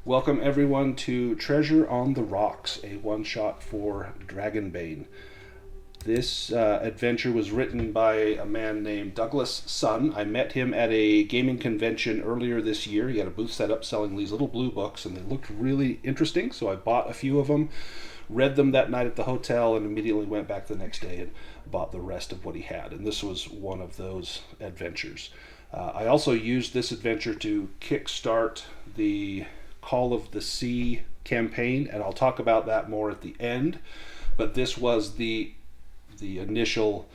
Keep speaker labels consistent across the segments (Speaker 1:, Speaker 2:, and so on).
Speaker 1: Welcome everyone to Treasure on the Rocks, a one-shot for Dragonbane. This adventure was written by a man named Douglas Sun. I met him at a gaming convention earlier this year. He had a booth set up selling these little blue books, and they looked really interesting, so I bought a few of them, read them that night at the hotel, and immediately went back the next day and bought the rest of what he had. And this was one of those adventures. I also used this adventure to kickstart the Call of the Sea campaign, and I'll talk about that more at the end. But this was the initial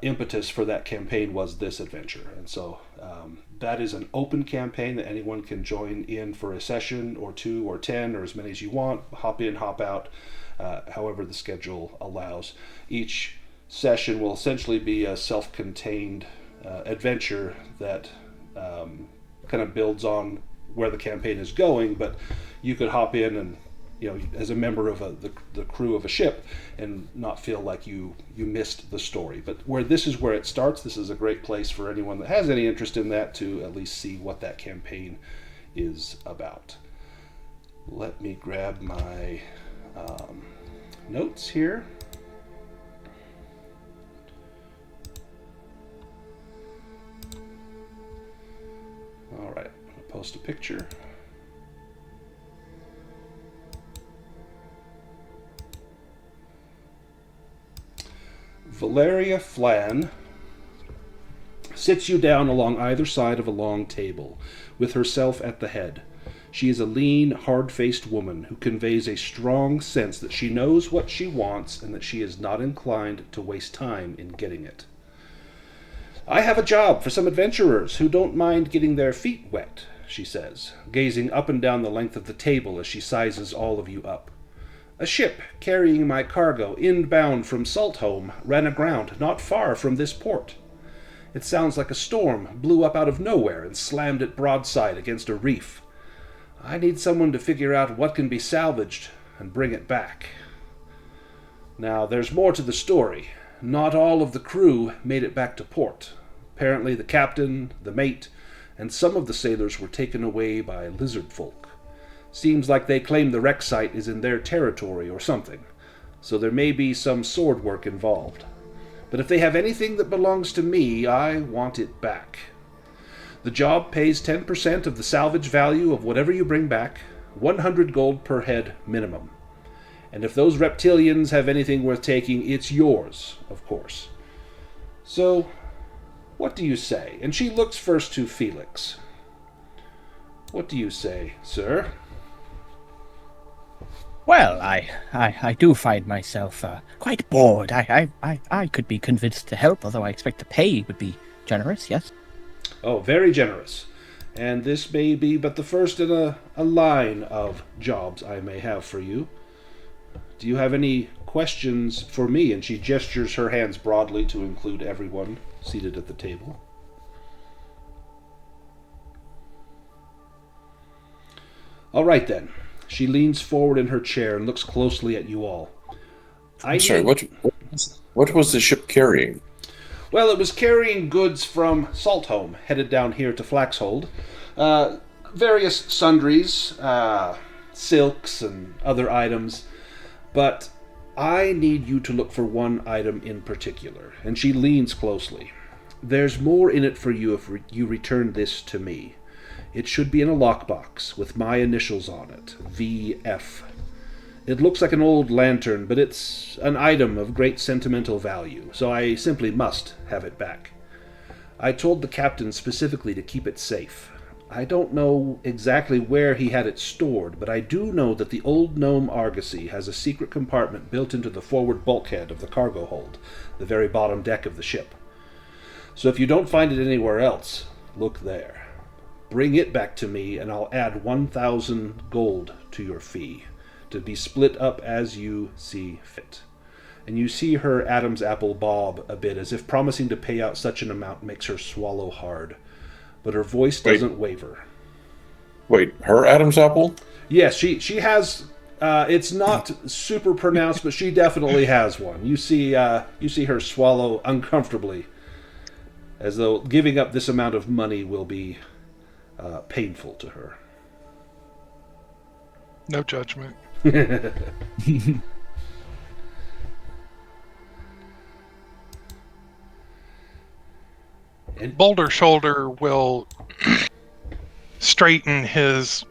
Speaker 1: impetus for that campaign was this adventure, and so that is an open campaign that anyone can join in for a session or 2 or 10 or as many as you want. Hop in, hop out, however the schedule allows. Each session will essentially be a self-contained adventure that kind of builds on where the campaign is going, but you could hop in and, as a member of the crew of a ship and not feel like you missed the story. But this is where it starts. This is a great place for anyone that has any interest in that to at least see what that campaign is about. Let me grab my notes here. All right, I'm going to post a picture. Valeria Flan sits you down along either side of a long table, with herself at the head. She is a lean, hard-faced woman who conveys a strong sense that she knows what she wants and that she is not inclined to waste time in getting it. "I have a job for some adventurers who don't mind getting their feet wet," she says, gazing up and down the length of the table as she sizes all of you up. "A ship carrying my cargo inbound from Saltholm ran aground not far from this port. It sounds like a storm blew up out of nowhere and slammed it broadside against a reef. I need someone to figure out what can be salvaged and bring it back. Now, there's more to the story. Not all of the crew made it back to port. Apparently the captain, the mate, and some of the sailors were taken away by lizard folk. Seems like they claim the wreck site is in their territory or something, so there may be some sword work involved. But if they have anything that belongs to me, I want it back. The job pays 10% of the salvage value of whatever you bring back, 100 gold per head minimum. And if those reptilians have anything worth taking, it's yours, of course. So, what do you say?" And she looks first to Felix. "What do you say, sir?"
Speaker 2: Well, I do find myself quite bored. I could be convinced to help, although I expect the pay would be generous, yes?
Speaker 1: "Oh, very generous. And this may be but the first in a line of jobs I may have for you. Do you have any questions for me?" And she gestures her hands broadly to include everyone seated at the table. "All right, then." She leans forward in her chair and looks closely at you all.
Speaker 3: Sorry, what was the ship carrying?
Speaker 1: Well, it was carrying goods from Saltholm, headed down here to Flaxhold. Various sundries, silks and other items. But I need you to look for one item in particular. And she leans closely. "There's more in it for you if you return this to me. It should be in a lockbox with my initials on it, VF. It looks like an old lantern, but it's an item of great sentimental value, so I simply must have it back. I told the captain specifically to keep it safe. I don't know exactly where he had it stored, but I do know that the old gnome Argosy has a secret compartment built into the forward bulkhead of the cargo hold, the very bottom deck of the ship. So if you don't find it anywhere else, look there. Bring it back to me, and I'll add 1,000 gold to your fee, to be split up as you see fit." And you see her Adam's apple bob a bit, as if promising to pay out such an amount makes her swallow hard. But her voice doesn't waver.
Speaker 3: Wait, her Adam's apple?
Speaker 1: Yes, she has. It's not super pronounced, but she definitely has one. You see her swallow uncomfortably, as though giving up this amount of money will be painful to her.
Speaker 4: No judgment.
Speaker 1: And
Speaker 4: Boulder Shoulder will straighten his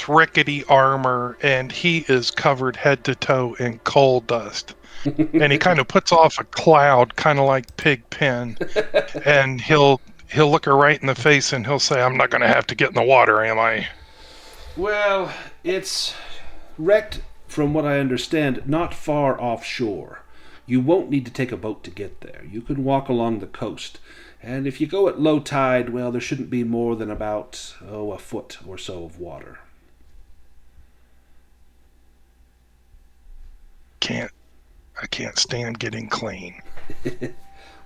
Speaker 4: rickety armor, and he is covered head to toe in coal dust. And he kind of puts off a cloud, kind of like Pigpen, and he'll look her right in the face and he'll say, "I'm not going to have to get in the water, am I?"
Speaker 1: well, it's wrecked, from what I understand, not far offshore. You won't need to take a boat to get there. You can walk along the coast. And if you go at low tide, well, there shouldn't be more than about, a foot or so of water.
Speaker 4: I can't stand getting clean.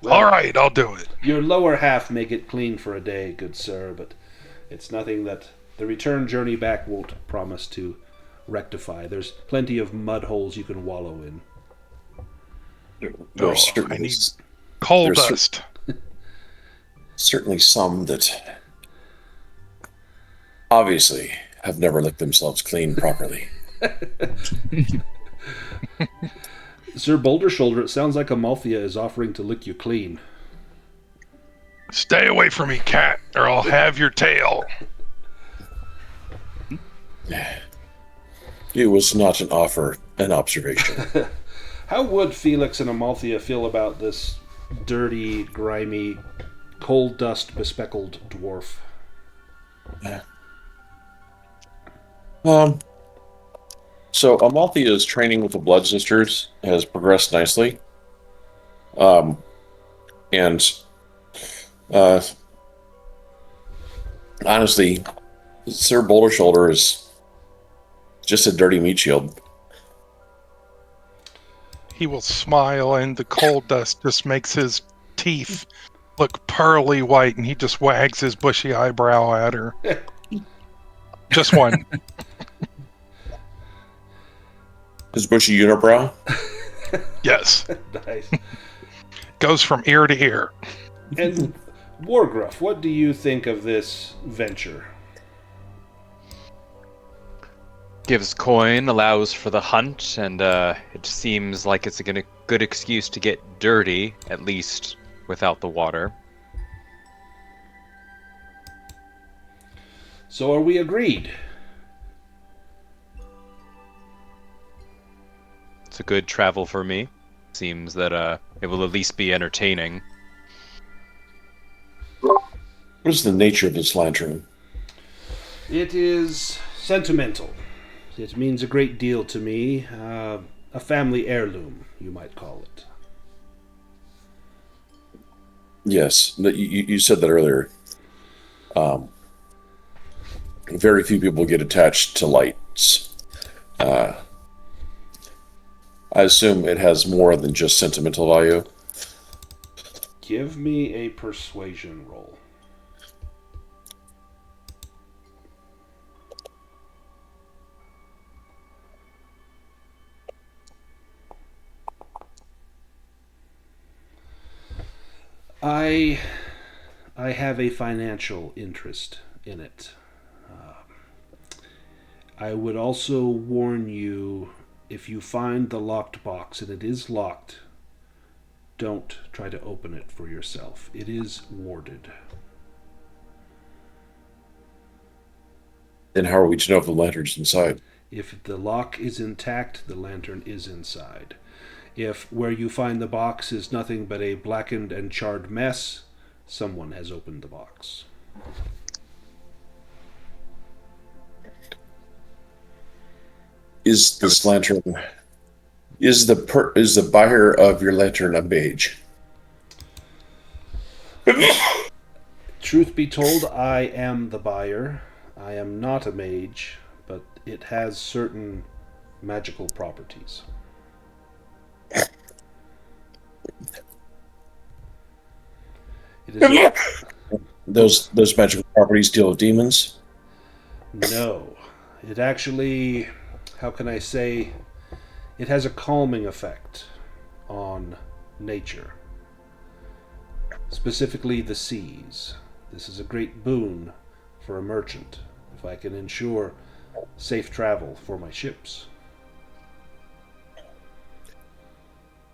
Speaker 1: Well,
Speaker 4: All right, I'll do it.
Speaker 1: your lower half may get clean for a day, good sir, but it's nothing that the return journey back won't promise to rectify. There's plenty of mud holes you can wallow in.
Speaker 4: I need coal dust.
Speaker 3: Certainly some that obviously have never licked themselves clean properly.
Speaker 1: Sir Boulder Shoulder, it sounds like Amalthea is offering to lick you clean.
Speaker 4: Stay away from me, cat, or I'll have your tail.
Speaker 3: It was not an offer, an observation.
Speaker 1: How would Felix and Amalthea feel about this dirty, grimy, coal dust bespeckled dwarf?
Speaker 3: So Amalthea's training with the Blood Sisters has progressed nicely. And honestly, Sir Boulder Shoulder is just a dirty meat shield.
Speaker 4: He will smile, and the coal dust just makes his teeth look pearly white, and he just wags his bushy eyebrow at her. Just one.
Speaker 3: His bushy unibrow?
Speaker 4: Yes.
Speaker 1: Nice.
Speaker 4: Goes from ear to ear.
Speaker 1: And Wargruff, what do you think of this venture?
Speaker 5: Gives coin, allows for the hunt, and it seems like it's a good excuse to get dirty, at least without the water.
Speaker 1: So are we agreed?
Speaker 5: It's a good travel for me. Seems that it will at least be entertaining.
Speaker 3: What is the nature of this lantern?
Speaker 1: It is sentimental. It means a great deal to me. A family heirloom, you might call it.
Speaker 3: Yes, you said that earlier. Very few people get attached to lights. I assume it has more than just sentimental value.
Speaker 1: Give me a persuasion roll. I have a financial interest in it. I would also warn you, if you find the locked box, and it is locked, don't try to open it for yourself. It is warded.
Speaker 3: Then how are we to know if the lantern's inside?
Speaker 1: If the lock is intact, the lantern is inside. If where you find the box is nothing but a blackened and charred mess, someone has opened the box.
Speaker 3: Is this lantern? Is the buyer of your lantern a mage?
Speaker 1: Truth be told, I am the buyer. I am not a mage, but it has certain magical properties. It is
Speaker 3: Those magical properties deal with demons?
Speaker 1: No. It actually, how can I say, it has a calming effect on nature. Specifically the seas. This is a great boon for a merchant. If I can ensure safe travel for my ships.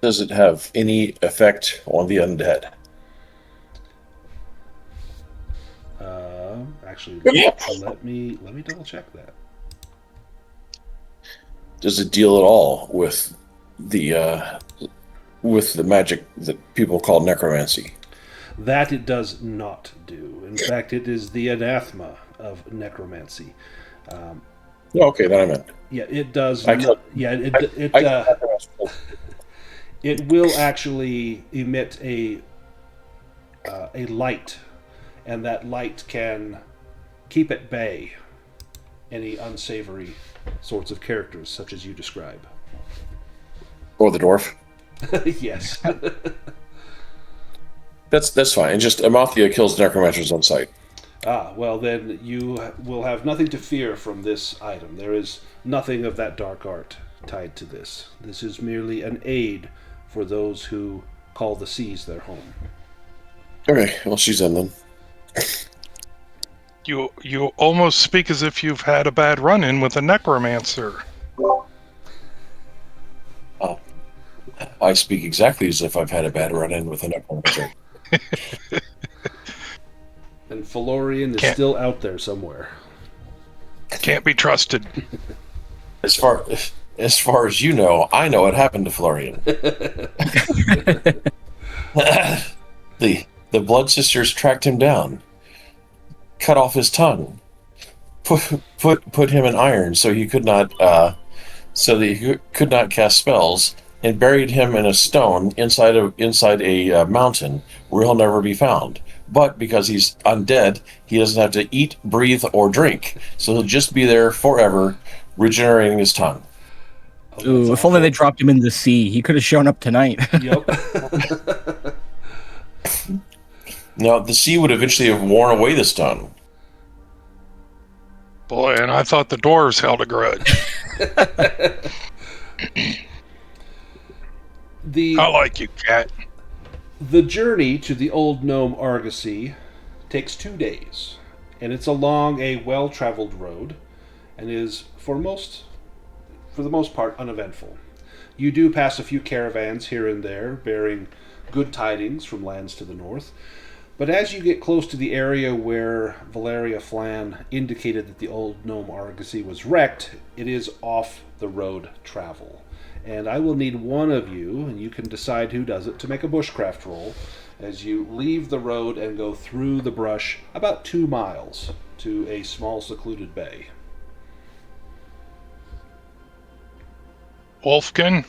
Speaker 3: Does it have any effect on the undead?
Speaker 1: Actually,
Speaker 3: Yeah.
Speaker 1: let me double check that.
Speaker 3: Does it deal at all with the magic that people call necromancy?
Speaker 1: That it does not do. In fact, it is the anathema of necromancy.
Speaker 3: Oh, okay, then I meant.
Speaker 1: Yeah, it does.
Speaker 3: I killed-
Speaker 1: It will actually emit a light, and that light can keep at bay any unsavory sorts of characters, such as you describe.
Speaker 3: Or the dwarf.
Speaker 1: Yes.
Speaker 3: That's fine. Just Amathia kills necromancers on sight.
Speaker 1: Well then you will have nothing to fear from this item. There is nothing of that dark art tied to this. This is merely an aid for those who call the seas their home.
Speaker 3: Okay, well, she's in then.
Speaker 4: You almost speak as if you've had a bad run-in with a necromancer.
Speaker 3: I speak exactly as if I've had a bad run-in with a necromancer.
Speaker 1: And Felorian is still out there somewhere.
Speaker 4: Can't be trusted.
Speaker 3: As far as you know, I know what happened to Florian. The Blood Sisters tracked him down, cut off his tongue, put him in iron so he could not cast spells, and buried him in a stone inside a mountain where he'll never be found. But because he's undead, he doesn't have to eat, breathe, or drink, so he'll just be there forever, regenerating his tongue.
Speaker 2: Ooh, if only they dropped him in the sea. He could have shown up tonight.
Speaker 1: Yep.
Speaker 3: Now, the sea would eventually have worn away the stone.
Speaker 4: Boy, and I thought the dwarves held a grudge. I like you, cat.
Speaker 1: The journey to the old gnome Argosy takes 2 days, and it's along a well-traveled road, and is for the most part uneventful. You do pass a few caravans here and there, bearing good tidings from lands to the north, but as you get close to the area where Valeria Flan indicated that the old gnome Argosy was wrecked, it is off the road travel. And I will need one of you, and you can decide who does it, to make a bushcraft roll as you leave the road and go through the brush about 2 miles to a small secluded bay.
Speaker 4: Wolfkin,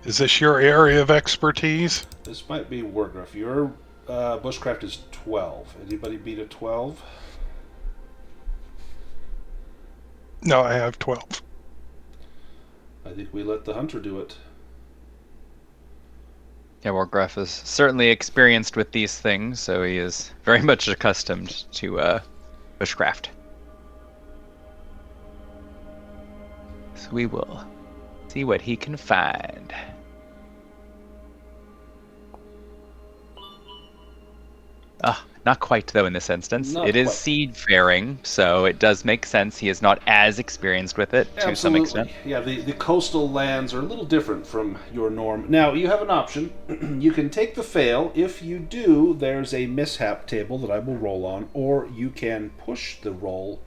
Speaker 4: is this your area of expertise?
Speaker 1: This might be Wargruff. Your bushcraft is 12. Anybody beat a 12?
Speaker 4: No, I have 12.
Speaker 1: I think we let the hunter do it.
Speaker 5: Yeah, Wargruff is certainly experienced with these things, so he is very much accustomed to bushcraft. So we will see what he can find. Not quite, though, in this instance. It is seafaring, so it does make sense. He is not as experienced with it to some extent.
Speaker 1: Yeah, the coastal lands are a little different from your norm. Now, you have an option. You can take the fail. If you do, there's a mishap table that I will roll on, or you can push the roll.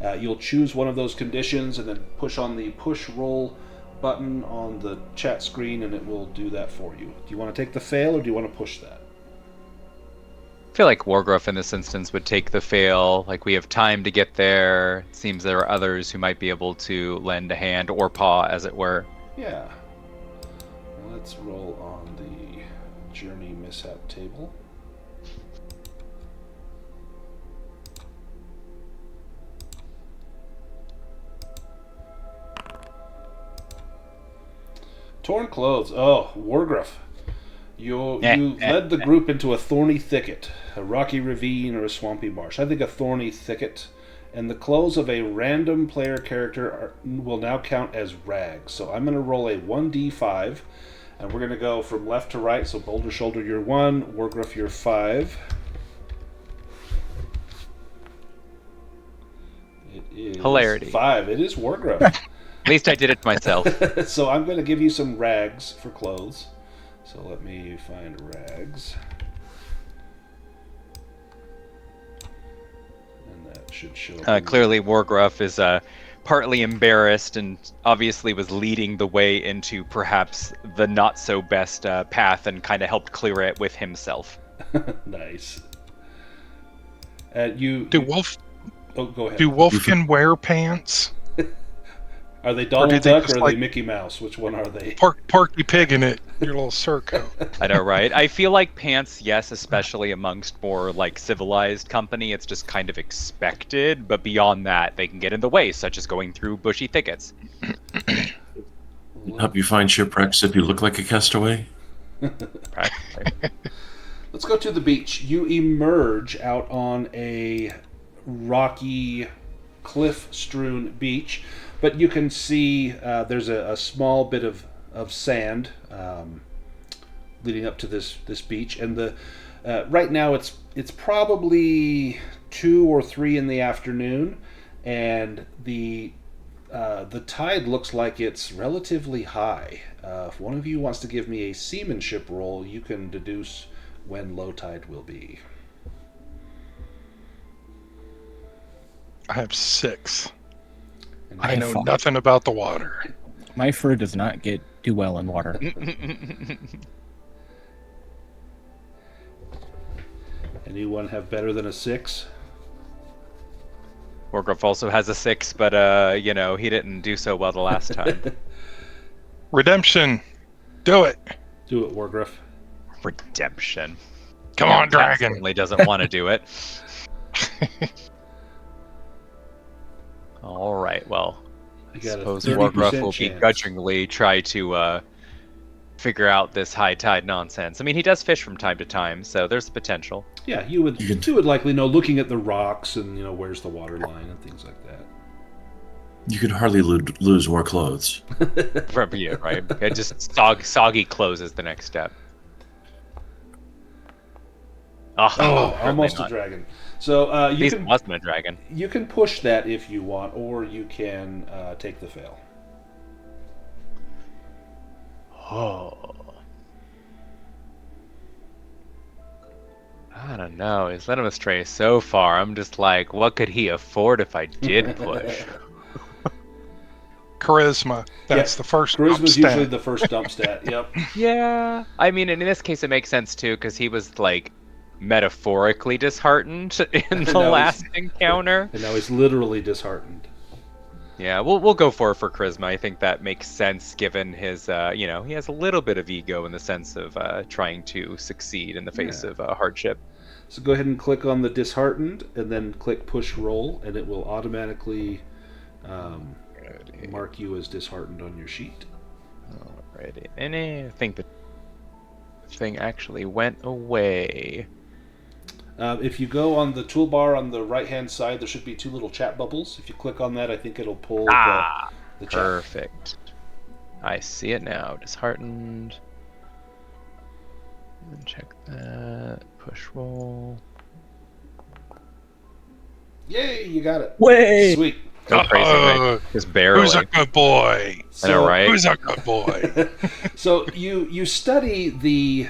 Speaker 1: You'll choose one of those conditions and then push on the push roll button on the chat screen, and it will do that for you. Do you want to take the fail, or do you want to push that?
Speaker 5: I feel like Wargruff in this instance would take the fail. Like, we have time to get there. It seems there are others who might be able to lend a hand or paw, as it were.
Speaker 1: Yeah. Let's roll on the journey mishap table. Torn clothes. Oh, Wargruff. You led the group into a thorny thicket, a rocky ravine, or a swampy marsh. I think a thorny thicket. And the clothes of a random player character will now count as rags. So I'm going to roll a 1d5, and we're going to go from left to right. So Boulder Shoulder, you're 1, Wargruff, you're 5. It is
Speaker 5: Hilarity.
Speaker 1: 5. It is Wargrove.
Speaker 5: At least I did it myself.
Speaker 1: So I'm going to give you some rags for clothes. So let me find rags. And that should show up.
Speaker 5: Clearly, Wargruff is partly embarrassed and obviously was leading the way into perhaps the not-so-best path and kind of helped clear it with himself.
Speaker 1: Nice.
Speaker 4: Oh,
Speaker 1: go ahead.
Speaker 4: do Wolfkin wear pants?
Speaker 1: Are they Donald
Speaker 4: did they
Speaker 1: Duck
Speaker 4: just,
Speaker 1: or are
Speaker 4: like,
Speaker 1: they Mickey Mouse? Which one are they?
Speaker 4: Porky Pig in it, your little surcoat.
Speaker 5: I know, right? I feel like pants, yes, especially amongst more like civilized company, it's just kind of expected. But beyond that, they can get in the way, such as going through bushy thickets.
Speaker 3: Help you find shipwrecks if you look like a castaway.
Speaker 5: Practically.
Speaker 1: Let's go to the beach. You emerge out on a rocky, cliff-strewn beach, but you can see there's a small bit of sand leading up to this beach, and the right now it's probably 2 or 3 in the afternoon, and the tide looks like it's relatively high. If one of you wants to give me a seamanship roll, you can deduce when low tide will be.
Speaker 4: I have 6.
Speaker 1: And
Speaker 4: I know nothing about the water.
Speaker 2: My fur does not do well in water.
Speaker 1: Anyone have better than a 6?
Speaker 5: Wargruff also has a 6, but he didn't do so well the last time.
Speaker 4: Redemption. Do it.
Speaker 1: Do it, Wargruff.
Speaker 5: Redemption.
Speaker 4: Come on,
Speaker 5: Pat
Speaker 4: dragon.
Speaker 5: certainly doesn't want to do it. All right, well, I
Speaker 1: got a
Speaker 5: suppose
Speaker 1: 30%
Speaker 5: Wargruff will
Speaker 1: chance.
Speaker 5: begrudgingly try to figure out this high tide nonsense. I mean, he does fish from time to time, so there's the potential.
Speaker 1: Yeah, you would likely know, looking at the rocks and where's the water line and things like that.
Speaker 3: You could hardly lose more clothes.
Speaker 5: From you, right? Yeah, just soggy clothes is the next step.
Speaker 1: Oh, almost a
Speaker 5: not.
Speaker 1: dragon. So
Speaker 5: At least it wasn't a dragon.
Speaker 1: you can push that if you want, or you can take the fail.
Speaker 5: Oh. I don't know. He's led him astray so far. I'm just like, what could he afford if I did push?
Speaker 4: Charisma. That's the first dump
Speaker 1: Charisma's
Speaker 4: stat.
Speaker 1: usually the first dump stat. Yep.
Speaker 5: Yeah. I mean, in this case, it makes sense too, because he was like metaphorically disheartened in the
Speaker 1: No,
Speaker 5: last encounter.
Speaker 1: And now he's literally disheartened.
Speaker 5: Yeah, we'll go for charisma. I think that makes sense given his, he has a little bit of ego in the sense of trying to succeed in the face of hardship.
Speaker 1: So go ahead and click on the disheartened, and then click push roll, and it will automatically mark you as disheartened on your sheet.
Speaker 5: Alrighty. And I think the thing actually went away.
Speaker 1: If you go on the toolbar on the right-hand side, there should be 2 little chat bubbles. If you click on that, I think it'll pull the chat.
Speaker 5: Perfect. I see it now. Disheartened. And check that. Push roll.
Speaker 1: Yay, you got it.
Speaker 2: Way!
Speaker 1: Sweet.
Speaker 5: Go crazy, right? Just barely.
Speaker 4: Who's a good boy?
Speaker 5: I know, right?
Speaker 4: Who's a good boy?
Speaker 1: So you study the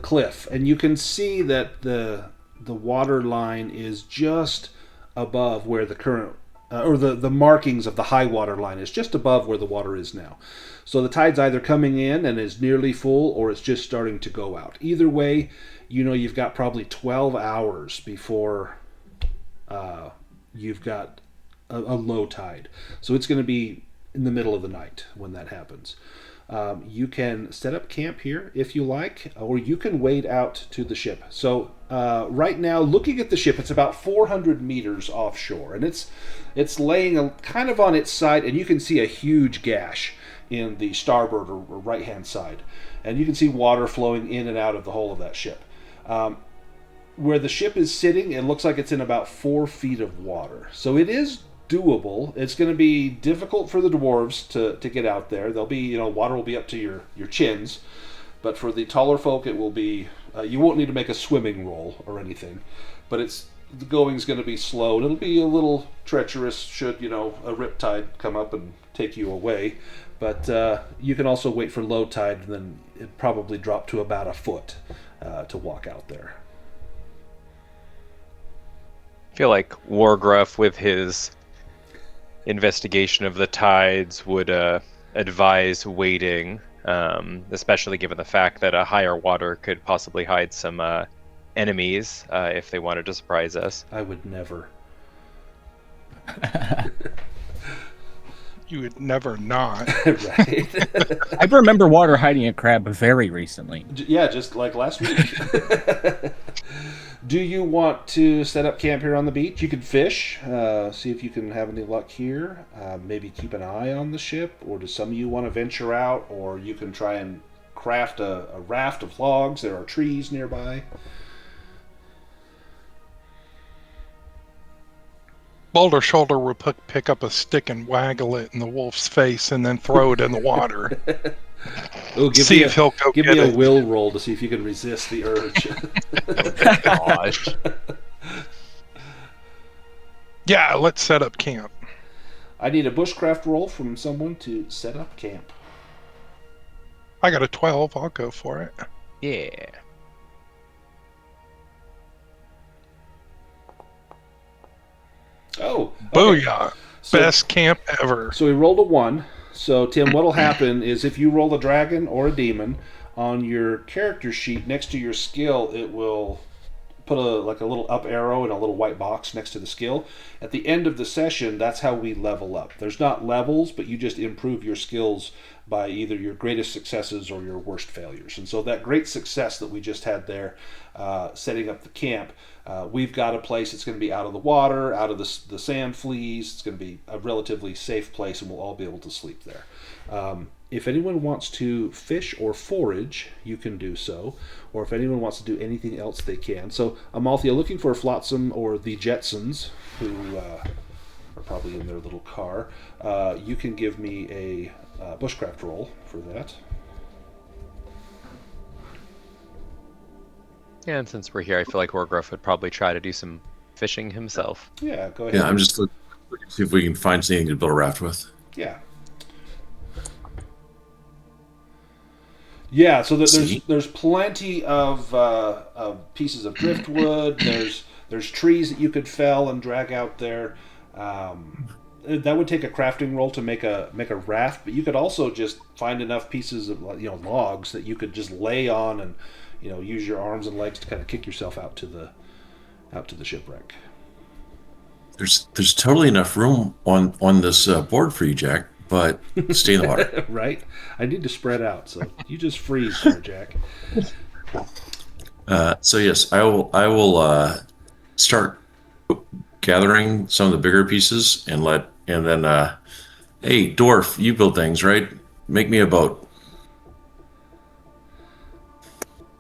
Speaker 1: cliff, and you can see that the water line is just above where the current or the markings of the high water line is just above where the water is now. So the tide's either coming in and is nearly full, or it's just starting to go out. Either way, you've got probably 12 hours before you've got a low tide. So it's going to be in the middle of the night when that happens. You can set up camp here if you like, or you can wade out to the ship. So right now, looking at the ship, it's about 400 meters offshore, and it's laying kind of on its side, and you can see a huge gash in the starboard or right-hand side, and you can see water flowing in and out of the hull of that ship. Where the ship is sitting, it looks like it's in about 4 feet of water. So it is doable. It's going to be difficult for the dwarves to get out there. They'll be, water will be up to your chins, but for the taller folk, it will be. You won't need to make a swimming roll or anything, but it's the going's going to be slow, and it'll be a little treacherous should, a riptide come up and take you away. But you can also wait for low tide, and then it probably drop to about a foot to walk out there.
Speaker 6: I feel like Wargruff, with his investigation of the tides, would advise waiting, especially given the fact that a higher water could possibly hide some enemies if they wanted to surprise us.
Speaker 1: I would never.
Speaker 4: You would never not.
Speaker 1: Right.
Speaker 2: I remember water hiding a crab very recently.
Speaker 1: Yeah, just like last week. Do you want to set up camp here on the beach? You can fish, see if you can have any luck here. Maybe keep an eye on the ship, or do some of you want to venture out? Or you can try and craft a raft of logs. There are trees nearby.
Speaker 4: Boulder Shoulder will pick up a stick and waggle it in the wolf's face and then throw it in the water. See if he'll go
Speaker 1: give
Speaker 4: get
Speaker 1: me a
Speaker 4: it.
Speaker 1: will roll to see if you can resist the urge.
Speaker 6: Gosh.
Speaker 4: Yeah, let's set up camp.
Speaker 1: I need a bushcraft roll from someone to set up camp.
Speaker 4: I got a 12. I'll go for it.
Speaker 6: Yeah.
Speaker 1: Oh,
Speaker 4: Booyah.
Speaker 1: okay. So-
Speaker 4: Best camp ever.
Speaker 1: So we rolled a 1. So, Tim, what'll happen is if you roll a dragon or a demon, on your character sheet next to your skill, it will put a little up arrow in a little white box next to the skill. At the end of the session, that's how we level up. There's not levels, but you just improve your skills by either your greatest successes or your worst failures. And so that great success that we just had there, setting up the camp, we've got a place that's going to be out of the water, out of the sand fleas. It's going to be a relatively safe place, and we'll all be able to sleep there. If anyone wants to fish or forage, you can do so. Or if anyone wants to do anything else, they can. So, Amalthea, looking for Flotsam or the Jetsons, who are probably in their little car, you can give me a bushcraft roll for that.
Speaker 6: Yeah, and since we're here, I feel like Wargruff would probably try to do some fishing himself.
Speaker 1: Yeah, go ahead.
Speaker 3: Yeah, I'm just looking to see if we can find something to build a raft with.
Speaker 1: Yeah. Yeah, so there's plenty of pieces of driftwood. There's trees that you could fell and drag out there. That would take a crafting roll to make a raft, but you could also just find enough pieces of logs that you could just lay on and use your arms and legs to kind of kick yourself out to the shipwreck.
Speaker 3: There's totally enough room on this board for you, Jack, but stay in the water.
Speaker 1: Right? I need to spread out, so you just freeze there, Jack.
Speaker 3: So yes, I will start gathering some of the bigger pieces and then hey, dwarf, you build things, right? Make me a boat.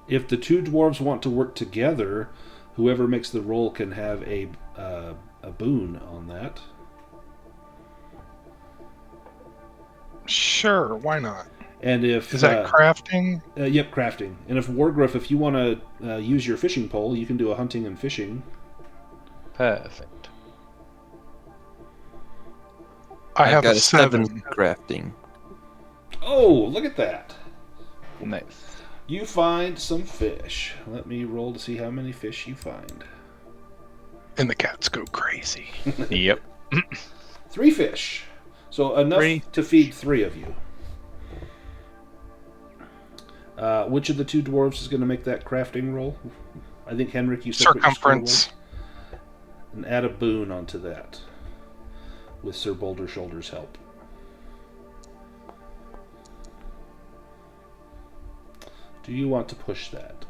Speaker 1: If the two dwarves want to work together, whoever makes the roll can have a boon on that.
Speaker 4: Sure, why not?
Speaker 1: And if
Speaker 4: Is that crafting?
Speaker 1: Yep, crafting. And if Wargruff, if you want to use your fishing pole, you can do a hunting and fishing.
Speaker 6: Perfect.
Speaker 4: I have
Speaker 7: got
Speaker 4: a 7.
Speaker 7: crafting.
Speaker 1: Oh, look at that!
Speaker 6: Nice.
Speaker 1: You find some fish. Let me roll to see how many fish you find.
Speaker 4: And the cats go crazy.
Speaker 6: Yep.
Speaker 1: 3 fish. So enough
Speaker 4: 3.
Speaker 1: to feed 3 of you. Which of the two dwarves is going to make that crafting roll? I think Henrik, you said what your score was.
Speaker 4: Circumference.
Speaker 1: And add a boon onto that with Sir Boulder Shoulder's help. Do you want to push that?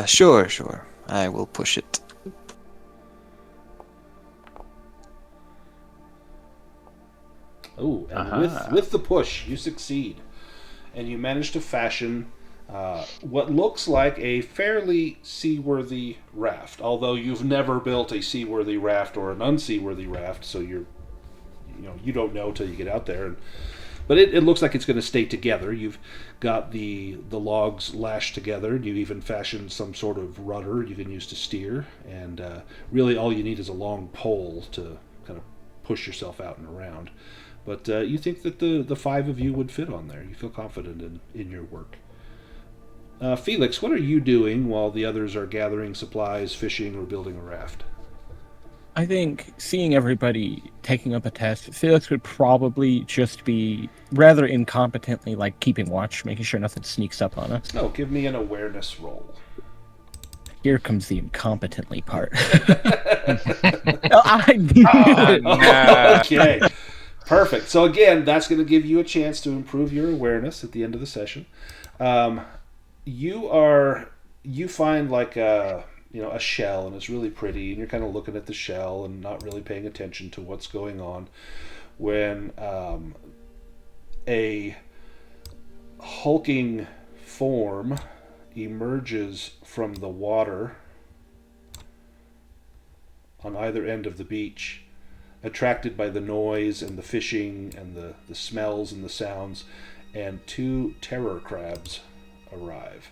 Speaker 7: Sure. I will push it.
Speaker 1: Oh, and with the push, you succeed. And you manage to fashion what looks like a fairly seaworthy raft. Although you've never built a seaworthy raft or an unseaworthy raft, so you don't know till you get out there. And But it looks like it's going to stay together. You've got the logs lashed together, and you've even fashioned some sort of rudder you can use to steer. And really, all you need is a long pole to kind of push yourself out and around. But you think that the 5 of you would fit on there. You feel confident in your work. Felix, what are you doing while the others are gathering supplies, fishing, or building a raft?
Speaker 2: I think seeing everybody taking up a test, Felix would probably just be rather incompetently like keeping watch, making sure nothing sneaks up on us.
Speaker 1: Oh, give me an awareness roll.
Speaker 2: Here comes the incompetently part. I knew it.
Speaker 5: Nah.
Speaker 1: Okay, perfect. So again, that's going to give you a chance to improve your awareness at the end of the session. You find like a shell, and it's really pretty, and you're kind of looking at the shell and not really paying attention to what's going on when a hulking form emerges from the water on either end of the beach, attracted by the noise and the fishing and the smells and the sounds, and 2 terror crabs arrive.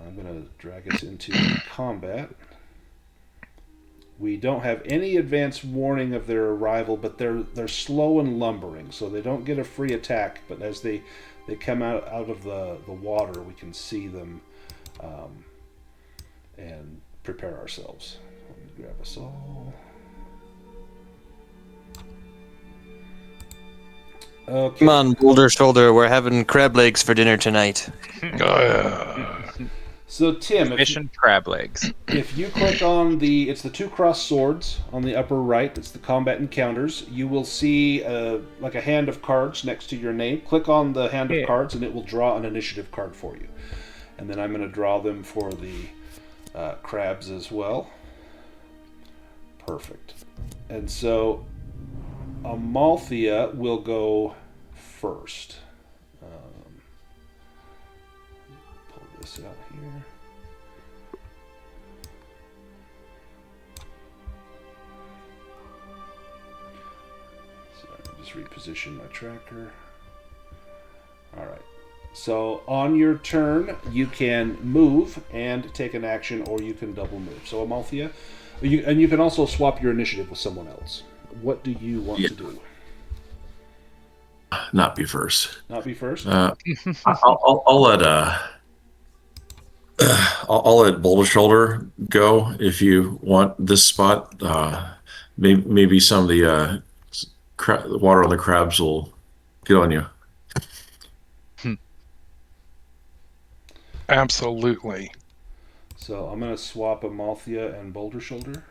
Speaker 1: I'm going to drag us into combat. We don't have any advance warning of their arrival, but they're slow and lumbering, so they don't get a free attack. But as they come out of the water, we can see them and prepare ourselves. Let me grab us all. Okay.
Speaker 7: Come on, Boulder Shoulder. We're having crab legs for dinner tonight.
Speaker 1: So Tim,
Speaker 5: Mission crab legs.
Speaker 1: if you click on it's the 2 crossed swords on the upper right, it's the combat encounters, you will see like a hand of cards next to your name. Click on the hand of cards and it will draw an initiative card for you. And then I'm going to draw them for the crabs as well. Perfect. And so Amalthea will go first. Pull this out here. So just reposition my tracker. All right. So on your turn, you can move and take an action, or you can double move. So Amalthea, you can also swap your initiative with someone else. What do you want to do?
Speaker 3: Not be first.
Speaker 1: Not be first?
Speaker 3: I'll let Boulder Shoulder go if you want this spot. Maybe some of the water on the crabs will get on you.
Speaker 4: Absolutely.
Speaker 1: So I'm going to swap Amalthea and Boulder Shoulder.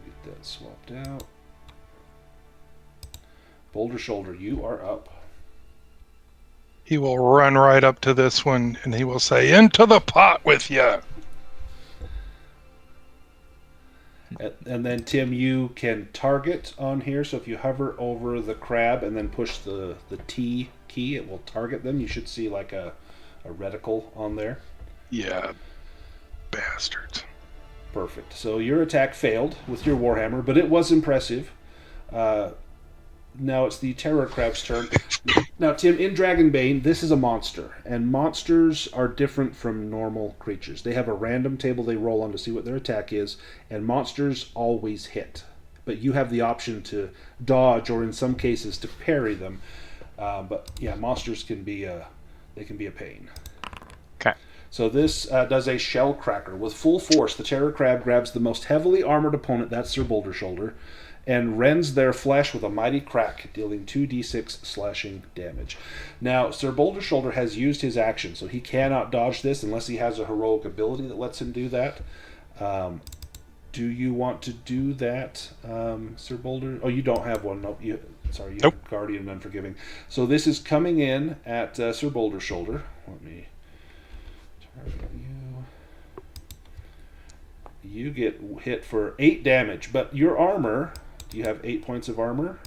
Speaker 1: Get that swapped out. Boulder Shoulder, you are up.
Speaker 4: He will run right up to this one and he will say, "Into the pot with you."
Speaker 1: And then, Tim, you can target on here. So if you hover over the crab and then push the T key, it will target them. You should see like a reticle on there.
Speaker 4: Yeah, bastards.
Speaker 1: Perfect. So your attack failed with your Warhammer, but it was impressive. Now it's the Terror Crab's turn. Now, Tim, in Dragonbane, this is a monster, and monsters are different from normal creatures. They have a random table they roll on to see what their attack is, and monsters always hit. But you have the option to dodge, or in some cases, to parry them. But yeah, monsters can be a pain.
Speaker 5: Okay.
Speaker 1: So this does a shell cracker. With full force, the Terror Crab grabs the most heavily armored opponent, that's Sir Boulder Shoulder, and rends their flesh with a mighty crack, dealing 2d6 slashing damage. Now, Sir Boulder Shoulder has used his action, so he cannot dodge this unless he has a heroic ability that lets him do that. Do you want to do that, Sir Boulder? Oh, you don't have one. Nope. You
Speaker 4: Nope.
Speaker 1: have Guardian and Unforgiving. So this is coming in at Sir Boulder Shoulder. Let me target you. You get hit for 8 damage, but your armor... Do you have 8 points of armor?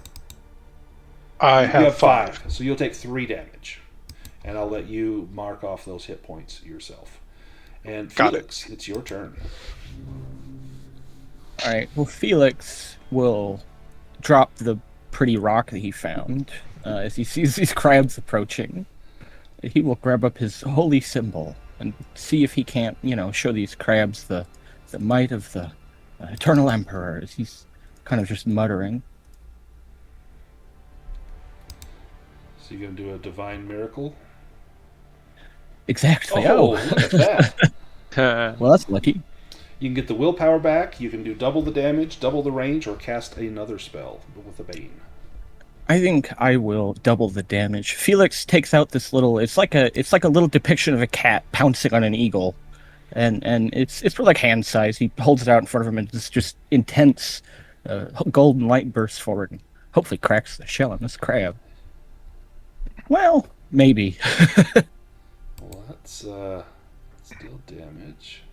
Speaker 4: I
Speaker 1: You
Speaker 4: have 5.
Speaker 1: So you'll take 3 damage. And I'll let you mark off those hit points yourself. And
Speaker 4: Got
Speaker 1: Felix, it's your turn.
Speaker 2: Alright, well, Felix will drop the pretty rock that he found, as he sees these crabs approaching, he will grab up his holy symbol and see if he can't, show these crabs the might of the eternal emperor, as he's kind of just muttering.
Speaker 1: So you're going to do a divine miracle?
Speaker 2: Exactly.
Speaker 1: Oh, look at that.
Speaker 2: Well, that's lucky.
Speaker 1: You can get the willpower back, you can do double the damage, double the range, or cast another spell with a Bane.
Speaker 2: I think I will double the damage. Felix takes out this little. It's like a little depiction of a cat pouncing on an eagle, and it's for like hand size. He holds it out in front of him, and this just intense golden light bursts forward, and hopefully cracks the shell on this crab. Well, maybe.
Speaker 1: Well, that's still damage.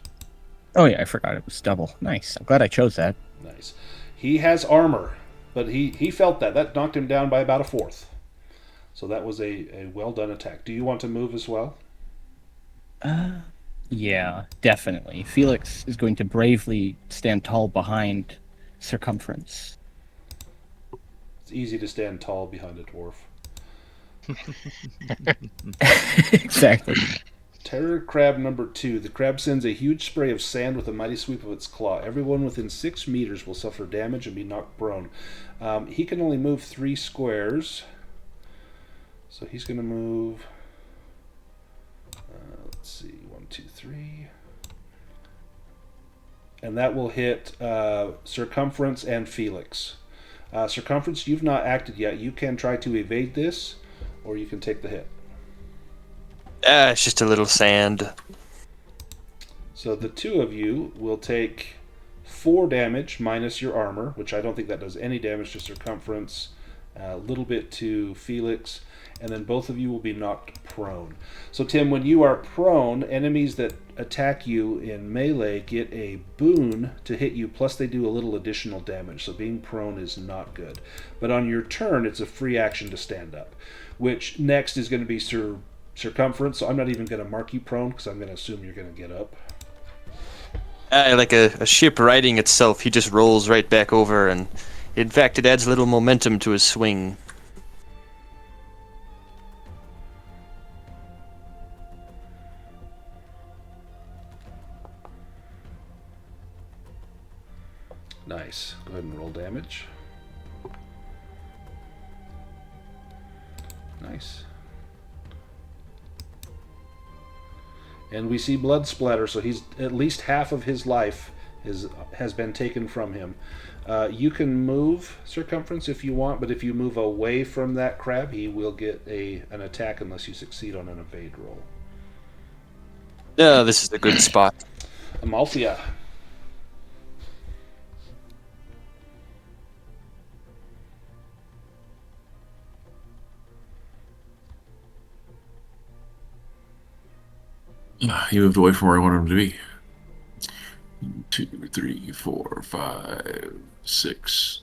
Speaker 2: Oh yeah, I forgot it was double. Nice. I'm glad I chose that.
Speaker 1: Nice. He has armor, but he felt that. That knocked him down by about a fourth. So that was a well-done attack. Do you want to move as well?
Speaker 2: Yeah, definitely. Felix is going to bravely stand tall behind Circumference.
Speaker 1: It's easy to stand tall behind a dwarf.
Speaker 2: Exactly.
Speaker 1: Terror crab number 2. The crab sends a huge spray of sand with a mighty sweep of its claw. Everyone within 6 meters will suffer damage and be knocked prone. He can only move 3 squares. So he's going to move... let's see. 1, 2, 3. And that will hit Circumference and Felix. Circumference, you've not acted yet. You can try to evade this, or you can take the hit.
Speaker 7: It's just a little sand.
Speaker 1: So the two of you will take 4 damage minus your armor, which I don't think that does any damage to Circumference, a little bit to Felix, and then both of you will be knocked prone. So Tim, when you are prone, enemies that attack you in melee get a boon to hit you, plus they do a little additional damage. So being prone is not good. But on your turn, it's a free action to stand up, which next is going to be Circumference, so I'm not even going to mark you prone because I'm going to assume you're going to get up.
Speaker 7: Like a ship riding itself, he just rolls right back over, and in fact it adds a little momentum to his swing.
Speaker 1: Nice. Go ahead and roll damage. Nice. And we see blood splatter, so he's at least half of his life has been taken from him. You can move Circumference if you want, but if you move away from that crab, he will get an attack unless you succeed on an evade roll.
Speaker 7: Yeah, this is a good spot.
Speaker 1: Amalthea.
Speaker 8: He moved away from where I wanted him to be. 2, 3, 4, 5, 6,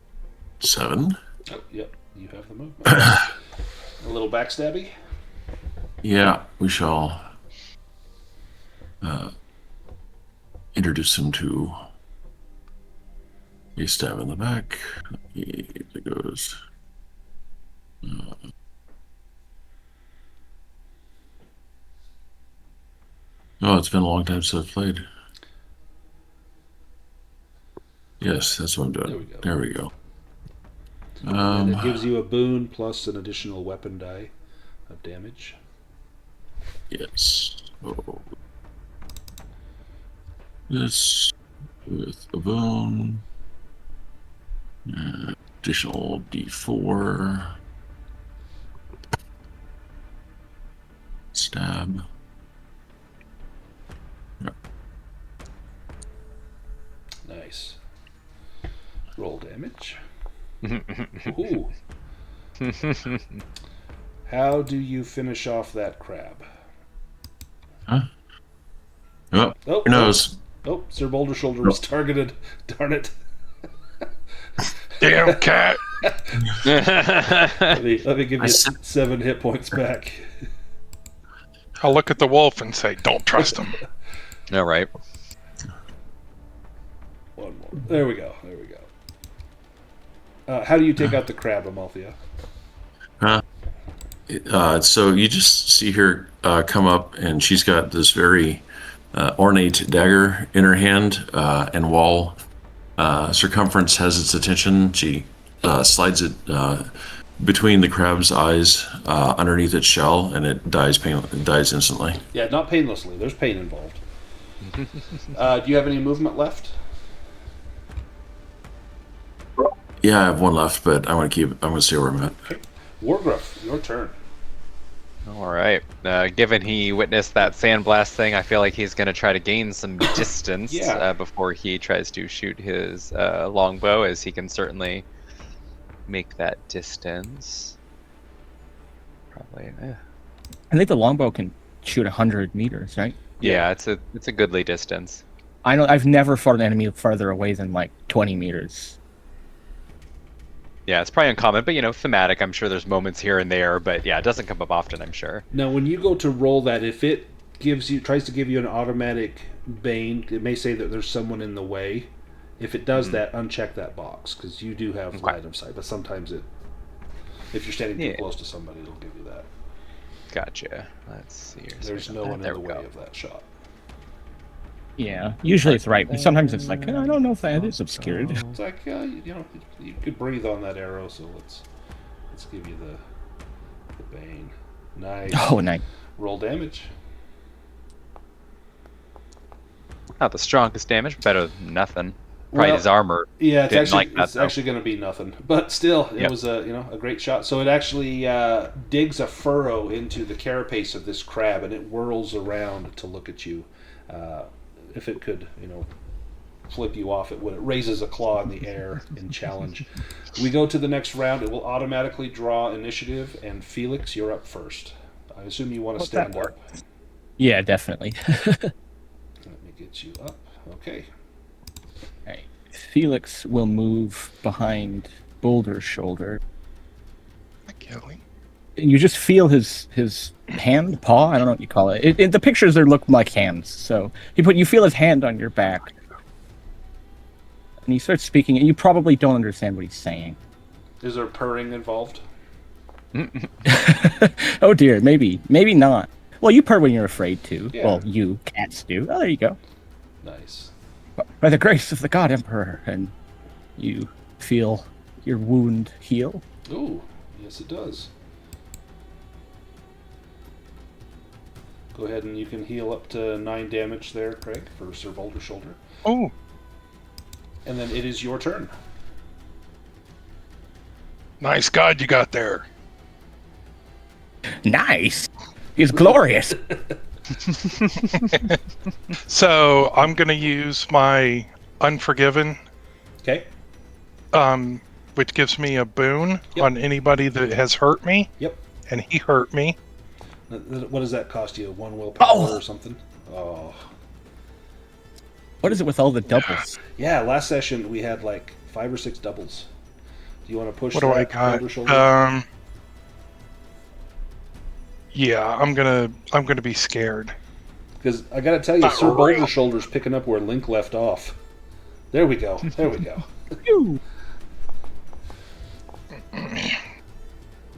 Speaker 8: 7.
Speaker 1: Oh, yep, you have the movement. A little backstabby.
Speaker 8: Yeah, we shall introduce him to a stab in the back. It goes. Oh, it's been a long time since I've played. Yes, that's what I'm doing. There we go.
Speaker 1: And it gives you a boon plus an additional weapon die of damage.
Speaker 8: Yes. Oh. This with a boon. Additional D4. Stab.
Speaker 1: Nice. Roll damage. Ooh. How do you finish off that crab?
Speaker 8: Huh? Oh, your nose.
Speaker 1: Oh, Sir Boulder Shoulder was targeted. Darn it.
Speaker 4: Damn cat.
Speaker 1: let me give you 7 hit points back.
Speaker 4: I'll look at the wolf and say, don't trust him.
Speaker 5: All right.
Speaker 1: One more. There we go. How do you take out the crab, Amalthea?
Speaker 8: So you just see her come up, and she's got this very ornate dagger in her hand, and while circumference has its attention, she slides it between the crab's eyes, underneath its shell, and it dies instantly.
Speaker 1: Yeah, not painlessly. There's pain involved. Do you have any movement left?
Speaker 8: Yeah, I have one left, but I'm gonna stay where I'm at.
Speaker 1: Okay. Wargruff, your turn.
Speaker 6: All right. Given he witnessed that sandblast thing, I feel like he's going to try to gain some distance before he tries to shoot his longbow, as he can certainly make that distance. Probably.
Speaker 2: I think the longbow can shoot 100 meters, right?
Speaker 6: Yeah, it's a goodly distance.
Speaker 2: I know. I've never fought an enemy farther away than like 20 meters.
Speaker 6: Yeah, it's probably uncommon, but thematic. I'm sure there's moments here and there, but yeah, it doesn't come up often, I'm sure.
Speaker 1: Now, when you go to roll that, if it tries to give you an automatic bane, it may say that there's someone in the way. If it does that, uncheck that box, because you do have line of sight. But sometimes if you're standing too close to somebody, it'll give you that.
Speaker 6: Gotcha. Let's see.
Speaker 1: There's no one in the way of that shot.
Speaker 2: Yeah, usually it's right, but sometimes it's like, I don't know if that is obscured.
Speaker 1: It's like, you could breathe on that arrow, so let's give you the bane. Nice.
Speaker 2: Oh, nice.
Speaker 1: Roll damage.
Speaker 6: Not the strongest damage, but better than nothing. Probably his armor.
Speaker 1: Yeah, it's
Speaker 6: actually
Speaker 1: actually going to be nothing, but still, it was a great shot. So it actually digs a furrow into the carapace of this crab, and it whirls around to look at you. If it could, flip you off, it would. It raises a claw in the air in challenge. We go to the next round. It will automatically draw initiative, and Felix, you're up first. I assume you want to stand up.
Speaker 2: Yeah, definitely.
Speaker 1: Let me get you up. Okay.
Speaker 2: Right. Felix will move behind Boulder's shoulder.
Speaker 4: Kelly.
Speaker 2: You just feel his hand, paw. I don't know what you call it. In the pictures, they look like hands. So you feel his hand on your back, and he starts speaking. And you probably don't understand what he's saying.
Speaker 1: Is there purring involved?
Speaker 2: Oh dear, maybe not. Well, you purr when you're afraid to.
Speaker 1: Yeah.
Speaker 2: Well, you cats do. Oh, there you go.
Speaker 1: Nice.
Speaker 2: By the grace of the God Emperor, and you feel your wound heal.
Speaker 1: Ooh, yes, it does. Go ahead and you can heal up to 9 damage there, Craig, for Sir Boulder's shoulder.
Speaker 4: Oh.
Speaker 1: And then it is your turn.
Speaker 4: Nice God you got there.
Speaker 2: Nice. He's glorious.
Speaker 4: So I'm going to use my Unforgiven,
Speaker 1: Okay.
Speaker 4: which gives me a boon on anybody that has hurt me.
Speaker 1: Yep.
Speaker 4: And he hurt me.
Speaker 1: What does that cost you? 1 willpower or something? Oh.
Speaker 2: What is it with all the doubles?
Speaker 1: Yeah, last session we had like 5 or 6 doubles. Do you want to push
Speaker 4: What do I
Speaker 1: that
Speaker 4: got?
Speaker 1: Boulder shoulder?
Speaker 4: Yeah, I'm gonna be scared.
Speaker 1: Because I got to tell you, Sir Boulder's shoulder's picking up where Link left off. There we go. There we go.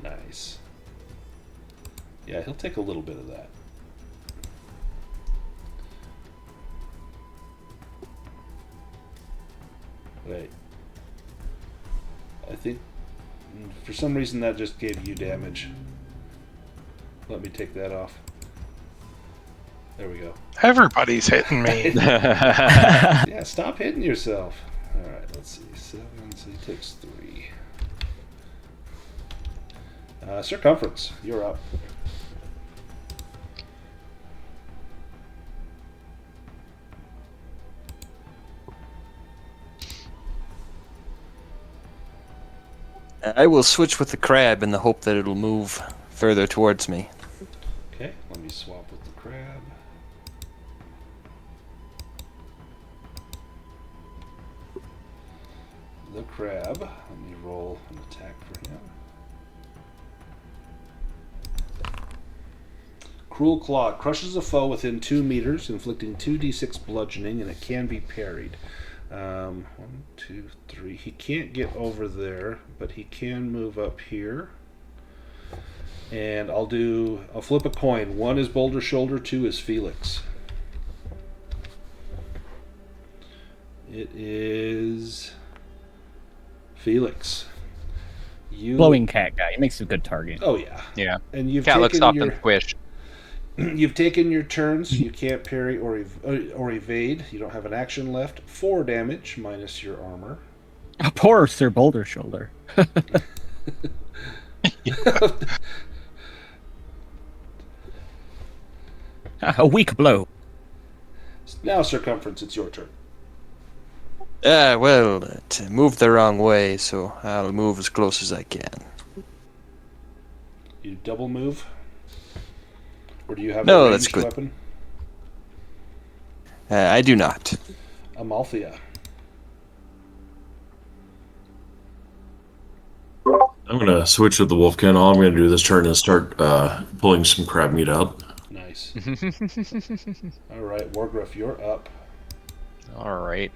Speaker 1: Nice. Yeah, he'll take a little bit of that. Wait. I think for some reason that just gave you damage. Let me take that off. There we go.
Speaker 4: Everybody's hitting me.
Speaker 1: Yeah, stop hitting yourself. Alright, let's see. 7, so he takes 3. Circumference, you're up.
Speaker 7: I will switch with the crab in the hope that it'll move further towards me.
Speaker 1: Okay, let me swap with the crab. The crab, let me roll an attack for him. Cruel Claw crushes a foe within 2 meters, inflicting 2d6 bludgeoning, and it can be parried. 1, 2, 3. He can't get over there, but he can move up here. And I'll flip a coin. 1 is Boulder Shoulder, 2 is Felix. It is Felix.
Speaker 2: Glowing cat guy. He makes a good target.
Speaker 1: Oh yeah.
Speaker 5: Yeah.
Speaker 1: And you've
Speaker 5: Cat looks
Speaker 1: taken
Speaker 5: soft
Speaker 1: your
Speaker 5: and squish.
Speaker 1: you've taken your turns. You can't parry or evade. You don't have an action left. 4 damage minus your armor.
Speaker 2: Poor Sir Boulder Shoulder. A weak blow.
Speaker 1: Now, Circumference, it's your turn.
Speaker 7: Well, it moved the wrong way, so I'll move as close as I can.
Speaker 1: You double move? Or do you have
Speaker 7: No,
Speaker 1: a
Speaker 7: that's
Speaker 1: ranged
Speaker 7: good.
Speaker 1: weapon?
Speaker 7: I do not.
Speaker 1: Amalthea.
Speaker 8: I'm going to switch to the Wolfkin. All I'm going to do this turn is start pulling some crab meat out.
Speaker 1: Nice. All right, Wargruff, you're up.
Speaker 5: All right.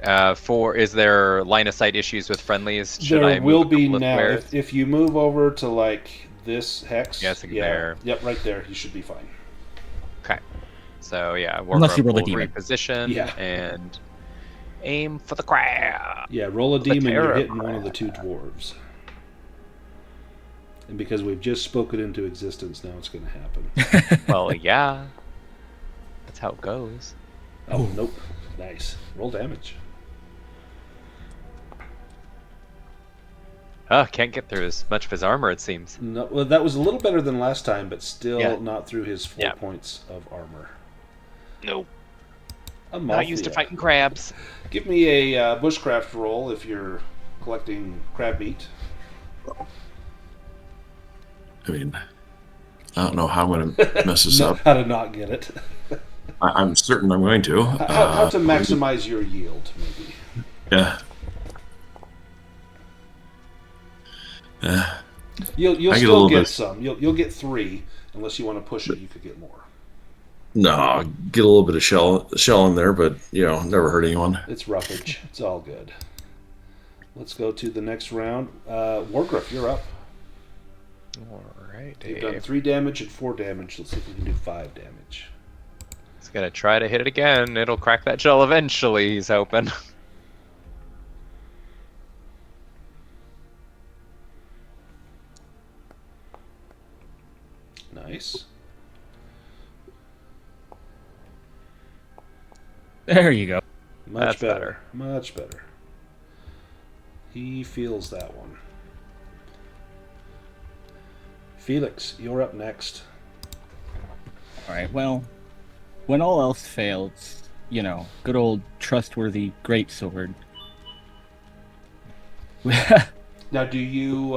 Speaker 5: Is there line of sight issues with friendlies?
Speaker 1: There will be
Speaker 5: move
Speaker 1: now.
Speaker 5: where-
Speaker 1: If you move over to like this hex,
Speaker 5: Yes, there.
Speaker 1: Yep, right there. You should be fine.
Speaker 5: Okay. So yeah,
Speaker 2: Unless you
Speaker 5: Wargruff
Speaker 2: roll a
Speaker 5: will
Speaker 2: demon.
Speaker 5: reposition
Speaker 1: Yeah.
Speaker 5: and aim for the crab.
Speaker 1: Yeah, roll a demon. You're
Speaker 5: terror
Speaker 1: hitting one of the 2 dwarves. And because we've just spoken into existence, now it's going to happen.
Speaker 5: Well, yeah. That's how it goes.
Speaker 1: Oh, nope. Nice. Roll damage.
Speaker 5: Can't get through as much of his armor, it seems.
Speaker 1: No, well, that was a little better than last time, but still
Speaker 5: Yeah.
Speaker 1: not through his 4
Speaker 5: Yeah.
Speaker 1: points of armor.
Speaker 5: Nope.
Speaker 1: Amalthea.
Speaker 5: Not used to fighting crabs.
Speaker 1: Give me a bushcraft roll if you're collecting crab meat.
Speaker 8: I mean, I don't know how I'm going to mess this up.
Speaker 1: How to not get it.
Speaker 8: I'm certain I'm going to.
Speaker 1: How to maximize your yield, maybe.
Speaker 8: Yeah.
Speaker 1: You'll
Speaker 8: I get a
Speaker 1: still
Speaker 8: little
Speaker 1: get
Speaker 8: bit-
Speaker 1: some. You'll get 3 unless you want to push it. You could get more.
Speaker 8: No, get a little bit of shell in there, but, never hurt anyone.
Speaker 1: It's roughage. It's all good. Let's go to the next round. Wargruff, you're up.
Speaker 5: All right.
Speaker 1: You've done 3 damage and 4 damage. Let's see if we can do 5 damage.
Speaker 5: He's gonna try to hit it again. It'll crack that shell eventually, he's hoping.
Speaker 1: Nice.
Speaker 2: There you go.
Speaker 1: Much
Speaker 5: That's
Speaker 1: better. Much better. He feels that one. Felix, you're up next.
Speaker 2: All right. Well, when all else fails, good old trustworthy greatsword.
Speaker 1: Now, do you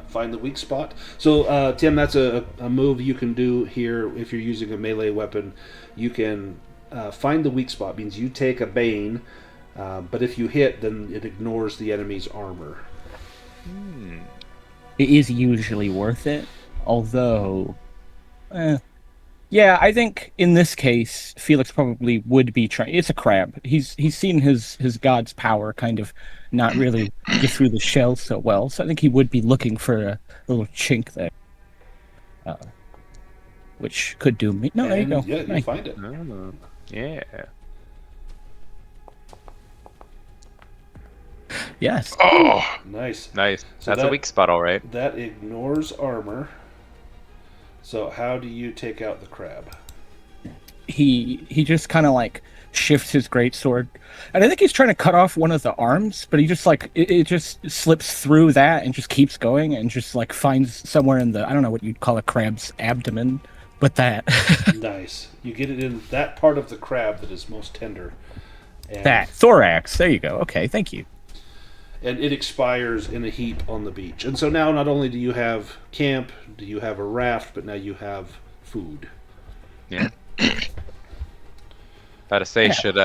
Speaker 1: find the weak spot? So, Tim, that's a move you can do here if you're using a melee weapon. You can find the weak spot. Means you take a bane, but if you hit, then it ignores the enemy's armor.
Speaker 2: It is usually worth it, although, yeah, I think in this case, Felix probably would be trying. It's a crab. He's seen his god's power kind of not really get through the shell so well, so I think he would be looking for a little chink there, which could do me. No, there you go.
Speaker 1: Yeah, you
Speaker 2: Nice.
Speaker 1: find it.
Speaker 5: Yeah.
Speaker 2: Yes.
Speaker 4: Oh,
Speaker 1: Nice.
Speaker 5: Nice.
Speaker 1: So
Speaker 5: That's a
Speaker 1: that-
Speaker 5: weak spot, all right.
Speaker 1: That ignores armor. So how do you take out the crab?
Speaker 2: He just kind of like shifts his greatsword, and I think he's trying to cut off one of the arms, but he just like it just slips through that and just keeps going and just like finds somewhere in the, I don't know what you'd call a crab's abdomen, but that
Speaker 1: Nice. You get it in that part of the crab that is most tender. And,
Speaker 2: that thorax. There you go. Okay, thank you.
Speaker 1: And it expires in a heap on the beach. And so now not only do you have camp, do you have a raft, but now you have food.
Speaker 5: Yeah. Gotta say, should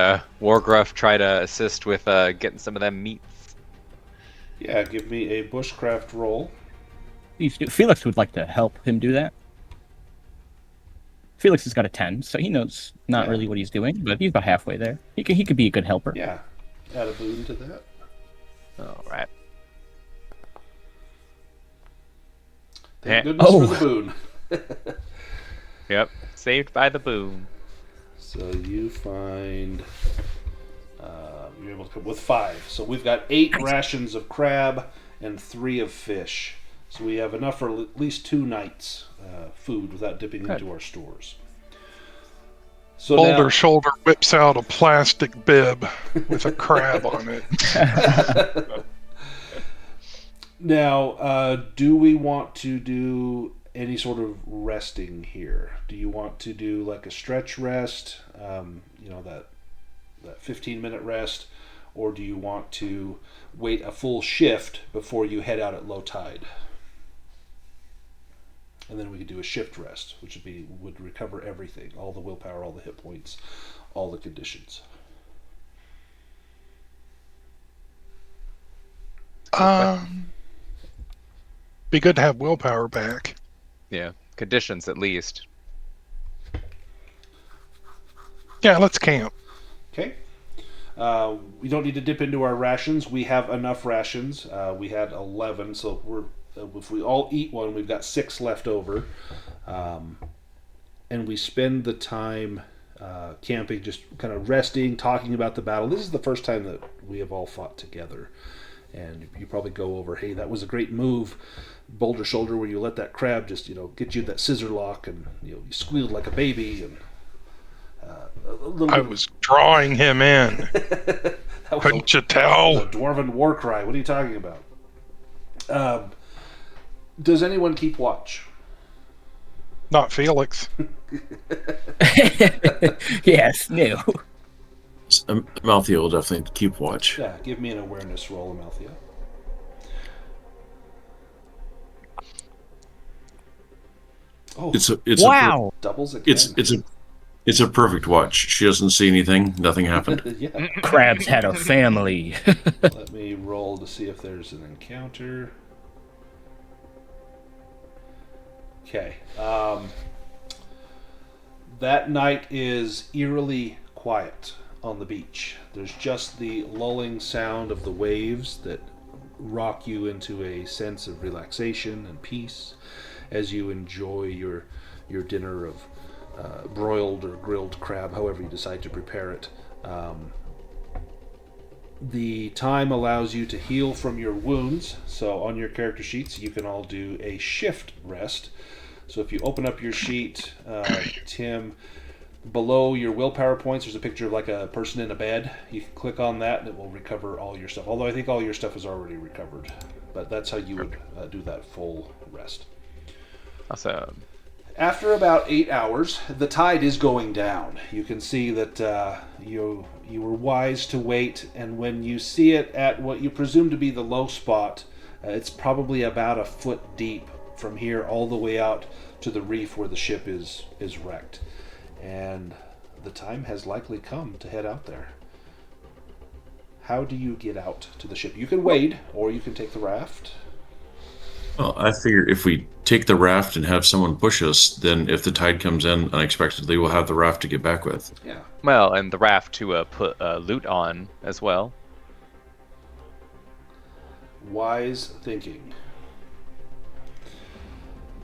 Speaker 5: Wargruff try to assist with getting some of them meats?
Speaker 1: Yeah, give me a bushcraft roll.
Speaker 2: Felix would like to help him do that. Felix has got a 10, so he knows not
Speaker 1: Yeah.
Speaker 2: really what he's doing, but he's about halfway there. He could be a good helper.
Speaker 1: Yeah. Add a boon to that.
Speaker 6: All right.
Speaker 1: Thank goodness for the boon.
Speaker 6: Yep. Saved by the boom.
Speaker 1: So you find you're able to come with 5. So we've got 8 rations of crab and 3 of fish. So we have enough for at least 2 nights food without dipping into our stores. So
Speaker 4: Boulder Shoulder whips out a plastic bib with a crab on it.
Speaker 1: Now, do we want to do any sort of resting here? Do you want to do like a stretch rest, that 15-minute rest, or do you want to wait a full shift before you head out at low tide? And then we could do a shift rest, which would recover everything, all the willpower, all the hit points, all the conditions.
Speaker 4: Be good to have willpower back.
Speaker 6: Yeah, conditions at least.
Speaker 4: Yeah, let's camp.
Speaker 1: Okay. We don't need to dip into our rations. We have enough rations. We had 11, so if we all eat one, we've got 6 left over. And we spend the time camping, just kind of resting, talking about the battle. This is the first time that we have all fought together. And you probably go over, hey, that was a great move, Boulder Shoulder, where you let that crab just, get you that scissor lock, and you squealed like a baby. And
Speaker 4: I was drawing him in. Couldn't you tell?
Speaker 1: A dwarven war cry. What are you talking about? Does anyone keep watch?
Speaker 4: Not Felix.
Speaker 2: Yes, no.
Speaker 8: Amalthea will definitely keep watch.
Speaker 1: Yeah, give me an awareness roll, Amalthea. Oh,
Speaker 2: Wow.
Speaker 1: Doubles again.
Speaker 8: It's a perfect watch. She doesn't see anything. Nothing happened.
Speaker 1: Yeah.
Speaker 2: Crabs had a family.
Speaker 1: Let me roll to see if there's an encounter. Okay. That night is eerily quiet on the beach. There's just the lulling sound of the waves that rock you into a sense of relaxation and peace as you enjoy your dinner of broiled or grilled crab, however you decide to prepare it. The time allows you to heal from your wounds, so on your character sheets you can all do a shift rest. So if you open up your sheet, Tim, below your willpower points there's a picture of like a person in a bed. You can click on that and it will recover all your stuff, although I think all your stuff is already recovered, but that's how you would do that full rest.
Speaker 6: Awesome.
Speaker 1: After about 8 hours, the tide is going down. You can see that you were wise to wait, and when you see it at what you presume to be the low spot, it's probably about a foot deep from here all the way out to the reef where the ship is wrecked. And the time has likely come to head out there. How do you get out to the ship? You can wade, or you can take the raft.
Speaker 8: Well, I figure if we take the raft and have someone push us, then if the tide comes in unexpectedly, we'll have the raft to get back with.
Speaker 1: Yeah.
Speaker 6: Well, and the raft to put loot on as well.
Speaker 1: Wise thinking.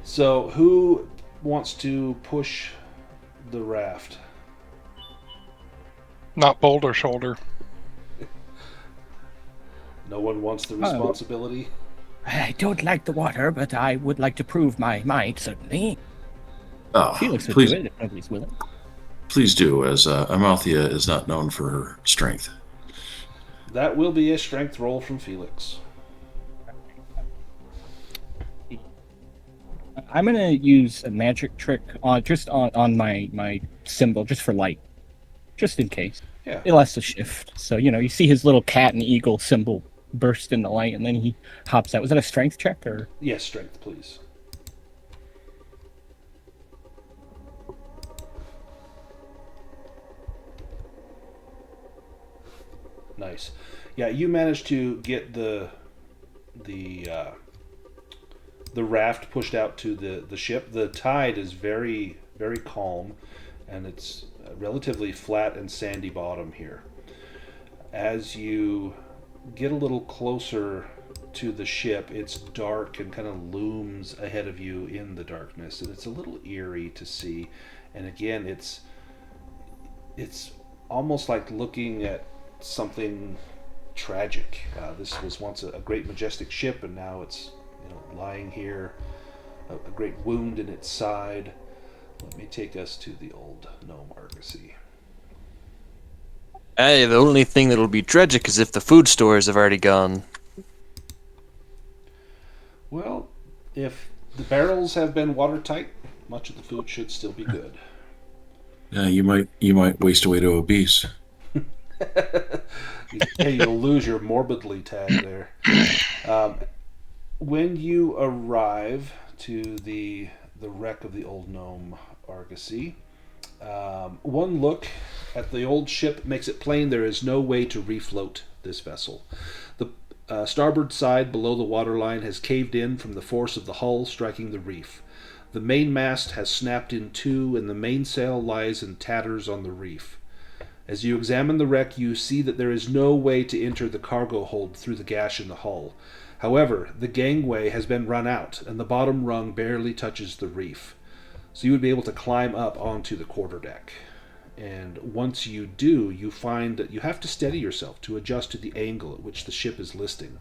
Speaker 1: So, who wants to push the raft?
Speaker 4: Not Boulder Shoulder.
Speaker 1: No one wants the responsibility?
Speaker 2: I don't like the water, but I would like to prove my might, certainly.
Speaker 8: Oh,
Speaker 2: Felix would
Speaker 8: please,
Speaker 2: do it if nobody's willing.
Speaker 8: please do, as Amalthea is not known for her strength.
Speaker 1: That will be a strength roll from Felix.
Speaker 2: I'm gonna use a magic trick on my symbol, just for light, just in case.
Speaker 1: Yeah.
Speaker 2: It lasts a shift, so you see his little cat and eagle symbol burst in the light, and then he hops out. Was that a strength check or?
Speaker 1: Yes, strength, please. Nice. Yeah, you managed to get the raft pushed out to the ship. The tide is very, very calm, and it's a relatively flat and sandy bottom here. as you get a little closer to the ship, it's dark and kind of looms ahead of you in the darkness, and it's a little eerie to see. And again, it's almost like looking at something tragic. This was once a great majestic ship, and now it's lying here, a great wound in its side. Let me take us to the old gnome argosy.
Speaker 7: Hey, the only thing that'll be tragic is if the food stores have already gone.
Speaker 1: Well, if the barrels have been watertight, much of the food should still be good.
Speaker 8: Yeah, you might waste away to obese.
Speaker 1: Hey, you'll lose your morbidly tag there. When you arrive to the wreck of the old gnome argosy, one look at the old ship makes it plain there is no way to refloat this vessel. The starboard side below the waterline has caved in from the force of the hull striking the reef. The mainmast has snapped in two, and the mainsail lies in tatters on the reef. As you examine the wreck, you see that there is no way to enter the cargo hold through the gash in the hull. However, the gangway has been run out, and the bottom rung barely touches the reef. So you would be able to climb up onto the quarterdeck. And once you do, you find that you have to steady yourself to adjust to the angle at which the ship is listing.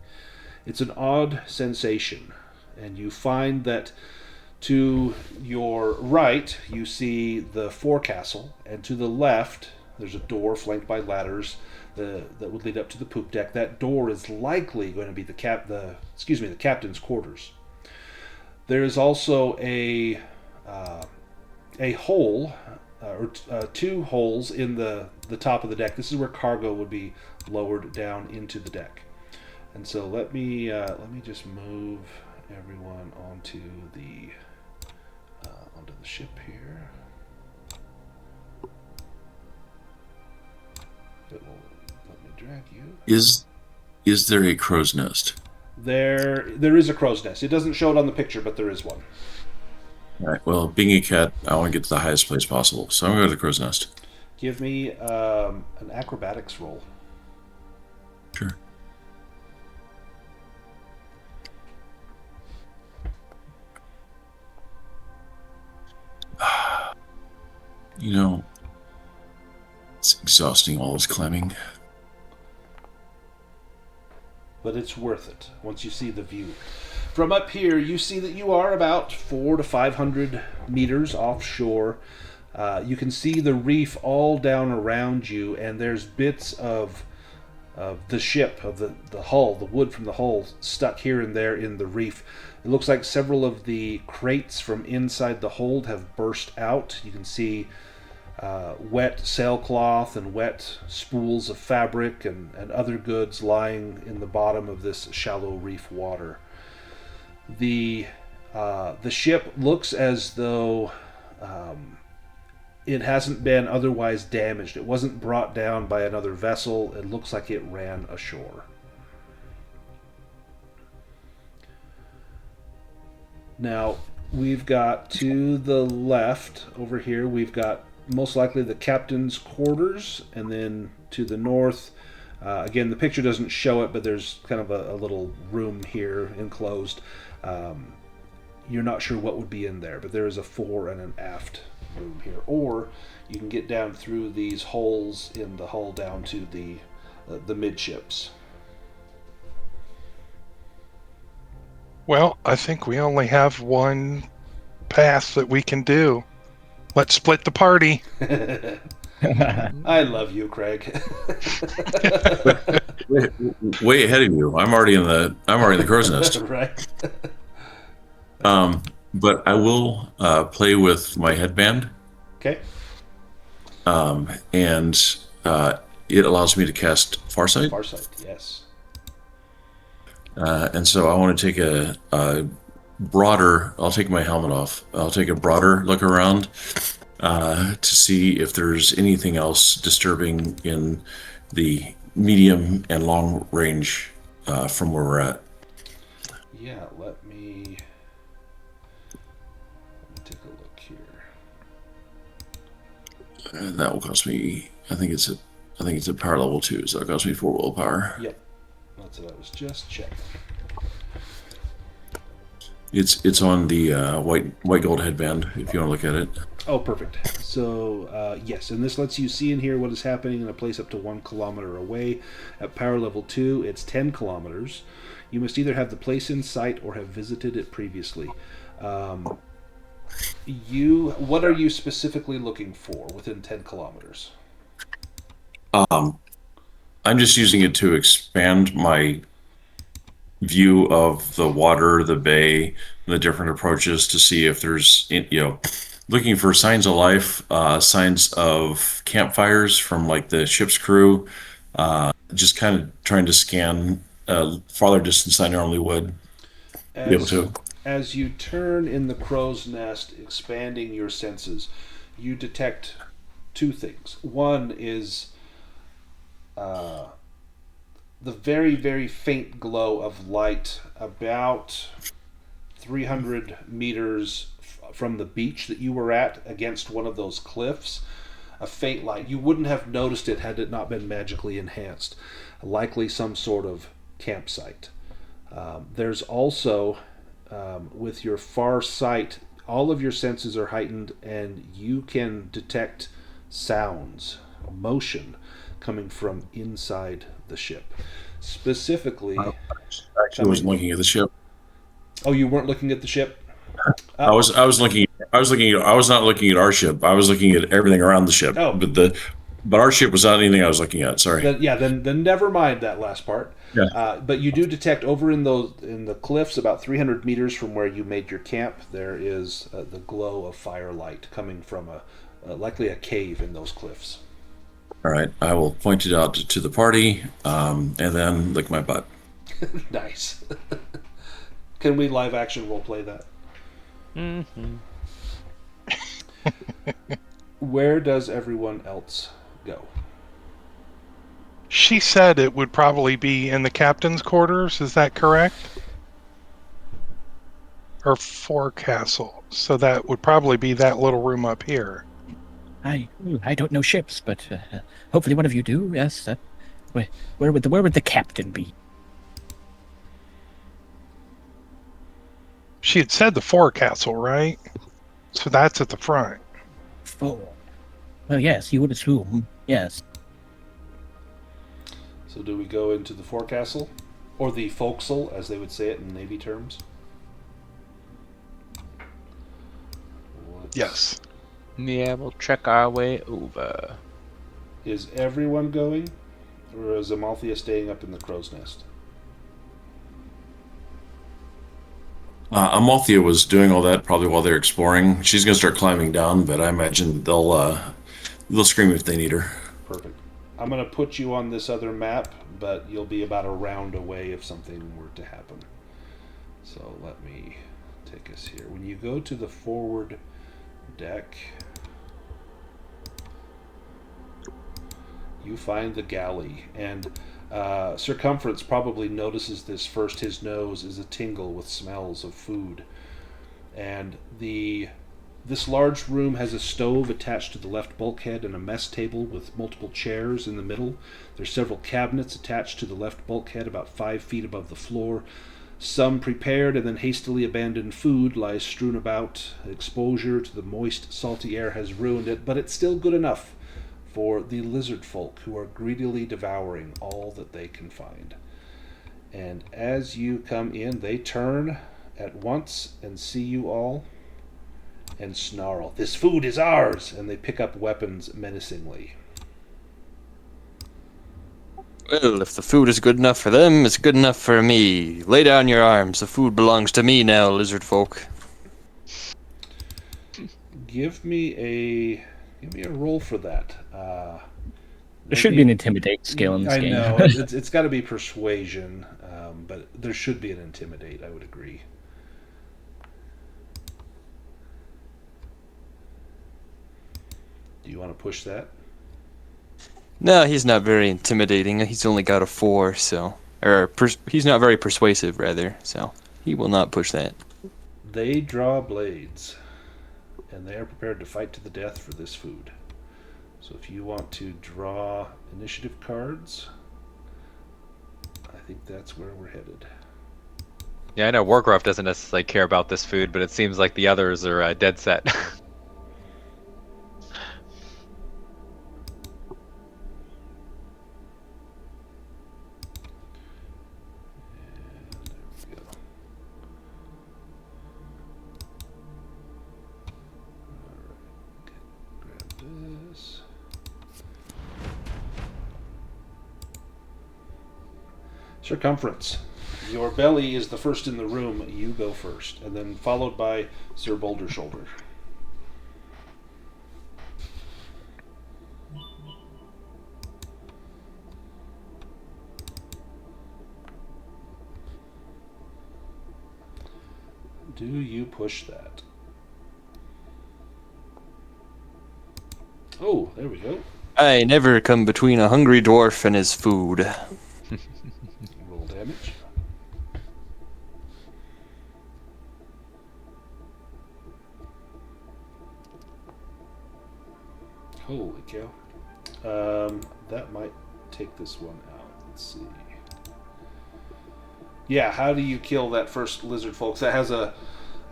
Speaker 1: It's an odd sensation, and you find that to your right, you see the forecastle, and to the left, there's a door flanked by ladders that would lead up to the poop deck. That door is likely going to be the captain's quarters. There is also a hole, or two holes in the top of the deck. This is where cargo would be lowered down into the deck. And so let me just move everyone onto the ship here. It will let me drag you.
Speaker 8: Is there a crow's nest?
Speaker 1: There is a crow's nest. It doesn't show it on the picture, but there is one.
Speaker 8: All right. Well, being a cat, I want to get to the highest place possible, so I'm going to go to the crow's nest.
Speaker 1: Give me an acrobatics roll.
Speaker 8: Sure. It's exhausting, all this climbing.
Speaker 1: But it's worth it once you see the view. From up here, you see that you are about 400 to 500 meters offshore. You can see the reef all down around you, and there's bits of the ship, of the hull, the wood from the hull, stuck here and there in the reef. It looks like several of the crates from inside the hold have burst out. You can see wet sailcloth and wet spools of fabric and other goods lying in the bottom of this shallow reef water. The ship looks as though it hasn't been otherwise damaged. It wasn't brought down by another vessel. It looks like it ran ashore. Now, we've got to the left over here, we've got most likely the captain's quarters, and then to the north, again, the picture doesn't show it, but there's kind of a little room here enclosed. You're not sure what would be in there, but there is a fore and an aft room here. Or you can get down through these holes in the hull down to the midships.
Speaker 4: Well, I think we only have one path that we can do. Let's split the party.
Speaker 1: I love you, Craig.
Speaker 8: Way ahead of you. I'm already in the crow's nest.
Speaker 1: Right.
Speaker 8: But I will play with my headband.
Speaker 1: Okay.
Speaker 8: And it allows me to cast Farsight.
Speaker 1: Farsight, yes.
Speaker 8: And so I want to take a broader. I'll take my helmet off. I'll take a broader look around to see if there's anything else disturbing in the medium and long range from where we're at.
Speaker 1: Yeah, let me take a look here.
Speaker 8: That will cost me. I think it's I think it's at power level 2, so it costs me 4 willpower.
Speaker 1: Yep. That's what I was just checking.
Speaker 8: It's on the white gold headband, if you want to look at it.
Speaker 1: Oh, perfect. So, yes, and this lets you see and hear what is happening in a place up to 1 kilometer away. At power level 2, it's 10 kilometers. You must either have the place in sight or have visited it previously. What are you specifically looking for within 10 kilometers?
Speaker 8: I'm just using it to expand my view of the water, the bay, the different approaches to see if there's, looking for signs of life, signs of campfires from like the ship's crew, just kind of trying to scan farther distance than I normally would be able to.
Speaker 1: As you turn in the crow's nest, expanding your senses, you detect two things. One is the very, very faint glow of light about 300 meters from the beach that you were at against one of those cliffs. A faint light. You wouldn't have noticed it had it not been magically enhanced. Likely some sort of campsite. There's also, with your far sight, all of your senses are heightened and you can detect sounds, motion coming from inside the ship. Specifically,
Speaker 8: I wasn't looking at the ship.
Speaker 1: Oh, you weren't looking at the ship?
Speaker 8: I was not looking at our ship. I was looking at everything around the ship.
Speaker 1: Oh.
Speaker 8: But our ship was not anything I was looking at. Sorry.
Speaker 1: Then never mind that last part.
Speaker 8: Yeah.
Speaker 1: But you do detect over in the cliffs, about 300 meters from where you made your camp, there is the glow of firelight coming from likely a cave in those cliffs.
Speaker 8: All right. I will point it out to the party, and then lick my butt.
Speaker 1: Nice. Can we live action role play that?
Speaker 6: Mm-hmm.
Speaker 1: Where does everyone else go?
Speaker 4: She said it would probably be in the captain's quarters. Is that correct? Or forecastle. So that would probably be that little room up here.
Speaker 2: I don't know ships, but hopefully one of you do. Yes. Where would the captain be?
Speaker 4: She had said the forecastle, right? So that's at the front.
Speaker 2: Oh. Well, yes, you would assume. Yes.
Speaker 1: So do we go into the forecastle? Or the forecastle, as they would say it in Navy terms?
Speaker 4: Yes.
Speaker 6: Yeah, we'll check our way over.
Speaker 1: Is everyone going? Or is Amalthea staying up in the crow's nest?
Speaker 8: Amalthea was doing all that probably while they're exploring. She's going to start climbing down, but I imagine they'll scream if they need her.
Speaker 1: Perfect. I'm going to put you on this other map, but you'll be about a round away if something were to happen. So let me take us here. When you go to the forward deck, you find the galley, and Circumference probably notices this first. His nose is a tingle with smells of food. And this large room has a stove attached to the left bulkhead and a mess table with multiple chairs in the middle. There's several cabinets attached to the left bulkhead about 5 feet above the floor. Some prepared and then hastily abandoned food lies strewn about. Exposure to the moist, salty air has ruined it, but it's still good enough for the lizard folk who are greedily devouring all that they can find. And as you come in, they turn at once and see you all and snarl, "This food is ours!" And they pick up weapons menacingly.
Speaker 7: Well, if the food is good enough for them, it's good enough for me. Lay down your arms. The food belongs to me now, lizard folk.
Speaker 1: Give me a roll for that.
Speaker 2: There should be an intimidate skill in this game.
Speaker 1: I know. It's got to be persuasion, but there should be an intimidate, I would agree. Do you want to push that?
Speaker 7: No, he's not very intimidating. He's only got a 4, so... he's not very persuasive, rather, so he will not push that.
Speaker 1: They draw blades, and they are prepared to fight to the death for this food. So if you want to draw initiative cards, I think that's where we're headed.
Speaker 5: Yeah, I know Wargrove doesn't necessarily care about this food, but it seems like the others are dead set.
Speaker 1: There we go. Alright, grab this. Circumference. Your belly is the first in the room. You go first, and then followed by Sir Boulder Shoulder. Do you push that? Oh, there we go.
Speaker 7: I never come between a hungry dwarf and his food.
Speaker 1: Roll damage. Holy cow. That might take this one out. Let's see. Yeah, how do you kill that first lizard, folks? That has a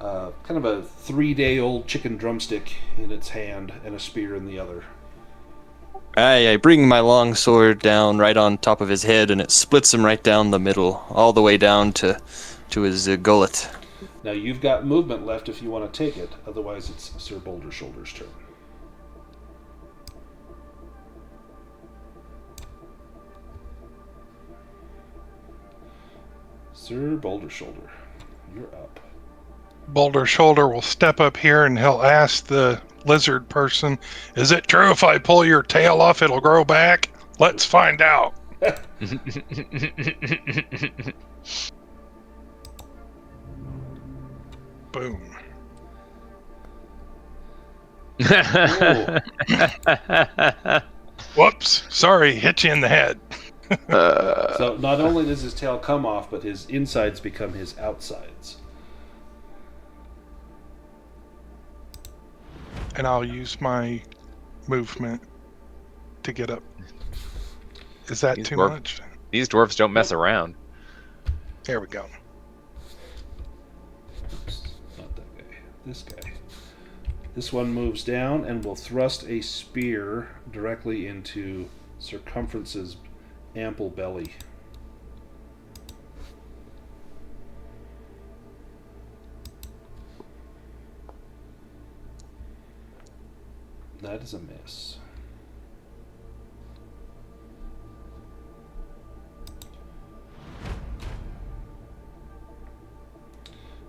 Speaker 1: kind of a 3-day-old chicken drumstick in its hand and a spear in the other.
Speaker 7: I bring my long sword down right on top of his head, and it splits him right down the middle, all the way down to his gullet.
Speaker 1: Now, you've got movement left if you want to take it. Otherwise, it's Sir Boulder Shoulder's turn. Sir Boulder Shoulder, you're up.
Speaker 4: Boulder Shoulder will step up here and he'll ask the lizard person, "Is it true if I pull your tail off it'll grow back? Let's find out." Boom. Whoops. Sorry, hit you in the head.
Speaker 1: So not only does his tail come off, but his insides become his outsides.
Speaker 4: And I'll use my movement to get up. Is that
Speaker 5: These
Speaker 4: too
Speaker 5: dwarf-
Speaker 4: much?
Speaker 5: These dwarves don't mess around.
Speaker 4: There we go.
Speaker 1: Oops, not that guy. This guy. This one moves down and will thrust a spear directly into Circumference's ample belly. That is a miss.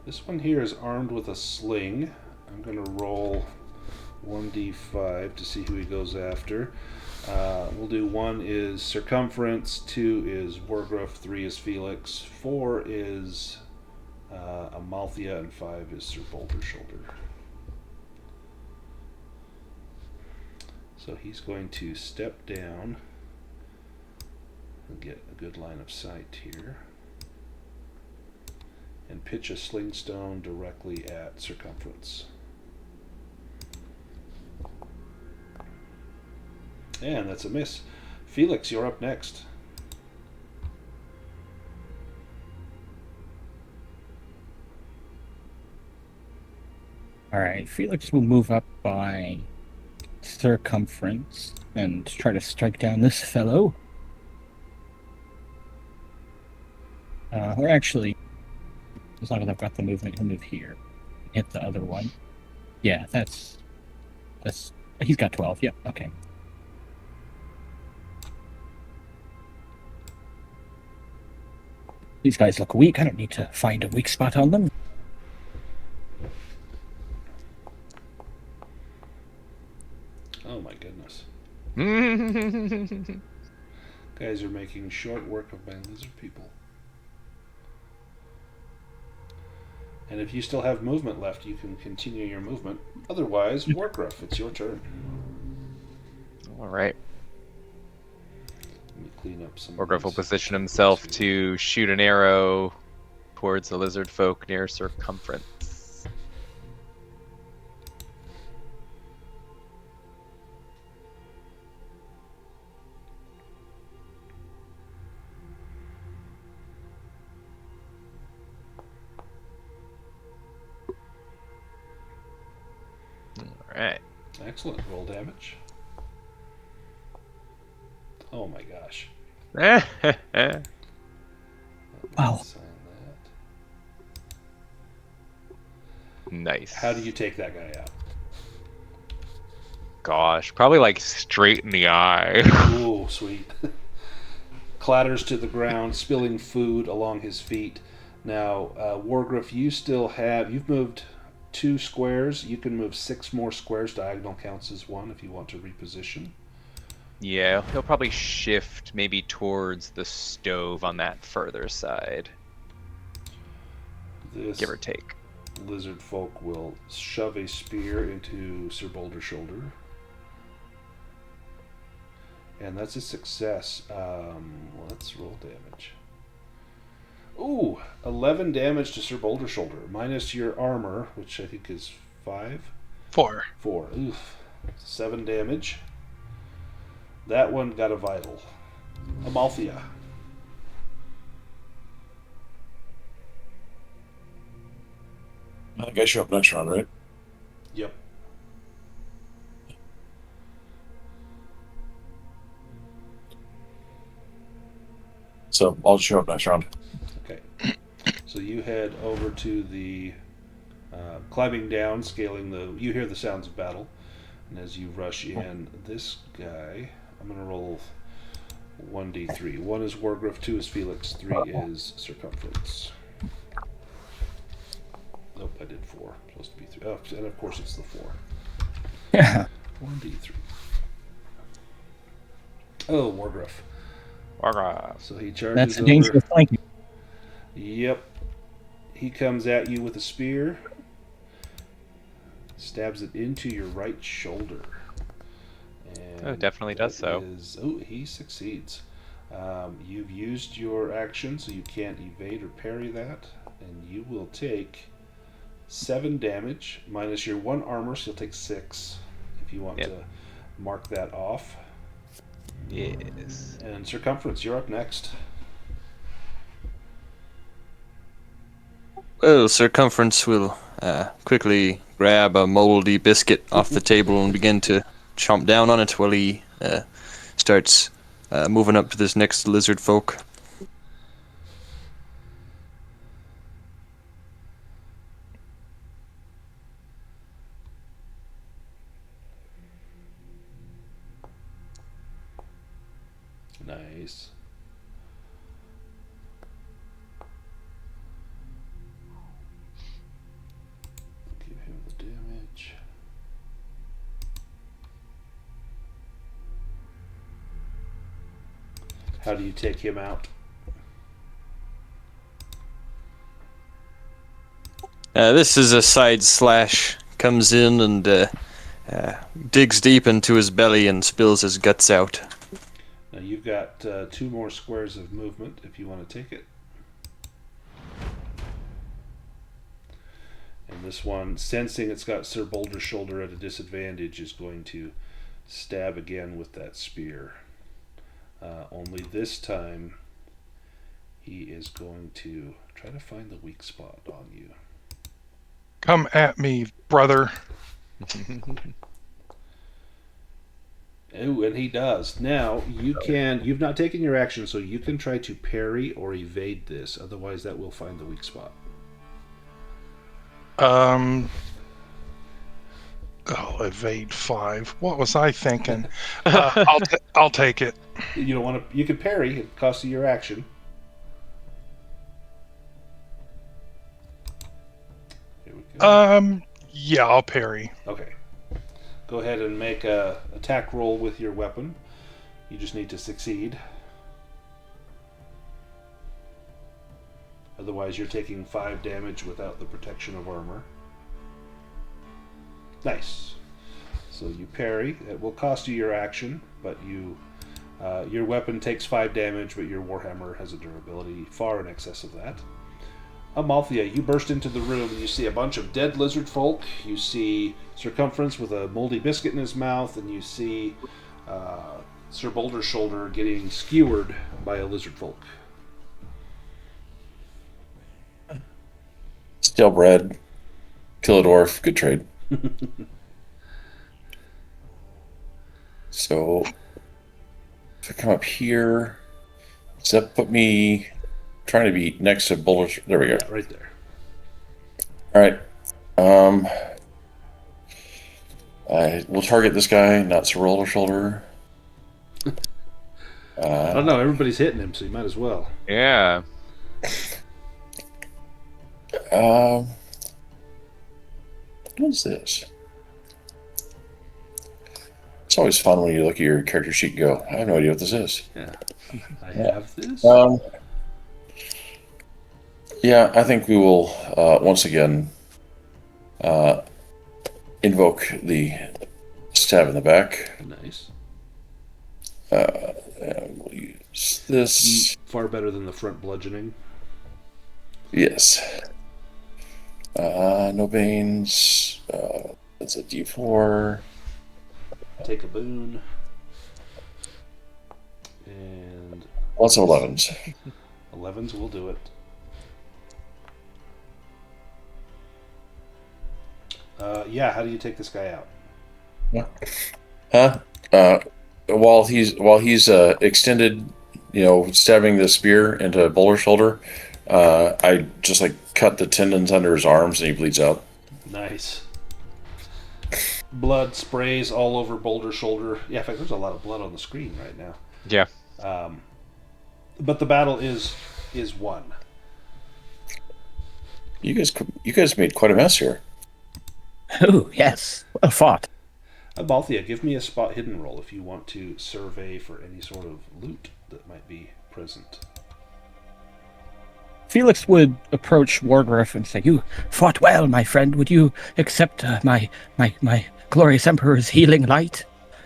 Speaker 1: This one here is armed with a sling. I'm going to roll 1d5 to see who he goes after. We'll do 1 is Circumference, 2 is Wargruff, 3 is Felix, 4 is Amalthea, and 5 is Sir Boulder Shoulder. So he's going to step down and get a good line of sight here and pitch a sling stone directly at Circumference. And that's a miss. Felix, you're up next.
Speaker 2: Alright, Felix will move up by Circumference and try to strike down this fellow. Or actually, as long as I've got the movement, he'll move here. Hit the other one. Yeah, that's he's got 12. Yep, okay. These guys look weak. I don't need to find a weak spot on them.
Speaker 1: Oh my goodness. Guys are making short work of my lizard people. And if you still have movement left, you can continue your movement. Otherwise, Wargruff, it's your turn.
Speaker 5: All right.
Speaker 1: Let me clean up some.
Speaker 5: Wargruff will position himself to shoot an arrow towards the lizard folk near Circumference.
Speaker 6: right.
Speaker 1: Excellent. Roll damage. Oh my gosh.
Speaker 2: Wow.
Speaker 1: Sign that.
Speaker 6: Nice.
Speaker 1: How do you take that guy out?
Speaker 6: Gosh, probably like straight in the eye.
Speaker 1: Ooh, sweet. Clatters to the ground, spilling food along his feet. Now, Wargriff, you've moved 2 squares. You can move 6 more squares. Diagonal counts as 1 if you want to reposition.
Speaker 6: Yeah, he'll probably shift maybe towards the stove on that further side,
Speaker 1: This
Speaker 6: give or take.
Speaker 1: lizard folk will shove a spear into Sir Boulder's shoulder. And that's a success. Let's roll damage. Ooh, 11 damage to Sir Boulder's shoulder, minus your armor, which I think is 5?
Speaker 4: 4.
Speaker 1: 4. Oof. 7 damage. That one got a vital. Amalthea.
Speaker 3: I think I show up next round, right?
Speaker 1: Yep.
Speaker 3: So I'll show up next round.
Speaker 1: Okay. So you head over to the climbing down, scaling the. You hear the sounds of battle, and as you rush in, this guy. I'm going to roll 1d3. 1 is Wargriff, 2 is Felix, 3 is Circumference. Nope, I did 4. Supposed to be 3. Oh, and of course it's the 4.
Speaker 2: Yeah.
Speaker 1: 1d3. Oh, Wargriff.
Speaker 6: Wargriff.
Speaker 1: So he charges
Speaker 2: That's a
Speaker 1: over.
Speaker 2: dangerous flanking.
Speaker 1: Yep. He comes at you with a spear. Stabs it into your right shoulder. And
Speaker 6: Oh, definitely does so.
Speaker 1: He succeeds. You've used your action, so you can't evade or parry that. And you will take 7 damage, minus your 1 armor, so you'll take 6. If you want to mark that off.
Speaker 6: Yes.
Speaker 1: And Circumference, you're up next.
Speaker 7: Well, Circumference will quickly grab a moldy biscuit off the table and begin to chomp down on it while he starts moving up to this next lizard folk.
Speaker 1: Nice. Give him the damage. How do you take him out?
Speaker 7: This is a side slash. Comes in and digs deep into his belly and spills his guts out.
Speaker 1: Now you've got 2 more squares of movement if you want to take it. And this one, sensing it's got Sir Boulder's shoulder at a disadvantage, is going to stab again with that spear. Only this time, he is going to try to find the weak spot on you.
Speaker 4: Come at me, brother.
Speaker 1: Oh, and he does. Now, you've not taken your action, so you can try to parry or evade this. Otherwise, that will find the weak spot.
Speaker 4: Evade 5. What was I thinking? I'll take it.
Speaker 1: You don't want to. You can parry. It costs you your action. Here we go.
Speaker 4: Yeah, I'll parry.
Speaker 1: Okay. Go ahead and make a attack roll with your weapon. You just need to succeed. Otherwise, you're taking 5 damage without the protection of armor. Nice. So you parry. It will cost you your action, but your weapon takes 5 damage, but your warhammer has a durability far in excess of that. Amalthea, you burst into the room and you see a bunch of dead lizard folk. You see Circumference with a moldy biscuit in his mouth, and you see Sir Boulder's shoulder getting skewered by a lizard folk.
Speaker 3: Stale bread. Kill a dwarf. Good trade. So if I come up here, does that put me trying to be next to Boulder? There we go.
Speaker 1: Yeah, right there.
Speaker 3: All right. I will target this guy, not Boulder Shoulder.
Speaker 1: I don't know. Everybody's hitting him, so you might as well.
Speaker 6: Yeah.
Speaker 3: What's this? It's always fun when you look at your character sheet and go, I have no idea what this is.
Speaker 1: Yeah. I have this.
Speaker 3: Yeah, I think we will once again invoke the stab in the back.
Speaker 1: Nice.
Speaker 3: And we'll use this.
Speaker 1: Far better than the front bludgeoning.
Speaker 3: Yes. No Banes. That's a D4.
Speaker 1: Take a boon. And
Speaker 3: Lots of 11s.
Speaker 1: 11s will do it. Yeah, how do you take this guy out?
Speaker 3: While he's extended, stabbing the spear into Boulder Shoulder, I just cut the tendons under his arms and he bleeds out.
Speaker 1: Nice. Blood sprays all over Boulder Shoulder. Yeah, in fact, there's a lot of blood on the screen right now.
Speaker 6: Yeah.
Speaker 1: But the battle is won.
Speaker 3: You guys made quite a mess here.
Speaker 2: Oh, yes. Well fought.
Speaker 1: Balthia, give me a spot hidden roll if you want to survey for any sort of loot that might be present.
Speaker 2: Felix would approach Wargriff and say, "You fought well, my friend. Would you accept my glorious Emperor's healing light?"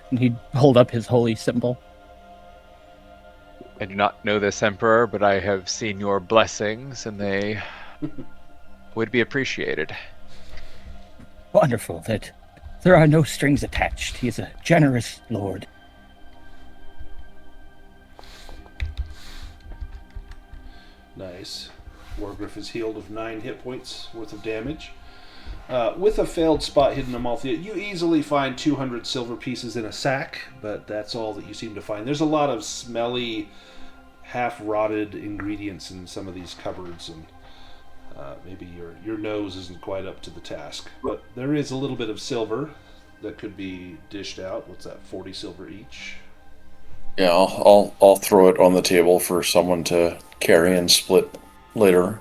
Speaker 2: And he'd hold up his holy symbol.
Speaker 6: I do not know this Emperor, but I have seen your blessings, and they would be appreciated.
Speaker 2: Wonderful that there are no strings attached. He is a generous lord.
Speaker 1: Nice. Wargriff is healed of 9 hit points worth of damage. With a failed spot hidden Amalthea, you easily find 200 silver pieces in a sack, but that's all that you seem to find. There's a lot of smelly, half-rotted ingredients in some of these cupboards, and maybe your nose isn't quite up to the task. But there is a little bit of silver that could be dished out. What's that, 40 silver each?
Speaker 3: Yeah, I'll throw it on the table for someone to carry and split later.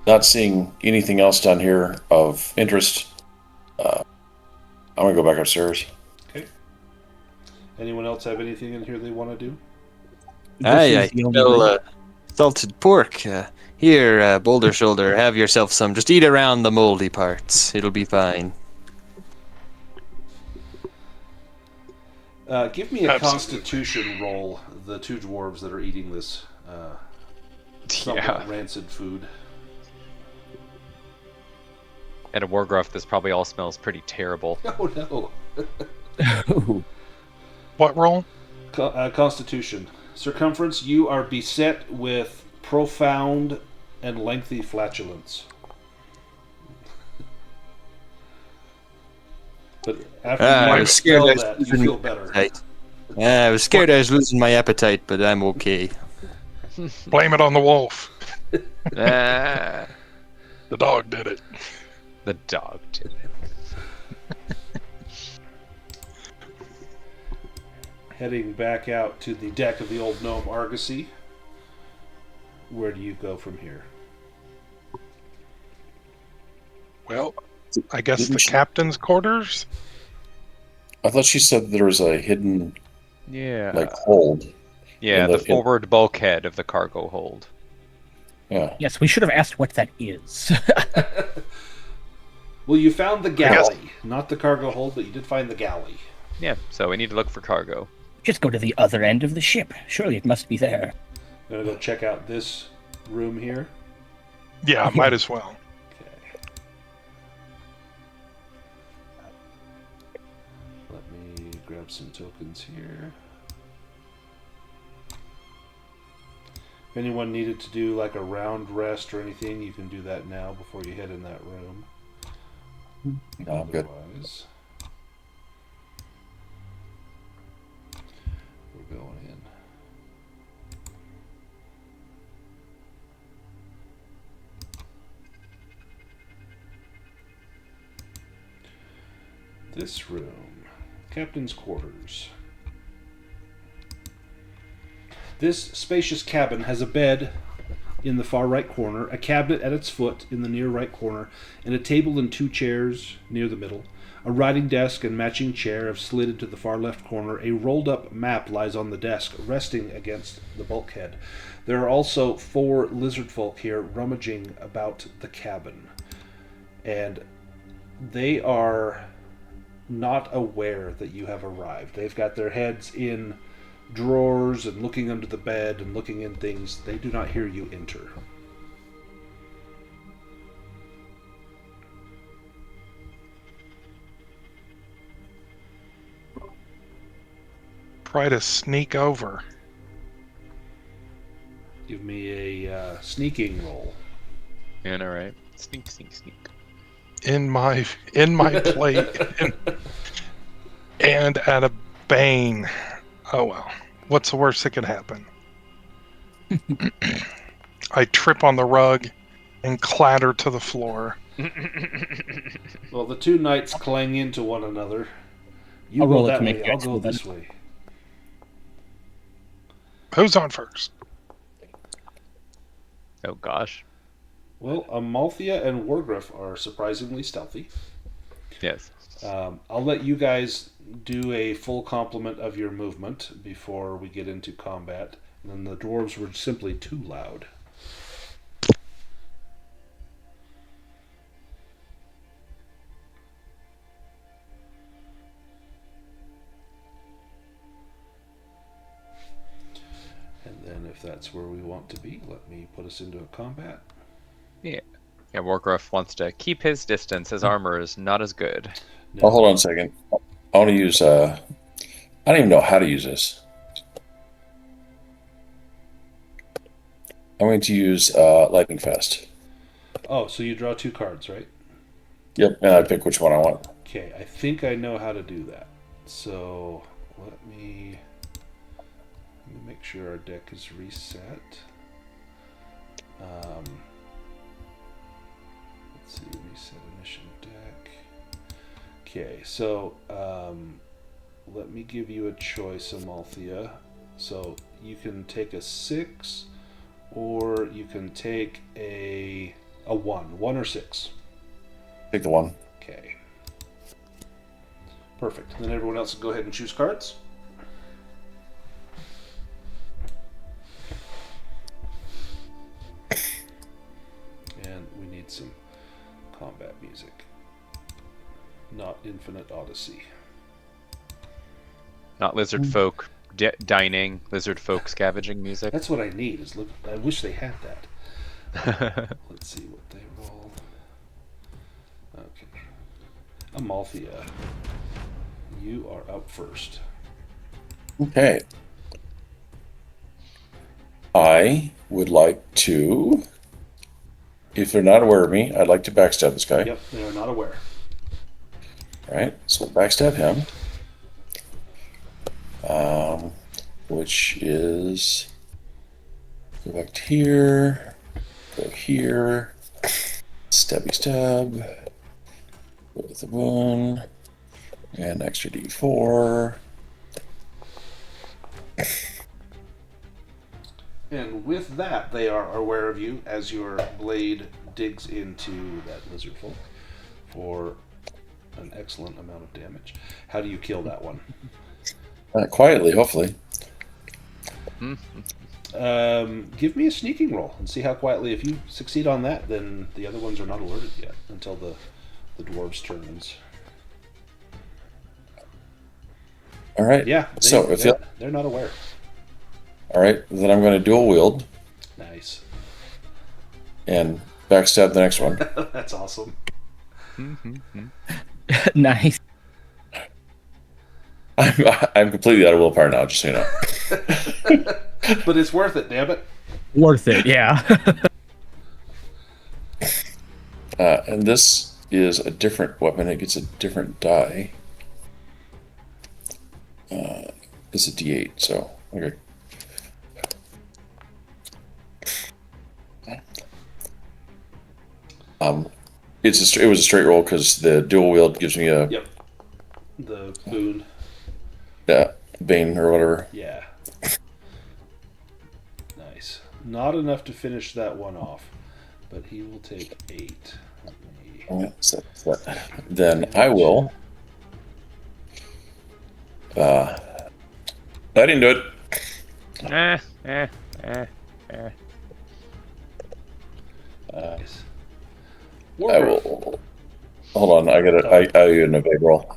Speaker 3: Not seeing anything else down here of interest. I'm gonna go back upstairs.
Speaker 1: Okay. Anyone else have anything in here they want to do?
Speaker 7: I smell salted pork. Here, Boulder Shoulder, have yourself some. Just eat around the moldy parts. It'll be fine.
Speaker 1: Give me a
Speaker 4: Absolutely.
Speaker 1: Constitution roll, the 2 dwarves that are eating this somewhat rancid food.
Speaker 6: At a Wargruff, this probably all smells pretty terrible.
Speaker 1: Oh no.
Speaker 4: What roll?
Speaker 1: Constitution. Circumference, you are beset with profound and lengthy flatulence. But after
Speaker 7: I
Speaker 1: you
Speaker 7: was scared
Speaker 1: expel
Speaker 7: I was
Speaker 1: that, you
Speaker 7: losing
Speaker 1: feel
Speaker 7: my
Speaker 1: better.
Speaker 7: appetite. I was scared I was losing my appetite, but I'm okay.
Speaker 4: Blame it on the wolf.
Speaker 6: Ah,
Speaker 4: The dog did it.
Speaker 6: the dog did it.
Speaker 1: Heading back out to the deck of the old gnome Argosy. Where do you go from here?
Speaker 4: Well, I guess the captain's quarters?
Speaker 3: I thought she said there was a hidden
Speaker 6: Yeah.
Speaker 3: hold.
Speaker 6: Yeah,
Speaker 3: in
Speaker 6: the
Speaker 3: the-
Speaker 6: forward bulkhead of the cargo hold.
Speaker 3: Yeah.
Speaker 2: Yes, we should have asked what that is.
Speaker 1: Well, you found the
Speaker 4: guess-
Speaker 1: galley. Not the cargo hold, but you did find the galley.
Speaker 6: Yeah, so we need to look for cargo.
Speaker 2: Just go to the other end of the ship. Surely it must be there.
Speaker 1: Gonna go check out this room here.
Speaker 4: Yeah, might as well.
Speaker 1: Okay. Let me grab some tokens here. If anyone needed to do like a round rest or anything, you can do that now before you head in that room.
Speaker 3: No, I'm good.
Speaker 1: Otherwise, we're going in. This room, Captain's Quarters. This spacious cabin has a bed in the far right corner, a cabinet at its foot in the near right corner, and a table and 2 chairs near the middle. A writing desk and matching chair have slid into the far left corner. A rolled-up map lies on the desk, resting against the bulkhead. There are also 4 lizard folk here rummaging about the cabin. And they are not aware that you have arrived. They've got their heads in drawers and looking under the bed and looking in things. They do not hear you enter.
Speaker 4: Try to sneak over.
Speaker 1: Give me a sneaking roll.
Speaker 6: Yeah, all right. Sneak, sneak, sneak.
Speaker 4: In my plate and at a bane. Oh well. What's the worst that could happen? I trip on the rug and clatter to the floor.
Speaker 1: Well, the 2 knights clang into one another. You
Speaker 2: I'll
Speaker 1: go
Speaker 2: roll it
Speaker 1: that
Speaker 2: to make
Speaker 1: way,
Speaker 2: the
Speaker 1: I'll
Speaker 2: actual
Speaker 1: go this way.
Speaker 4: Who's on first?
Speaker 6: Oh gosh.
Speaker 1: Well, Amalthea and Wargriff are surprisingly stealthy.
Speaker 6: Yes.
Speaker 1: I'll let you guys do a full complement of your movement before we get into combat. And then the dwarves were simply too loud. And then if that's where we want to be, let me put us into a combat.
Speaker 6: Yeah. Yeah, Wargruff wants to keep his distance. His armor is not as good.
Speaker 1: No.
Speaker 3: Oh, hold on a second. I want to use. I don't even know how to use this. I'm going to use Lightning Fast.
Speaker 1: Oh, so you draw 2 cards, right?
Speaker 3: Yep, and I pick which one I want.
Speaker 1: Okay, I think I know how to do that. So let me make sure our deck is reset. Let's see, reset initiative deck. Okay, so let me give you a choice, Amalthea. So you can take a 6, or you can take a 1. 1 or 6.
Speaker 3: Take the 1.
Speaker 1: Okay. Perfect. Then everyone else can go ahead and choose cards. And we need some combat music. Not Infinite Odyssey.
Speaker 6: Not lizard folk dining, lizard folk scavenging music.
Speaker 1: That's what I need. Is look. I wish they had that. Let's see what they roll. Okay. Amalthea, you are up first.
Speaker 3: Okay. I would like to, if they're not aware of me, I'd like to backstab this guy.
Speaker 1: Yep, they are not aware.
Speaker 3: All right, so we'll backstab him. Which is, go back to here, go here, stabby stab, go with the 1, and extra d4.
Speaker 1: And with that, they are aware of you as your blade digs into that lizard folk for an excellent amount of damage. How do you kill that one?
Speaker 3: Quietly, hopefully.
Speaker 1: Give me a sneaking roll and see how quietly. If you succeed on that, then the other ones are not alerted yet until the dwarves' turns.
Speaker 3: All right.
Speaker 1: Yeah, they're not aware.
Speaker 3: All right, then I'm going to dual wield
Speaker 1: Nice.
Speaker 3: and backstab the next one.
Speaker 1: That's awesome.
Speaker 2: Nice.
Speaker 3: I'm completely out of willpower now, just so you know.
Speaker 1: But it's worth it, damn it.
Speaker 2: Worth it, yeah.
Speaker 3: And this is a different weapon. It gets a different die. It's a D8, so okay. It was a straight roll because the dual wield gives me a
Speaker 1: Yep. The boon.
Speaker 3: bane or whatever.
Speaker 1: Yeah. Nice. Not enough to finish that one off, but he will take 8.
Speaker 3: Then I will. I didn't do it.
Speaker 1: Nice.
Speaker 3: I will. Hold on. I got it. I get an evade roll.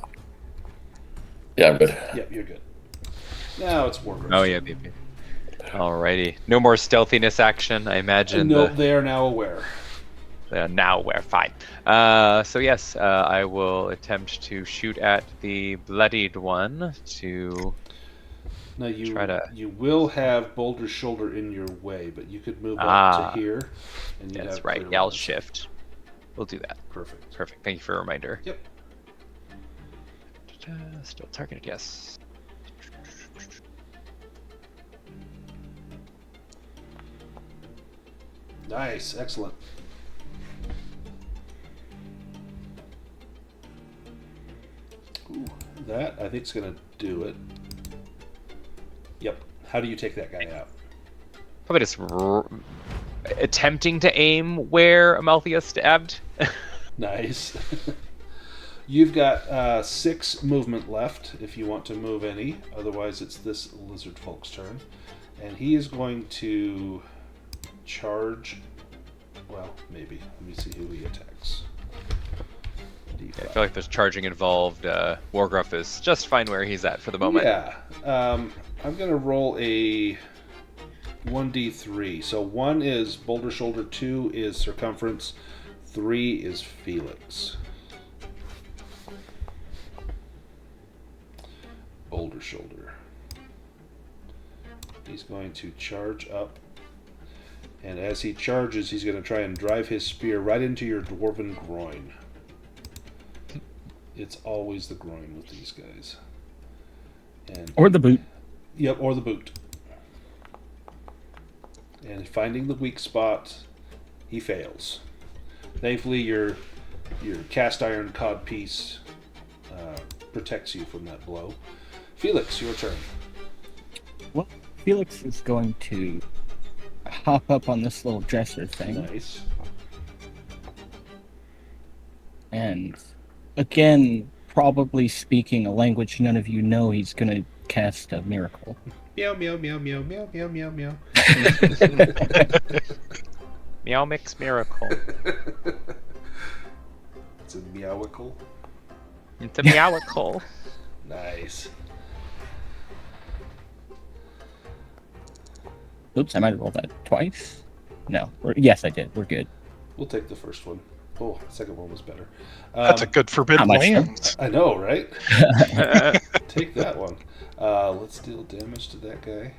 Speaker 3: Yeah, I'm good.
Speaker 1: Yep, you're good. Now it's Wargrove.
Speaker 5: Oh yeah, baby. Alrighty. No more stealthiness action, I imagine.
Speaker 1: No, they are now aware.
Speaker 5: Now we're fine. So yes, I will attempt to shoot at the bloodied one to
Speaker 1: Now you
Speaker 5: try to.
Speaker 1: you will have Boulder's Shoulder in your way, but you could move up to here. And you
Speaker 5: That's
Speaker 1: have
Speaker 5: right.
Speaker 1: clear
Speaker 5: Yeah, I'll
Speaker 1: lines.
Speaker 5: shift. We'll do that.
Speaker 1: Perfect.
Speaker 5: Perfect. Thank you for a reminder.
Speaker 1: Yep.
Speaker 5: Still targeted, yes.
Speaker 1: Nice. Excellent. Ooh, that I think is going to do it. Yep. How do you take that guy out?
Speaker 5: Probably just attempting to aim where Amalthea stabbed.
Speaker 1: Nice. You've got 6 movement left if you want to move any. Otherwise, it's this lizard folk's turn. And he is going to charge. Well, maybe. Let me see who he attacks.
Speaker 5: I feel like there's charging involved. Wargruff is just fine where he's at for the moment.
Speaker 1: Yeah. I'm going to roll a 1d3. So 1 is Boulder Shoulder, 2 is Circumference, 3 is Felix. Boulder Shoulder. He's going to charge up. And as he charges, he's going to try and drive his spear right into your dwarven groin. It's always the groin with these guys. And
Speaker 2: Or the boot.
Speaker 1: Yep, or the boot. And finding the weak spot, he fails. Thankfully, your cast iron cod piece protects you from that blow. Felix, your turn.
Speaker 2: Well, Felix is going to hop up on this little dresser thing.
Speaker 1: Nice.
Speaker 2: And again, probably speaking a language none of you know, he's going to cast a miracle.
Speaker 1: Meow, meow, meow, meow, meow, meow, meow, meow.
Speaker 6: Meow mix miracle.
Speaker 1: It's a meowicle.
Speaker 6: It's a meowicle.
Speaker 1: Nice.
Speaker 2: Oops, I might have rolled that twice. No. Yes, I did. We're good.
Speaker 1: We'll take the first one. Oh, the second one was better.
Speaker 4: That's a good Forbidden
Speaker 2: how much,
Speaker 4: Lands.
Speaker 1: I know, right? Take that one. Let's deal damage to that guy.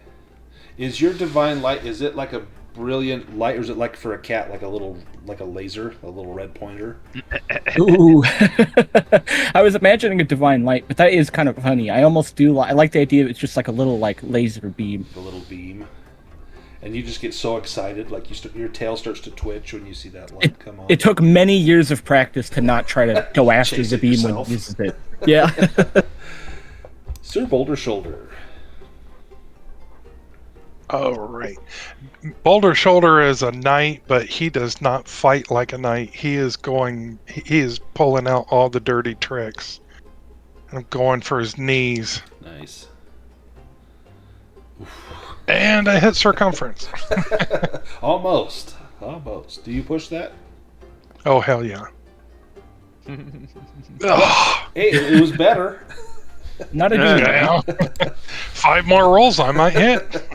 Speaker 1: Is your divine light? Is it like a brilliant light, or is it like for a cat, like a laser, a little red pointer?
Speaker 2: Ooh. I was imagining a divine light, but that is kind of funny. I almost do. I like the idea of it's just like a little laser beam.
Speaker 1: The little beam. And you just get so excited, like your tail starts to twitch when you see that light come on.
Speaker 2: It took many years of practice to not try to go after
Speaker 1: Chase
Speaker 2: the
Speaker 1: it
Speaker 2: beam
Speaker 1: yourself.
Speaker 2: when he uses it. Yeah.
Speaker 1: Sir Boulder Shoulder.
Speaker 4: Oh, right. Boulder Shoulder is a knight, but he does not fight like a knight. He is pulling out all the dirty tricks. I'm going for his knees.
Speaker 1: Nice.
Speaker 4: And I hit circumference.
Speaker 1: Almost. Do you push that?
Speaker 4: Oh, hell yeah. Ugh.
Speaker 1: Hey, it was better.
Speaker 2: Not a demon.
Speaker 4: Yeah. 5 more rolls I might hit.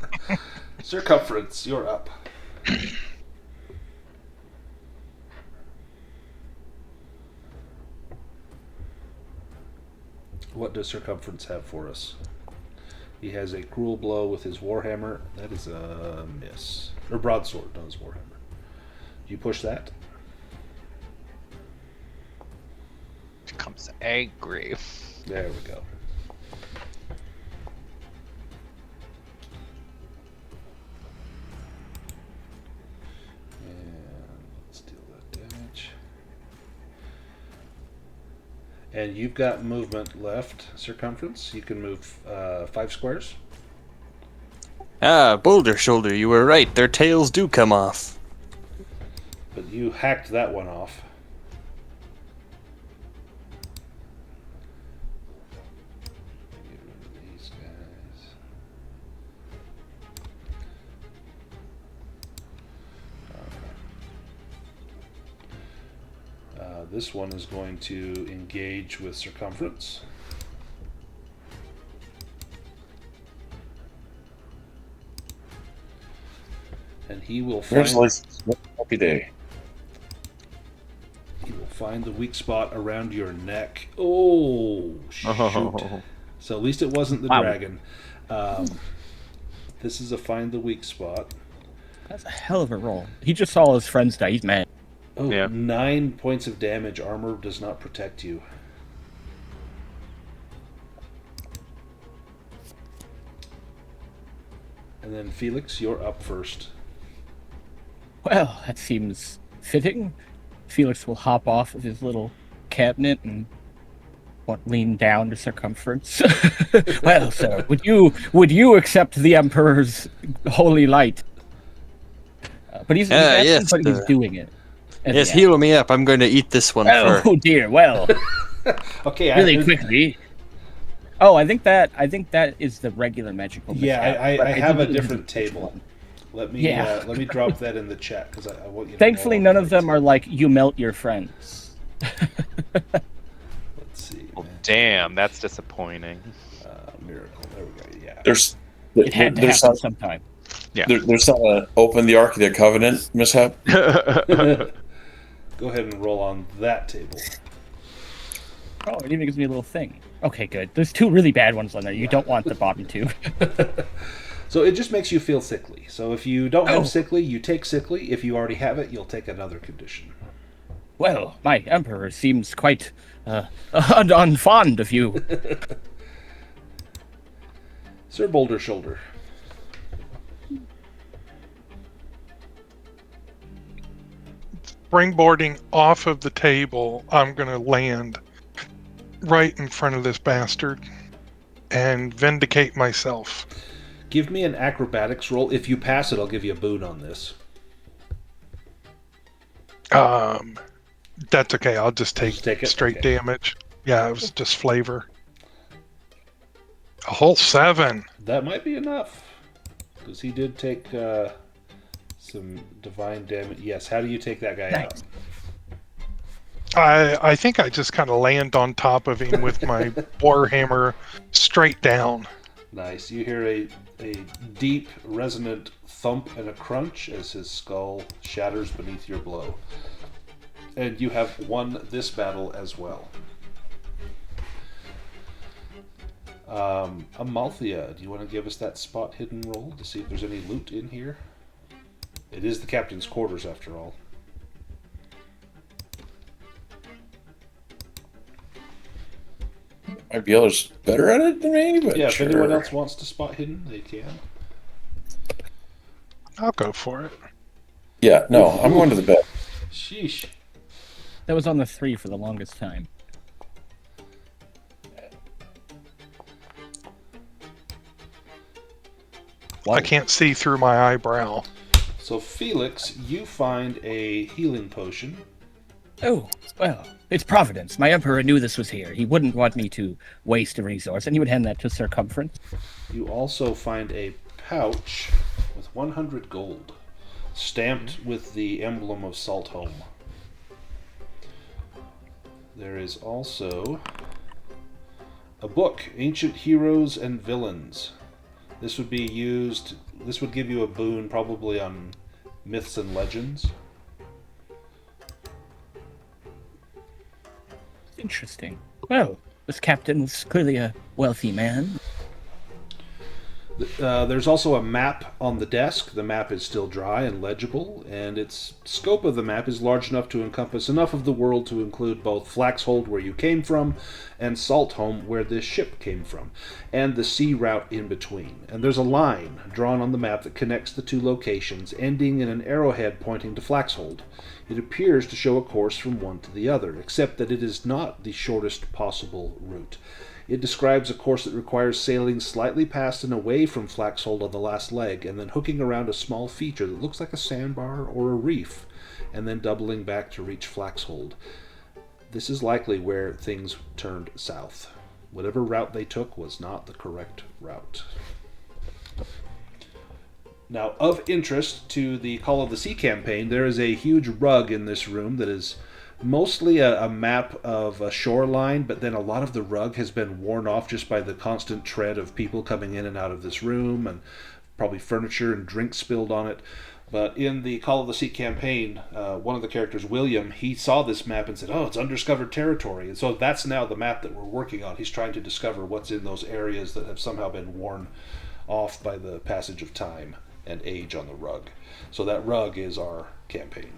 Speaker 1: Circumference, you're up. What does Circumference have for us? He has a cruel blow with his warhammer. That is a miss. Or broadsword, not his warhammer. Do you push that?
Speaker 6: becomes angry.
Speaker 1: There we go. And let's deal that damage. And you've got movement left, circumference. You can move 5 squares.
Speaker 7: Ah, Boulder Shoulder, you were right. Their tails do come off.
Speaker 1: But you hacked that one off. Get rid of these guys. This one is going to engage with circumference. And he will find...
Speaker 3: Congratulations. Happy day.
Speaker 1: He will find the weak spot around your neck. Oh, shoot.
Speaker 7: Oh.
Speaker 1: So at least it wasn't the
Speaker 2: Wow.
Speaker 1: dragon. This is a find the weak spot.
Speaker 2: That's a hell of a roll. He just saw his friends die. He's mad.
Speaker 1: Oh,
Speaker 6: Yeah.
Speaker 1: 9 points of damage. Armor does not protect you. And then Felix, you're up first.
Speaker 2: Well, that seems fitting. Felix will hop off of his little cabinet and lean down to circumference. Well, sir, would you accept the Emperor's holy light? But he's
Speaker 7: yes,
Speaker 2: but he's doing it.
Speaker 7: Yes, heal me up. I'm going to eat this one
Speaker 2: Oh
Speaker 7: first.
Speaker 2: dear. Well,
Speaker 1: Okay,
Speaker 2: really quickly. Oh, I think that is the regular magical.
Speaker 1: Yeah,
Speaker 2: mishap, but
Speaker 1: I have a
Speaker 2: didn't
Speaker 1: different
Speaker 2: do which
Speaker 1: table.
Speaker 2: one.
Speaker 1: Let me
Speaker 2: Yeah.
Speaker 1: let me drop that in the chat because I want you to
Speaker 2: Thankfully,
Speaker 1: know
Speaker 2: none of them are like you melt your friends.
Speaker 1: Let's see.
Speaker 6: Well, damn, that's disappointing.
Speaker 1: Miracle. There we go. Yeah.
Speaker 3: There's
Speaker 2: It had to
Speaker 3: there's
Speaker 2: happen
Speaker 3: not,
Speaker 2: sometime.
Speaker 3: there's not a open the Ark of the Covenant mishap.
Speaker 1: Go ahead and roll on that table.
Speaker 2: Oh, it even gives me a little thing. Okay, good. There's 2 really bad ones on there. You don't want the bottom 2.
Speaker 1: So it just makes you feel sickly. So if you don't have
Speaker 2: Oh.
Speaker 1: sickly, you take sickly. If you already have it, you'll take another condition.
Speaker 2: Well, my emperor seems quite unfond of you.
Speaker 1: Sir Boulder Shoulder.
Speaker 4: Springboarding off of the table, I'm going to land right in front of this bastard and vindicate myself.
Speaker 1: Give me an acrobatics roll. If you pass it, I'll give you a boon on this.
Speaker 4: That's okay. I'll just take
Speaker 1: take it?
Speaker 4: straight
Speaker 1: Okay.
Speaker 4: damage. Yeah, it was just flavor. A whole 7.
Speaker 1: That might be enough. Because he did take some divine damage. Yes, how do you take that guy out?
Speaker 4: I think I just kind of land on top of him with my warhammer straight down.
Speaker 1: Nice. You hear a deep, resonant thump and a crunch as his skull shatters beneath your blow. And you have won this battle as well. Amalthea, do you want to give us that spot hidden roll to see if there's any loot in here? It is the captain's quarters, after all.
Speaker 3: Might be others better at it than me, but
Speaker 1: Yeah,
Speaker 3: sure.
Speaker 1: if anyone else wants to spot hidden, they can.
Speaker 4: I'll go for it.
Speaker 3: Yeah, no, I'm going to the bed.
Speaker 1: Sheesh.
Speaker 2: That was on the 3 for the longest time.
Speaker 4: I can't see through my eyebrow.
Speaker 1: So, Felix, you find a healing potion.
Speaker 2: Oh, well, it's Providence. My emperor knew this was here. He wouldn't want me to waste a resource, and he would hand that to Circumference.
Speaker 1: You also find a pouch with 100 gold, stamped with the emblem of Saltholm. There is also a book, Ancient Heroes and Villains. This would be used, this would give you a boon probably on myths and legends.
Speaker 2: Interesting. Well, this captain was clearly a wealthy man.
Speaker 1: There's also a map on the desk. The map is still dry and legible, and its scope of the map is large enough to encompass enough of the world to include both Flaxhold, where you came from, and Saltholm, where this ship came from, and the sea route in between. And there's a line drawn on the map that connects the two locations, ending in an arrowhead pointing to Flaxhold. It appears to show a course from one to the other, except that it is not the shortest possible route. It describes a course that requires sailing slightly past and away from Flaxhold on the last leg, and then hooking around a small feature that looks like a sandbar or a reef, and then doubling back to reach Flaxhold. This is likely where things turned south. Whatever route they took was not the correct route. Now, of interest to the Call of the Sea campaign, there is a huge rug in this room that is mostly a map of a shoreline, but then a lot of the rug has been worn off just by the constant tread of people coming in and out of this room, and probably furniture and drinks spilled on it. But in the Call of the Sea campaign, one of the characters, William, he saw this map and said, "Oh, it's undiscovered territory." And so that's now the map that we're working on. He's trying to discover what's in those areas that have somehow been worn off by the passage of time and age on the rug. So that rug is our campaign.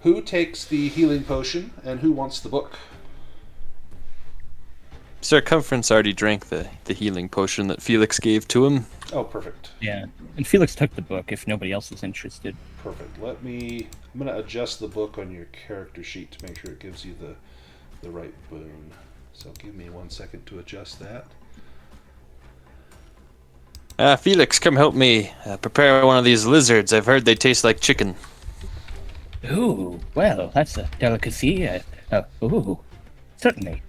Speaker 1: Who takes the healing potion, and who wants the book?
Speaker 7: Circumference already drank the healing potion that Felix gave to him.
Speaker 1: Oh, perfect.
Speaker 2: Yeah, and Felix took the book if nobody else is interested.
Speaker 1: Perfect. I'm going to adjust the book on your character sheet to make sure it gives you the right boon. So give me 1 second to adjust that.
Speaker 7: Felix, come help me prepare one of these lizards. I've heard they taste like chicken.
Speaker 2: Ooh, well, that's a delicacy. Ooh, certainly.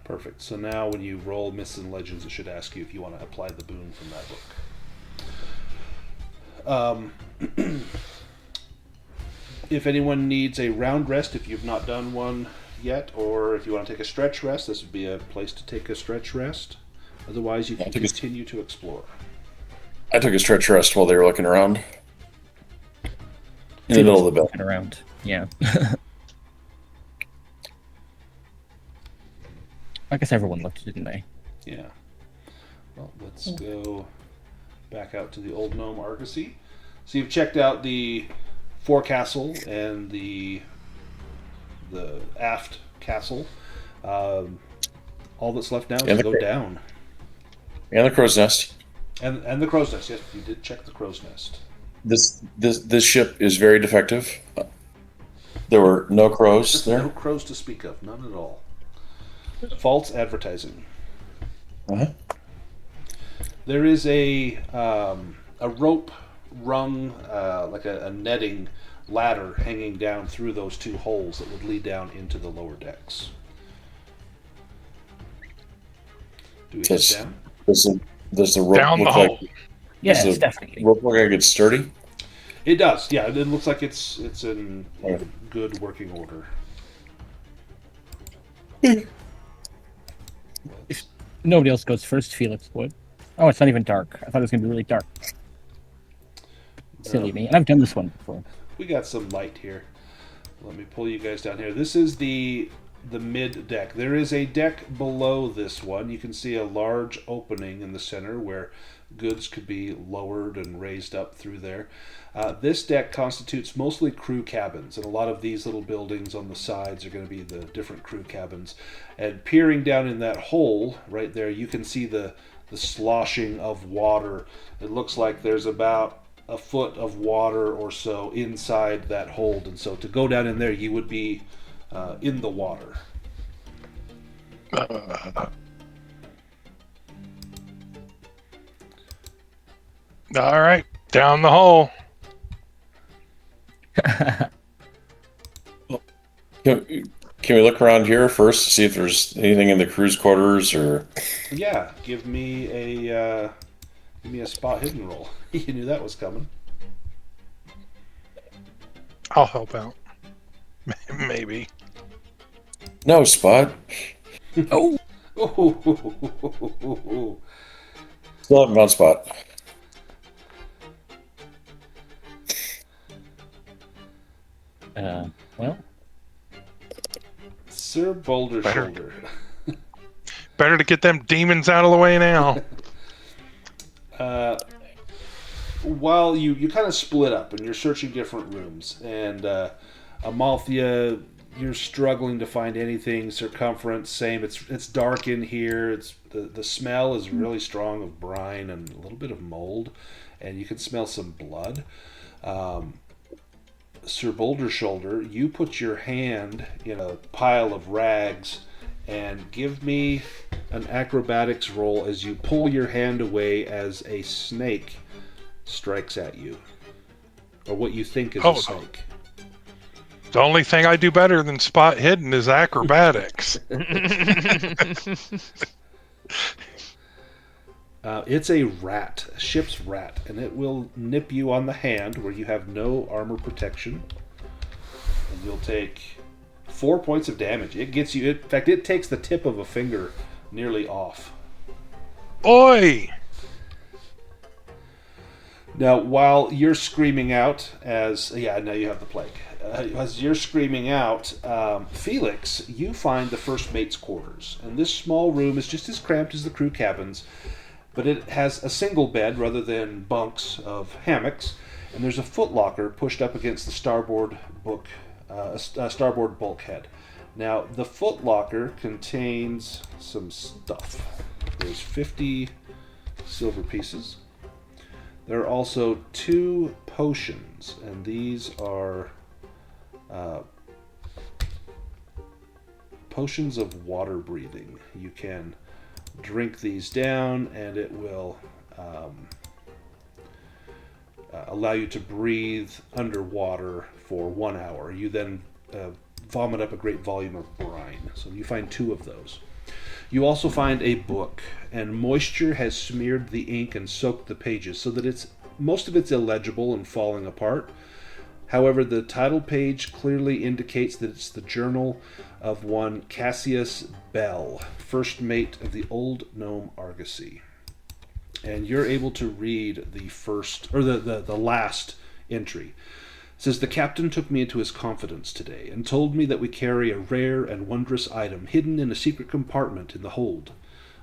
Speaker 1: Perfect. So now when you roll Myths and Legends, it should ask you if you want to apply the boon from that book. If anyone needs a round rest, if you've not done one yet, or if you want to take a stretch rest, this would be a place to take a stretch rest. Otherwise, you can continue to explore.
Speaker 3: I took a stretch rest while they were looking around. In the middle of the bed.
Speaker 2: Around, yeah. I guess everyone looked, didn't they?
Speaker 1: Yeah. Well, let's go back out to the Old Gnome Argosy. So you've checked out the forecastle and the aft castle. All that's left now is to go down.
Speaker 3: And the crow's nest.
Speaker 1: And the crow's nest. Yes, you did check the crow's nest.
Speaker 3: This ship is very defective. There were no crows there.
Speaker 1: No crows to speak of. None at all. False advertising.
Speaker 3: Uh-huh.
Speaker 1: There is a rope rung, like a netting ladder hanging down through those two holes that would lead down into the lower decks. Do we head down?
Speaker 3: Does the rope
Speaker 4: Down the
Speaker 3: look
Speaker 4: hole.
Speaker 3: like?
Speaker 2: Yes,
Speaker 3: does the
Speaker 2: definitely.
Speaker 3: rope look like it's sturdy?
Speaker 1: It does. Yeah, it looks like it's in good working order.
Speaker 2: If nobody else goes first, Felix would. Oh, it's not even dark. I thought it was going to be really dark. Silly me. And I've done this one before.
Speaker 1: We got some light here. Let me pull you guys down here. This is the mid deck. There is a deck below this one. You can see a large opening in the center where goods could be lowered and raised up through there. This deck constitutes mostly crew cabins, and a lot of these little buildings on the sides are going to be the different crew cabins. And peering down in that hole right there, you can see the sloshing of water. It looks like there's about a foot of water or so inside that hold, and so to go down in there, you would be in the water.
Speaker 4: All right, down the hole.
Speaker 3: Can we look around here first to see if there's anything in the crew's quarters or?
Speaker 1: Yeah, give me a spot hidden roll. You knew that was coming.
Speaker 4: I'll help out. Maybe.
Speaker 3: No spot.
Speaker 2: Oh!
Speaker 3: Still haven't found spot.
Speaker 2: Well,
Speaker 1: Sir Boulder Shoulder.
Speaker 4: Better to get them demons out of the way now.
Speaker 1: While you kind of split up and you're searching different rooms, and Amalthea, you're struggling to find anything. Circumference, same. It's dark in here. It's the smell is really strong of brine and a little bit of mold, and you can smell some blood. Sir Boulder Shoulder, you put your hand in a pile of rags and give me an acrobatics roll as you pull your hand away as a snake strikes at you. Or what you think is a snake.
Speaker 4: The only thing I do better than spot hidden is acrobatics.
Speaker 1: It's a rat, a ship's rat, and it will nip you on the hand where you have no armor protection. And you'll take 4 points of damage. It gets you, in fact, it takes the tip of a finger nearly off.
Speaker 4: Oi!
Speaker 1: Now, while you're screaming out now you have the plague. As you're screaming out, Felix, you find the first mate's quarters. And this small room is just as cramped as the crew cabins, but it has a single bed rather than bunks of hammocks, and there's a footlocker pushed up against the starboard bulkhead. Now, the footlocker contains some stuff. There's 50 silver pieces. There are also 2 potions, and these are potions of water breathing. You can drink these down, and it will allow you to breathe underwater for 1 hour. You then vomit up a great volume of brine. So you find 2 of those. You also find a book, and moisture has smeared the ink and soaked the pages so that most of it's illegible and falling apart. However, the title page clearly indicates that it's the journal of one Cassius Bell, first mate of the Old Gnome Argosy. And you're able to read the last entry. It says, "The captain took me into his confidence today and told me that we carry a rare and wondrous item hidden in a secret compartment in the hold.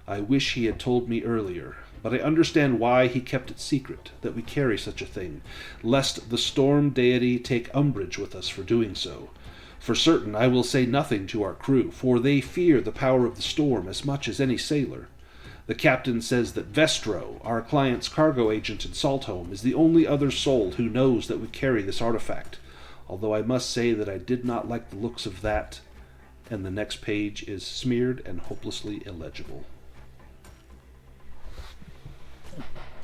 Speaker 1: I wish he had told me earlier, but I understand why he kept it secret, that we carry such a thing, lest the storm deity take umbrage with us for doing so. For certain, I will say nothing to our crew, for they fear the power of the storm as much as any sailor. The captain says that Vestro, our client's cargo agent in Saltholm, is the only other soul who knows that we carry this artifact, although I must say that I did not like the looks of that," and the next page is smeared and hopelessly illegible.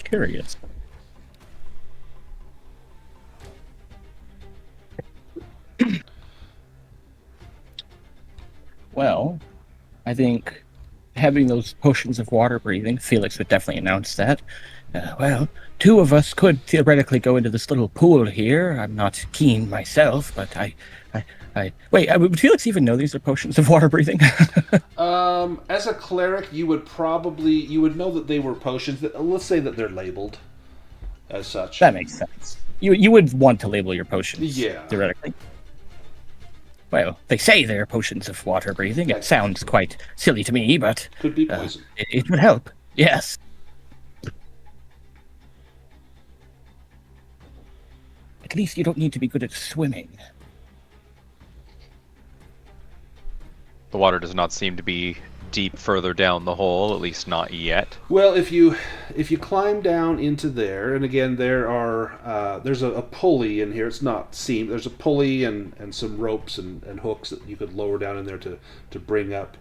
Speaker 2: Curious. Well, I think having those potions of water breathing, Felix would definitely announce that. 2 of us could theoretically go into this little pool here. I'm not keen myself, but would Felix even know these are potions of water breathing?
Speaker 1: As a cleric, you would know that they were potions. Let's say that they're labeled as such.
Speaker 2: That makes sense. You would want to label your potions, theoretically. Well, they say they're potions of water breathing. It sounds quite silly to me, but
Speaker 1: could be poison.
Speaker 2: It would help. Yes. At least you don't need to be good at swimming.
Speaker 6: The water does not seem to be deep further down the hole, at least not yet.
Speaker 1: Well, if you climb down into there, and again there's a pulley in here. It's not seamed. There's a pulley and some ropes and hooks that you could lower down in there to bring up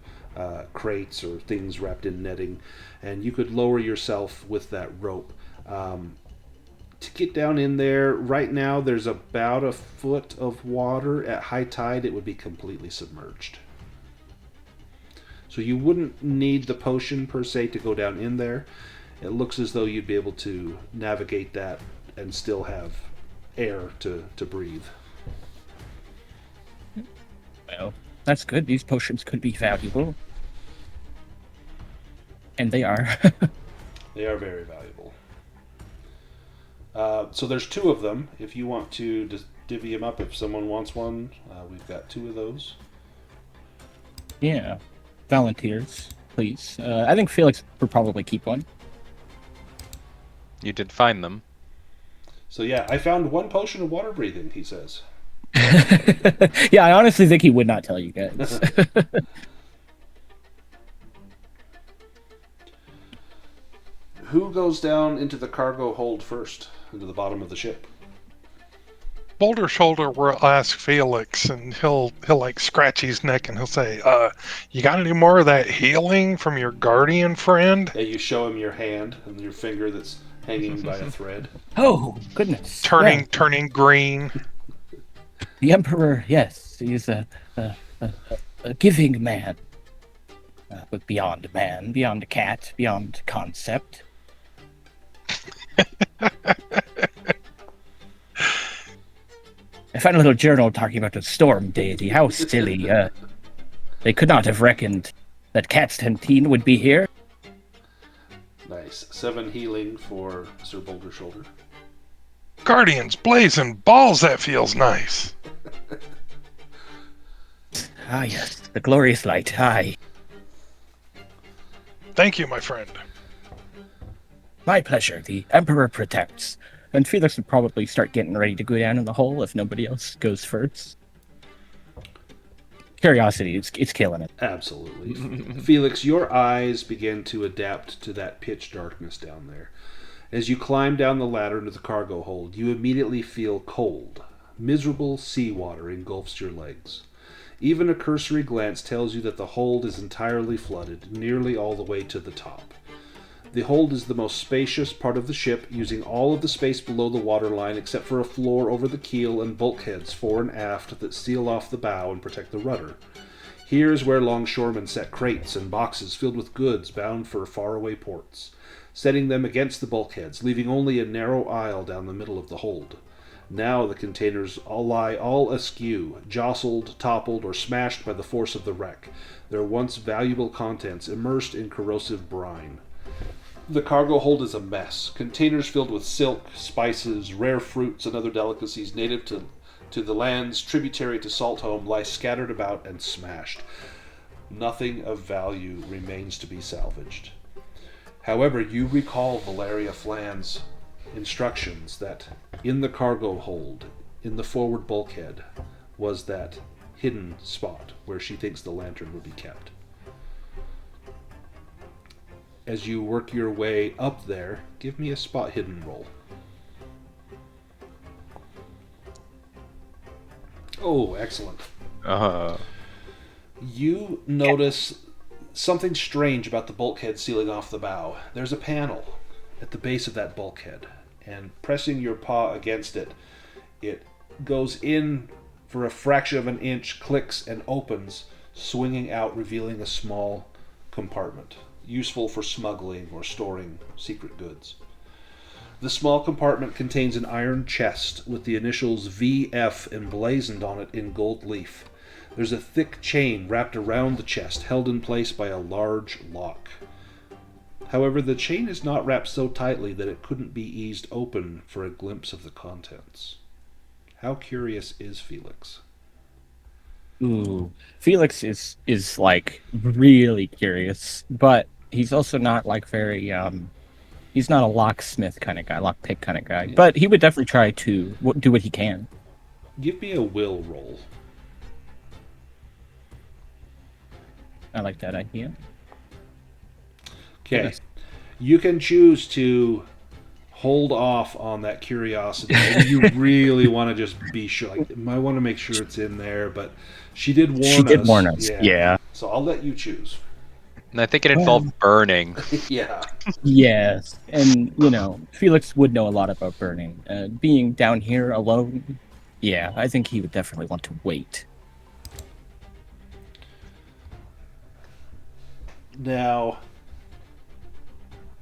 Speaker 1: crates or things wrapped in netting, and you could lower yourself with that rope. To get down in there, right now there's about a foot of water. At high tide, it would be completely submerged. So you wouldn't need the potion per se to go down in there. It looks as though you'd be able to navigate that and still have air to breathe.
Speaker 2: Well, that's good. These potions could be valuable. And they are.
Speaker 1: They are very valuable. So there's 2 of them. If you want to just divvy them up, if someone wants one, we've got 2 of those.
Speaker 2: Yeah. Volunteers, please. I think Felix would probably keep one.
Speaker 6: You did find them.
Speaker 1: So yeah, I found 1 potion of water breathing, he says.
Speaker 2: Yeah, I honestly think he would not tell you guys.
Speaker 1: Who goes down into the cargo hold first? Into the bottom of the ship?
Speaker 4: Boulder Shoulder will ask Felix, and he'll like scratch his neck, and he'll say, "You got any more of that healing from your guardian friend?"
Speaker 1: Yeah, you show him your hand and your finger that's hanging by a thread.
Speaker 2: Oh, goodness.
Speaker 4: Turning
Speaker 2: Yeah.
Speaker 4: green.
Speaker 2: The Emperor, yes, he's a giving man. But beyond man, beyond a cat, beyond concept. I found a little journal talking about the storm deity. How silly. They could not have reckoned that Constantine would be here.
Speaker 1: Nice. 7 healing for Sir Boulder Shoulder.
Speaker 4: Guardians blazing balls. That feels nice.
Speaker 2: Ah, yes, the glorious light. Aye.
Speaker 4: Thank you, my friend.
Speaker 2: My pleasure. The Emperor protects. And Felix would probably start getting ready to go down in the hole if nobody else goes first. Curiosity, it's killing it.
Speaker 1: Absolutely. Felix, your eyes begin to adapt to that pitch darkness down there. As you climb down the ladder into the cargo hold, you immediately feel cold. Miserable seawater engulfs your legs. Even a cursory glance tells you that the hold is entirely flooded, nearly all the way to the top. The hold is the most spacious part of the ship, using all of the space below the waterline except for a floor over the keel and bulkheads fore and aft that seal off the bow and protect the rudder. Here's where longshoremen set crates and boxes filled with goods bound for faraway ports, setting them against the bulkheads, leaving only a narrow aisle down the middle of the hold. Now the containers all lie all askew, jostled, toppled, or smashed by the force of the wreck, their once valuable contents immersed in corrosive brine. The cargo hold is a mess. Containers filled with silk, spices, rare fruits, and other delicacies native to the lands tributary to Saltholm lie scattered about and smashed. Nothing of value remains to be salvaged. However, you recall Valeria Flan's instructions that in the cargo hold, in the forward bulkhead, was that hidden spot where she thinks the lantern would be kept. As you work your way up there, give me a spot hidden roll. Oh, excellent. You notice something strange about the bulkhead sealing off the bow. There's a panel at the base of that bulkhead, and pressing your paw against it, it goes in for a fraction of an inch, clicks, and opens, swinging out, revealing a small compartment, useful for smuggling or storing secret goods. The small compartment contains an iron chest with the initials VF emblazoned on it in gold leaf. There's a thick chain wrapped around the chest, held in place by a large lock. However, the chain is not wrapped so tightly that it couldn't be eased open for a glimpse of the contents. How curious is Felix?
Speaker 2: Ooh, Felix is like really curious, but he's also not like very he's not a locksmith kind of guy, lockpick kind of guy.
Speaker 1: Yeah.
Speaker 2: But he would definitely try to do what he can.
Speaker 1: Give me a will roll.
Speaker 2: I like that idea.
Speaker 1: Okay.
Speaker 2: Yes.
Speaker 1: You can choose to hold off on that curiosity. Maybe you really want to just be sure. Like, you might want to make sure it's in there, but she did warn us.
Speaker 2: She did warn us. Yeah.
Speaker 1: So I'll let you choose.
Speaker 6: And I think it involved burning.
Speaker 1: Yeah.
Speaker 2: Yes, and Felix would know a lot about burning. Being down here alone, yeah, I think he would definitely want to wait.
Speaker 1: Now,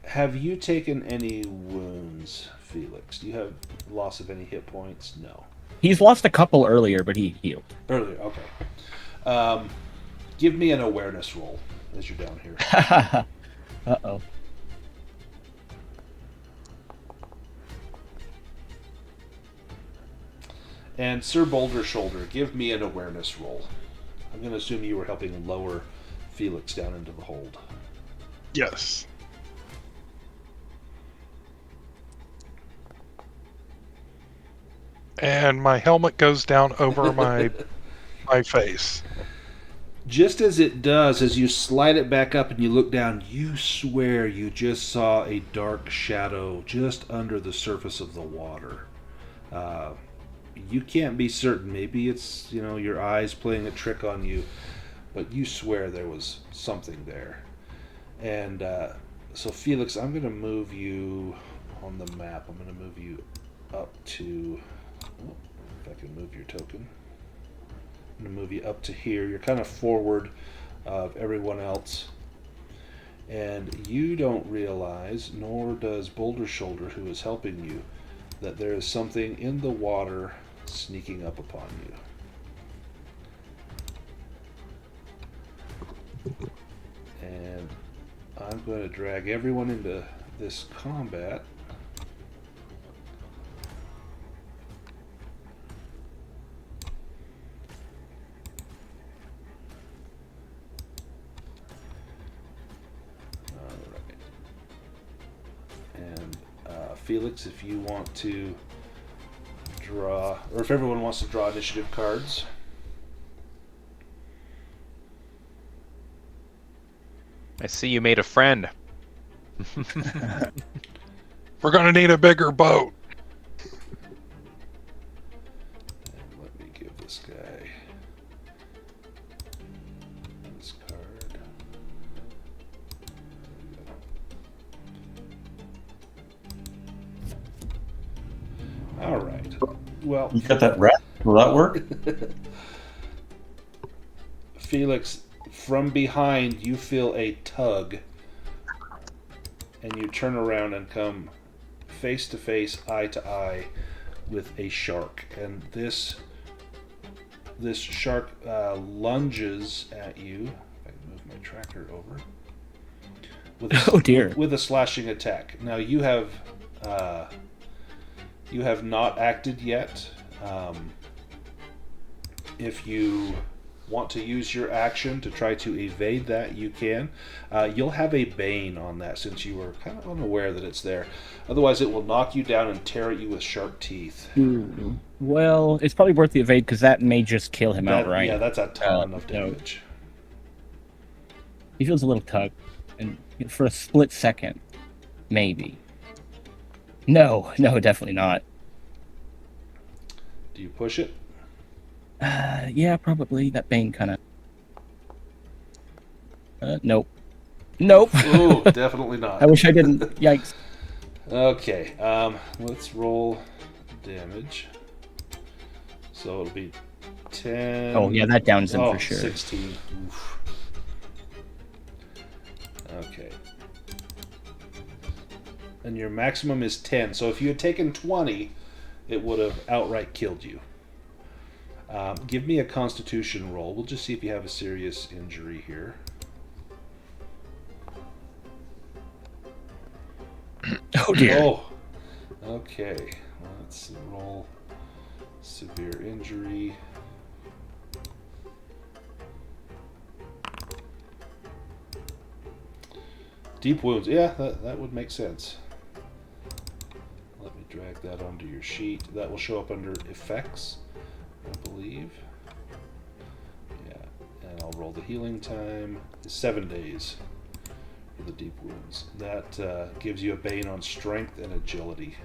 Speaker 1: have you taken any wounds, Felix? Do you have loss of any hit points? No.
Speaker 2: He's lost a couple earlier, but he healed.
Speaker 1: Earlier, okay. Give me an awareness roll as you're down here.
Speaker 2: Uh-oh.
Speaker 1: And Sir Boulder Shoulder, give me an awareness roll. I'm going to assume you were helping lower Felix down into the hold.
Speaker 4: Yes. And my helmet goes down over my face.
Speaker 1: Just as it does, as you slide it back up and you look down, you swear you just saw a dark shadow just under the surface of the water. You can't be certain. Maybe it's, your eyes playing a trick on you, but you swear there was something there. And so, Felix, I'm going to move you on the map. I'm going to move you up to... if I can move your token. I'm going to move you up to here. You're kind of forward of everyone else. And you don't realize, nor does Boulder Shoulder, who is helping you, that there is something in the water sneaking up upon you. And I'm going to drag everyone into this combat. Felix, if you want to draw, or if everyone wants to draw initiative cards.
Speaker 6: I see you made a friend.
Speaker 4: We're going to need a bigger boat.
Speaker 1: And let me give this guy this card. All right. Well,
Speaker 8: You got that rat? Will that work?
Speaker 1: Felix, from behind, you feel a tug, and you turn around and come face to face, eye to eye, with a shark. And this shark lunges at you. If I can move my tracker over. With a,
Speaker 2: Oh dear.
Speaker 1: With a slashing attack. Now you have not acted yet. If you want to use your action to try to evade that, you can. You'll have a Bane on that since you were kind of unaware that it's there. Otherwise, it will knock you down and tear at you with sharp teeth.
Speaker 2: Well, it's probably worth the evade because that may just kill him outright.
Speaker 1: Yeah, that's a ton of damage.
Speaker 2: He feels a little tug, and for a split second, maybe. No, definitely not.
Speaker 1: Do you push it?
Speaker 2: Yeah, probably. That Bane kind of... Nope. Nope.
Speaker 1: Ooh, definitely not.
Speaker 2: I wish I didn't. Yikes.
Speaker 1: Okay, let's roll damage. So it'll be 10...
Speaker 2: Oh, yeah, that downs him for sure.
Speaker 1: 16. Oof. Okay. And your maximum is 10. So if you had taken 20, it would have outright killed you. Give me a Constitution roll. We'll just see if you have a serious injury here.
Speaker 2: Oh dear.
Speaker 1: Oh. Okay. Let's roll severe injury. Deep wounds. Yeah, that would make sense. Let me drag that onto your sheet. That will show up under effects, I believe. Yeah, and I'll roll the healing time. 7 days for the deep wounds. That gives you a Bane on strength and agility.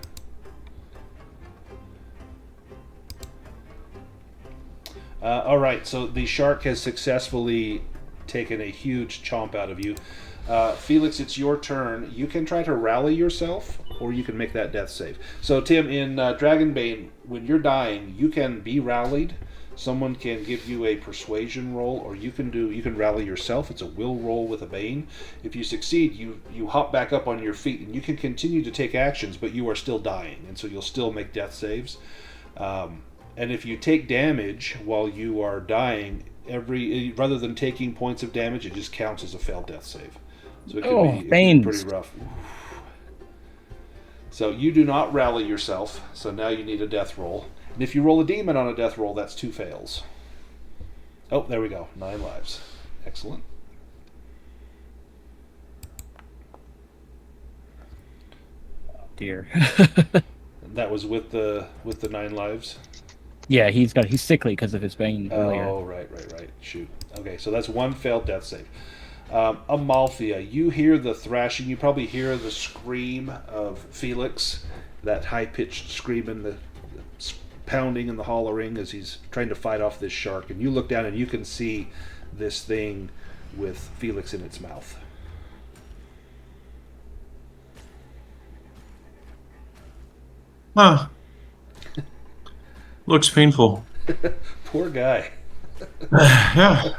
Speaker 1: Alright, so the shark has successfully taken a huge chomp out of you. Felix, it's your turn. You can try to rally yourself, or you can make that death save. So, Tim, in Dragonbane, when you're dying, you can be rallied. Someone can give you a persuasion roll, or you can rally yourself. It's a will roll with a Bane. If you succeed, you hop back up on your feet, and you can continue to take actions, but you are still dying, and so you'll still make death saves. And if you take damage while you are dying, rather than taking points of damage, it just counts as a failed death save. So it can be pretty rough. So you do not rally yourself, so now you need a death roll. And if you roll a demon on a death roll, that's 2 fails. Oh, there we go. 9 lives. Excellent.
Speaker 2: Dear.
Speaker 1: That was with the 9 lives.
Speaker 2: Yeah, he's sickly because of his bane earlier.
Speaker 1: Oh, right. Shoot. Okay, so that's 1 failed death save. Amalthea, you hear the thrashing. You probably hear the scream of Felix, that high-pitched scream and the pounding and the hollering as he's trying to fight off this shark. And you look down and you can see this thing with Felix in its mouth.
Speaker 8: Huh. Looks painful.
Speaker 1: Poor guy.
Speaker 8: Yeah.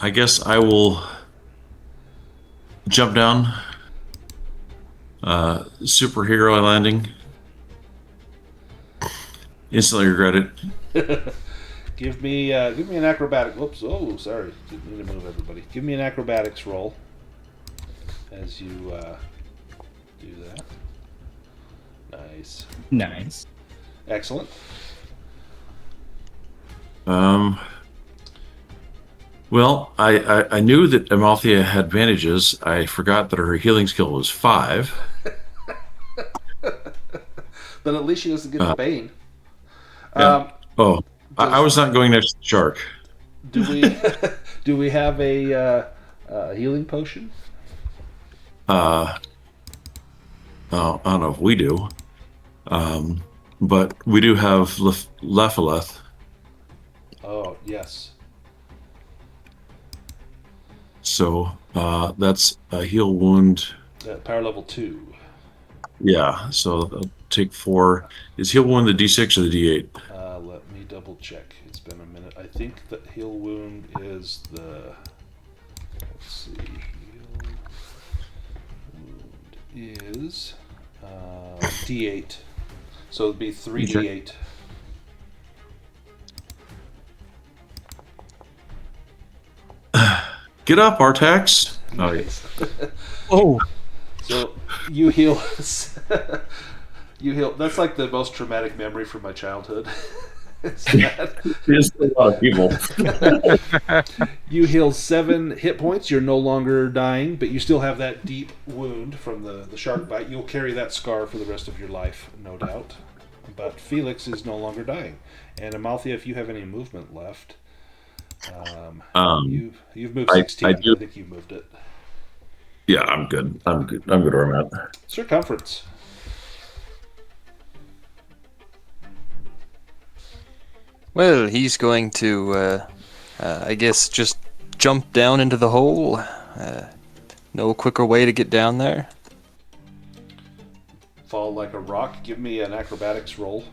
Speaker 8: I guess I will jump down. Superhero landing. Instantly regret it.
Speaker 1: Give me an acrobatic. Whoops! Oh, sorry. Didn't mean to move everybody. Give me an acrobatics roll as you do that.
Speaker 2: Nice.
Speaker 1: Excellent.
Speaker 8: Well, I knew that Amalthea had advantages. I forgot that her healing skill was 5.
Speaker 1: But at least she doesn't get the bane.
Speaker 8: Yeah. I was not going next to the shark.
Speaker 1: Do we have a healing potion?
Speaker 8: I don't know if we do. But we do have Lephaleth.
Speaker 1: Oh, yes.
Speaker 8: So that's a heal wound.
Speaker 1: Power level 2.
Speaker 8: Yeah, so I'll take 4. Is heal wound the D6 or the D8?
Speaker 1: Let me double check. It's been a minute. I think the heal wound is the... Let's see. Heal wound is D8. So it'd be 3D8.
Speaker 8: Get up, Artax.
Speaker 1: Nice.
Speaker 2: Oh.
Speaker 1: So you heal. You heal. That's like the most traumatic memory from my childhood.
Speaker 8: There's a lot of people.
Speaker 1: You heal 7 hit points. You're no longer dying, but you still have that deep wound from the shark bite. You'll carry that scar for the rest of your life, no doubt. But Felix is no longer dying. And Amalthea, if you have any movement left, you've moved 16. I think you moved it.
Speaker 8: Yeah, I'm good. I'm good where I'm at.
Speaker 1: Circumference.
Speaker 7: Well, he's going to, I guess, just jump down into the hole. No quicker way to get down there.
Speaker 1: Fall like a rock. Give me an acrobatics roll.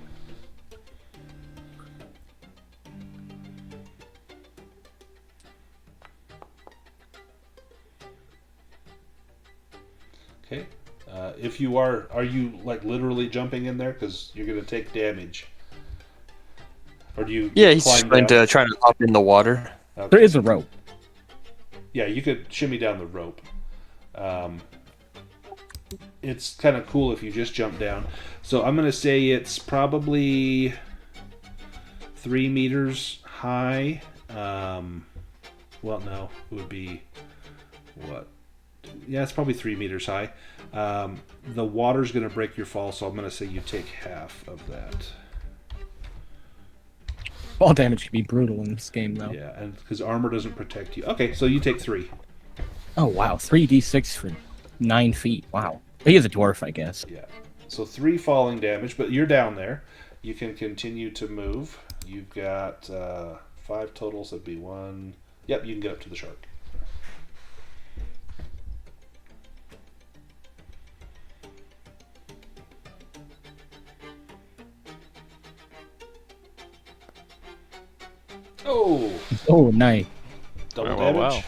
Speaker 1: Okay. If you are you like literally jumping in there? Because you're going to take damage. Or do you?
Speaker 7: Yeah, he's
Speaker 1: climb
Speaker 7: going
Speaker 1: down?
Speaker 7: to try to hop in the water.
Speaker 1: Okay.
Speaker 2: There is a rope.
Speaker 1: Yeah, you could shimmy down the rope. It's kind of cool if you just jump down. So I'm going to say it's probably 3 meters high. Well, no, it would be what? Yeah, it's probably 3 meters high. The water's going to break your fall, so I'm going to say you take half of that.
Speaker 2: Fall damage can be brutal in this game, though.
Speaker 1: Yeah, and because armor doesn't protect you. Okay, so you take 3.
Speaker 2: Oh, wow. 3d6 for 9 feet. Wow. He is a dwarf, I guess.
Speaker 1: Yeah. So 3 falling damage, but you're down there. You can continue to move. You've got 5 totals. That'd be 1. Yep, you can get up to the shark. Oh!
Speaker 2: Oh, nice.
Speaker 1: Double
Speaker 6: Wow,
Speaker 1: damage.
Speaker 6: wow.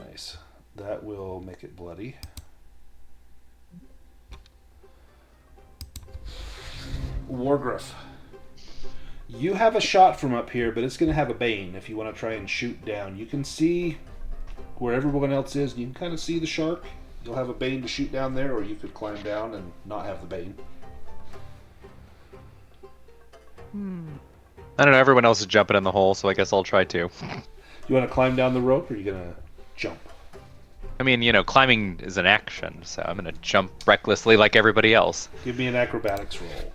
Speaker 1: Nice. That will make it bloody. Wargruff. You have a shot from up here, but it's going to have a bane if you want to try and shoot down. You can see where everyone else is, and you can kind of see the shark You'll have a Bane to shoot down there, or you could climb down and not have the Bane.
Speaker 6: I don't know. Everyone else is jumping in the hole, so I guess I'll try too.
Speaker 1: You want to climb down the rope, or are you going to jump?
Speaker 6: I mean, climbing is an action, so I'm gonna jump recklessly like everybody else.
Speaker 1: Give me an acrobatics roll.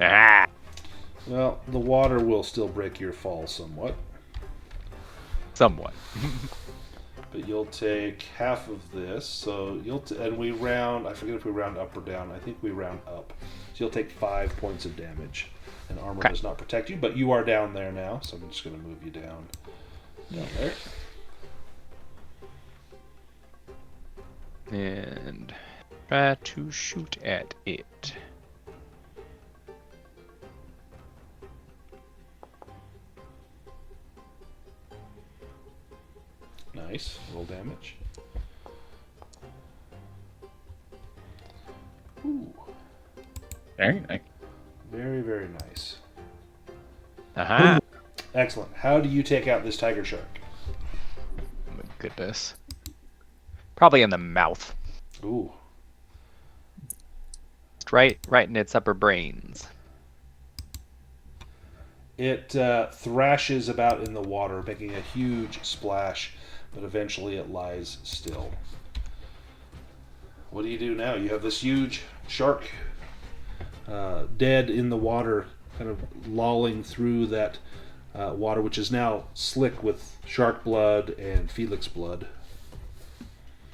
Speaker 6: Ah!
Speaker 1: Well, the water will still break your fall somewhat.
Speaker 6: Somewhat.
Speaker 1: But you'll take half of this, so and we round. I forget if we round up or down. I think we round up. So you'll take 5 points of damage, and armor does not protect you. But you are down there now, so I'm just going to move you down there.
Speaker 6: And try to shoot at it.
Speaker 1: Nice. Roll damage. Ooh.
Speaker 2: Very nice.
Speaker 1: Very, very nice.
Speaker 6: Aha!
Speaker 1: Excellent. How do you take out this tiger shark?
Speaker 6: Oh my goodness. Probably in the mouth.
Speaker 1: Ooh.
Speaker 6: Right in its upper brains.
Speaker 1: It thrashes about in the water, making a huge splash, but eventually it lies still. What do you do now? You have this huge shark dead in the water, kind of lolling through that water, which is now slick with shark blood and Felix blood.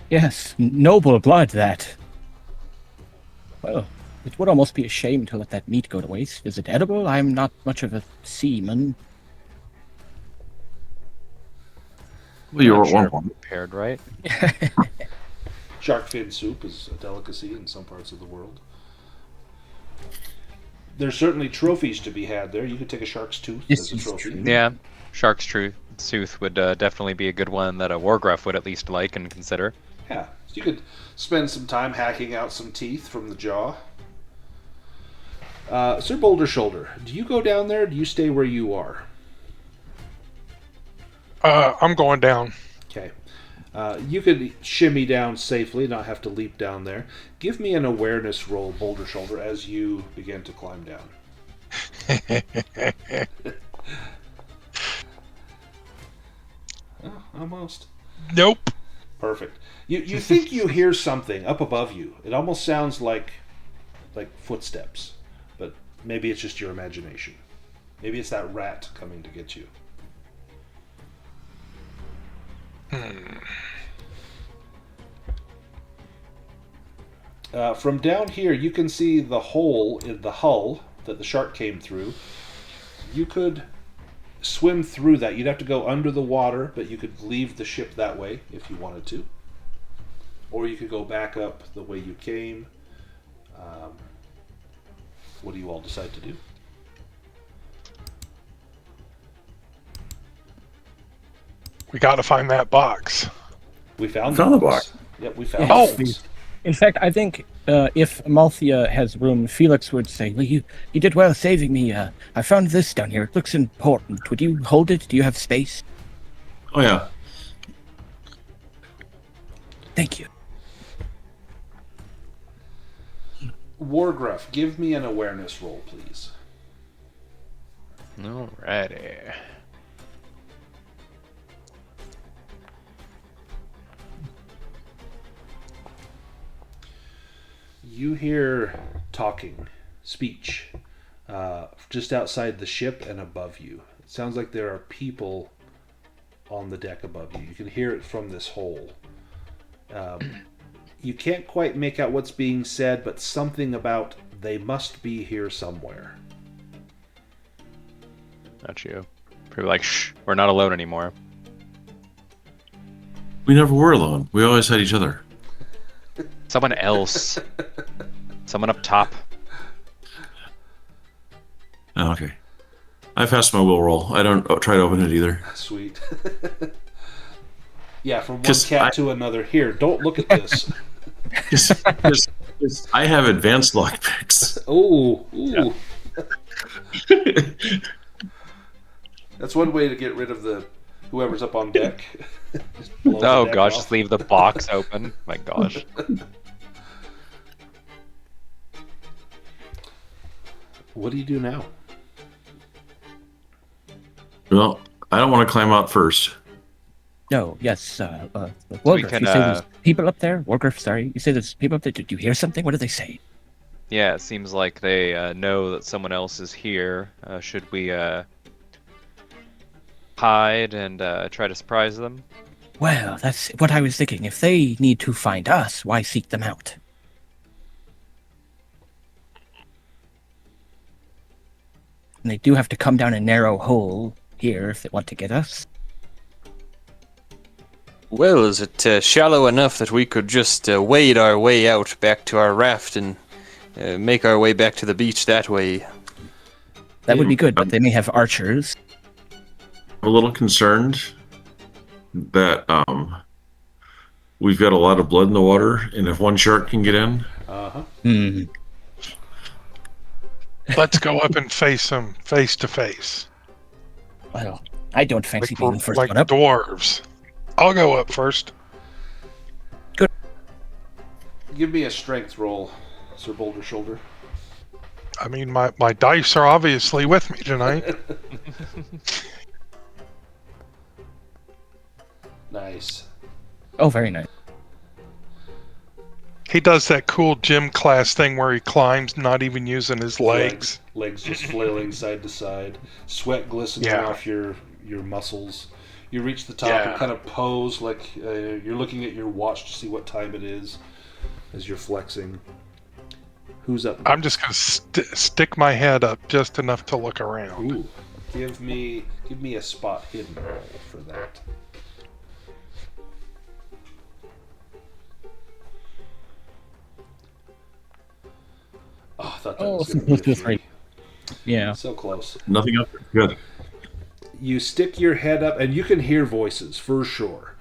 Speaker 2: Yes, noble blood, that. Well, it would almost be a shame to let that meat go to waste. Is it edible? I'm not much of a seaman.
Speaker 8: Well, you were
Speaker 6: I'm
Speaker 8: at one
Speaker 6: sure
Speaker 8: point.
Speaker 6: prepared, right?
Speaker 1: Shark fin soup is a delicacy in some parts of the world. There's certainly trophies to be had there. You could take a shark's tooth as a trophy.
Speaker 6: Yeah, Shark's Tooth would definitely be a good one that a Wargruff would at least like and consider.
Speaker 1: Yeah, so you could spend some time hacking out some teeth from the jaw. Sir Boulder Shoulder, do you go down there or do you stay where you are?
Speaker 4: I'm going down.
Speaker 1: Okay. You could shimmy down safely, not have to leap down there. Give me an awareness roll, Boulder Shoulder, as you begin to climb down. Oh, almost.
Speaker 4: Nope.
Speaker 1: Perfect. You think you hear something up above you. It almost sounds like footsteps, but maybe it's just your imagination. Maybe it's that rat coming to get you. From down here, you can see the hole in the hull that the shark came through. You could swim through that. You'd have to go under the water, but you could leave the ship that way if you wanted to. Or you could go back up the way you came. What do you all decide to do?
Speaker 4: We got to find that box.
Speaker 1: We found
Speaker 8: the box.
Speaker 1: Yep, we found
Speaker 4: Oh.
Speaker 1: the box.
Speaker 2: In fact, I think if Amalthea has room, Felix would say, well, you did well saving me. I found this down here. It looks important. Would you hold it? Do you have space?
Speaker 8: Oh, yeah.
Speaker 2: Thank you.
Speaker 1: Wargruff, give me an awareness roll, please.
Speaker 6: Alrighty.
Speaker 1: You hear talking, speech, just outside the ship and above you. It sounds like there are people on the deck above you. You can hear it from this hole. You can't quite make out what's being said, but something about they must be here somewhere.
Speaker 6: Not you. Probably like, shh, we're not alone anymore.
Speaker 8: We never were alone. We always had each other.
Speaker 6: Someone else. Someone up top.
Speaker 8: Oh, okay. I passed my will roll. I don't try to open it either.
Speaker 1: Sweet. Yeah, from one
Speaker 8: 'Cause
Speaker 1: cat to another. Here, don't look at this.
Speaker 8: Because I have advanced lockpicks.
Speaker 1: Ooh. That's one way to get rid of whoever's up on deck. Just blow the
Speaker 6: Oh
Speaker 1: deck
Speaker 6: gosh,
Speaker 1: off.
Speaker 6: just leave the box open. My gosh.
Speaker 1: What do you do now?
Speaker 8: Well, I don't want to climb out first.
Speaker 2: No, yes,
Speaker 6: we
Speaker 2: Wargriff,
Speaker 6: can,
Speaker 2: you say there's people up there? Wargriff, sorry. You say there's people up there. Did you hear something? What did they say?
Speaker 6: Yeah, it seems like they know that someone else is here. Should we hide and try to surprise them?
Speaker 2: Well, that's what I was thinking. If they need to find us, why seek them out? And they do have to come down a narrow hole here if they want to get us.
Speaker 7: Well, is it shallow enough that we could just wade our way out back to our raft and make our way back to the beach that way?
Speaker 2: That would be good, but they may have archers.
Speaker 8: I'm a little concerned that we've got a lot of blood in the water, and if one shark can get in,
Speaker 2: Hmm.
Speaker 4: Let's go up and face them face to face.
Speaker 2: Well, I don't fancy
Speaker 4: Like
Speaker 2: being
Speaker 4: we're
Speaker 2: the first
Speaker 4: like
Speaker 2: one up.
Speaker 4: dwarves. I'll go up first.
Speaker 1: Give me a strength roll, Sir Boulder Shoulder.
Speaker 4: I mean, my dice are obviously with me tonight.
Speaker 1: Nice.
Speaker 2: Oh, very nice.
Speaker 4: He does that cool gym class thing where he climbs, not even using his legs.
Speaker 1: Legs just flailing side to side, sweat glistening
Speaker 4: Yeah.
Speaker 1: off your muscles. You reach the top
Speaker 4: Yeah.
Speaker 1: and kind of pose like you're looking at your watch to see what time it is as you're flexing. Who's up?
Speaker 4: I'm just gonna stick my head up just enough to look around.
Speaker 1: Ooh, give me a spot hidden roll for that. Oh, I thought that was going to be a 3.
Speaker 2: Yeah.
Speaker 1: So close.
Speaker 8: nothing up there. Good.
Speaker 1: You stick your head up, and you can hear voices for sure.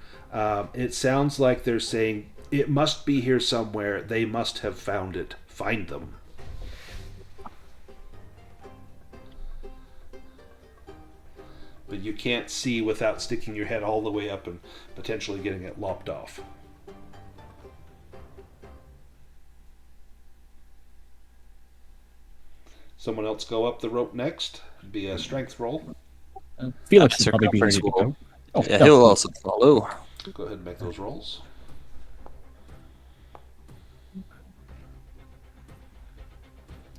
Speaker 1: It sounds like they're saying, "It must be here somewhere. They must have found it. Find them." But you can't see without sticking your head all the way up and potentially getting it lopped off. Someone else go up the rope next. Be a strength roll.
Speaker 2: Felix should probably be ready to
Speaker 7: Circumference
Speaker 2: go. Oh,
Speaker 7: Yeah,
Speaker 2: no.
Speaker 7: he'll also follow.
Speaker 1: Go ahead and make those rolls.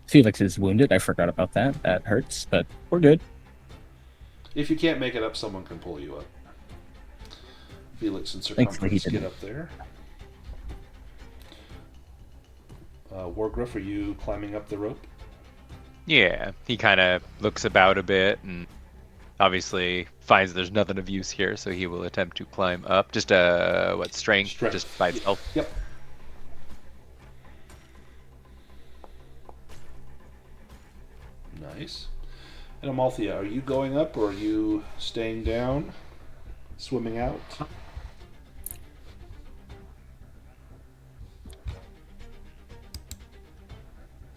Speaker 2: Felix is wounded. I forgot about that. That hurts, but we're good.
Speaker 1: If you can't make it up, someone can pull you up. Felix and
Speaker 2: Thankfully, he
Speaker 1: Circumference get
Speaker 2: didn't.
Speaker 1: up there. Wargruff, are you climbing up the rope?
Speaker 6: Yeah, he kind of looks about a bit and obviously finds there's nothing of use here, so he will attempt to climb up. Just strength,
Speaker 1: Strength.
Speaker 6: just by itself.
Speaker 1: Yep. Nice. And Amalthea, are you going up or are you staying down? Swimming out?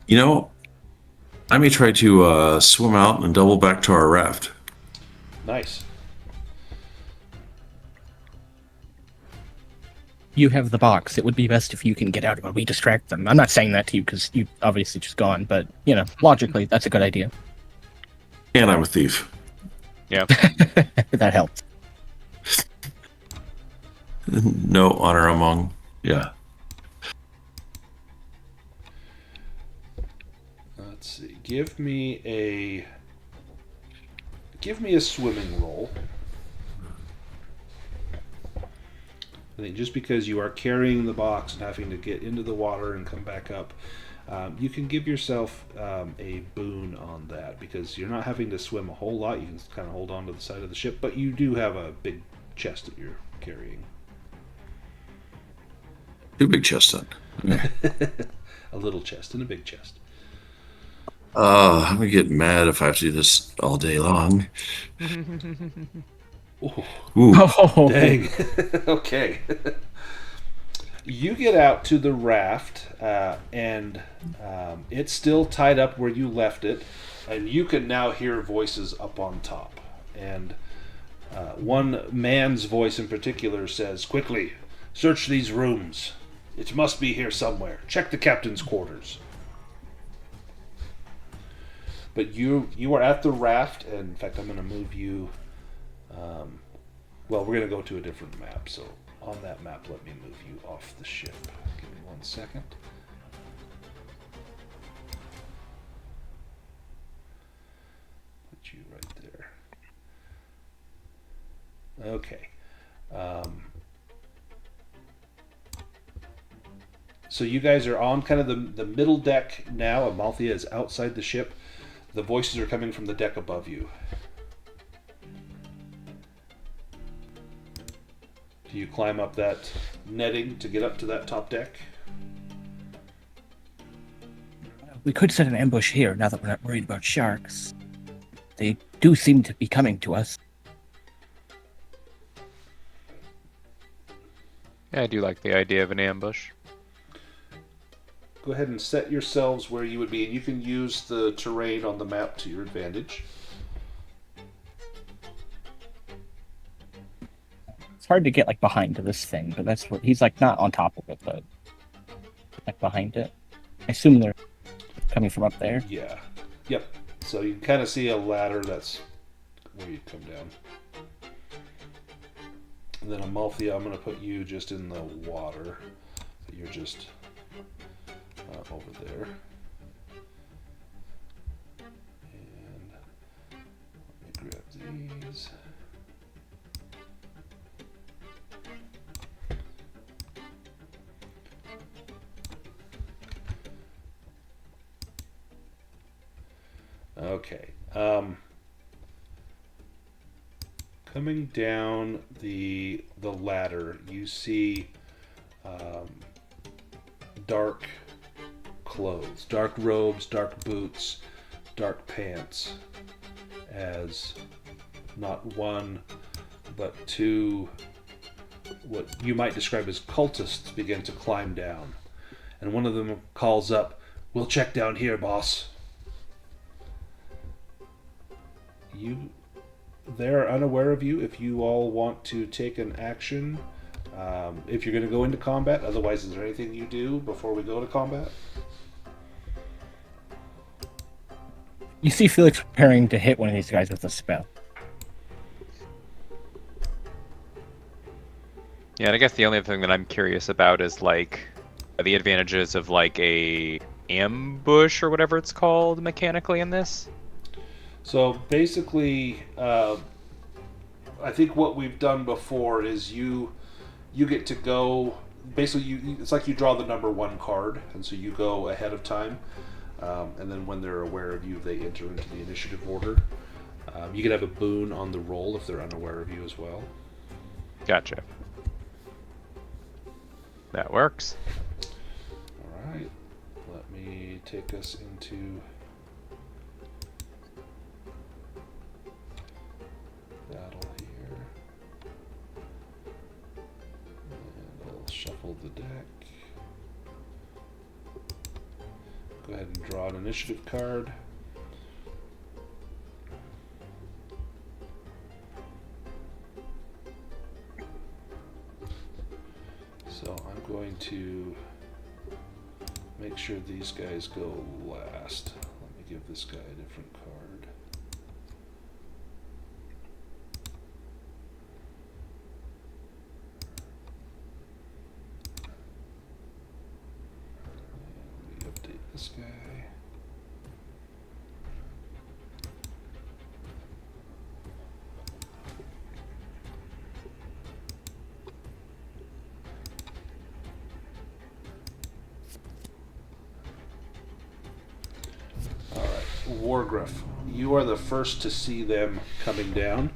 Speaker 8: You know, I may try to swim out and double back to our raft.
Speaker 1: Nice.
Speaker 2: You have the box. It would be best if you can get out while we distract them. I'm not saying that to you because you obviously just gone, but, you know, logically, that's a good idea.
Speaker 8: And I'm a thief.
Speaker 6: Yeah.
Speaker 2: That helps.
Speaker 8: No honor among. Yeah.
Speaker 1: Let's see. Give me a swimming roll. I think just because you are carrying the box and having to get into the water and come back up, you can give yourself a boon on that because you're not having to swim a whole lot. You can kind of hold on to the side of the ship, but you do have a big chest that you're carrying.
Speaker 8: Two big chests then.
Speaker 1: A little chest and a big chest.
Speaker 8: I'm gonna get mad if I have to do this all day long.
Speaker 1: Ooh.
Speaker 8: Ooh.
Speaker 2: Oh,
Speaker 1: Dang. Okay. You get out to the raft, and it's still tied up where you left it, and you can now hear voices up on top. and one man's voice in particular says, "Quickly, search these rooms. It must be here somewhere. Check the captain's quarters." But you are at the raft, and in fact, I'm going to move you. Well, we're going to go to a different map. So on that map, let me move you off the ship. Give me 1 second. Put you right there. Okay. So you guys are on kind of the middle deck now. Amalthea is outside the ship. The voices are coming from the deck above you. Do you climb up that netting to get up to that top deck?
Speaker 2: We could set an ambush here now that we're not worried about sharks. They do seem to be coming to us.
Speaker 6: Yeah, I do like the idea of an ambush.
Speaker 1: Go ahead and set yourselves where you would be, and you can use the terrain on the map to your advantage.
Speaker 2: It's hard to get like behind this thing, but that's what he's like, not on top of it, but like behind it. I assume they're coming from up there.
Speaker 1: Yeah. Yep. So you can kind of see a ladder that's where you come down. And then Amalthea, I'm going to put you just in the water. You're just over there. And let me grab these. Okay. Coming down the ladder, you see dark clothes, dark robes, dark boots, dark pants, as not one but two what you might describe as cultists begin to climb down. And one of them calls up, "We'll check down here, boss." They're unaware of you. If you all want to take an action, if you're going to go into combat, otherwise, is there anything you do before we go to combat?
Speaker 2: You see Felix preparing to hit one of these guys with a spell.
Speaker 6: Yeah, and I guess the only other thing that I'm curious about is like the advantages of like a ambush or whatever it's called mechanically in this.
Speaker 1: So basically, I think what we've done before is you get to go. Basically, it's like you draw the number 1 card, and so you go ahead of time, and then when they're aware of you, they enter into the initiative order. You can have a boon on the roll if they're unaware of you as well.
Speaker 6: Gotcha. That works.
Speaker 1: All right. Let me take us into battle here. And I'll shuffle the deck. Go ahead and draw an initiative card. So I'm going to make sure these guys go last. Let me give this guy a different card. And we update this guy. Wargruff, you are the first to see them coming down.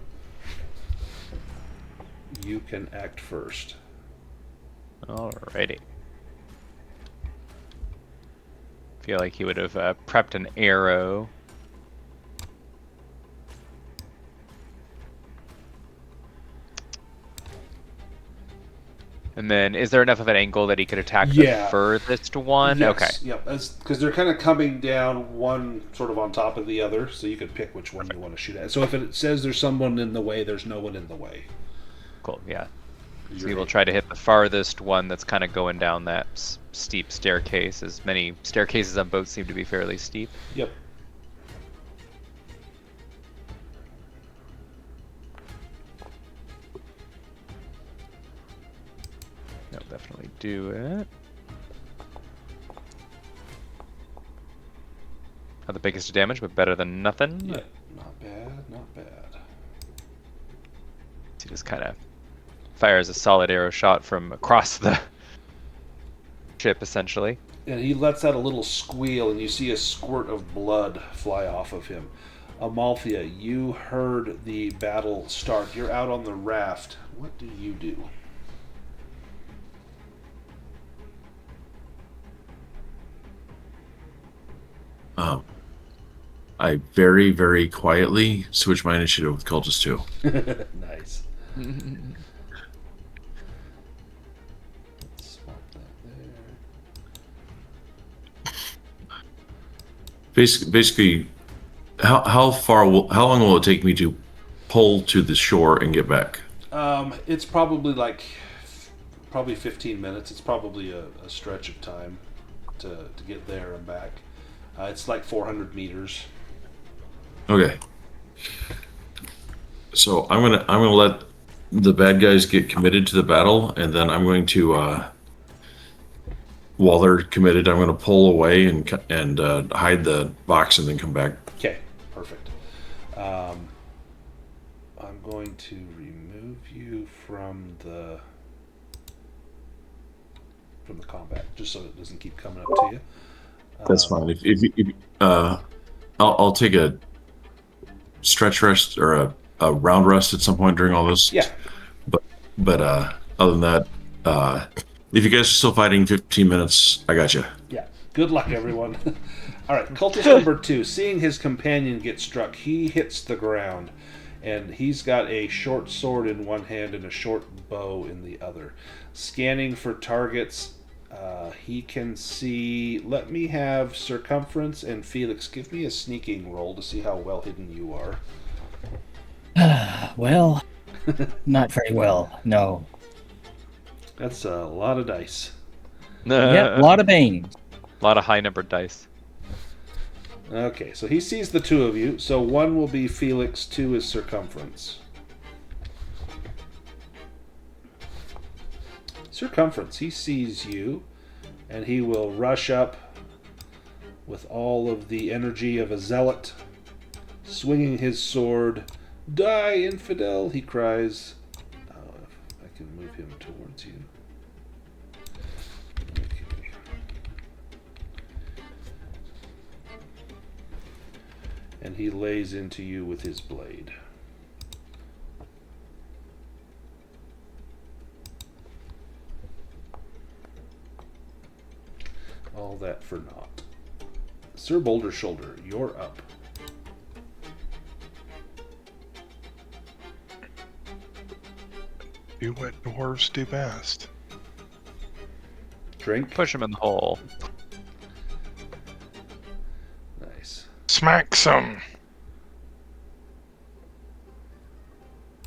Speaker 1: You can act first.
Speaker 6: Alrighty. Feel like he would have prepped an arrow.
Speaker 5: And then, is there enough of an angle that he could attack
Speaker 1: Yeah.
Speaker 5: the furthest one?
Speaker 1: Yes,
Speaker 5: Okay.
Speaker 1: Yep. Because they're kind of coming down one sort of on top of the other, so you could pick which one you want to shoot at. So if it says there's someone in the way, there's no one in the way.
Speaker 5: Cool. Yeah. So we will try to hit the farthest one that's kind of going down that steep staircase, as many staircases on boats seem to be fairly steep.
Speaker 1: Yep.
Speaker 5: That'll definitely do it. Not the biggest damage, but better than nothing.
Speaker 1: Yeah. Not bad. Not bad.
Speaker 5: He just kind of fires a solid arrow shot from across the ship, essentially.
Speaker 1: And he lets out a little squeal, and you see a squirt of blood fly off of him. Amalthea, you heard the battle start. You're out on the raft. What do you do?
Speaker 8: I very, very quietly switch my initiative with Cultist 2.
Speaker 1: Nice. Let's swap that there.
Speaker 8: Basically, how long will it take me to pull to the shore and get back?
Speaker 1: It's probably probably 15 minutes. It's probably a stretch of time to get there and back. It's like 400 meters.
Speaker 8: Okay. So I'm gonna let the bad guys get committed to the battle, and then I'm going to, while they're committed, I'm going to pull away and hide the box, and then come back.
Speaker 1: Okay, perfect. I'm going to remove you from the combat, just so it doesn't keep coming up to you.
Speaker 8: That's fine. I'll take a stretch rest or a round rest at some point during all this.
Speaker 1: Yeah.
Speaker 8: But other than that, if you guys are still fighting 15 minutes, I got you.
Speaker 1: Yeah. Good luck, everyone. All right, cultist number 2. Seeing his companion get struck, he hits the ground, and he's got a short sword in one hand and a short bow in the other. Scanning for targets, he can see... Let me have Circumference and Felix give me a sneaking roll to see how well hidden you are.
Speaker 2: Well, not very well, no.
Speaker 1: That's a lot of dice.
Speaker 2: Yeah, a lot of Bane.
Speaker 5: A lot of high-numbered dice.
Speaker 1: Okay, so he sees the two of you. So 1 will be Felix, 2 is Circumference. Circumference, he sees you, and he will rush up with all of the energy of a zealot, swinging his sword. Die, infidel, he cries. Oh, if I can move him towards you. Okay. And he lays into you with his blade. All that for naught. Sir Boulder Shoulder, you're up.
Speaker 4: Do what dwarves do best.
Speaker 1: Drink.
Speaker 5: Push him in the hole.
Speaker 1: Nice.
Speaker 4: Smack some.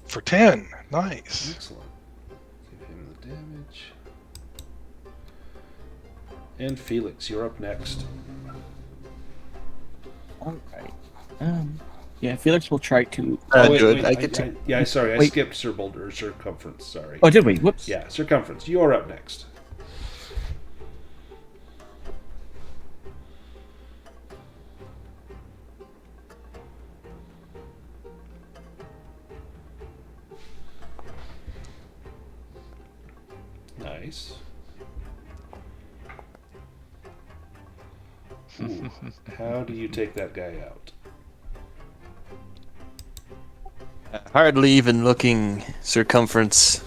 Speaker 4: For 10. Nice.
Speaker 1: Excellent. Give him the damage. And Felix, you're up next.
Speaker 2: Alright. Yeah, Felix will try to...
Speaker 7: Good.
Speaker 1: Sorry, I
Speaker 2: Wait.
Speaker 1: skipped Sir Boulder, Circumference, sorry.
Speaker 2: Oh, did we? Whoops.
Speaker 1: Yeah, Circumference, you're up next. Nice. Ooh, how do you take that guy out?
Speaker 7: Hardly even looking, Circumference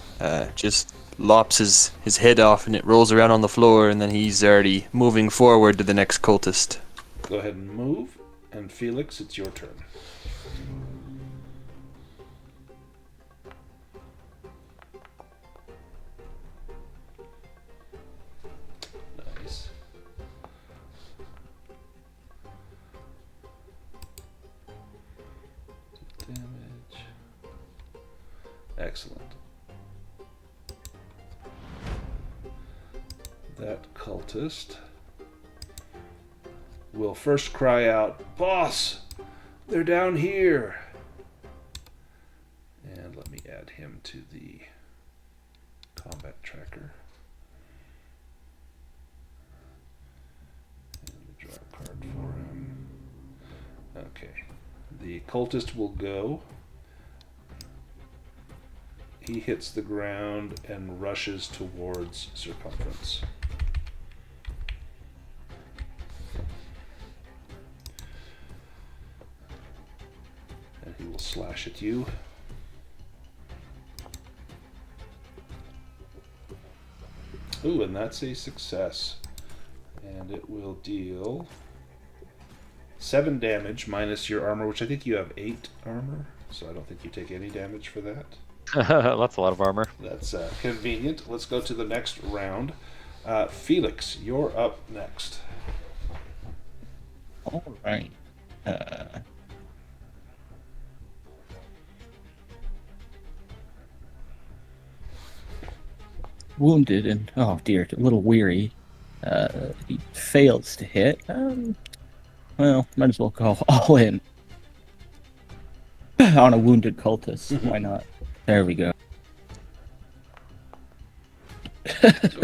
Speaker 7: just lops his head off and it rolls around on the floor, and then he's already moving forward to the next cultist.
Speaker 1: Go ahead and move, and Felix, it's your turn. Excellent. That cultist will first cry out, "Boss! They're down here!" And let me add him to the combat tracker. And draw a card for him. Okay. The cultist will go. He hits the ground and rushes towards Circumference. And he will slash at you. Ooh, and that's a success. And it will deal 7 damage minus your armor, which I think you have 8 armor, so I don't think you take any damage for that.
Speaker 6: That's a lot of armor.
Speaker 1: That's convenient. Let's go to the next round. Felix, you're up next.
Speaker 2: All right. Wounded and, oh dear, a little weary. He fails to hit. Well, might as well go all in on a wounded cultist. Why not? There we go.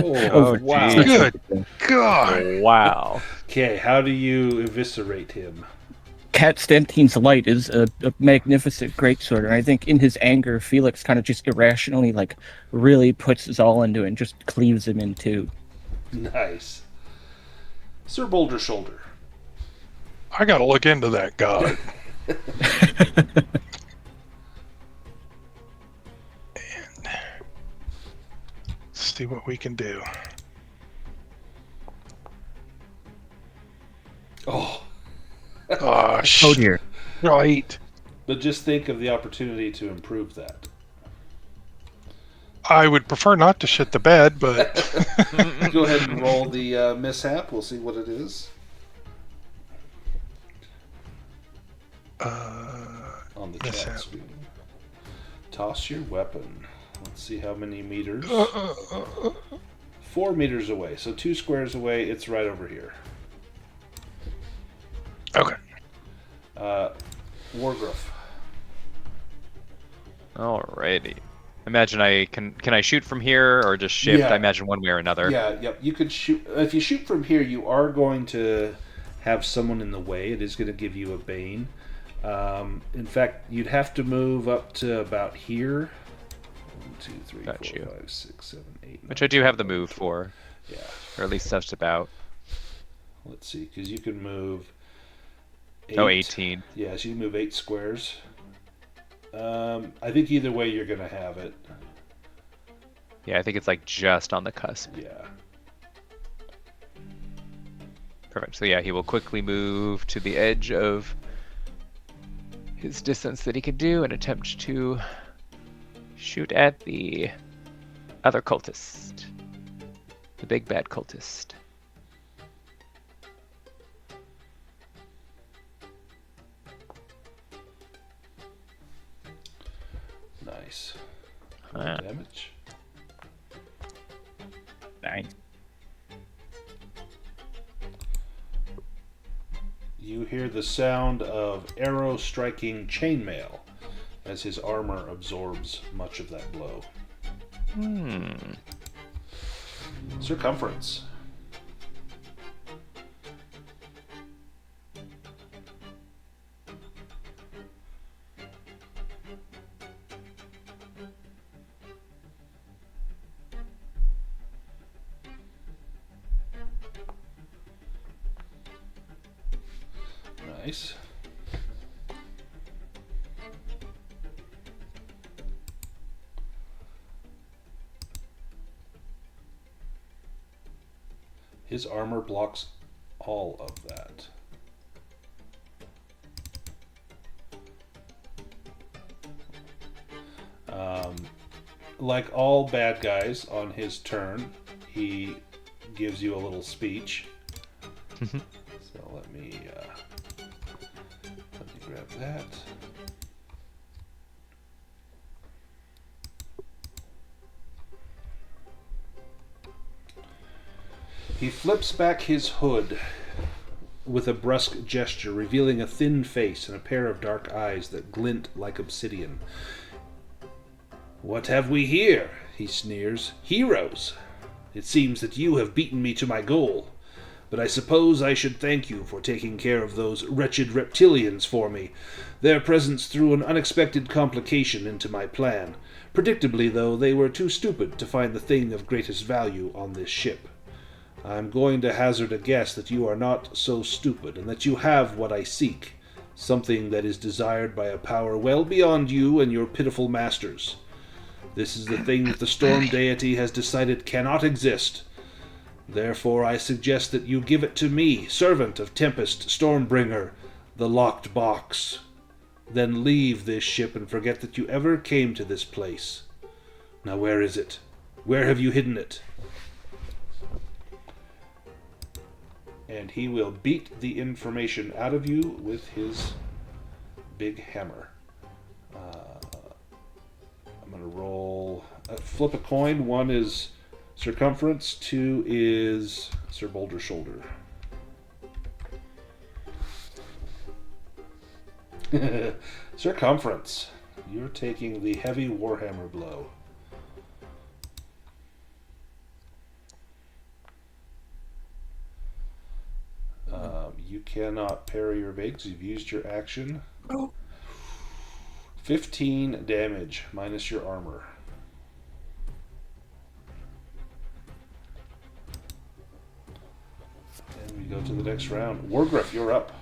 Speaker 1: Oh, wow.
Speaker 4: Good God.
Speaker 6: Wow.
Speaker 1: Okay, how do you eviscerate him?
Speaker 2: Cat Stantine's Light is a magnificent greatsword, and I think in his anger, Felix kind of just irrationally, really puts his all into it and just cleaves him in two.
Speaker 1: Nice. Sir Boulder Shoulder.
Speaker 4: I gotta look into that god. And see what we can do.
Speaker 1: Oh.
Speaker 4: Oh,
Speaker 2: Oh dear.
Speaker 4: right.
Speaker 1: But just think of the opportunity to improve that.
Speaker 4: I would prefer not to shit the bed, but
Speaker 1: Go ahead and roll the mishap. We'll see what it is. On the chat
Speaker 4: mishap.
Speaker 1: screen. Toss your weapon. Let's see how many meters. 4 meters away. So 2 squares away, it's right over here.
Speaker 4: Okay.
Speaker 1: Wargruff.
Speaker 6: Alrighty. Imagine can I shoot from here or just shift?
Speaker 1: Yeah.
Speaker 6: I imagine one way or another.
Speaker 1: Yeah, yep. You could shoot. If you shoot from here, you are going to have someone in the way. It is going to give you a bane. In fact, you'd have to move up to about here. 1, 2, 3,
Speaker 6: Got
Speaker 1: 4,
Speaker 6: you.
Speaker 1: 5, 6, 7, 8.
Speaker 6: Which I do have the move for,
Speaker 1: Yeah.
Speaker 6: or at least just about.
Speaker 1: Let's see, because you can move.
Speaker 6: 18.
Speaker 1: Yeah, so you can move 8 squares. I think either way you're going to have it.
Speaker 6: Yeah, I think it's just on the cusp.
Speaker 1: Yeah.
Speaker 6: Perfect. So yeah, he will quickly move to the edge of his distance that he can do and attempt to shoot at the other cultist. The big bad cultist.
Speaker 1: Nice.
Speaker 6: Ah.
Speaker 1: Damage.
Speaker 2: Nice.
Speaker 1: You hear the sound of arrow striking chainmail as his armor absorbs much of that blow. Circumference. Nice. His armor blocks all of that. Like all bad guys on his turn, he gives you a little speech. So let me grab that. He flips back his hood with a brusque gesture, revealing a thin face and a pair of dark eyes that glint like obsidian. "What have we here?" he sneers. "Heroes! It seems that you have beaten me to my goal. But I suppose I should thank you for taking care of those wretched reptilians for me. Their presence threw an unexpected complication into my plan. Predictably, though, they were too stupid to find the thing of greatest value on this ship. I'm going to hazard a guess that you are not so stupid, and that you have what I seek, something that is desired by a power well beyond you and your pitiful masters. This is the thing that the storm deity has decided cannot exist. Therefore I suggest that you give it to me, servant of Tempest, Stormbringer, the locked box. Then leave this ship and forget that you ever came to this place. Now where is it? Where have you hidden it?" And he will beat the information out of you with his big hammer. I'm going to roll... flip a coin. 1 is Circumference, 2 is Sir Boulder Shoulder. Circumference. You're taking the heavy warhammer blow. You cannot parry your evade. You've used your action. 15 damage minus your armor. And we go to the next round. Wargriff, you're up.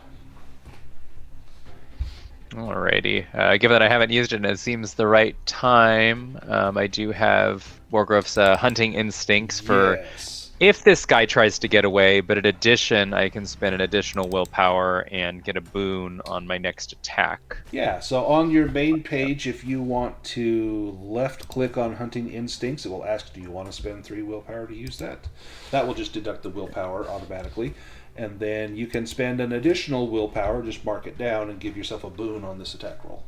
Speaker 5: Alrighty. Given that I haven't used it and it seems the right time, I do have Wargriff's hunting instincts for
Speaker 1: Yes.
Speaker 5: if this guy tries to get away, but in addition, I can spend an additional willpower and get a boon on my next attack.
Speaker 1: Yeah, so on your main page, if you want to left-click on Hunting Instincts, it will ask, do you want to spend 3 willpower to use that? That will just deduct the willpower automatically. And then you can spend an additional willpower, just mark it down, and give yourself a boon on this attack roll.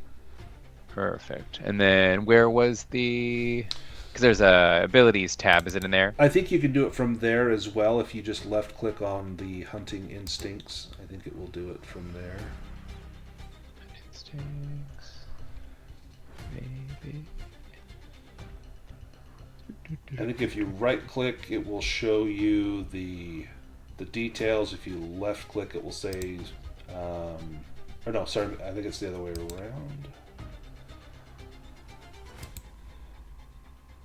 Speaker 5: Perfect. And then where was the... Because there's a abilities tab, is it in there?
Speaker 1: I think you can do it from there as well if you just left-click on the Hunting Instincts. I think it will do it from there.
Speaker 5: Instincts... Maybe...
Speaker 1: I think if you right-click, it will show you the details. If you left-click, it will say... or no, sorry, I think it's the other way around.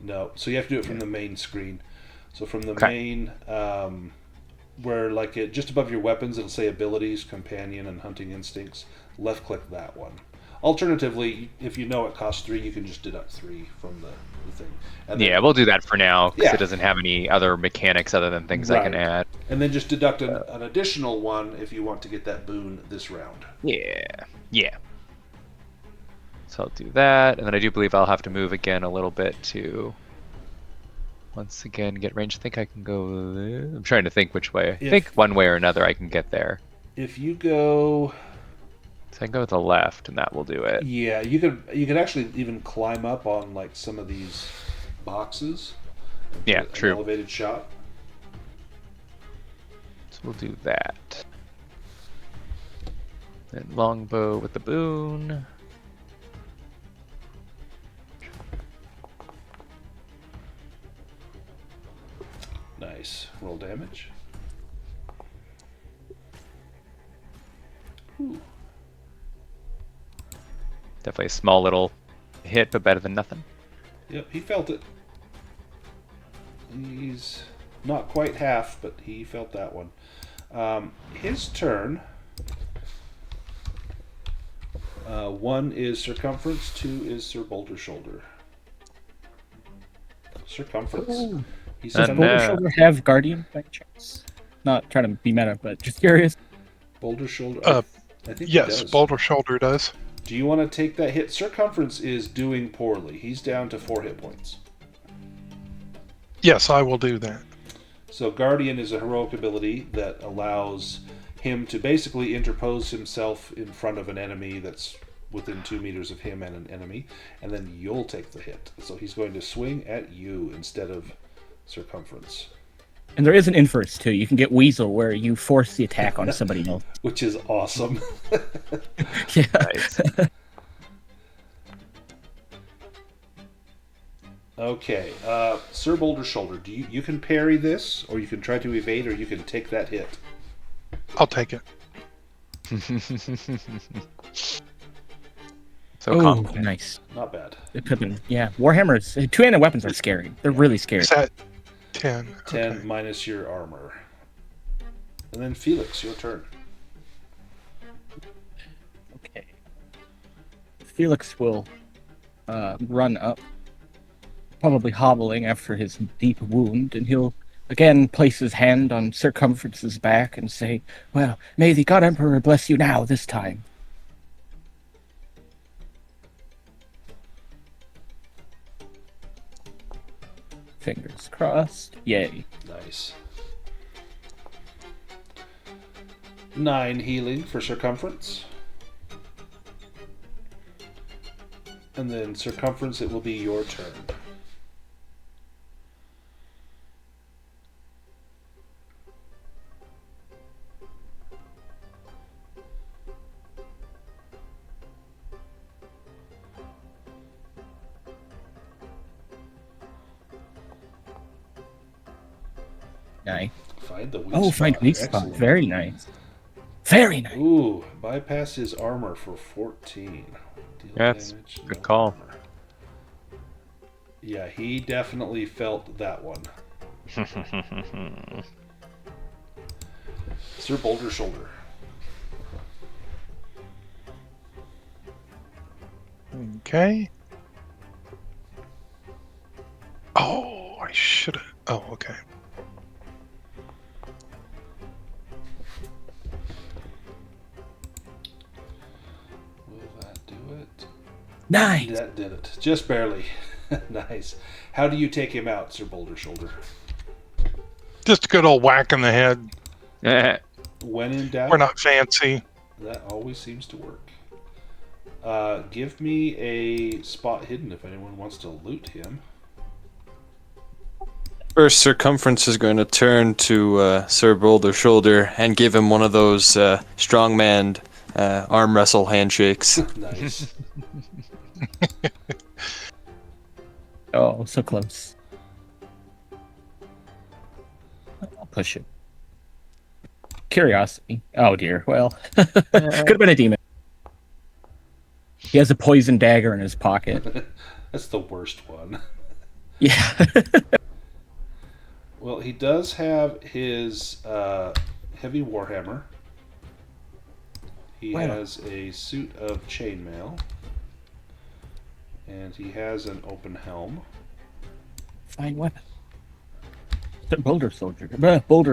Speaker 1: No, so you have to do it from the main screen. So from the main, where like just above your weapons, it'll say Abilities, Companion, and Hunting Instincts. Left-click that one. Alternatively, if you know it costs 3, you can just deduct 3 from the thing. And then,
Speaker 5: yeah, we'll do that for now, because
Speaker 1: Yeah.
Speaker 5: it doesn't have any other mechanics other than things I can add.
Speaker 1: And then just deduct an additional one if you want to get that boon this round.
Speaker 5: Yeah. So I'll do that, and then I do believe I'll have to move again a little bit to, once again, get range. I think I can go there. I'm trying to think which way. I think one way or another I can get there.
Speaker 1: If you go...
Speaker 5: So I can go to the left, and that will do it.
Speaker 1: Yeah, you could actually even climb up on like some of these boxes.
Speaker 5: Yeah,
Speaker 1: An
Speaker 5: true.
Speaker 1: elevated shot.
Speaker 5: So we'll do that. Then longbow with the boon.
Speaker 1: Nice. Roll damage. Ooh.
Speaker 5: Definitely a small little hit, but better than nothing.
Speaker 1: Yep, he felt it. He's not quite half, but he felt that one. His turn. 1 is Circumference, 2 is Sir Boulder Shoulder. Circumference.
Speaker 2: Ooh.
Speaker 1: He
Speaker 2: Does
Speaker 1: said,
Speaker 2: Boulder Shoulder have Guardian by chance? Not trying to be meta, but just curious.
Speaker 1: Boulder Shoulder. I think he
Speaker 4: Yes,
Speaker 1: does.
Speaker 4: Boulder Shoulder does.
Speaker 1: Do you want to take that hit? Circumference is doing poorly. He's down to 4 hit points.
Speaker 4: Yes, I will do that.
Speaker 1: So Guardian is a heroic ability that allows him to basically interpose himself in front of an enemy that's within 2 meters of him and an enemy, and then you'll take the hit. So he's going to swing at you instead of Circumference.
Speaker 2: And there is an inverse too. You can get Weasel, where you force the attack on somebody else.
Speaker 1: Which is awesome.
Speaker 2: Yeah.
Speaker 5: Nice.
Speaker 1: Okay, Sir Boulder Shoulder, you can parry this, or you can try to evade, or you can take that hit.
Speaker 4: I'll take it.
Speaker 5: So
Speaker 2: Oh,
Speaker 5: confident.
Speaker 2: nice.
Speaker 1: Not bad.
Speaker 2: It could have been. Yeah, Warhammers. Two-handed weapons are scary. They're really scary.
Speaker 4: Is that 10?
Speaker 1: 10
Speaker 4: Okay.
Speaker 1: minus your armor. And then Felix, your turn.
Speaker 2: Okay. Felix will run up, probably hobbling after his deep wound, and he'll again place his hand on Circumference's back and say, "Well, may the God Emperor bless you now, this time." Fingers crossed. Yay.
Speaker 1: Nice. 9 healing for Circumference. And then Circumference, it will be your turn.
Speaker 2: Nice.
Speaker 1: Find the weak
Speaker 2: Oh,
Speaker 1: spot.
Speaker 2: find weak spot.
Speaker 1: Excellent.
Speaker 2: Very nice. Very nice.
Speaker 1: Ooh, bypass his armor for 14. Deal
Speaker 5: Yeah, that's
Speaker 1: damage,
Speaker 5: good
Speaker 1: no
Speaker 5: call.
Speaker 1: armor. Yeah, he definitely felt that one. Sir Boulder Shoulder.
Speaker 4: Okay. Oh, I should have. Oh, okay.
Speaker 1: Will that do it?
Speaker 2: Nice.
Speaker 1: That did it. Just barely. Nice. How do you take him out, Sir Boulder Shoulder?
Speaker 4: Just a good old whack in the head.
Speaker 1: When in doubt,
Speaker 4: We're not fancy.
Speaker 1: that always seems to work. Give me a spot hidden if anyone wants to loot him.
Speaker 7: First, Circumference is going to turn to Sir Boulder Shoulder and give him one of those strongman arm wrestle handshakes.
Speaker 1: Nice.
Speaker 2: Oh, so close. I'll push it. Curiosity. Oh dear. Well, could have been a demon. He has a poison dagger in his pocket.
Speaker 1: That's the worst one.
Speaker 2: Yeah.
Speaker 1: Well, he does have his heavy warhammer. He
Speaker 2: Wow.
Speaker 1: has a suit of chainmail. And he has an open helm.
Speaker 2: Fine weapon. Boulder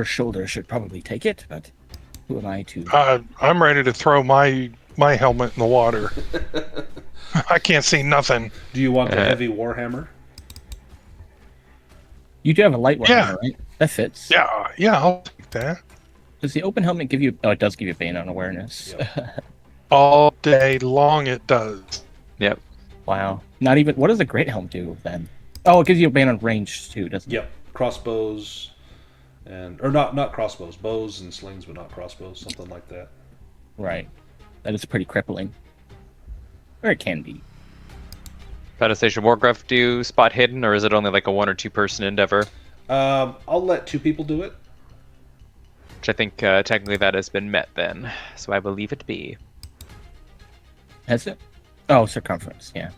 Speaker 2: Shoulder should probably take it, but who am I to?
Speaker 4: I'm ready to throw my helmet in the water. I can't see nothing.
Speaker 1: Do you want the heavy warhammer?
Speaker 2: You do have a light weapon,
Speaker 4: Yeah.
Speaker 2: right? That fits.
Speaker 4: Yeah, I'll take that.
Speaker 2: Does the open helmet give you? Oh, it does give you Bane on awareness.
Speaker 4: All day long it does.
Speaker 5: Yep.
Speaker 2: Wow. Not even. What does the great helm do then? Oh, it gives you a Bane on range too, doesn't it?
Speaker 1: Yep. Crossbows or not crossbows, bows and slings, but not crossbows, something like that.
Speaker 2: Right. That is pretty crippling. Or it can be.
Speaker 5: Foundation Warcraft do spot hidden, or is it only like a 1 or 2 person endeavor?
Speaker 1: I'll let 2 people do it.
Speaker 5: Which I think technically that has been met then, so I will leave it be.
Speaker 2: Has it? Oh, Circumference. Yeah.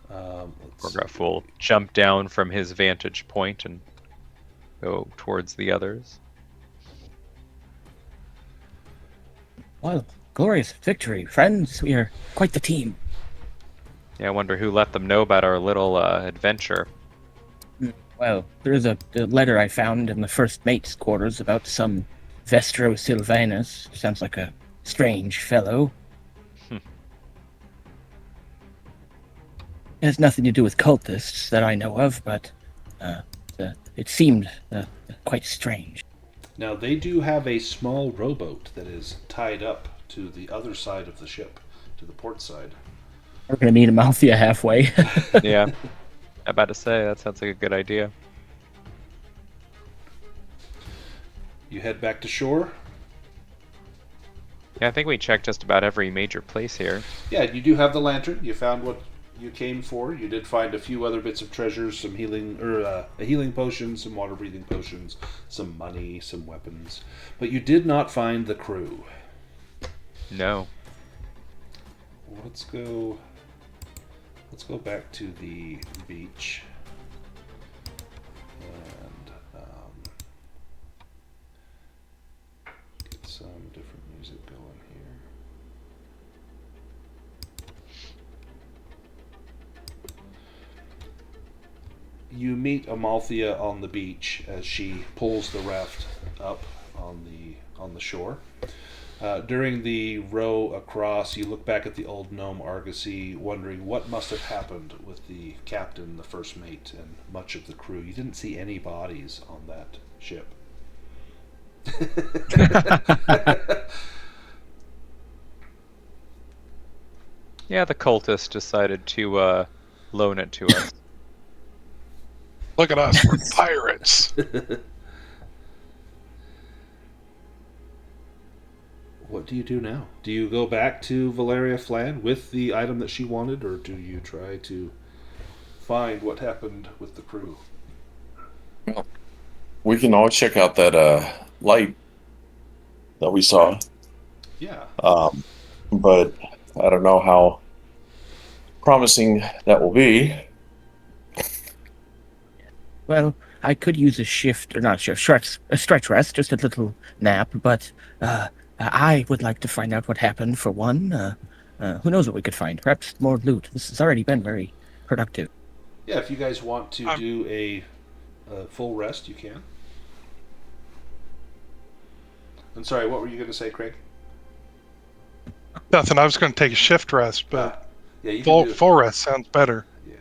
Speaker 1: Let's see.
Speaker 5: Warcraft will jump down from his vantage point and go towards the others.
Speaker 2: Well, glorious victory, friends. We are quite the team.
Speaker 5: Yeah, I wonder who let them know about our little adventure.
Speaker 2: Well, there is a letter I found in the first mate's quarters about some Vestro Sylvanus. Sounds like a strange fellow. It has nothing to do with cultists that I know of, but it seemed quite strange.
Speaker 1: Now, they do have a small rowboat that is tied up to the other side of the ship, to the port side.
Speaker 2: We're gonna meet Amalthea halfway.
Speaker 6: Yeah. I'm about to say, that sounds like a good idea.
Speaker 1: You head back to shore.
Speaker 6: Yeah, I think we checked just about every major place here.
Speaker 1: Yeah, you do have the lantern. You found what you came for. You did find a few other bits of treasures, some healing, a healing potion, some water-breathing potions, some money, some weapons. But you did not find the crew.
Speaker 6: No.
Speaker 1: Let's go back to the beach. And get some different music going here. You meet Amalthea on the beach as she pulls the raft up on the shore. During the row across, you look back at the old gnome Argosy, wondering what must have happened with the captain, the first mate, and much of the crew. You didn't see any bodies on that ship.
Speaker 6: Yeah, the cultist decided to loan it to us.
Speaker 4: Look at us, we're pirates.
Speaker 1: What do you do now? Do you go back to Valeria Flan with the item that she wanted, or do you try to find what happened with the crew?
Speaker 3: Well, we can always check out that light that we saw.
Speaker 1: Yeah.
Speaker 3: But I don't know how promising that will be.
Speaker 2: Well, I could use a stretch rest, just a little nap, but I would like to find out what happened for one. Who knows what we could find? Perhaps more loot. This has already been very productive.
Speaker 1: Yeah, if you guys want to do a full rest, you can. I'm sorry, what were you going to say, Craig?
Speaker 4: Nothing, I was going to take a shift rest, but
Speaker 1: yeah, you can
Speaker 4: full rest sounds better.
Speaker 1: Yeah.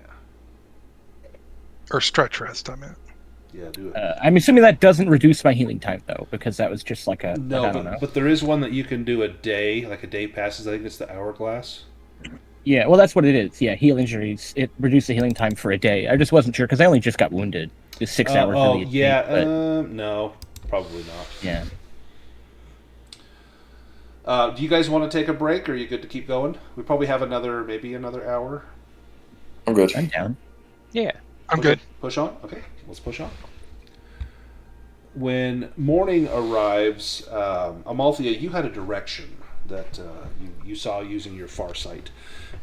Speaker 4: Or stretch rest, I meant.
Speaker 1: Yeah, do it.
Speaker 2: I'm assuming that doesn't reduce my healing time, though, because that was just like a...
Speaker 1: No,
Speaker 2: I don't know.
Speaker 1: but there is one that you can do a day, like a day passes. I think it's the hourglass.
Speaker 2: Yeah, well, that's what it is. Yeah, heal injuries. It reduced the healing time for a day. I just wasn't sure, because I only just got wounded. It's 6 hours.
Speaker 1: Oh,
Speaker 2: really
Speaker 1: yeah.
Speaker 2: but...
Speaker 1: No, probably not.
Speaker 2: Yeah.
Speaker 1: Do you guys want to take a break, or are you good to keep going? We probably have maybe another hour.
Speaker 3: I'm good.
Speaker 2: I'm down.
Speaker 6: Yeah.
Speaker 4: I'm good.
Speaker 1: Push on? Okay, let's push on. When morning arrives, Amalthea, you had a direction that you saw using your farsight.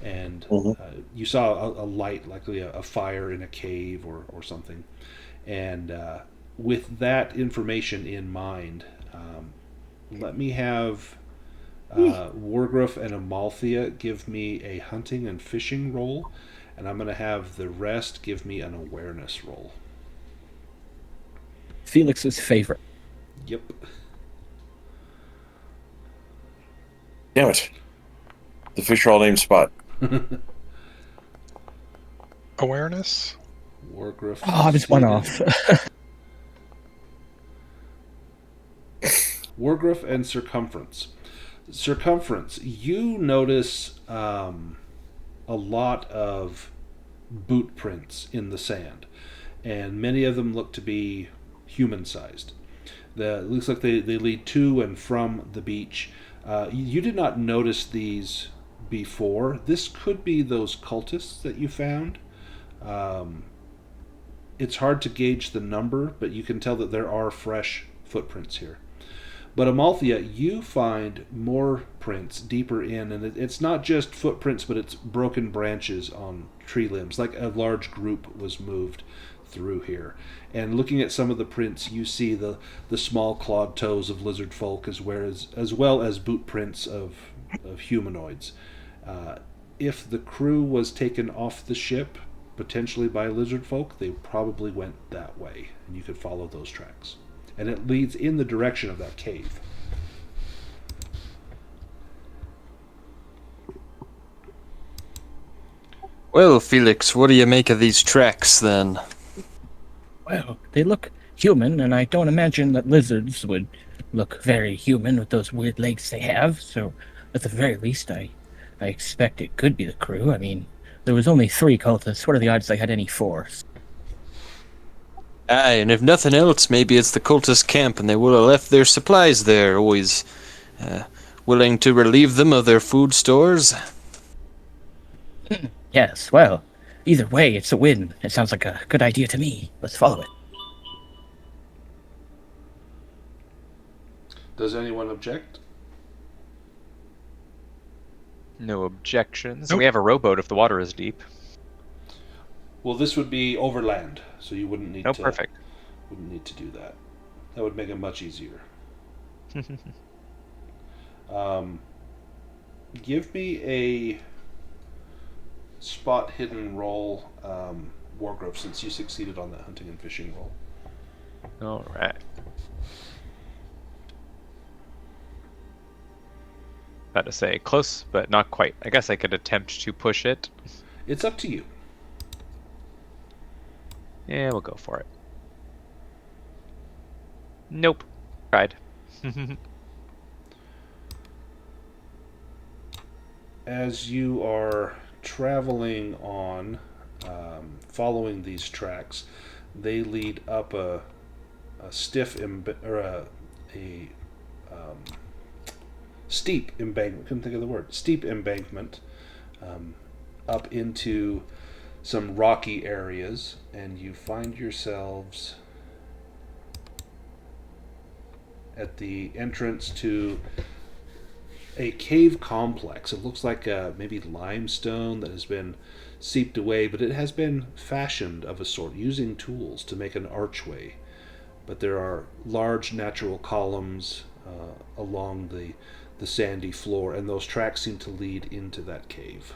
Speaker 1: And you saw a light, likely a fire in a cave or something. And with that information in mind, let me have Wargruff and Amalthea give me a hunting and fishing roll. And I'm going to have the rest give me an awareness roll.
Speaker 2: Felix's favorite.
Speaker 1: Yep.
Speaker 3: Damn it. The fish are all named Spot.
Speaker 4: Awareness?
Speaker 1: Wargruff.
Speaker 2: Oh, I was one off.
Speaker 1: Wargruff and Circumference. Circumference, you notice a lot of boot prints in the sand, and many of them look to be human-sized. It looks like they lead to and from the beach. You did not notice these before. This could be those cultists that you found. It's hard to gauge the number, but you can tell that there are fresh footprints here. But Amalthea, you find more prints deeper in, and it's not just footprints, but it's broken branches on tree limbs, like a large group was moved through here. And looking at some of the prints, you see the small clawed toes of lizard folk, as well as boot prints of humanoids. If the crew was taken off the ship, potentially by lizard folk, they probably went that way, and you could follow those tracks. And it leads in the direction of that cave.
Speaker 7: Well, Felix, what do you make of these tracks, then?
Speaker 2: Well, they look human, and I don't imagine that lizards would look very human with those weird legs they have, so at the very least I I expect it could be the crew. I mean, there was only 3 cultists. What are the odds they had any force?
Speaker 7: Aye, and if nothing else, maybe it's the cultist camp and they would have left their supplies there, always willing to relieve them of their food stores.
Speaker 2: Yes, well, either way, it's a win. It sounds like a good idea to me. Let's follow it.
Speaker 1: Does anyone object?
Speaker 5: No objections.
Speaker 4: Nope.
Speaker 5: We have a rowboat if the water is deep.
Speaker 1: Well, this would be overland, so you wouldn't need
Speaker 5: Oh,
Speaker 1: to.
Speaker 5: perfect.
Speaker 1: Wouldn't need to do that. That would make it much easier. Give me a spot hidden roll, Wargrove, since you succeeded on that hunting and fishing roll.
Speaker 5: All right. About to say close, but not quite. I guess I could attempt to push it.
Speaker 1: It's up to you.
Speaker 5: Yeah, we'll go for it. Nope. Tried.
Speaker 1: As you are traveling on, following these tracks, they lead up a steep embankment. Couldn't think of the word. Steep embankment up into some rocky areas, and you find yourselves at the entrance to a cave complex. It looks like maybe limestone that has been seeped away, but it has been fashioned of a sort using tools to make an archway. But there are large natural columns along the sandy floor, and those tracks seem to lead into that cave.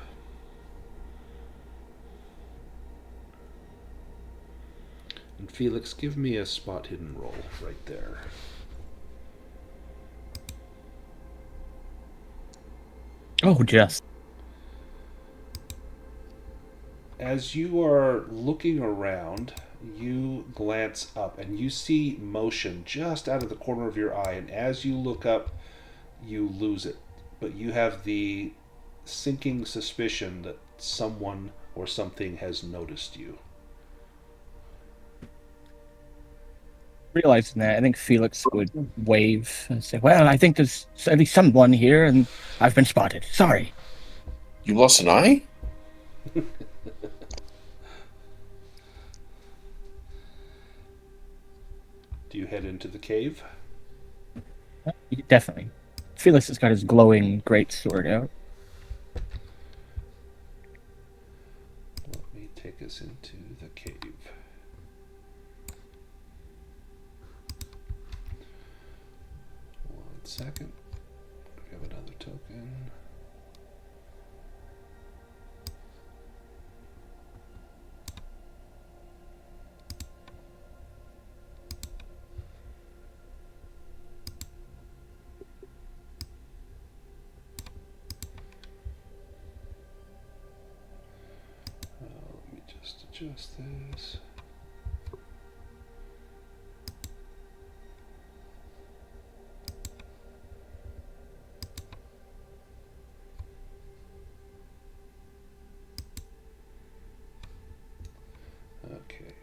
Speaker 1: And Felix, give me a spot hidden roll right there.
Speaker 2: Oh, just.
Speaker 1: As you are looking around, you glance up and you see motion just out of the corner of your eye, and as you look up, you lose it. But you have the sinking suspicion that someone or something has noticed you.
Speaker 2: Realizing that, I think Felix would wave and say, well, I think there's at least someone here, and I've been spotted. Sorry.
Speaker 3: You lost an eye?
Speaker 1: Do you head into the cave?
Speaker 2: Definitely. Felix has got his glowing great sword out.
Speaker 1: Let me take us into the cave. One second. Grab another token. Let me just adjust this. Okay.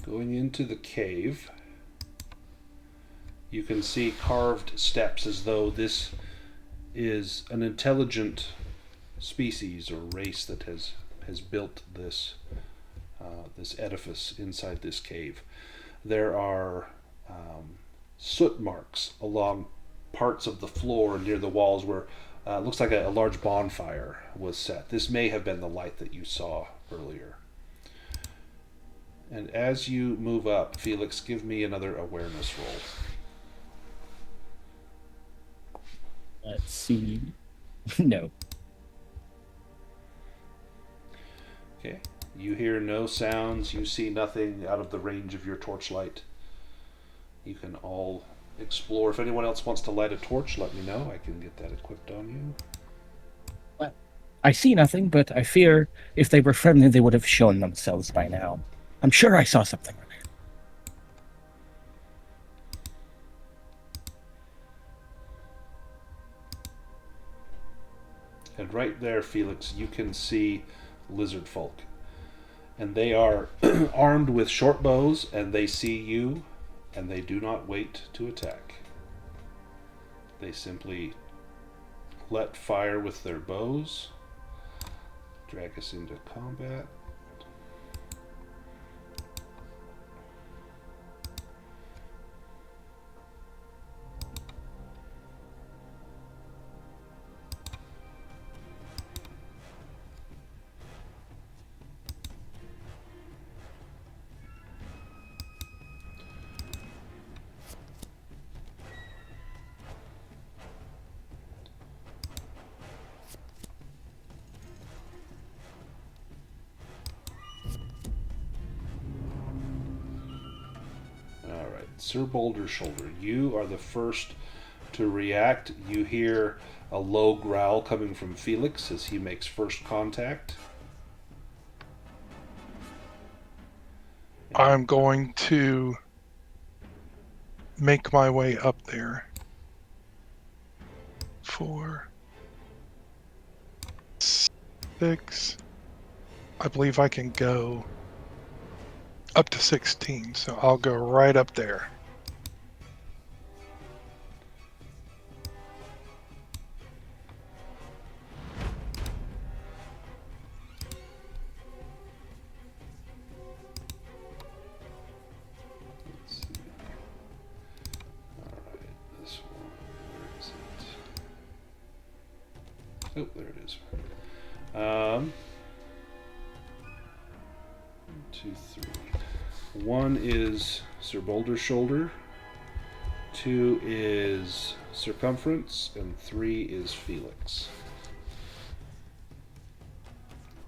Speaker 1: Going into the cave, you can see carved steps as though this is an intelligent species or race that has built this this edifice inside this cave. There are soot marks along parts of the floor near the walls where it looks like a large bonfire was set. This may have been the light that you saw earlier. And as you move up, Felix, give me another awareness roll.
Speaker 2: Let's see. No.
Speaker 1: Okay. You hear no sounds. You see nothing out of the range of your torchlight. You can all explore. If anyone else wants to light a torch, let me know. I can get that equipped on you.
Speaker 2: Well, I see nothing, but I fear if they were friendly, they would have shown themselves by now. I'm sure I saw something earlier.
Speaker 1: And right there, Felix, you can see lizard folk. And they are armed with short bows, and they see you, and they do not wait to attack. They simply let fire with their bows, drag us into combat. Sir Boulder Shoulder, you are the first to react. You hear a low growl coming from Felix as he makes first contact.
Speaker 4: I'm going to make my way up there. 4, 6. I believe I can go up to 16, so I'll go right up there.
Speaker 1: Let's see. Alright, this one, where is it? Oh, there it is. 1, 2, 3. 1 is Sir Boulder Shoulder, 2 is Circumference, and 3 is Felix.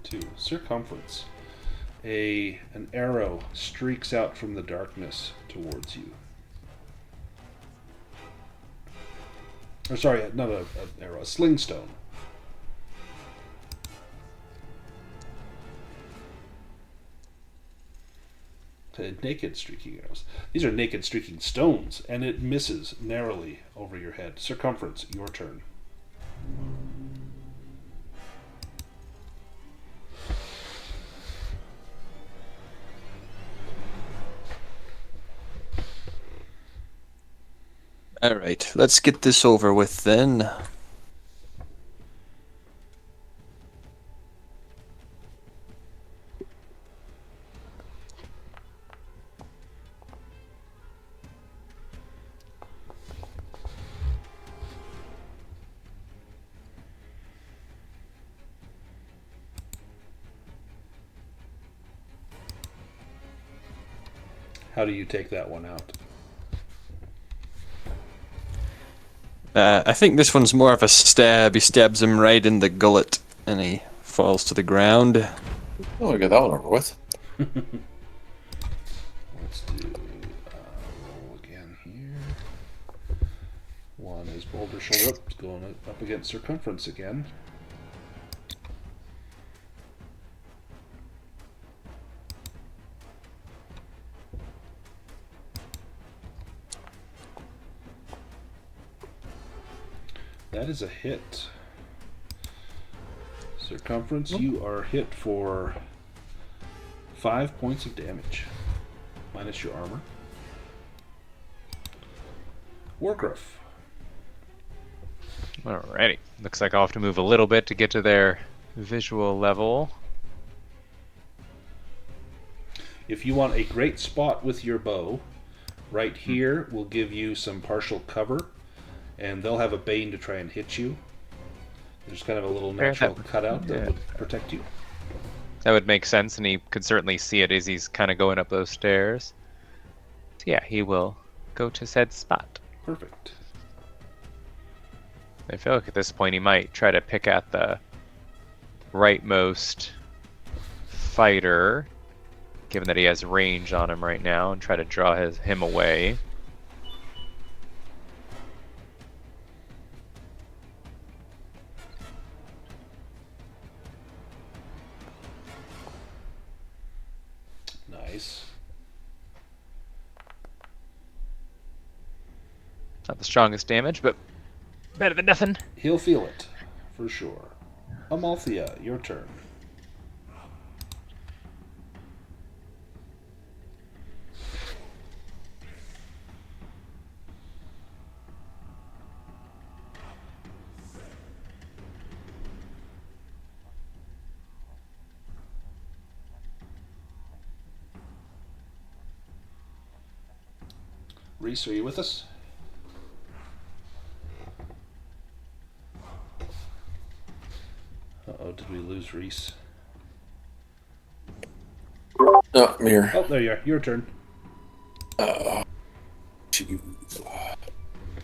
Speaker 1: 2. Circumference. An arrow streaks out from the darkness towards you. Or sorry, not an arrow, a slingstone. Naked streaking arrows. These are naked streaking stones, and it misses narrowly over your head. Circumference, your turn.
Speaker 7: Alright, let's get this over with then.
Speaker 1: How do you take that one out?
Speaker 7: I think this one's more of a stab. He stabs him right in the gullet, and he falls to the ground.
Speaker 3: Oh, we got that one over with.
Speaker 1: Let's do roll again here. 1 is Boulder Shoulder, going up against Circumference again. That is a hit. Circumference, you are hit for 5 points of damage, minus your armor. Wargruff.
Speaker 5: Alrighty. Looks like I'll have to move a little bit to get to their visual level.
Speaker 1: If you want a great spot with your bow, right here will give you some partial cover, and they'll have a bane to try and hit you. There's kind of a little natural cutout that would protect you.
Speaker 5: That would make sense, and he could certainly see it as he's kind of going up those stairs. So yeah, he will go to said spot.
Speaker 1: Perfect.
Speaker 5: I feel like at this point he might try to pick at the rightmost fighter, given that he has range on him right now, and try to draw him away.
Speaker 1: Nice.
Speaker 5: Not the strongest damage, but better than nothing.
Speaker 1: He'll feel it, for sure. Amalthea, your turn. Reese, are you with us? Uh-oh, did we lose Reese?
Speaker 3: No, I'm here.
Speaker 1: Oh, there you are. Your turn.
Speaker 3: 2,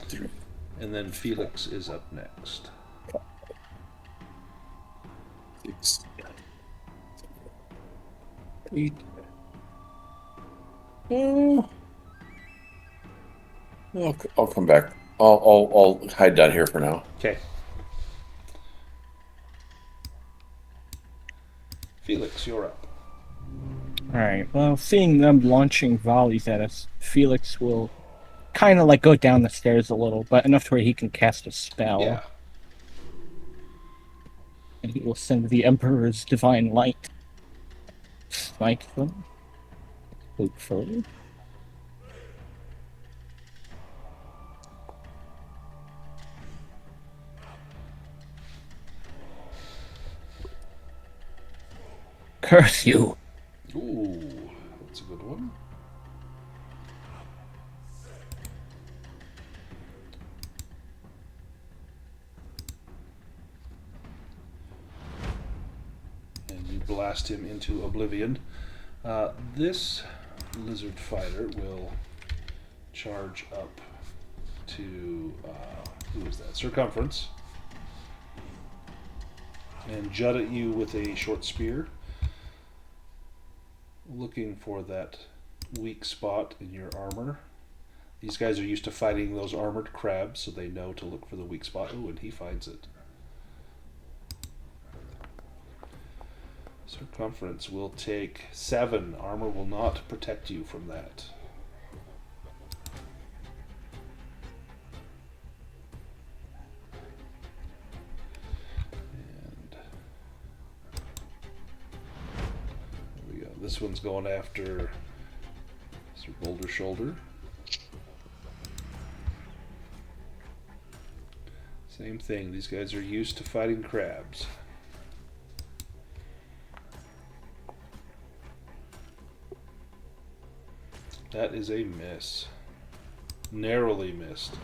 Speaker 3: 3.
Speaker 1: And then Felix is up next.
Speaker 3: 6, 8. I'll come back. I'll hide down here for now.
Speaker 1: Okay. Felix, you're up.
Speaker 2: Alright, well, seeing them launching volleys at us, Felix will kind of like go down the stairs a little, but enough to where he can cast a spell.
Speaker 1: Yeah.
Speaker 2: And he will send the Emperor's Divine Light. Smite them. Hopefully. Curse you!
Speaker 1: Ooh, that's a good one. And you blast him into oblivion. This lizard fighter will charge up to, who is that? Circumference. And jut at you with a short spear. Looking for that weak spot in your armor. These guys are used to fighting those armored crabs, so they know to look for the weak spot. Oh, and he finds it. Circumference will take 7. Armor will not protect you from that. This one's going after Sir Boulder Shoulder. Same thing. These guys are used to fighting crabs. That is a miss. Narrowly missed.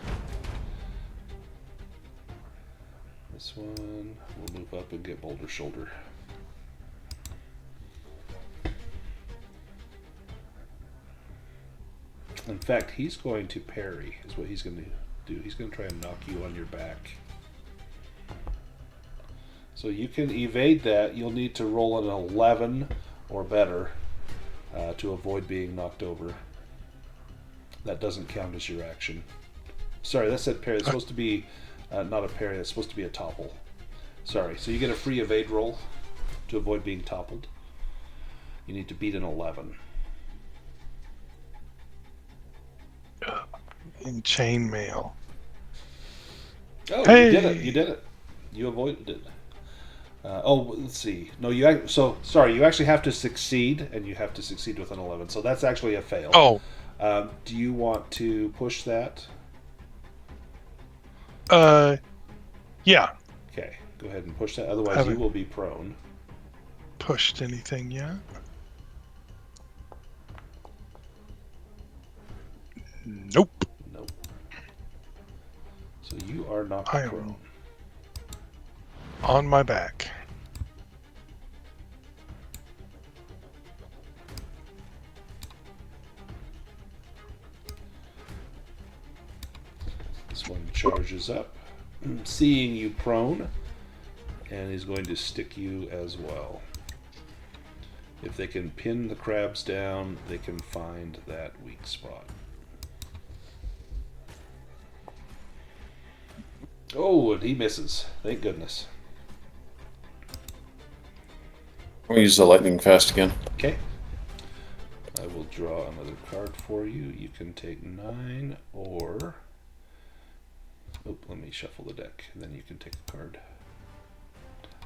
Speaker 1: This one will move up and get Boulder Shoulder. In fact, he's going to parry, is what he's going to do. He's going to try and knock you on your back. So you can evade that. You'll need to roll an 11 or better to avoid being knocked over. That doesn't count as your action. Sorry, that said parry. It's supposed to be not a parry. It's supposed to be a topple. Sorry. So you get a free evade roll to avoid being toppled. You need to beat an 11.
Speaker 4: In chainmail.
Speaker 1: Oh,
Speaker 4: Hey!
Speaker 1: You did it. You did it. You avoided it. Let's see. No, you actually have to succeed, and you have to succeed with an 11. So that's actually a fail.
Speaker 4: Oh.
Speaker 1: Do you want to push that?
Speaker 4: Yeah.
Speaker 1: Okay, go ahead and push that. Otherwise, you will be prone.
Speaker 4: Pushed anything yet? Nope.
Speaker 1: Nope. So you are not prone.
Speaker 4: On my back.
Speaker 1: This one charges up, seeing you prone, and is going to stick you as well. If they can pin the crabs down, they can find that weak spot. Oh, and he misses. Thank goodness.
Speaker 3: I'm going to use the lightning fast again.
Speaker 1: Okay. I will draw another card for you. You can take 9 or... Oh, let me shuffle the deck, and then you can take a card.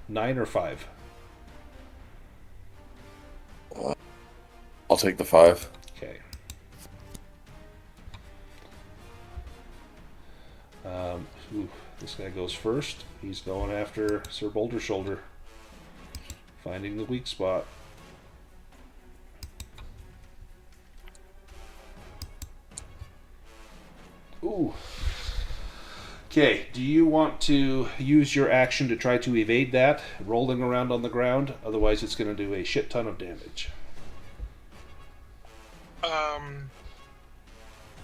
Speaker 1: 9 or 5?
Speaker 3: I'll take the 5.
Speaker 1: Okay. This guy goes first. He's going after Sir Boulder Shoulder, finding the weak spot. Ooh. Okay, do you want to use your action to try to evade that, rolling around on the ground? Otherwise, it's going to do a shit ton of damage.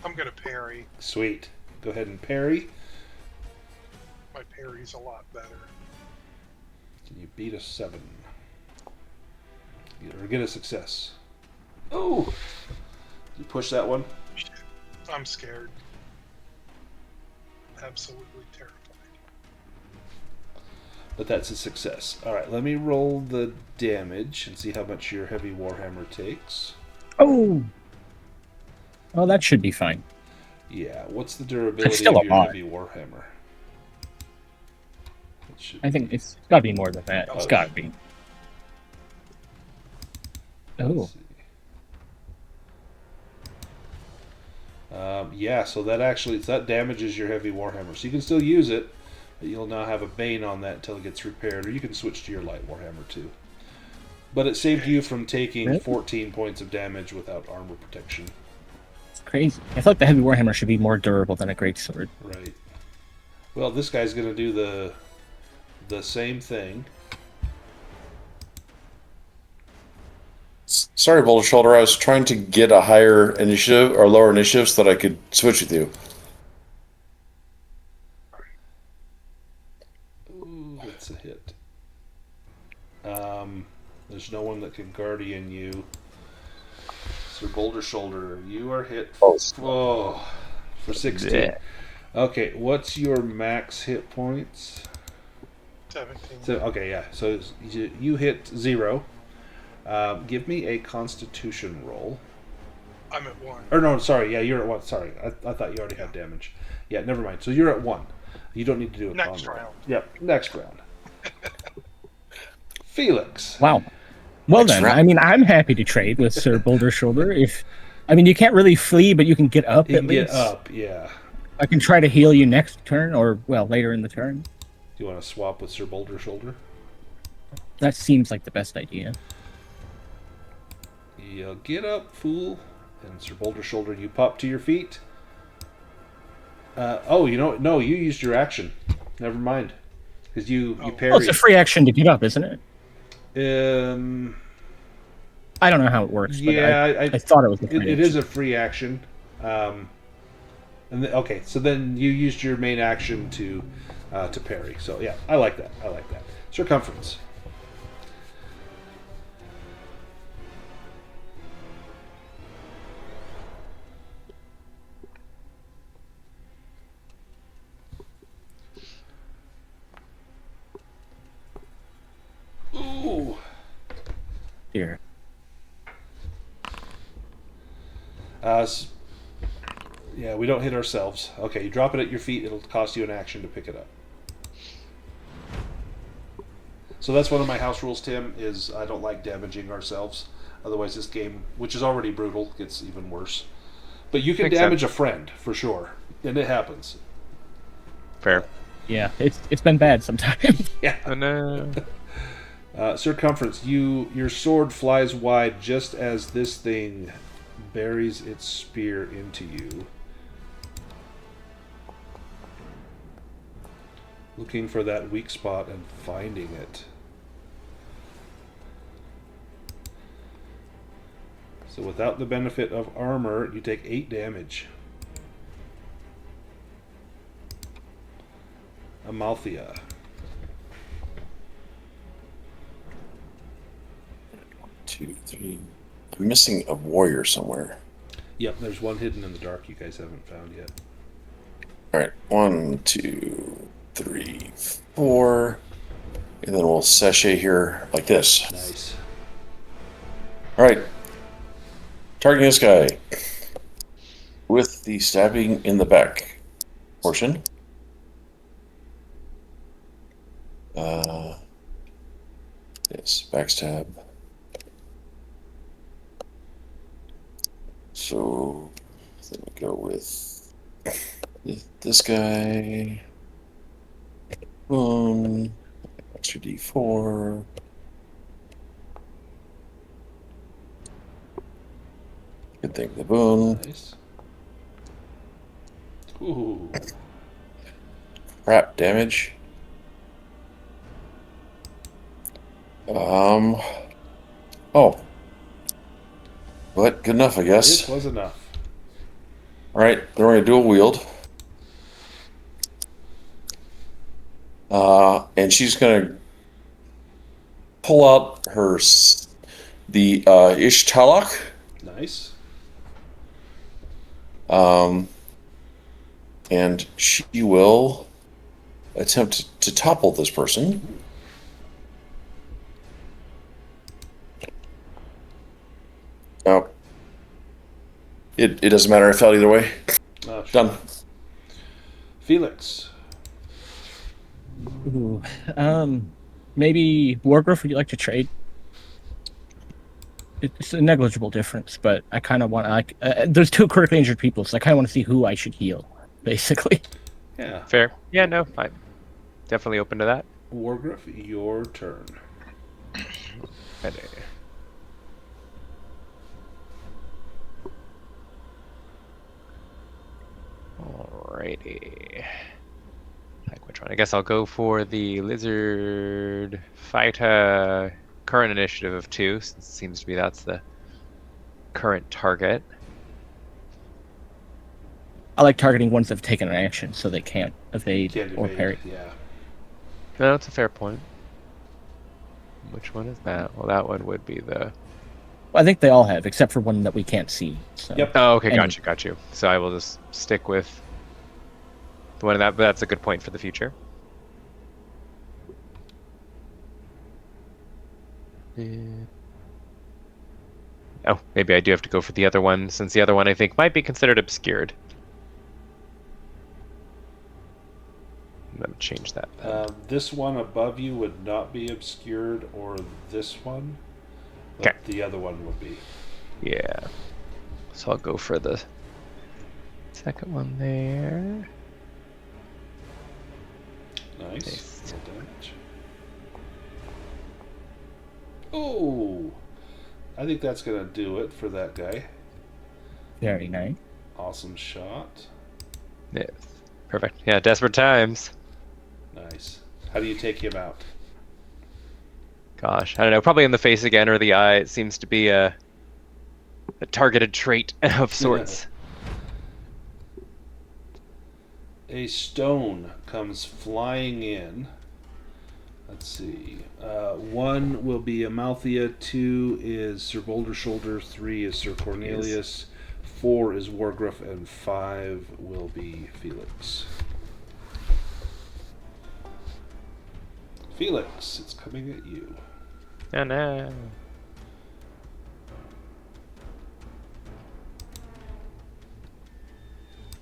Speaker 4: I'm gonna parry.
Speaker 1: Sweet. Go ahead and parry.
Speaker 4: My parry's a lot better.
Speaker 1: Can you beat a 7? Or get a success? Oh! You push that one?
Speaker 4: I'm scared. Absolutely terrified.
Speaker 1: But that's a success. Alright, let me roll the damage and see how much your heavy warhammer takes.
Speaker 2: Oh! Well, that should be fine.
Speaker 1: Yeah, what's the durability
Speaker 2: still
Speaker 1: of
Speaker 2: a
Speaker 1: your
Speaker 2: lot.
Speaker 1: heavy warhammer?
Speaker 2: I think it's got to be more than that. It's got to be. Oh.
Speaker 1: Yeah, so that damages your heavy warhammer. So you can still use it, but you'll now have a bane on that until it gets repaired, or you can switch to your light warhammer too. But it saved you from taking 14 points of damage without armor protection.
Speaker 2: It's crazy. I thought the heavy warhammer should be more durable than a greatsword.
Speaker 1: Right. Well, this guy's going to do the same thing.
Speaker 3: Sorry, Boulder Shoulder. I was trying to get a higher initiative or lower initiative so that I could switch with you.
Speaker 1: Ooh, that's a hit. There's no one that can guardian you. Sir Boulder Shoulder, you are hit for 16.
Speaker 5: Yeah.
Speaker 1: Okay, what's your max hit points?
Speaker 4: 17.
Speaker 1: So, okay, yeah. So you hit 0. Give me a Constitution roll.
Speaker 4: I'm at 1.
Speaker 1: Or no, sorry. Yeah, you're at 1. Sorry, I thought you already had damage. Yeah, never mind. So you're at 1. You don't need to do a
Speaker 4: Next
Speaker 1: con roll.
Speaker 4: round.
Speaker 1: Yep, next round. Felix.
Speaker 2: Wow. Well
Speaker 3: Next
Speaker 2: then,
Speaker 3: round.
Speaker 2: I mean, I'm happy to trade with Sir Boulder Shoulder. You can't really flee, but you can get up
Speaker 1: You
Speaker 2: at
Speaker 1: can
Speaker 2: least.
Speaker 1: get up, yeah.
Speaker 2: I can try to heal you next turn, or later in the turn.
Speaker 1: Do you want to swap with Sir Boulder Shoulder?
Speaker 2: That seems like the best idea.
Speaker 1: You'll get up, fool. And Sir Boulder Shoulder, you pop to your feet. No, you used your action. Never mind. Because you parried.
Speaker 2: Well, it's a free action to get up, isn't it? I don't know how it works, but
Speaker 1: yeah,
Speaker 2: I thought it was a free
Speaker 1: it
Speaker 2: action.
Speaker 1: is a free action. Okay, so then you used your main action to parry. So yeah, I like that. Circumference. Ooh.
Speaker 2: Here.
Speaker 1: Yeah, we don't hit ourselves. Okay, you drop it at your feet. It'll cost you an action to pick it up. So that's one of my house rules, Tim, is I don't like damaging ourselves. Otherwise this game, which is already brutal, gets even worse. But you can
Speaker 5: Makes
Speaker 1: damage
Speaker 5: sense.
Speaker 1: a friend, for sure. And it happens.
Speaker 5: Fair.
Speaker 2: Yeah, it's been bad sometimes.
Speaker 1: Yeah.
Speaker 5: Oh no.
Speaker 1: Circumference, your sword flies wide just as this thing buries its spear into you. Looking for that weak spot and finding it. So without the benefit of armor, you take 8 damage. Amalthea.
Speaker 3: 2, 3. I'm missing a warrior somewhere.
Speaker 1: Yep, there's one hidden in the dark you guys haven't found yet.
Speaker 3: All right, 1, 2, 3, 4, and then we'll sachet here like this.
Speaker 1: Nice.
Speaker 3: All right, targeting this guy with the stabbing in the back portion. Yes, backstab. So let me go with this guy. Boom. Extra D4. Good thing the boon.
Speaker 1: Nice. Ooh.
Speaker 3: Crap damage. Oh. But good enough, I guess.
Speaker 1: It was enough.
Speaker 3: Alright, then we're going to dual wield. And she's going to pull out the Ishtalak.
Speaker 1: Nice.
Speaker 3: And she will attempt to topple this person. Oh. It doesn't matter. I failed either way.
Speaker 1: Sure.
Speaker 3: Done.
Speaker 1: Felix.
Speaker 2: Ooh, maybe Wargrove, would you like to trade? It's a negligible difference, but I kind of want to, there's 2 critically injured people, so I kind of want to see who I should heal, basically.
Speaker 1: Yeah.
Speaker 6: Fair. Yeah, no, I'm definitely open to that.
Speaker 1: Wargrove, your turn.
Speaker 6: Ready. Alrighty. Like which one? I guess I'll go for the lizard fighter. Current initiative of 2, since it seems to be that's the current target.
Speaker 2: I like targeting ones that have taken an action, so they can't evade
Speaker 1: Can't
Speaker 2: or
Speaker 1: evade,
Speaker 2: parry.
Speaker 1: Yeah.
Speaker 6: No, that's a fair point. Which one is that? Well, that one would be the...
Speaker 2: I think they all have, except for one that we can't see. So.
Speaker 1: Yep.
Speaker 6: Oh, okay,
Speaker 2: Anyway.
Speaker 6: got you. So I will just stick with the one of that, but that's a good point for the future. Oh, maybe I do have to go for the other one, since the other one I think might be considered obscured. Let me change that then.
Speaker 1: This one above you would not be obscured, or this one. But
Speaker 6: Okay.
Speaker 1: the other one would be.
Speaker 6: Yeah. So I'll go for the second one there.
Speaker 1: Nice.
Speaker 6: Nice.
Speaker 1: Roll damage. Oh! I think that's going to do it for that guy.
Speaker 2: Very nice.
Speaker 1: Awesome shot.
Speaker 6: Yes. Perfect. Yeah, desperate times.
Speaker 1: Nice. How do you take him out?
Speaker 6: Gosh, I don't know. Probably in the face again or the eye. It seems to be a targeted trait of sorts.
Speaker 1: A stone comes flying in. Let's see. 1 will be Amalthea, 2 is Sir Boulder Shoulder, 3 is Sir Cornelius, 4 is Wargrove, and 5 will be Felix. Felix, it's coming at you.
Speaker 6: Oh no.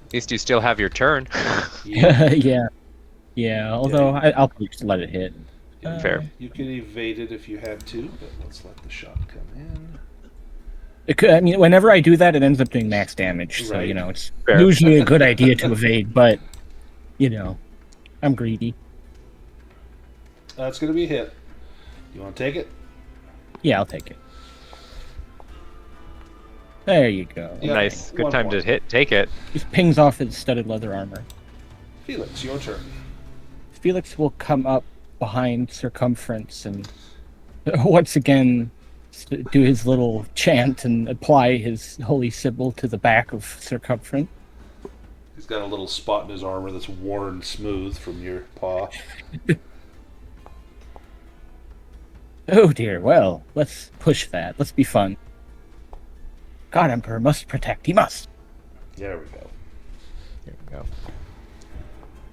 Speaker 6: At least you still have your turn.
Speaker 2: Yeah. Yeah, although I'll probably just let it hit.
Speaker 6: Fair.
Speaker 1: You could evade it if you had to, but let's let the shot come in.
Speaker 2: I mean, whenever I do that, it ends up doing max damage. So,
Speaker 1: Right.
Speaker 2: it's
Speaker 6: Fair.
Speaker 2: usually a good idea to evade, but, I'm greedy.
Speaker 1: That's going to be a hit. You want to take it?
Speaker 2: Yeah, I'll take it. There you go.
Speaker 1: Yeah,
Speaker 6: Nice. Good
Speaker 1: 1
Speaker 6: time to
Speaker 1: point.
Speaker 6: take it.
Speaker 2: Just pings off his studded leather armor.
Speaker 1: Felix, your turn.
Speaker 2: Felix will come up behind Circumference and once again do his little chant and apply his holy symbol to the back of Circumference.
Speaker 1: He's got a little spot in his armor that's worn smooth from your paw.
Speaker 2: Oh dear, well, let's push that. Let's be fun. God Emperor must protect. He must.
Speaker 1: There we go.
Speaker 6: There we go.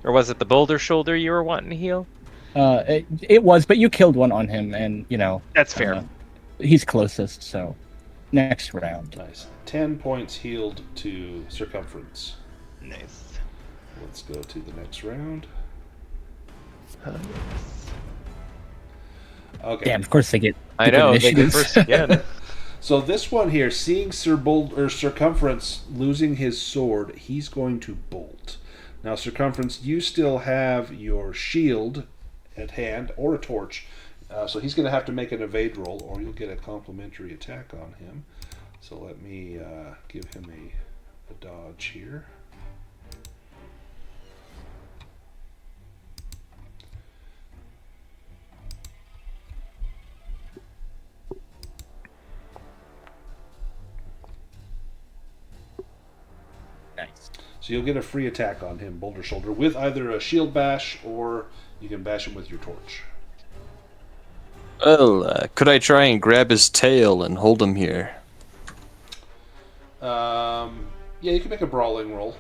Speaker 6: Or was it the boulder shoulder you were wanting to heal?
Speaker 2: It was, but you killed one on him, and,
Speaker 6: That's fair.
Speaker 2: he's closest, so next round.
Speaker 1: Nice. 10 points healed to Circumference.
Speaker 6: Nice.
Speaker 1: Let's go to the next round. Okay.
Speaker 2: Damn, of course they get.
Speaker 6: I
Speaker 2: good
Speaker 6: know, they get
Speaker 2: initiatives.
Speaker 6: first again.
Speaker 1: So this one here, seeing Circumference losing his sword, he's going to bolt. Now, Circumference, you still have your shield at hand or a torch, so he's going to have to make an evade roll, or you'll get a complimentary attack on him. So let me give him a dodge here.
Speaker 2: Nice.
Speaker 1: So you'll get a free attack on him, Boulder Shoulder, with either a shield bash or you can bash him with your torch.
Speaker 7: Well, could I try and grab his tail and hold him here?
Speaker 1: Yeah, you can make a brawling roll.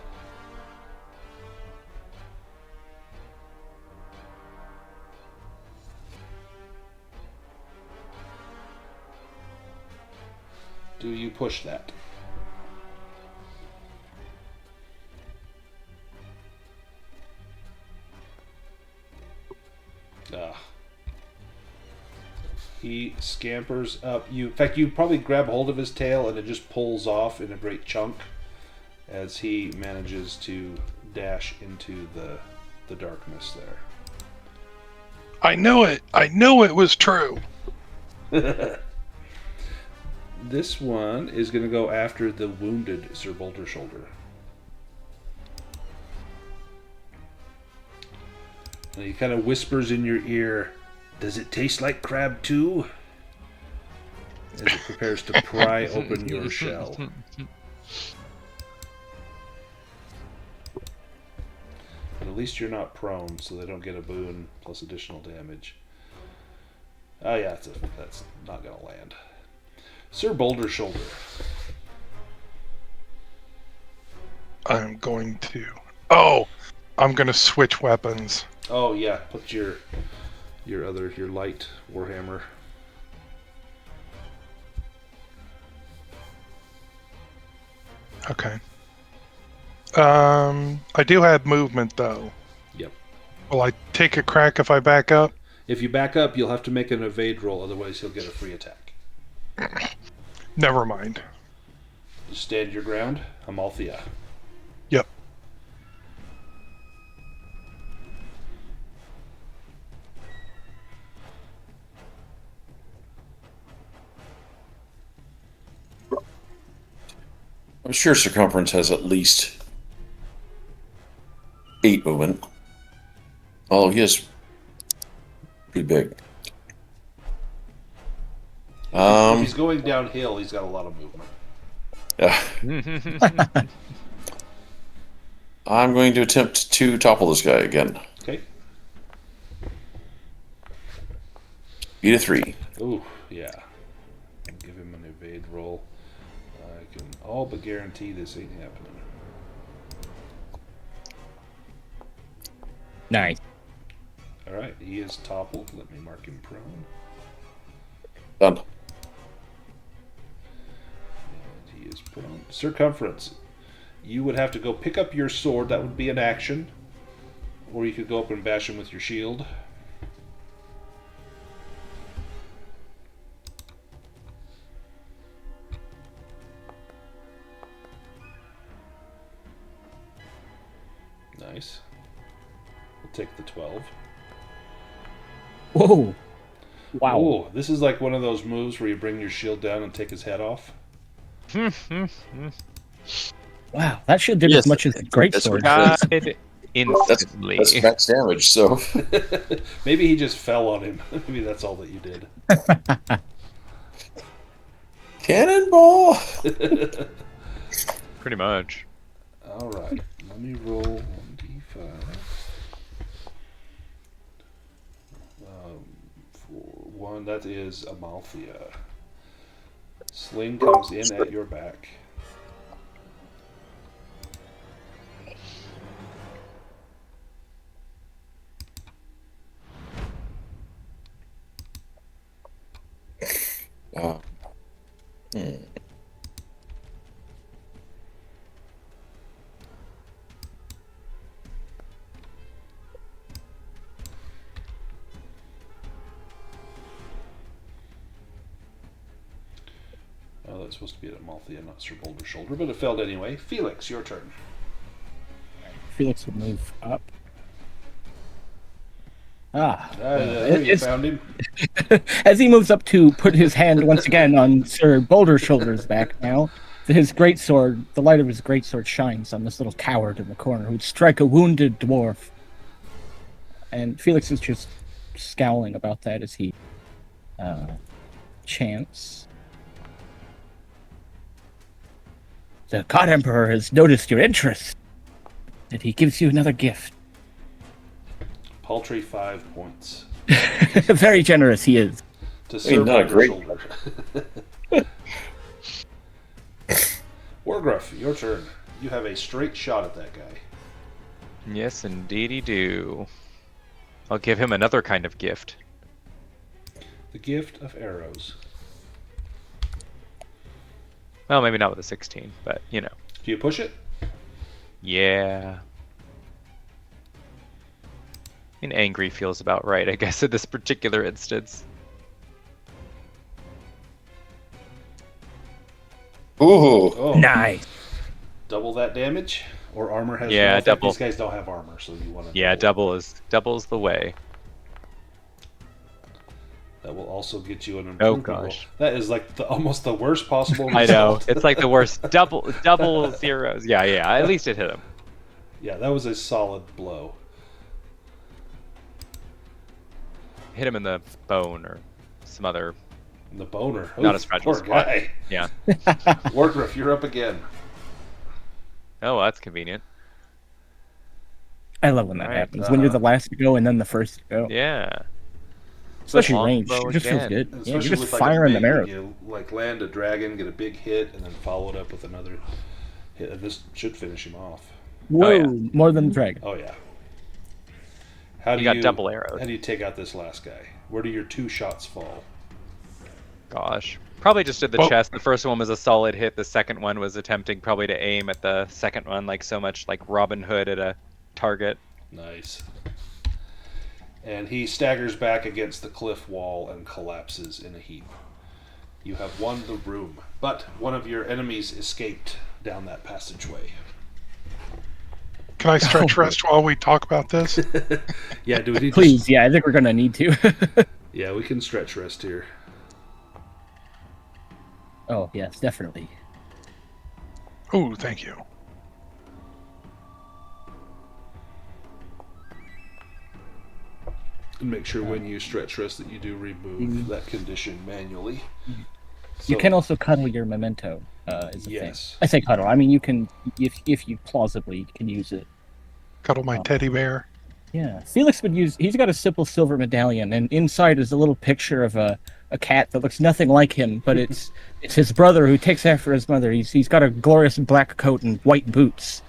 Speaker 1: Do you push that? He scampers up. In fact, you probably grab hold of his tail and it just pulls off in a great chunk as he manages to dash into the darkness there.
Speaker 4: I know it. I know it was true.
Speaker 1: This one is going to go after the wounded Sir Boulder Shoulder. And he kind of whispers in your ear, "Does it taste like crab too?" As it prepares to pry open your shell. But at least you're not prone, so they don't get a boon plus additional damage. Oh yeah, that's not going to land. Sir Boulder Shoulder.
Speaker 4: I'm going to switch weapons.
Speaker 1: Oh yeah, put your light warhammer.
Speaker 4: Okay. I do have movement though.
Speaker 1: Yep.
Speaker 4: Will I take a crack if I back up?
Speaker 1: If you back up, you'll have to make an evade roll, otherwise he'll get a free attack.
Speaker 4: Never mind.
Speaker 1: Just stand your ground, Amalthea.
Speaker 4: Yep.
Speaker 3: I'm sure Circumference has at least 8 movement. Oh, he is pretty big.
Speaker 1: If he's going downhill, he's got a lot of movement.
Speaker 3: I'm going to attempt to topple this guy again.
Speaker 1: Okay.
Speaker 3: Beat a 3.
Speaker 1: Ooh, yeah. Give him an evade roll. I can all but guarantee this ain't happening.
Speaker 2: Nice.
Speaker 1: Alright, he is toppled. Let me mark him prone.
Speaker 3: Done.
Speaker 1: And he is prone. Circumference. You would have to go pick up your sword. That would be an action. Or you could go up and bash him with your shield. Nice. We'll take the 12.
Speaker 2: Whoa. Wow.
Speaker 1: Oh, this is like one of those moves where you bring your shield down and take his head off.
Speaker 2: Wow, that shield did as much as the great sword.
Speaker 6: Died
Speaker 3: That's
Speaker 6: instantly.
Speaker 3: max damage, so.
Speaker 1: Maybe he just fell on him. Maybe that's all that you did.
Speaker 3: Cannonball!
Speaker 6: Pretty much.
Speaker 1: All right, let me roll 1d5. For 1, that is Amalthea. Sling comes in at your back. it's supposed to be at Amalthea, not Sir Boulder Shoulder, but it failed anyway. Felix, your turn.
Speaker 2: Felix would move up.
Speaker 1: There you found him.
Speaker 2: As he moves up to put his hand once again on Sir Boulder Shoulder's back now, his greatsword, the light of his greatsword shines on this little coward in the corner who'd strike a wounded dwarf. And Felix is just scowling about that as he chants. The God Emperor has noticed your interest, and he gives you another gift.
Speaker 1: Paltry 5 points.
Speaker 2: Very generous he is.
Speaker 1: To Sir
Speaker 3: not a
Speaker 1: Boulder
Speaker 3: great
Speaker 1: Shoulder. Wargruff, your turn. You have a straight shot at that guy.
Speaker 6: Yes, indeedy do. I'll give him another kind of gift.
Speaker 1: The gift of arrows.
Speaker 6: Well, maybe not with a 16, but you know.
Speaker 1: Do you push it?
Speaker 6: Yeah. I mean, angry feels about right, I guess, in this particular instance.
Speaker 3: Ooh.
Speaker 1: Oh,
Speaker 2: Nice.
Speaker 1: double that damage? Or armor has
Speaker 6: Yeah,
Speaker 1: no effect?
Speaker 6: double.
Speaker 1: These guys don't have armor, so you want to
Speaker 6: Yeah, doubles the way.
Speaker 1: That will also get you an
Speaker 6: Oh,
Speaker 1: improvement roll.
Speaker 6: gosh.
Speaker 1: That is like almost the worst possible
Speaker 6: I know.
Speaker 1: result.
Speaker 6: It's like the worst. Double zeros. Yeah. At least it hit him.
Speaker 1: Yeah, that was a solid blow.
Speaker 6: Hit him in the bone or some other.
Speaker 1: The boner.
Speaker 6: Not
Speaker 1: Oof,
Speaker 6: a fragile
Speaker 1: poor
Speaker 6: spot.
Speaker 1: guy.
Speaker 6: Yeah.
Speaker 1: Wargruff, you're up again.
Speaker 6: Oh, that's convenient.
Speaker 2: I love when that
Speaker 6: Right,
Speaker 2: happens. When you're the last to go and then the first to go.
Speaker 6: Yeah.
Speaker 2: Especially
Speaker 6: Long
Speaker 2: range.
Speaker 6: bow
Speaker 2: It just feels
Speaker 6: again.
Speaker 2: good.
Speaker 1: And
Speaker 2: Yeah, you're
Speaker 1: especially
Speaker 2: just
Speaker 1: with like
Speaker 2: firing
Speaker 1: a
Speaker 2: them
Speaker 1: big,
Speaker 2: arrows.
Speaker 1: you like land a dragon, get a big hit, and then follow it up with another hit. And this should finish him off.
Speaker 2: Whoa,
Speaker 6: yeah.
Speaker 2: more than the dragon.
Speaker 1: Oh yeah. How do
Speaker 6: You got double arrows.
Speaker 1: How do you take out this last guy? Where do your 2 shots fall?
Speaker 6: Gosh. Probably just did the
Speaker 4: Well-
Speaker 6: chest. The first one was a solid hit. The second one was attempting probably to aim at the second one, like so much like Robin Hood at a target.
Speaker 1: Nice. And he staggers back against the cliff wall and collapses in a heap. You have won the room, but one of your enemies escaped down that passageway.
Speaker 4: Can I stretch rest while we talk about this?
Speaker 1: Yeah, do we need
Speaker 2: Please, yeah, I think we're gonna need to.
Speaker 1: Yeah, we can stretch rest here.
Speaker 2: Oh, yes, definitely.
Speaker 4: Oh, thank you.
Speaker 1: And make sure when you stretch rest that you do remove that condition manually.
Speaker 2: You
Speaker 1: So-
Speaker 2: can also cuddle your memento. Is a
Speaker 1: Yes.
Speaker 2: thing. I say cuddle. I mean, you can, if you plausibly can use it.
Speaker 4: Cuddle my teddy bear.
Speaker 2: Yeah, Felix would use. He's got a simple silver medallion, and inside is a little picture of a cat that looks nothing like him, but it's his brother who takes after his mother. He's got a glorious black coat and white boots.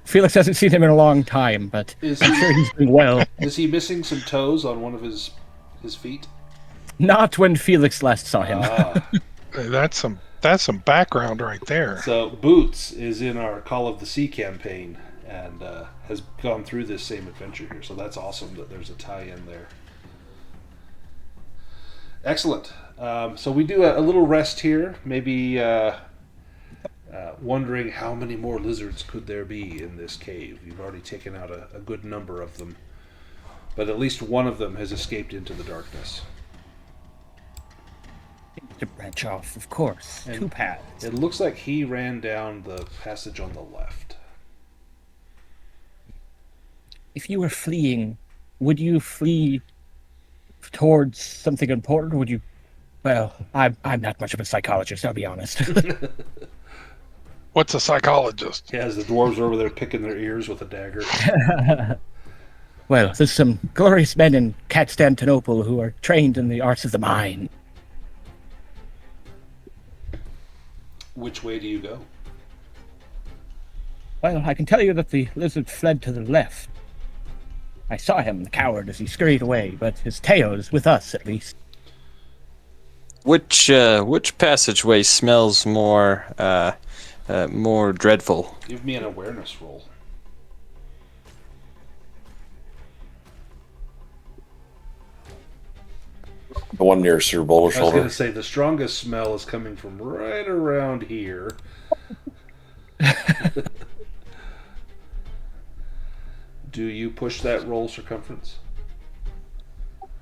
Speaker 2: Felix hasn't seen him in a long time, but
Speaker 1: Is
Speaker 2: I'm
Speaker 1: he-
Speaker 2: sure he's doing well.
Speaker 1: Is he missing some toes on one of his feet?
Speaker 2: Not when Felix last saw him.
Speaker 1: Ah.
Speaker 4: That's some background right there.
Speaker 1: So Boots is in our Call of the Sea campaign and has gone through this same adventure here. So that's awesome that there's a tie-in there. Excellent. So we do a little rest here. Maybe wondering how many more lizards could there be in this cave. You've already taken out a good number of them. But at least one of them has escaped into the darkness.
Speaker 2: To branch off, of course.
Speaker 1: And
Speaker 2: 2 paths.
Speaker 1: It looks like he ran down the passage on the left.
Speaker 2: If you were fleeing, would you flee towards something important, or would you? Well, I'm not much of a psychologist, I'll be honest.
Speaker 4: What's a psychologist?
Speaker 1: Yeah, as the dwarves are over there picking their ears with a dagger.
Speaker 2: Well, there's some glorious men in Constantinople who are trained in the arts of the mind.
Speaker 1: Which way do you go?
Speaker 2: Well, I can tell you that the lizard fled to the left. I saw him, the coward, as he scurried away, but his tail is with us, at least.
Speaker 7: Which passageway smells more dreadful?
Speaker 1: Give me an awareness roll.
Speaker 3: The one nearest your boulder
Speaker 1: I was going
Speaker 3: shoulder.
Speaker 1: to say the strongest smell is coming from right around here. Do you push that roll circumference?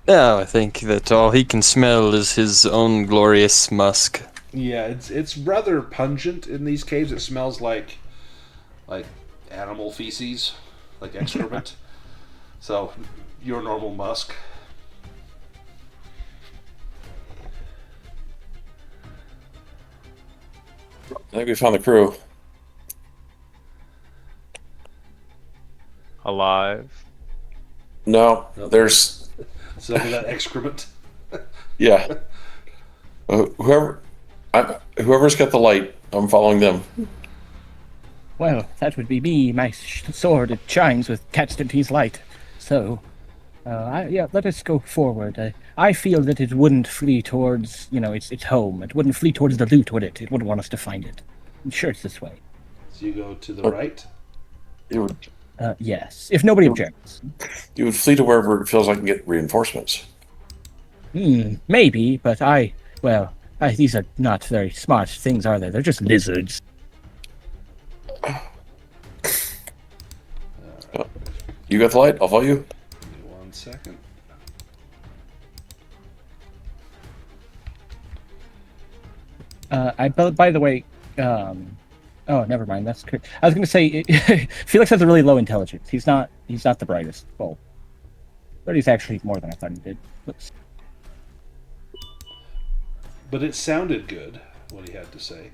Speaker 7: No, I think that all he can smell is his own glorious musk.
Speaker 1: Yeah, it's rather pungent in these caves. It smells like animal feces, like excrement. So, your normal musk.
Speaker 3: I think we found the crew.
Speaker 6: Alive.
Speaker 3: No,
Speaker 1: Nope.
Speaker 3: there's
Speaker 1: Some of that excrement.
Speaker 3: yeah. Whoever's got the light, I'm following them.
Speaker 2: Well, that would be me. My sword, it shines with Catstant's light. So, let us go forward. I feel that it wouldn't flee towards, its home. It wouldn't flee towards the loot, would it? It wouldn't want us to find it. I'm sure it's this way.
Speaker 1: So you go to the right.
Speaker 3: You would
Speaker 2: Yes, if nobody objects.
Speaker 3: flee to wherever it feels like you can get reinforcements.
Speaker 2: Maybe, but these are not very smart things, are they? They're just lizards.
Speaker 3: You got the light? I'll follow you.
Speaker 1: Give me 1 second.
Speaker 2: By the way, oh, never mind. That's good. I was going to say, Felix has a really low intelligence. He's not the brightest. Well, but he's actually more than I thought he did. Oops.
Speaker 1: But it sounded good, what he had to say.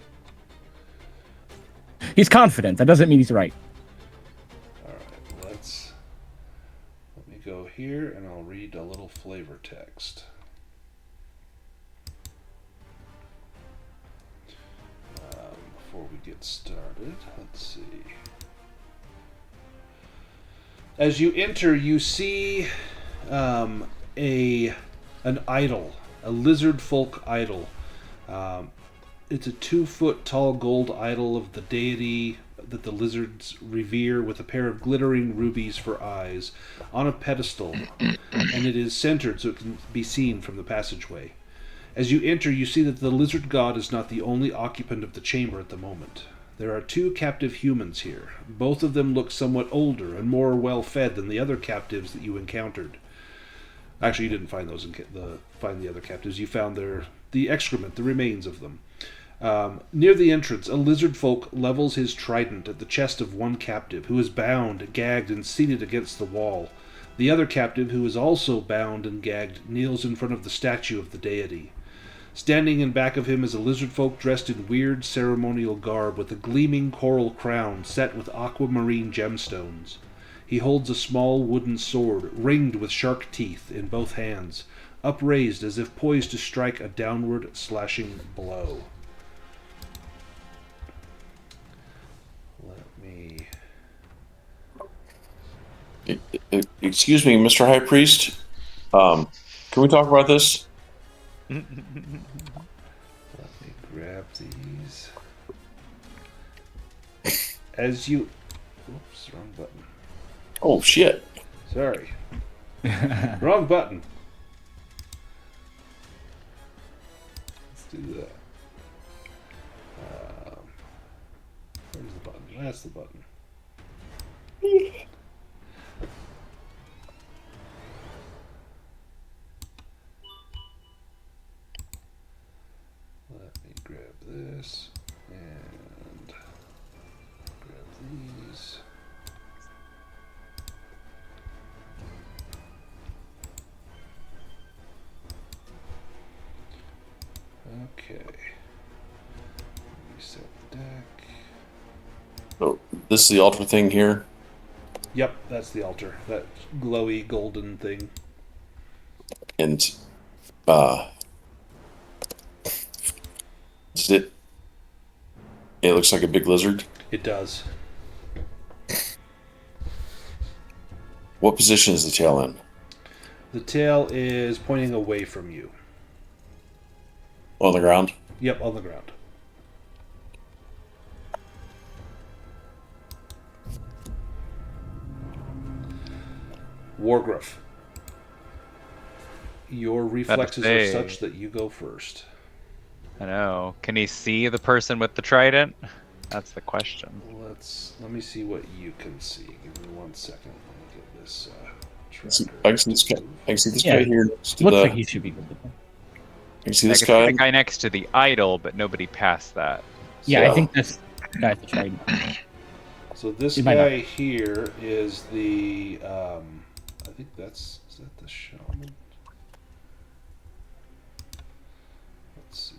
Speaker 2: He's confident. That doesn't mean he's right.
Speaker 1: Alright, let me go here and I'll read a little flavor text. Before we get started, let's see. As you enter, you see an idol, a lizard folk idol. It's a 2-foot tall gold idol of the deity that the lizards revere, with a pair of glittering rubies for eyes, on a pedestal, and it is centered so it can be seen from the passageway. As you enter, you see that the lizard god is not the only occupant of the chamber at the moment. There are 2 captive humans here. Both of them look somewhat older and more well-fed than the other captives that you encountered. Actually, you didn't find find the other captives. You found the excrement, the remains of them. Near the entrance, a lizard folk levels his trident at the chest of one captive, who is bound, gagged, and seated against the wall. The other captive, who is also bound and gagged, kneels in front of the statue of the deity. Standing in back of him is a lizard folk dressed in weird ceremonial garb with a gleaming coral crown set with aquamarine gemstones. He holds a small wooden sword, ringed with shark teeth, in both hands, upraised as if poised to strike a downward slashing blow. Let me...
Speaker 3: Excuse me, Mr. High Priest. Can we talk about this?
Speaker 1: Let me grab these. As you... Oops, wrong button.
Speaker 3: Oh, shit.
Speaker 1: Sorry. Wrong button. Let's do that. Where's the button? That's the button. Let me grab this and grab these. Okay. Reset the deck.
Speaker 3: So, this is the altar thing here.
Speaker 1: Yep, that's the altar. That glowy golden thing.
Speaker 3: And, is it? It looks like a big lizard.
Speaker 1: It does.
Speaker 3: What position is the tail in?
Speaker 1: The tail is pointing away from you.
Speaker 3: On the ground?
Speaker 1: Yep, on the ground. Wargruff. Your reflexes are such that you go first.
Speaker 5: I know. Can he see the person with the trident? That's the question.
Speaker 1: Let me see what you can see. Give me 1 second. Let me get this tracker.
Speaker 3: I can see this guy. I can see this
Speaker 2: Yeah,
Speaker 3: guy here. Next to
Speaker 2: Looks
Speaker 3: the,
Speaker 2: like he should be visible.
Speaker 3: I can see
Speaker 5: I
Speaker 3: this
Speaker 5: can see
Speaker 3: guy.
Speaker 5: the guy next to the idol, but nobody past that.
Speaker 2: Yeah,
Speaker 3: Yeah.
Speaker 2: I think that's the guy that's right.
Speaker 1: So this
Speaker 2: It might
Speaker 1: guy here is the. I think is that the shaman? Let's see.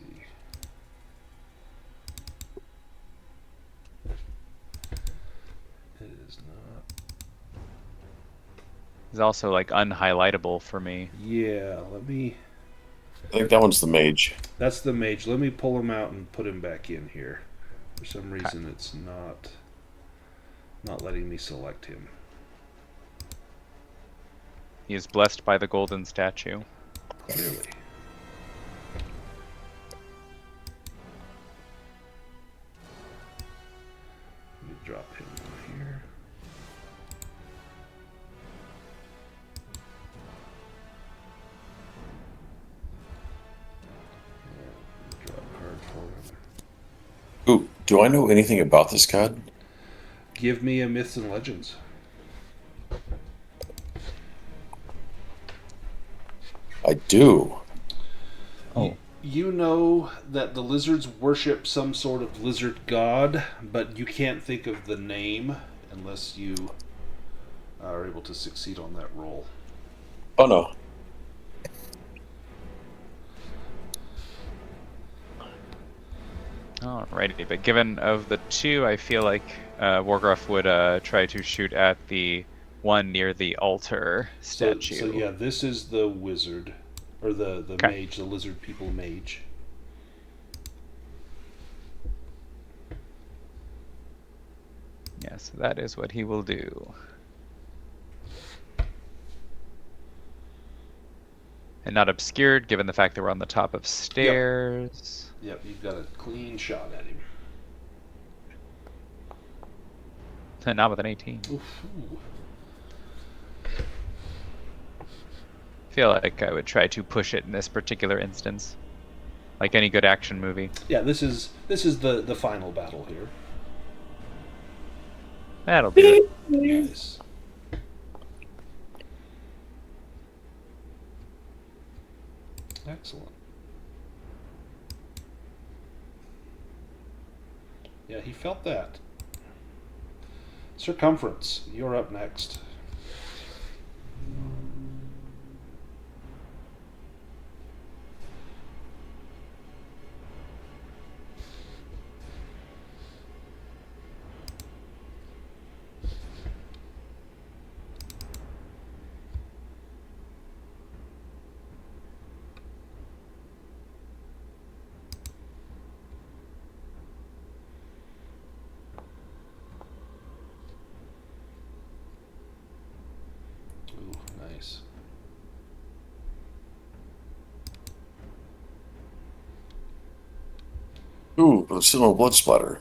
Speaker 1: It is not.
Speaker 5: He's also like unhighlightable for me.
Speaker 1: Yeah, let me.
Speaker 3: I think that one's the mage.
Speaker 1: That's the mage. Let me pull him out and put him back in here. For some reason, it's not letting me select him.
Speaker 5: He is blessed by the golden statue.
Speaker 1: Clearly. Let me drop him here. And drop card for him.
Speaker 3: Ooh, do I know anything about this god?
Speaker 1: Give me a Myths and Legends.
Speaker 3: I do.
Speaker 2: Oh.
Speaker 1: You know that the lizards worship some sort of lizard god, but you can't think of the name unless you are able to succeed on that roll.
Speaker 3: Oh no.
Speaker 5: Alrighty, but given of the two, I feel like Wargruff would try to shoot at the one near the altar statue.
Speaker 1: So yeah, this is the wizard, or the
Speaker 5: Okay.
Speaker 1: mage, the lizard people mage.
Speaker 5: Yes, that is what he will do. And not obscured, given the fact that we're on the top of stairs.
Speaker 1: Yep, you've got a clean shot at him.
Speaker 5: Not with an 18.
Speaker 1: Oof, ooh.
Speaker 5: Feel like I would try to push it in this particular instance, like any good action movie.
Speaker 1: Yeah, this is the final battle here.
Speaker 5: That'll do it.
Speaker 1: Nice. Excellent. Yeah, he felt that. Circumference, you're up next. Ooh, nice.
Speaker 3: Ooh, but still no blood splatter.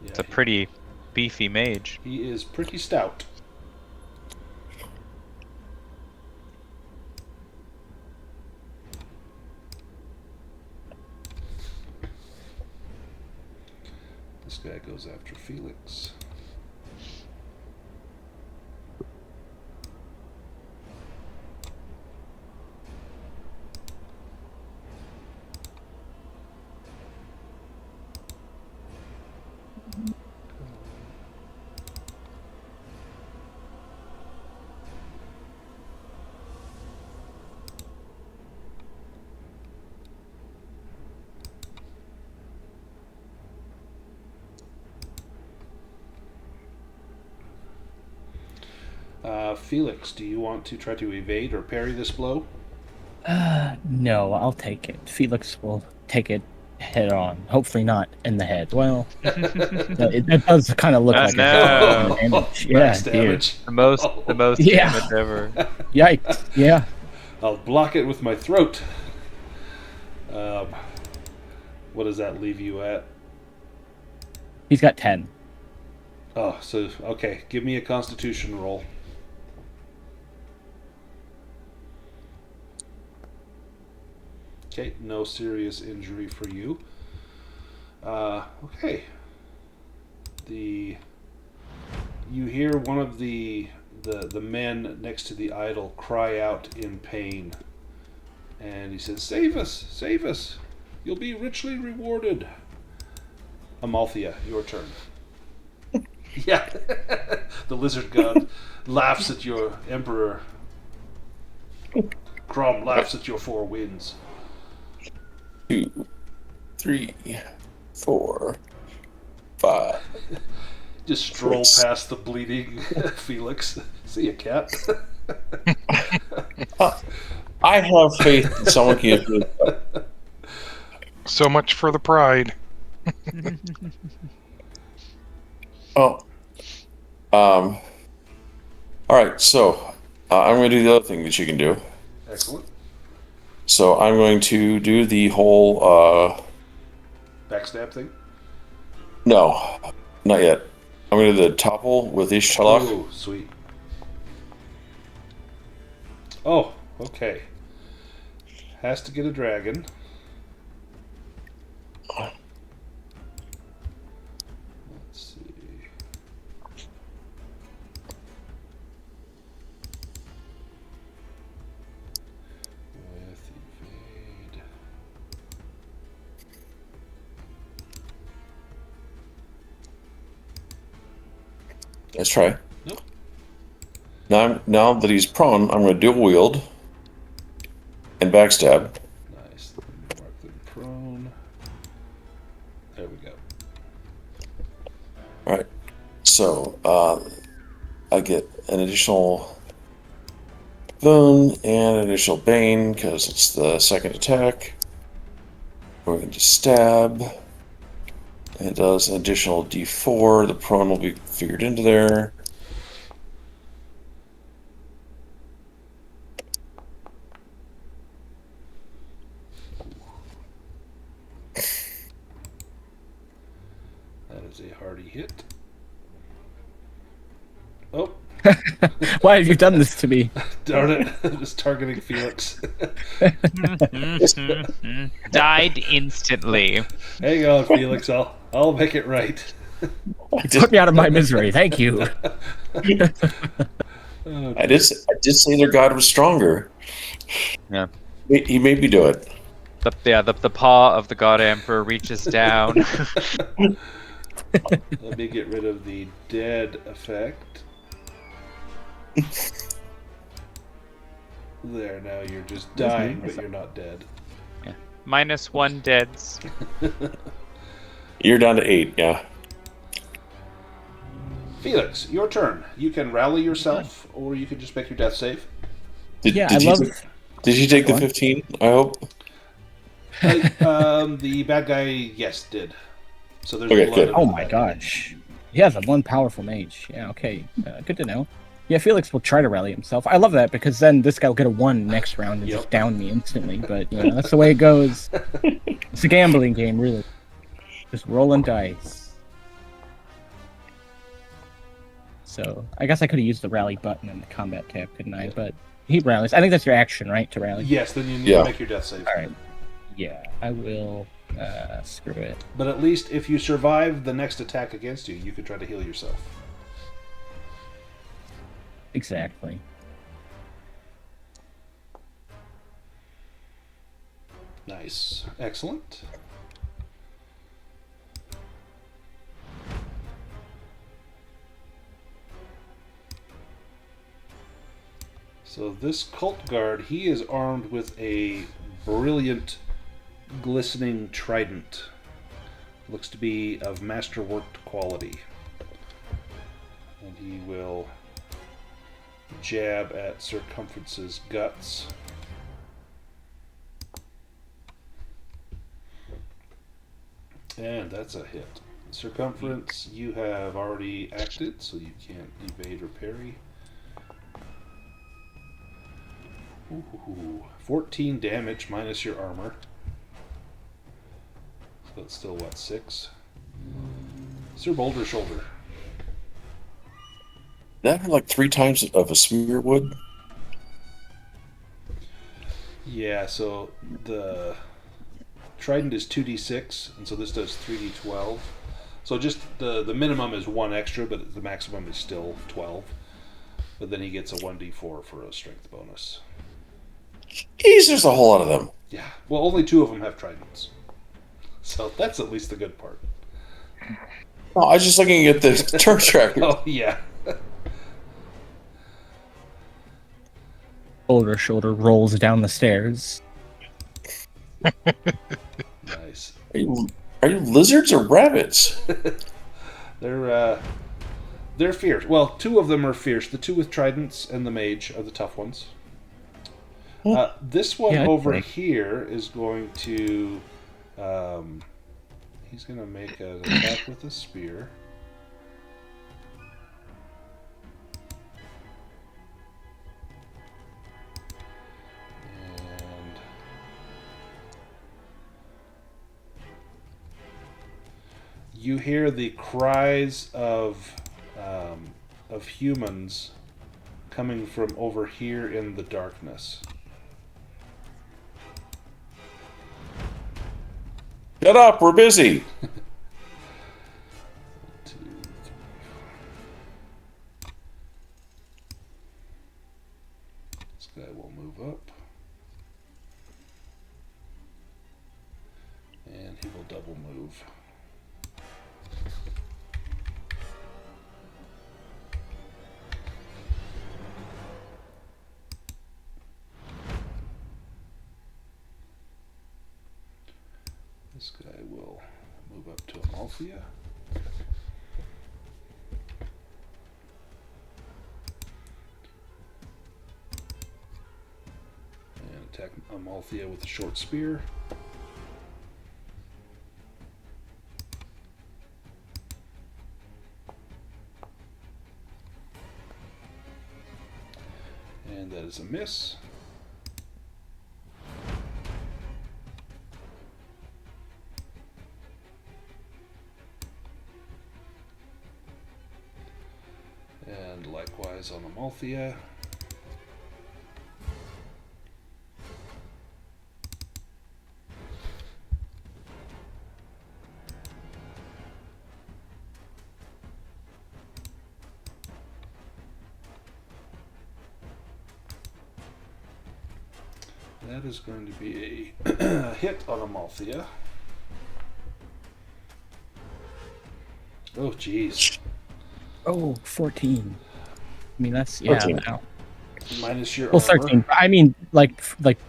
Speaker 1: Yeah,
Speaker 5: It's a pretty beefy mage.
Speaker 1: he is pretty stout. This guy goes after Felix. Felix, do you want to try to evade or parry this blow?
Speaker 2: No, I'll take it. Felix will take it head on. Hopefully not in the head. Well, that does kind of look like
Speaker 5: no.
Speaker 2: a damage. Yeah,
Speaker 1: Max
Speaker 2: dude.
Speaker 1: damage.
Speaker 5: The most
Speaker 2: Yeah.
Speaker 5: damage ever.
Speaker 2: Yikes. Yeah.
Speaker 1: I'll block it with my throat. What does that leave you at?
Speaker 2: He's got 10.
Speaker 1: Oh, so okay. Give me a Constitution roll. Okay, no serious injury for you. Okay. You hear one of the men next to the idol cry out in pain, and he says, "Save us! Save us! You'll be richly rewarded." Amalthea, your turn. Yeah. The lizard god laughs at your emperor. Crom laughs at your four winds.
Speaker 3: 2, 3, 4, 5.
Speaker 1: Just stroll past the bleeding Felix. See ya, cat.
Speaker 3: I have faith that someone can get through this.
Speaker 4: So much for the pride.
Speaker 3: Oh. All right, so I'm going to do the other thing that you can do.
Speaker 1: Excellent.
Speaker 3: So I'm going to do the whole...
Speaker 1: Backstab thing?
Speaker 3: No, not yet. I'm going to do the topple with Ishtalach.
Speaker 1: Oh, sweet. Oh, okay. Has to get a dragon. Let's see. With evade.
Speaker 3: Let's try.
Speaker 1: Nope.
Speaker 3: Now that he's prone, I'm going to dual wield and backstab.
Speaker 1: Nice. Mark them prone. There we go.
Speaker 3: All right. So I get an additional boon and an additional bane because it's the second attack. We're going to stab. And it does an additional d4. The prone will be figured into there.
Speaker 1: That is a hearty hit. Oh,
Speaker 2: Why have you done this to me?
Speaker 1: darn it. I'm just targeting Felix.
Speaker 5: Died instantly.
Speaker 1: Hang on, Felix. I'll make it right.
Speaker 2: Put me out of my misery. Thank you.
Speaker 3: I did say their god was stronger.
Speaker 5: Yeah.
Speaker 3: He made me do it.
Speaker 5: The paw of the God Emperor reaches down.
Speaker 1: Let me get rid of the dead effect. There, now you're just dying, but you're not dead.
Speaker 5: Yeah. -1 deads.
Speaker 3: You're down to 8, yeah.
Speaker 1: Felix, your turn. You can rally yourself, or you can just make your death save.
Speaker 3: Did you take the
Speaker 2: Go on.
Speaker 3: 15, I hope?
Speaker 1: The bad guy, yes, did. So there's
Speaker 3: Okay,
Speaker 1: blood
Speaker 3: good.
Speaker 1: in
Speaker 2: Oh
Speaker 1: the
Speaker 2: my
Speaker 1: bad guy.
Speaker 2: gosh. He has a one powerful mage. Yeah, okay. Good to know. Yeah, Felix will try to rally himself. I love that because then this guy will get a 1 next round and
Speaker 1: Yep.
Speaker 2: just down me instantly. But, you know, that's the way it goes. It's a gambling game, really. Just rolling dice. So, I guess I could have used the rally button in the combat tab, couldn't I? But he rallies. I think that's your action, right, to rally?
Speaker 1: Yes, then you need
Speaker 3: Yeah.
Speaker 1: to make your death save.
Speaker 2: All right. Yeah, I will screw it.
Speaker 1: But at least if you survive the next attack against you, you can try to heal yourself.
Speaker 2: Exactly.
Speaker 1: Nice. Excellent. So this cult guard, he is armed with a brilliant, glistening trident. Looks to be of masterworked quality. And he will jab at Circumference's guts. And that's a hit. Circumference, you have already acted, so you can't evade or parry. Ooh, 14 damage minus your armor. So that's still, what, 6? Sir Boulder Shoulder.
Speaker 3: That had like 3 times of a smear wood.
Speaker 1: Yeah, so the Trident is 2d6, and so this does 3d12. So just the minimum is 1 extra, but the maximum is still 12. But then he gets a 1d4 for a strength bonus.
Speaker 3: Jeez, there's a whole lot of them.
Speaker 1: Yeah, well, only 2 of them have tridents. So that's at least the good part.
Speaker 3: Oh, I was just looking at the turn tracker.
Speaker 1: Oh, yeah.
Speaker 2: Shoulder rolls down the stairs.
Speaker 1: Nice.
Speaker 3: Are you lizards or rabbits?
Speaker 1: They're fierce. Well, 2 of them are fierce. The 2 with tridents and the mage are the tough ones. This one over here is going to... he's going to make an attack with a spear. And... you hear the cries of humans coming from over here in the darkness.
Speaker 3: Shut up, we're busy.
Speaker 1: 1, 2, 3, 4. This guy will move up. And he will double move. This guy will move up to Amalthea. And attack Amalthea with a short spear. And that is a miss. And likewise on Amalthea. That is going to be a hit on Amalthea. Oh, jeez.
Speaker 2: Oh, 14. I mean, that's, yeah,
Speaker 3: 14.
Speaker 2: now.
Speaker 1: Minus your
Speaker 2: Well,
Speaker 1: armor.
Speaker 2: 13. I mean, like,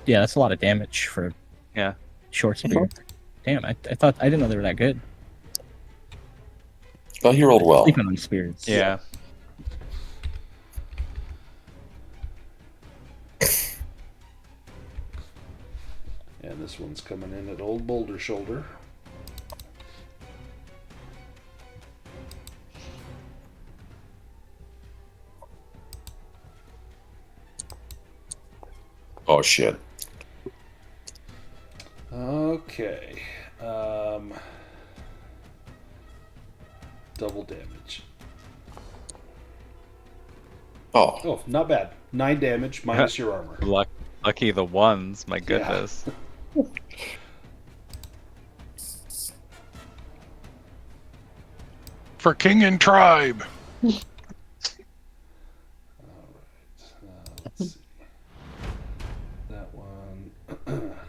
Speaker 2: yeah, that's a lot of damage for
Speaker 5: Yeah.
Speaker 2: short spear. Damn, I thought, I didn't know they were that good.
Speaker 3: Well, he rolled well.
Speaker 2: Sleeping on spears.
Speaker 5: Yeah.
Speaker 1: And this one's coming in at Old Boulder Shoulder.
Speaker 3: Oh, shit.
Speaker 1: Okay. Double damage.
Speaker 3: Oh,
Speaker 1: Oh, not bad. 9 damage minus your armor.
Speaker 5: Lucky the ones, my goodness.
Speaker 4: For king and tribe.
Speaker 1: Let's see. That one.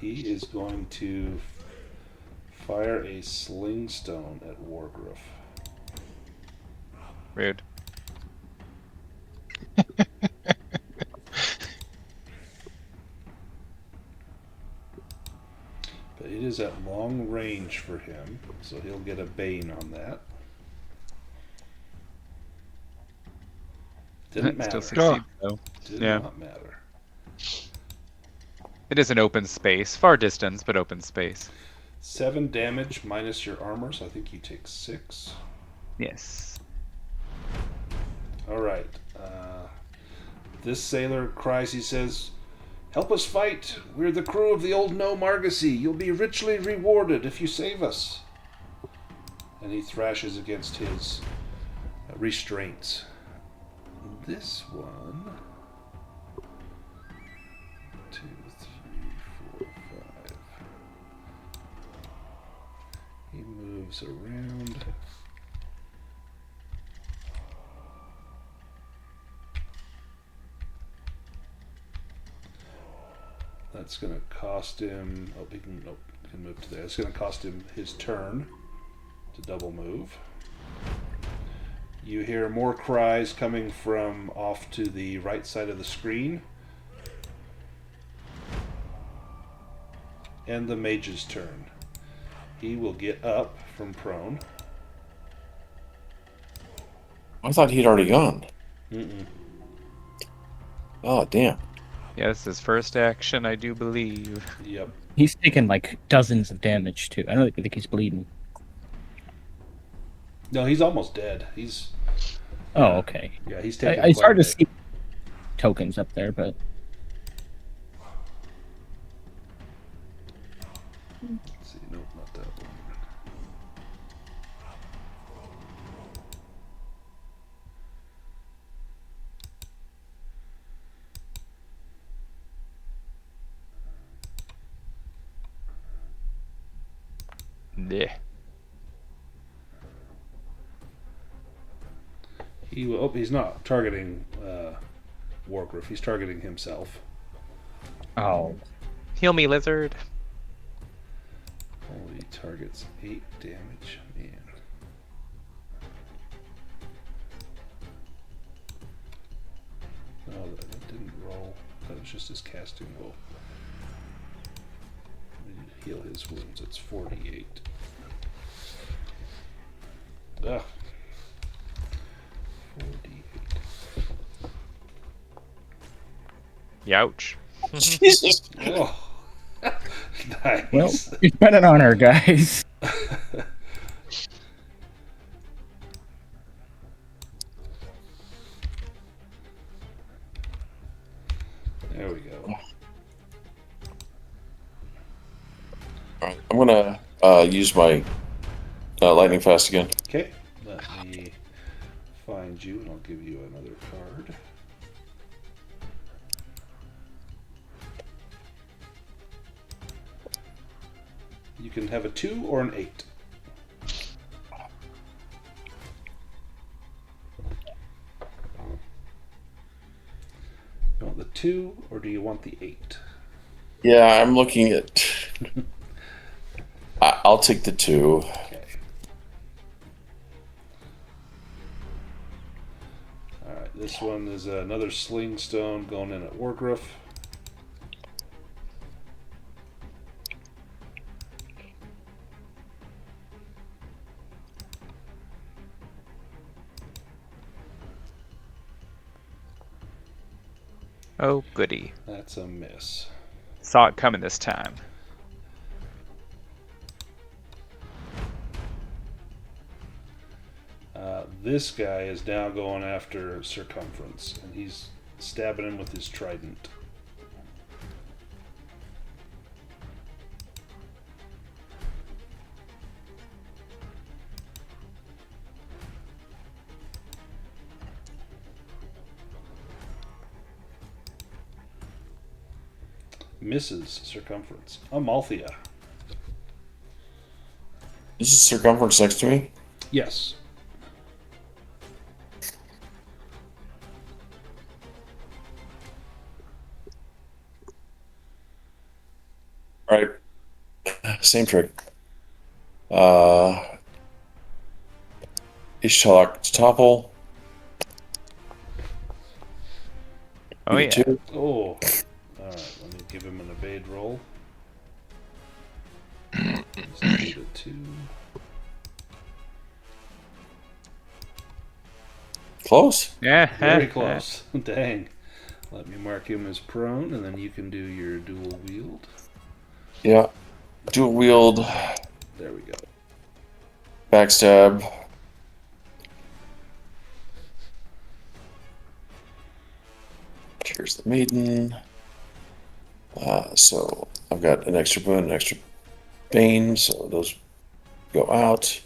Speaker 1: He is going to fire a sling stone at Wargruff.
Speaker 5: Rude.
Speaker 1: But it is at long range for him, so he'll get a Bane on that. Didn't matter.
Speaker 5: Still succeed, though.
Speaker 1: Did
Speaker 5: Yeah.
Speaker 1: not matter.
Speaker 5: It is an open space. Far distance, but open space.
Speaker 1: 7 damage minus your armor, so I think you take 6.
Speaker 5: Yes.
Speaker 1: Alright. This sailor cries, he says, "Help us fight! We're the crew of the old gnome Argosy. You'll be richly rewarded if you save us." And he thrashes against his restraints. This one... 2, 3, moves around. That's going to cost him. Oh, he can move to there. It's going to cost him his turn to double move. You hear more cries coming from off to the right side of the screen. And the mage's turn. He will get up from prone.
Speaker 3: I thought he'd already gone.
Speaker 1: Mm-mm.
Speaker 3: Oh, damn.
Speaker 5: Yeah, this is his first action, I do believe.
Speaker 1: Yep.
Speaker 2: He's taken like dozens of damage too. I don't think he's bleeding.
Speaker 1: No, he's almost dead. He's.
Speaker 2: Oh, okay.
Speaker 1: Yeah, he's taking.
Speaker 2: It's hard to
Speaker 1: bit.
Speaker 2: see tokens up there, but
Speaker 1: Let's see, nope, not that one.
Speaker 5: Yeah.
Speaker 1: He will. Oh, he's not targeting Wargriff. He's targeting himself.
Speaker 2: oh,
Speaker 5: Heal me, lizard.
Speaker 1: Only targets 8 damage. Man. No, that didn't roll. That was just his casting roll. Heal his wounds. It's 48. Ugh. 48.
Speaker 5: Youch.
Speaker 3: Jesus.
Speaker 1: Oh. Nice.
Speaker 2: well, it's been an honor, guys.
Speaker 1: There we go.
Speaker 3: All right, I'm gonna use my lightning fast again.
Speaker 1: Okay. Let me find you and I'll give you another card. You can have a 2 or an 8. You want the 2 or do you want the 8?
Speaker 3: Yeah, I'm looking at. I'll take the 2.
Speaker 1: Okay. Alright, this one is another sling stone going in at Wargriff.
Speaker 5: Oh, goody.
Speaker 1: That's a miss.
Speaker 5: Saw it coming this time.
Speaker 1: This guy is now going after Circumference, and he's stabbing him with his trident. Misses Circumference. Amalthea.
Speaker 3: This is circumference next to me.
Speaker 1: Yes.
Speaker 3: All right. Same trick. Ishtalak to topple.
Speaker 5: Oh, yeah.
Speaker 3: 2.
Speaker 1: Oh. Alright, let me give him an evade roll. Just need a 2.
Speaker 3: Close.
Speaker 5: Yeah.
Speaker 1: Very close. Dang. Let me mark him as prone, and then you can do your dual wield.
Speaker 3: Yeah. Dual wield.
Speaker 1: There we go.
Speaker 3: Backstab. Here's the maiden. So I've got an extra boon, an extra bane, so those go out.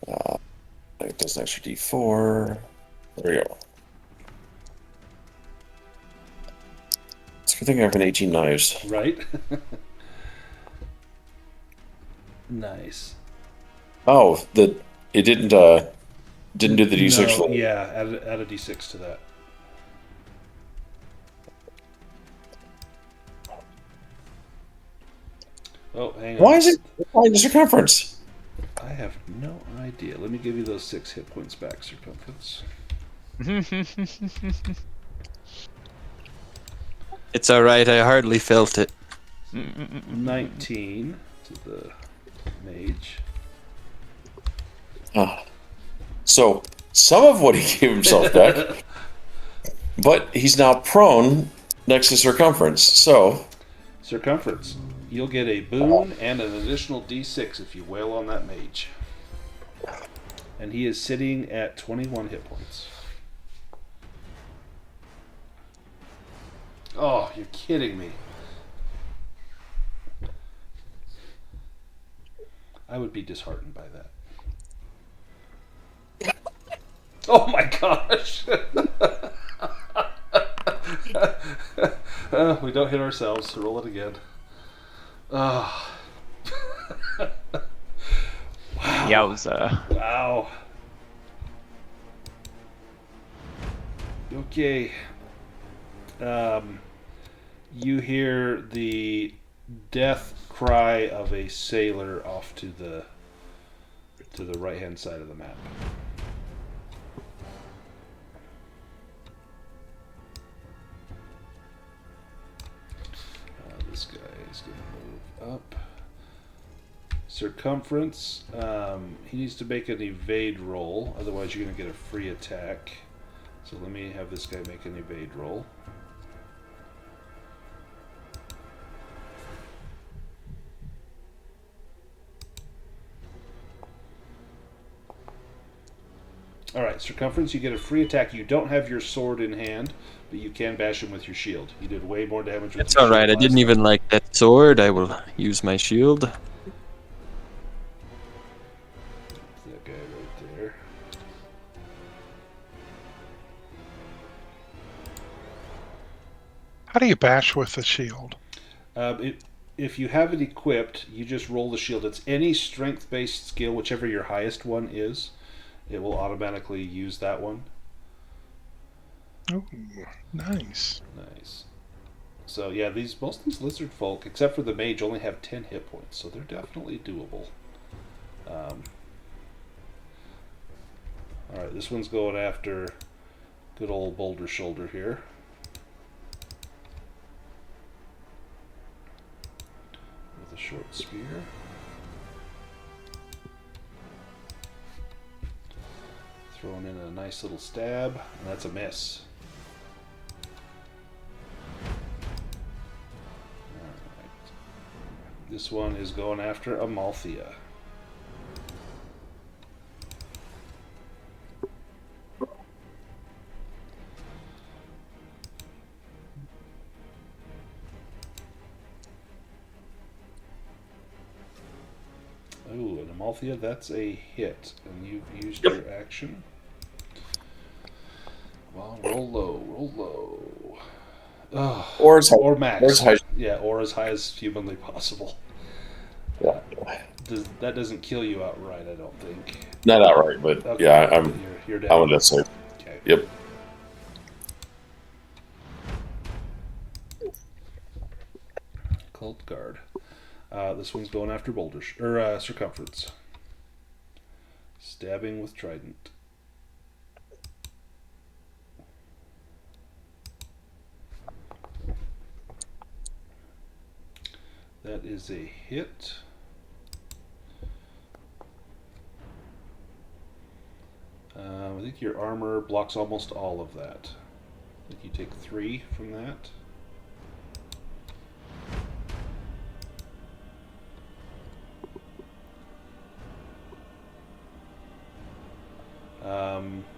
Speaker 3: It does an extra d4. There we go. It's a good thing I have an 18 knives.
Speaker 1: Right? Nice.
Speaker 3: Oh, it didn't do the D6
Speaker 1: No,
Speaker 3: for
Speaker 1: yeah, add a D6 to that. Oh, hang on.
Speaker 3: Why is it applying the circumference?
Speaker 1: I have no idea. Let me give you those 6 hit points back, Circumference.
Speaker 7: It's alright, I hardly felt it.
Speaker 1: 19 to the mage.
Speaker 3: So some of what he gave himself back, but he's now prone next to circumference. So
Speaker 1: Circumference, you'll get a boon and an additional D6 if you wail on that mage. And he is sitting at 21 hit points. Oh, you're kidding me. I would be disheartened by that. Oh my gosh! We don't hit ourselves. Roll it again. Oh. Wow.
Speaker 5: Yowza.
Speaker 1: Wow. Okay. You hear the death cry of a sailor off to the right-hand side of the map. This guy is going to move up. Circumference. He needs to make an evade roll, otherwise you're going to get a free attack. So let me have this guy make an evade roll. Alright, Circumference, you get a free attack. You don't have your sword in hand, but you can bash him with your shield. You did way more damage with
Speaker 7: It's
Speaker 1: your shield.
Speaker 7: alright, I didn't even like that sword. I will use my shield.
Speaker 1: That guy right there.
Speaker 4: How do you bash with the shield?
Speaker 1: If you have it equipped, you just roll the shield. It's any strength-based skill, whichever your highest one is. It will automatically use that one.
Speaker 4: Oh, nice.
Speaker 1: Nice. So yeah, most of these lizard folk, except for the mage, only have 10 hit points, so they're definitely doable. Alright, this one's going after good old Boulder Shoulder here. With a short spear. Throwing in a nice little stab, and that's a miss. Alright. This one is going after Amalthea. Ooh, and Amalthea, that's a hit. And you've used your action. Well, roll low.
Speaker 3: or as high,
Speaker 1: Or max.
Speaker 3: or as high.
Speaker 1: Yeah, or as high as humanly possible.
Speaker 3: Yeah.
Speaker 1: That doesn't kill you outright, I don't think.
Speaker 3: Not outright, but
Speaker 1: Okay.
Speaker 3: yeah,
Speaker 1: You're down.
Speaker 3: I'm on that side.
Speaker 1: Okay.
Speaker 3: Yep.
Speaker 1: Cult Guard. This one's going after Circumference. Stabbing with Trident. That is a hit. I think your armor blocks almost all of that. I think you take 3 from that.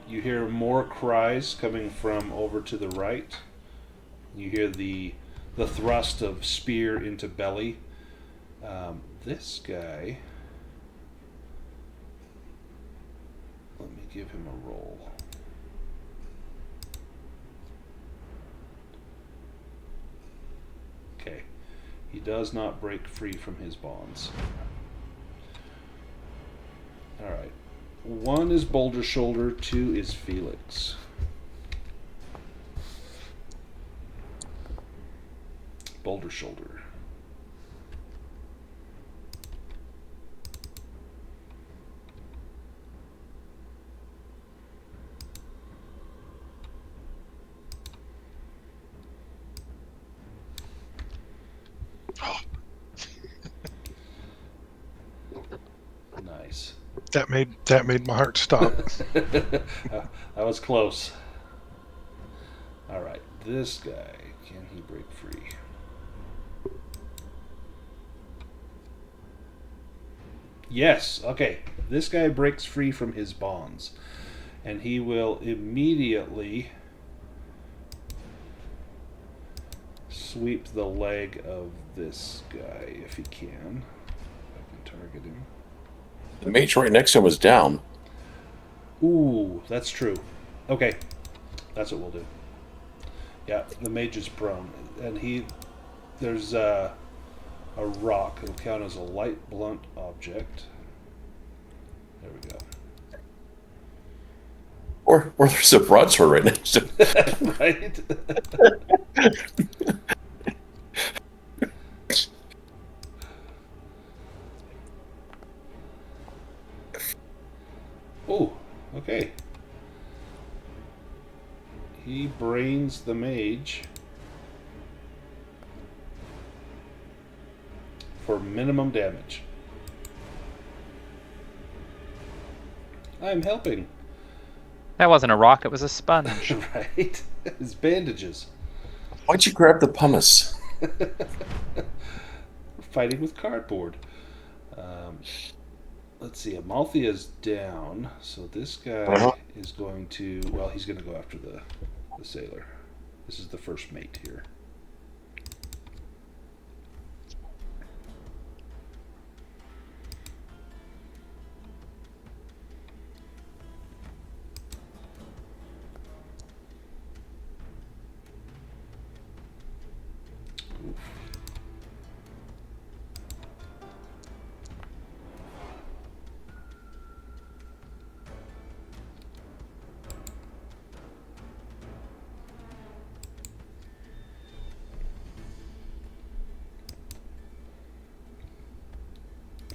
Speaker 1: You hear more cries coming from over to the right. You hear the thrust of spear into belly. This guy, let me give him a roll. Okay, he does not break free from his bonds. All right. 1 is Boulder Shoulder, 2 is Felix. Boulder Shoulder. Nice.
Speaker 4: That made my heart stop.
Speaker 1: That was close. All right, this guy, can he break free? Yes. Okay, this guy breaks free from his bonds, and he will immediately sweep the leg of this guy if he can. I can target him.
Speaker 3: The mage right next to him is down.
Speaker 1: Ooh, that's true. Okay, that's what we'll do. Yeah, the mage is prone, and there's a rock. It'll count as a light blunt object. There we go.
Speaker 3: Or there's a broadsword right next to him.
Speaker 1: Right? Oh, okay. He brains the mage for minimum damage. I'm helping.
Speaker 5: That wasn't a rock, it was a sponge.
Speaker 1: Right? His bandages.
Speaker 3: Why'd you grab the pumice?
Speaker 1: Fighting with cardboard. Let's see, Amalthea's down, so this guy is going to, well, he's going to go after the sailor. This is the first mate here.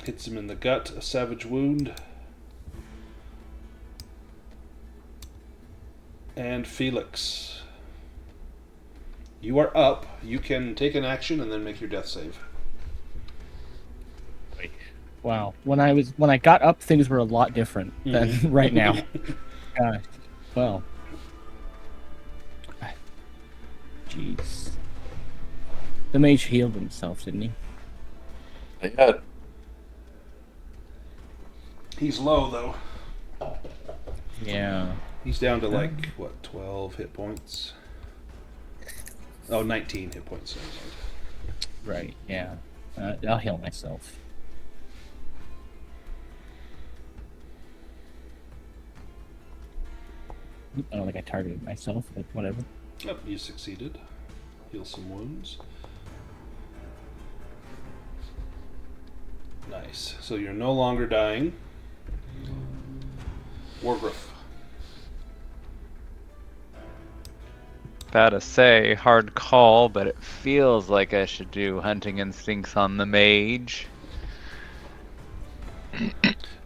Speaker 1: Hits him in the gut, a savage wound. And Felix, you are up. You can take an action and then make your death save.
Speaker 2: Wow. When I got up, things were a lot different than right now. Well. Jeez. The mage healed himself, didn't he?
Speaker 3: Yeah.
Speaker 1: He's low, though.
Speaker 2: Yeah.
Speaker 1: He's down to, like, what, 12 hit points? Oh, 19 hit points.
Speaker 2: Right, yeah. I'll heal myself. I don't think I targeted myself, but whatever.
Speaker 1: Yep, you succeeded. Heal some wounds. Nice. So you're no longer dying. Wargriff.
Speaker 5: Gotta say, hard call, but it feels like I should do Hunting Instincts on the mage.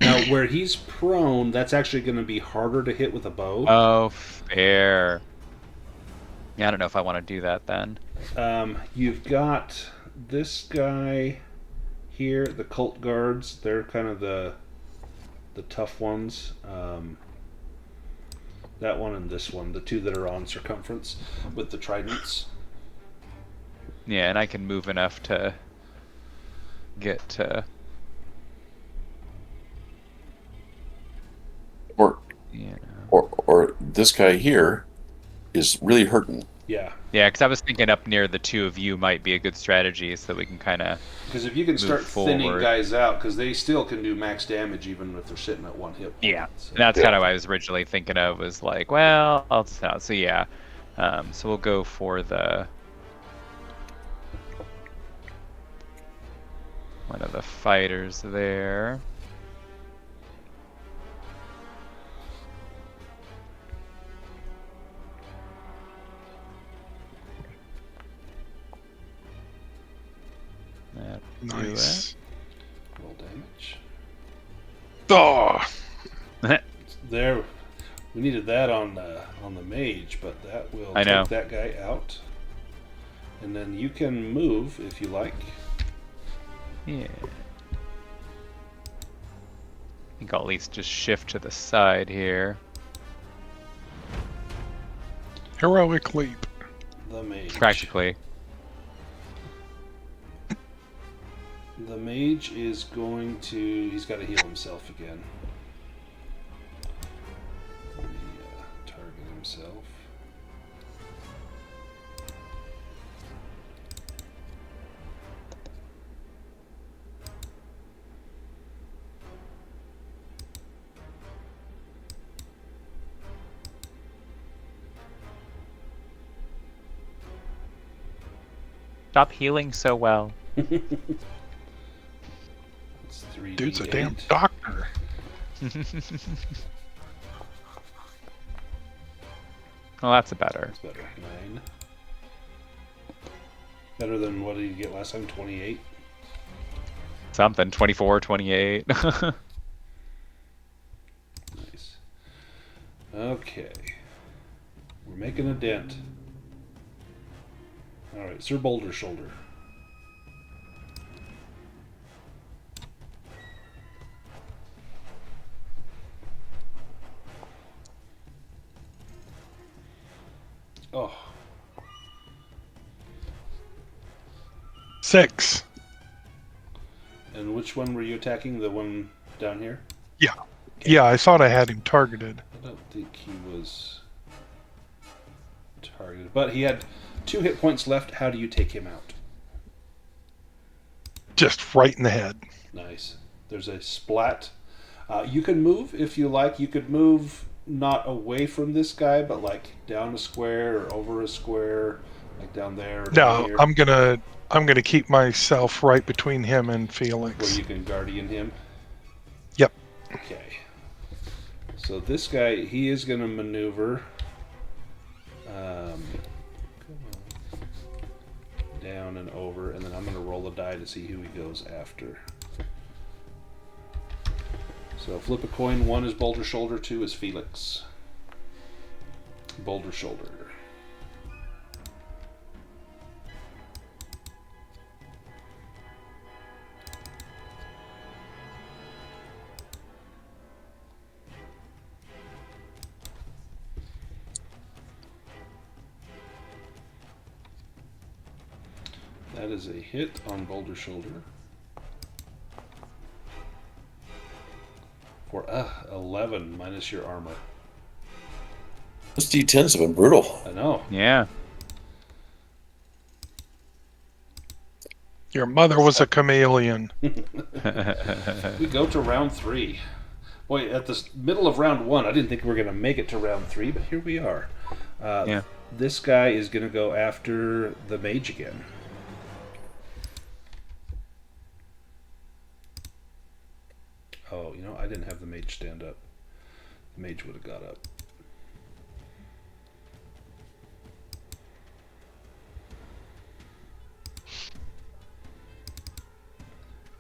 Speaker 1: Now, where he's prone, that's actually going to be harder to hit with a bow.
Speaker 5: Oh, fair. Yeah, I don't know if I want to do that then.
Speaker 1: You've got this guy here, the cult guards. They're kind of the tough ones. That one and this one, the two that are on circumference with the tridents.
Speaker 5: Yeah, and I can move enough to get to...
Speaker 3: Or this guy here is really hurting.
Speaker 1: Yeah.
Speaker 5: Yeah, because I was thinking up near the two of you might be a good strategy so that we can kind of
Speaker 1: Because if you can start thinning guys out, because they still can do max damage even if they're sitting at one hit point.
Speaker 5: Yeah,
Speaker 1: So.
Speaker 5: and that's kind of what I was originally thinking of, was like, well, I'll just out. So yeah, so we'll go for the one of the fighters there. that.
Speaker 4: Nice.
Speaker 1: Roll damage.
Speaker 4: Oh,
Speaker 1: There, we needed that on the mage, but that will
Speaker 5: I know.
Speaker 1: take that guy out. And then you can move if you like.
Speaker 5: Yeah. I think I'll at least just shift to the side here.
Speaker 4: heroic leap.
Speaker 1: The mage.
Speaker 5: Practically.
Speaker 1: The mage is going to. He's got to heal himself again. Let me target himself.
Speaker 5: Stop healing so well.
Speaker 1: It's 3d8.
Speaker 4: Dude's a damn doctor.
Speaker 5: Well, that's a better.
Speaker 1: That's better. 9. Better than what did you get last time? 28.
Speaker 5: Something. 24, 28.
Speaker 1: Nice. Okay. We're making a dent. Alright, Sir Boulder Shoulder. Oh.
Speaker 4: 6.
Speaker 1: And which one were you attacking? The one down here?
Speaker 4: Yeah, I thought I had him targeted.
Speaker 1: I don't think he was targeted. But he had 2 hit points left. How do you take him out?
Speaker 4: Just right in the head.
Speaker 1: Nice. There's a splat. You can move if you like. You could move not away from this guy, but like down a square or over a square, like down there. Or down
Speaker 4: No,
Speaker 1: here,
Speaker 4: I'm gonna keep myself right between him and
Speaker 1: where
Speaker 4: Felix.
Speaker 1: you can guardian him.
Speaker 4: Yep.
Speaker 1: Okay. So this guy, he is going to maneuver down and over, and then I'm going to roll a die to see who he goes after. So flip a coin. 1 is Boulder Shoulder, 2 is Felix. Boulder Shoulder. That is a hit on Boulder Shoulder. For 11 minus your armor.
Speaker 3: Those D10s have been brutal.
Speaker 1: I know.
Speaker 5: Yeah.
Speaker 4: Your mother was a chameleon.
Speaker 1: We go to round 3. Boy, at the middle of round 1, I didn't think we were going to make it to round 3, but here we are.
Speaker 5: Yeah.
Speaker 1: This guy is going to go after the mage again. Oh, you know, I didn't have the mage stand up. The mage would have got up.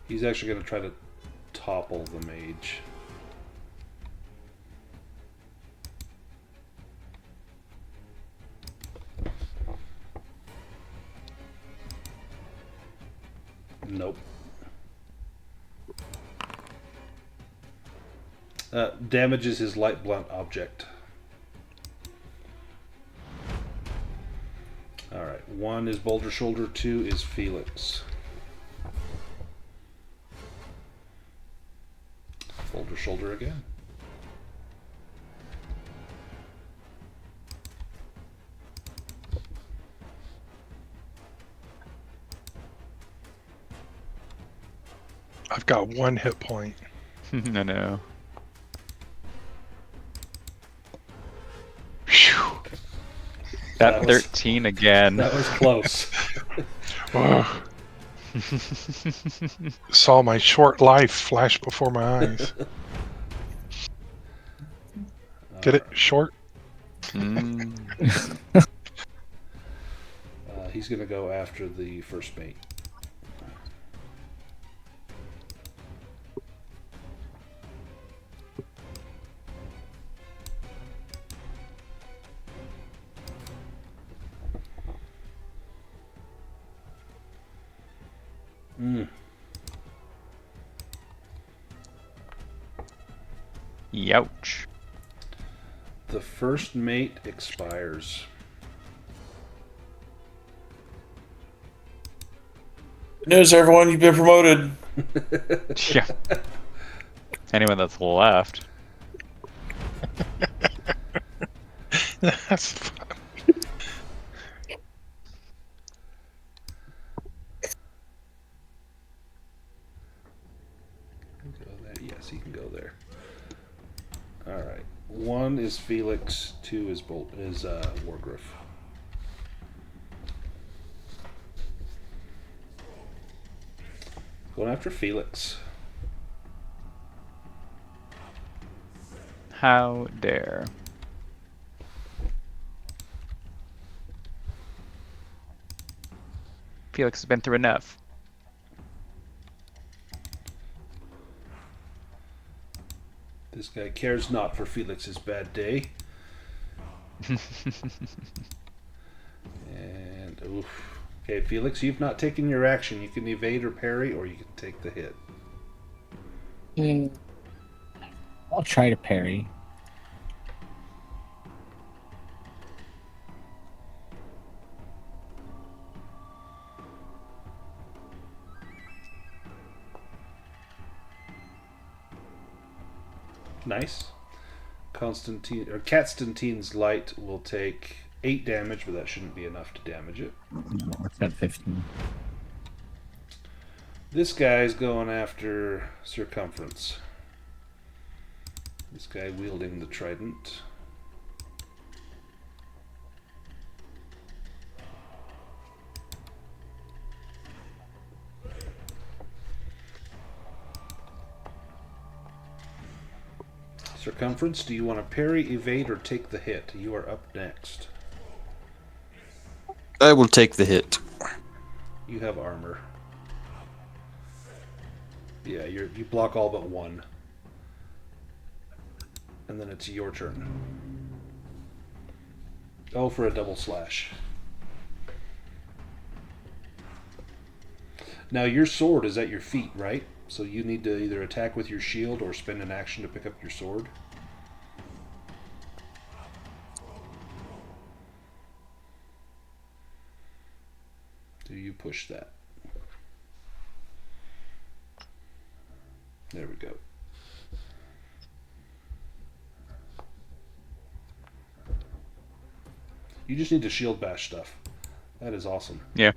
Speaker 1: He's actually going to try to topple the mage. Nope. Damages his light blunt object. Alright, 1 is Boulder Shoulder, 2 is Felix. Boulder Shoulder again.
Speaker 4: I've got 1 hit point.
Speaker 5: I know.
Speaker 4: Phew.
Speaker 5: That
Speaker 1: That was-
Speaker 5: 13 again.
Speaker 1: That was close.
Speaker 4: Ugh. Saw my short life flash before my eyes. Get it? Short?
Speaker 5: Mm.
Speaker 1: He's going to go after the first mate. Mm.
Speaker 5: Youch.
Speaker 1: The first mate expires.
Speaker 3: Good news, everyone. You've been promoted.
Speaker 5: Yeah. Anyone that's left.
Speaker 4: That's fun.
Speaker 1: Go there. Yes, he can go there. All right. 1 is Felix. 2 is Wargriff. Going after Felix.
Speaker 5: How dare. Felix has been through enough.
Speaker 1: This guy cares not for Felix's bad day. And oof. Okay, Felix, you've not taken your action. You can evade or parry, or you can take the hit.
Speaker 2: I'll try to parry.
Speaker 1: Nice. Katstantine's light will take 8 damage, but that shouldn't be enough to damage it.
Speaker 2: It's at 15.
Speaker 1: This guy's going after Circumference. This guy wielding the trident. Circumference, do you want to parry, evade, or take the hit? You are up next.
Speaker 7: I will take the hit.
Speaker 1: You have armor. Yeah, you block all but 1. And then it's your turn. Oh, for a double slash. Now your sword is at your feet, right? So you need to either attack with your shield or spend an action to pick up your sword. Do you push that? There we go. You just need to shield bash stuff. That is awesome.
Speaker 5: Yeah.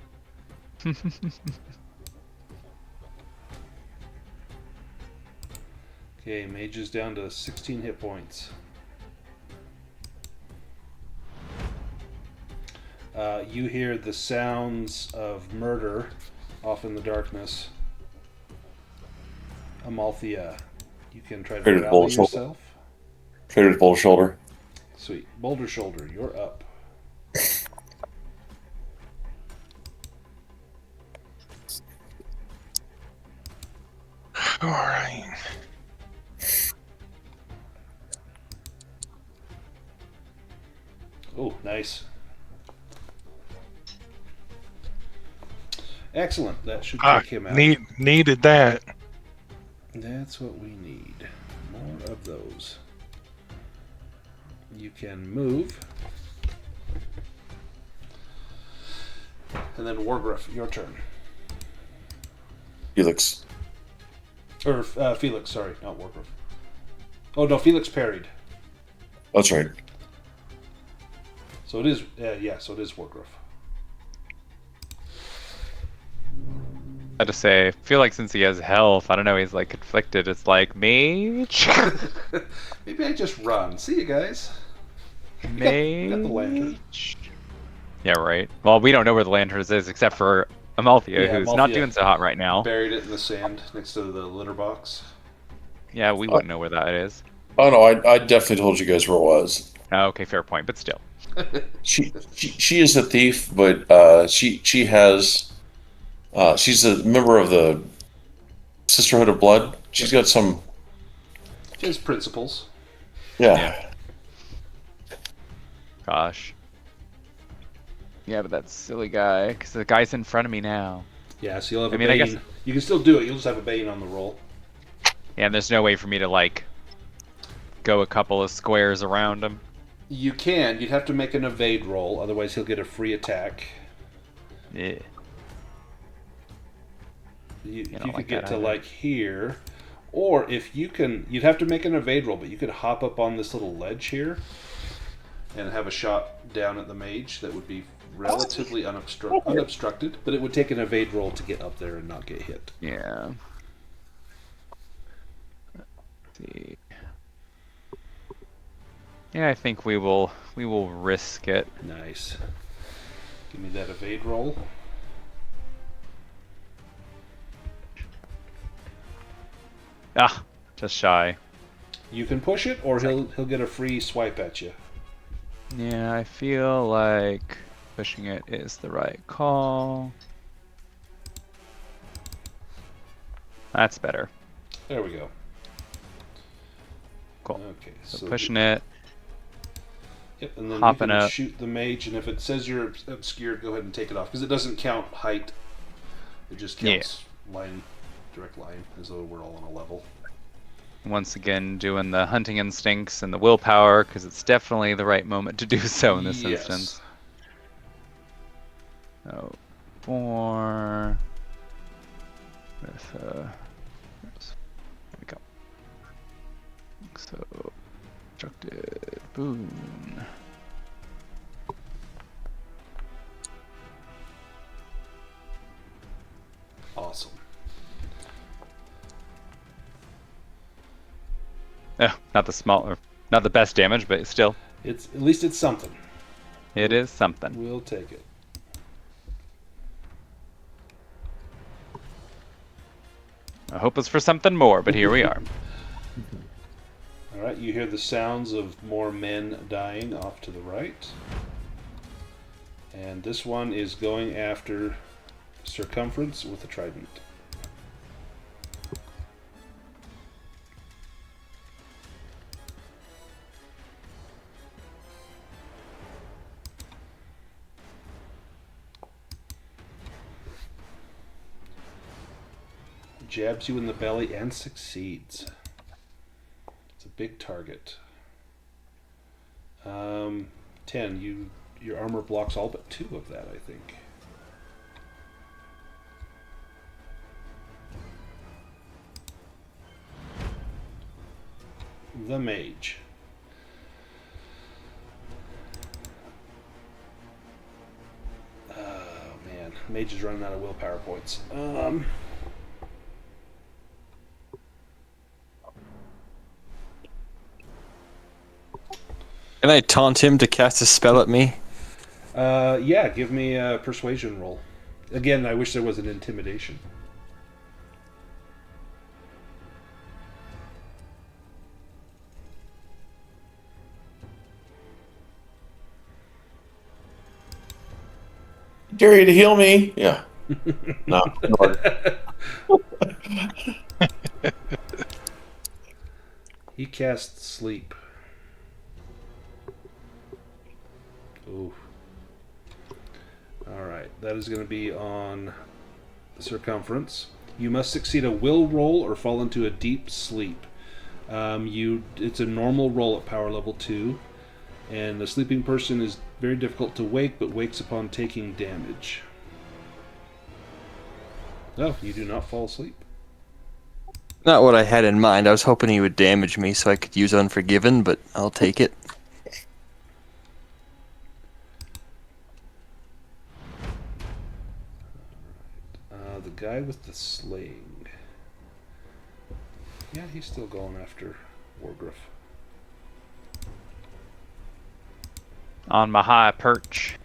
Speaker 1: Okay, mage is down to 16 hit points. You hear the sounds of murder off in the darkness. Amalthea, you can try to
Speaker 3: Traitor's
Speaker 1: rally
Speaker 3: Boulder Shoulder.
Speaker 1: yourself.
Speaker 3: Traitor's Boulder Shoulder.
Speaker 1: Sweet. Boulder Shoulder, you're up.
Speaker 4: All right.
Speaker 1: Oh, nice. Excellent. That should take him out.
Speaker 4: Needed that.
Speaker 1: That's what we need. More of those. You can move. And then Wargriff, your turn.
Speaker 3: Felix.
Speaker 1: Or Felix, sorry, not Wargriff. Oh no, Felix parried.
Speaker 3: That's right.
Speaker 1: So it is, so it is Wargriff.
Speaker 5: I just say, I feel like since he has health, I don't know, he's like conflicted. It's like, mage?
Speaker 1: Maybe I just run. See you guys.
Speaker 5: Mage?
Speaker 1: Got the lantern.
Speaker 5: Yeah, right. Well, we don't know where the lantern is except for Amalthea,
Speaker 1: Yeah,
Speaker 5: who's not
Speaker 1: Amalthea
Speaker 5: doing so hot right now.
Speaker 1: Buried it in the sand next to the litter box.
Speaker 5: Yeah, we wouldn't know where that is.
Speaker 3: Oh no, I definitely told you guys where it was.
Speaker 5: Oh, okay, fair point, but still.
Speaker 3: She is a thief, but she has she's a member of the Sisterhood of Blood. She's got some
Speaker 1: She has principles.
Speaker 3: yeah.
Speaker 5: Gosh. Yeah, but that silly guy, because the guy's in front of me now.
Speaker 1: Yeah, so you'll have a
Speaker 5: mean, I
Speaker 1: Bane.
Speaker 5: guess-
Speaker 1: You can still do it. You'll just have a Bane on the roll.
Speaker 5: Yeah, and there's no way for me to, like, go a couple of squares around him.
Speaker 1: You can. You'd have to make an evade roll, otherwise he'll get a free attack.
Speaker 5: Yeah.
Speaker 1: You
Speaker 5: don't
Speaker 1: could
Speaker 5: like
Speaker 1: get
Speaker 5: that
Speaker 1: to
Speaker 5: either.
Speaker 1: like here, or if you can, you'd have to make an evade roll, but you could hop up on this little ledge here and have a shot down at the mage that would be relatively unobstructed, but it would take an evade roll to get up there and not get hit.
Speaker 5: Yeah. Let's see. Yeah, I think we will risk it.
Speaker 1: Nice. Give me that evade roll.
Speaker 5: Ah, just shy.
Speaker 1: You can push it, or he'll get a free swipe at you.
Speaker 5: Yeah, I feel like pushing it is the right call. That's better.
Speaker 1: There we go.
Speaker 5: Cool.
Speaker 1: Okay,
Speaker 5: So pushing it.
Speaker 1: Yep, and then
Speaker 5: Hopping
Speaker 1: you can
Speaker 5: up.
Speaker 1: shoot the mage, and if it says you're obscured, go ahead and take it off, because it doesn't count height. It just counts direct line, as though we're all on a level.
Speaker 5: Once again, doing the hunting instincts and the willpower, because it's definitely the right moment to do so in this
Speaker 1: Yes.
Speaker 5: instance. So, 4 with oops. There we go. So, constructed boon.
Speaker 1: Awesome.
Speaker 5: Not the best damage, but still,
Speaker 1: At least it's something.
Speaker 5: it is something.
Speaker 1: We'll take it.
Speaker 5: I hope it's for something more, but here we are.
Speaker 1: All right, you hear the sounds of more men dying off to the right. And this one is going after Circumference with a trident. Jabs you in the belly and succeeds. It's a big target. 10. Your armor blocks all but 2 of that, I think. The mage. Oh man, mage is running out of willpower points.
Speaker 7: Can I taunt him to cast a spell at me?
Speaker 1: Yeah, give me a persuasion roll. Again, I wish there was an intimidation.
Speaker 3: Dare you to heal me? Yeah. No.
Speaker 1: He casts sleep. Ooh. Alright, that is going to be on Circumference. You must succeed a will roll or fall into a deep sleep. It's a normal roll at power level 2, and the sleeping person is very difficult to wake, but wakes upon taking damage. No, you do not fall asleep.
Speaker 7: Not what I had in mind. I was hoping he would damage me so I could use Unforgiven, but I'll take it.
Speaker 1: The guy with the sling. Yeah, he's still going after Wargriff.
Speaker 5: On my high perch.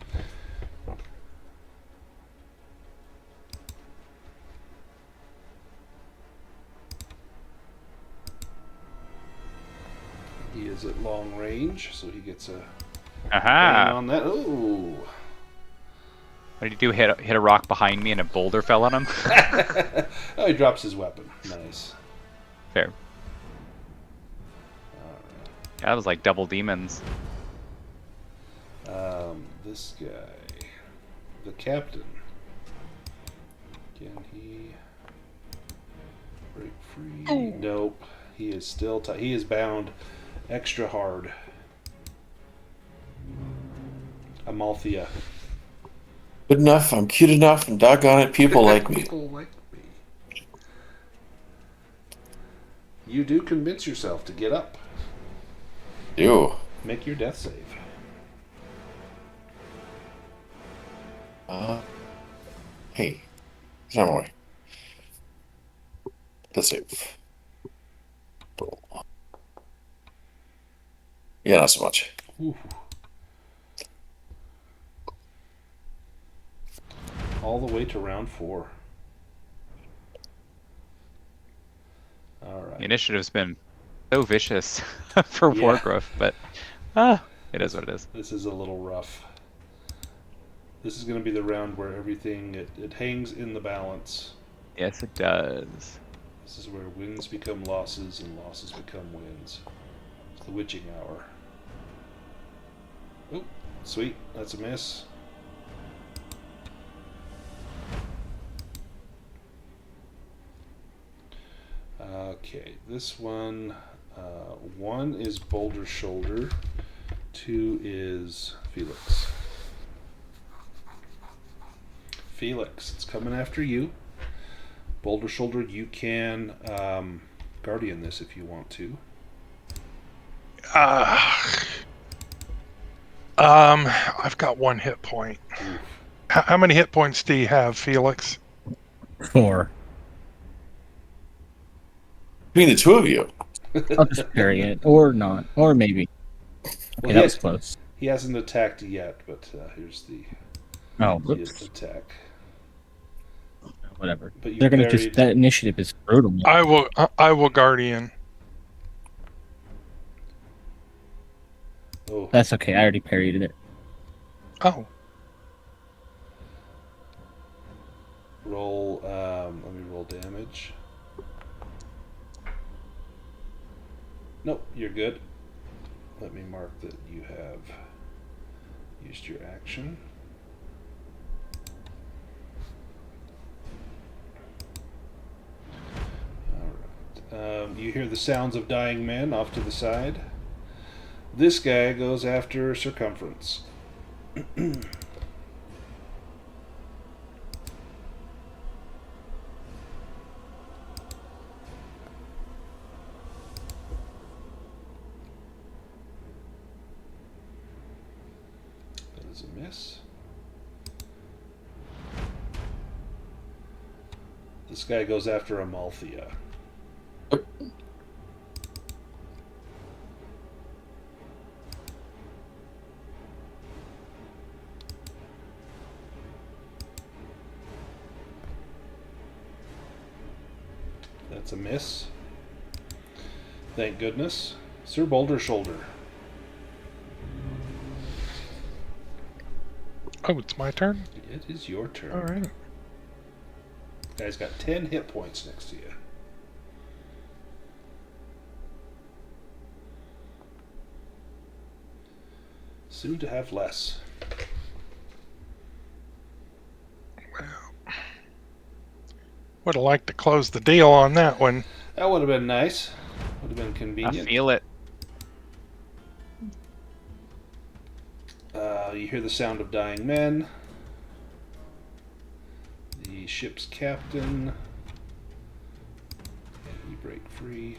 Speaker 1: He is at long range, so he gets a bang
Speaker 5: Aha!
Speaker 1: on that. Ooh.
Speaker 5: What did he do? Hit a rock behind me and a boulder fell on him?
Speaker 1: Oh, he drops his weapon. Nice.
Speaker 5: Fair. Yeah, that was like double demons.
Speaker 1: This guy, the captain, Can he break free? Nope. He is still he is bound extra hard. Amalthea.
Speaker 3: Good enough. I'm cute enough, and doggone it, people like me.
Speaker 1: People like me. You do convince yourself to get up.
Speaker 3: Ew.
Speaker 1: Make your death save.
Speaker 3: Hey. Get out of my way. Let's save. Yeah, not so much.
Speaker 1: Ooh. All the way to round 4. All right.
Speaker 5: The initiative's been so vicious for
Speaker 1: Yeah.
Speaker 5: Wargrove, but it is what it is.
Speaker 1: This is a little rough. This is going to be the round where everything it hangs in the balance.
Speaker 5: Yes, it does.
Speaker 1: This is where wins become losses and losses become wins. It's the witching hour. Oh, sweet. That's a miss. Okay, this one, 1 is Boulder Shoulder, 2 is Felix. Felix, it's coming after you. Boulder Shoulder, you can Guardian this if you want to.
Speaker 4: I've got 1 hit point. How many hit points do you have, Felix?
Speaker 2: 4.
Speaker 3: Between the two of you.
Speaker 2: I'll just parry it, or not, or maybe. Okay,
Speaker 1: Well,
Speaker 2: that was close.
Speaker 1: He hasn't attacked yet, but here's the
Speaker 2: Whoops.
Speaker 1: attack.
Speaker 2: Whatever.
Speaker 1: But you
Speaker 2: They're gonna
Speaker 1: parried.
Speaker 2: just that initiative is brutal.
Speaker 4: I will Guardian.
Speaker 1: Oh,
Speaker 2: That's okay. I already parried it.
Speaker 4: Oh,
Speaker 1: roll. Let me roll damage. Nope, you're good. Let me mark that you have used your action. Alright. You hear the sounds of dying men off to the side. This guy goes after Circumference. That is a miss. This guy goes after Amalthea. That's a miss. Thank goodness. Sir Boulder Shoulder.
Speaker 4: oh, it's my turn.
Speaker 1: It is your turn.
Speaker 4: All right.
Speaker 1: Guy's got 10 hit points next to you. Soon to have less.
Speaker 4: Would have liked to close the deal on that one.
Speaker 1: That would have been nice. Would have been
Speaker 5: I
Speaker 1: convenient.
Speaker 5: feel it.
Speaker 1: You hear the sound of dying men. The ship's captain. And you break free.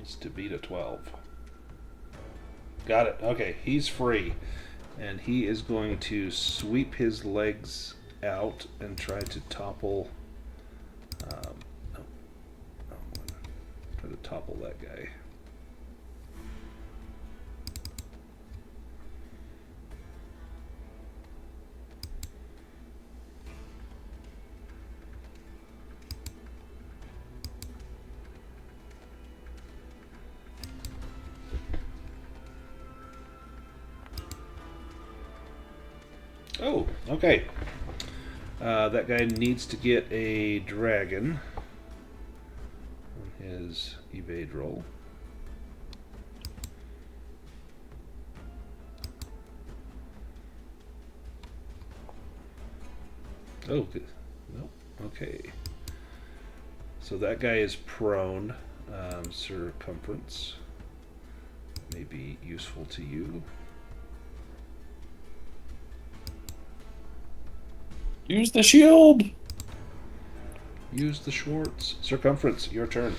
Speaker 1: It's to beat a 12. Got it. Okay, he's free. And he is going to sweep his legs out and try to topple. Try to topple that guy. Oh, okay. That guy needs to get a dragon on his evade roll. Oh, good. No. Okay. So that guy is prone. Circumference may be useful to you.
Speaker 3: Use the shield.
Speaker 1: Use the Schwartz. Circumference, your turn.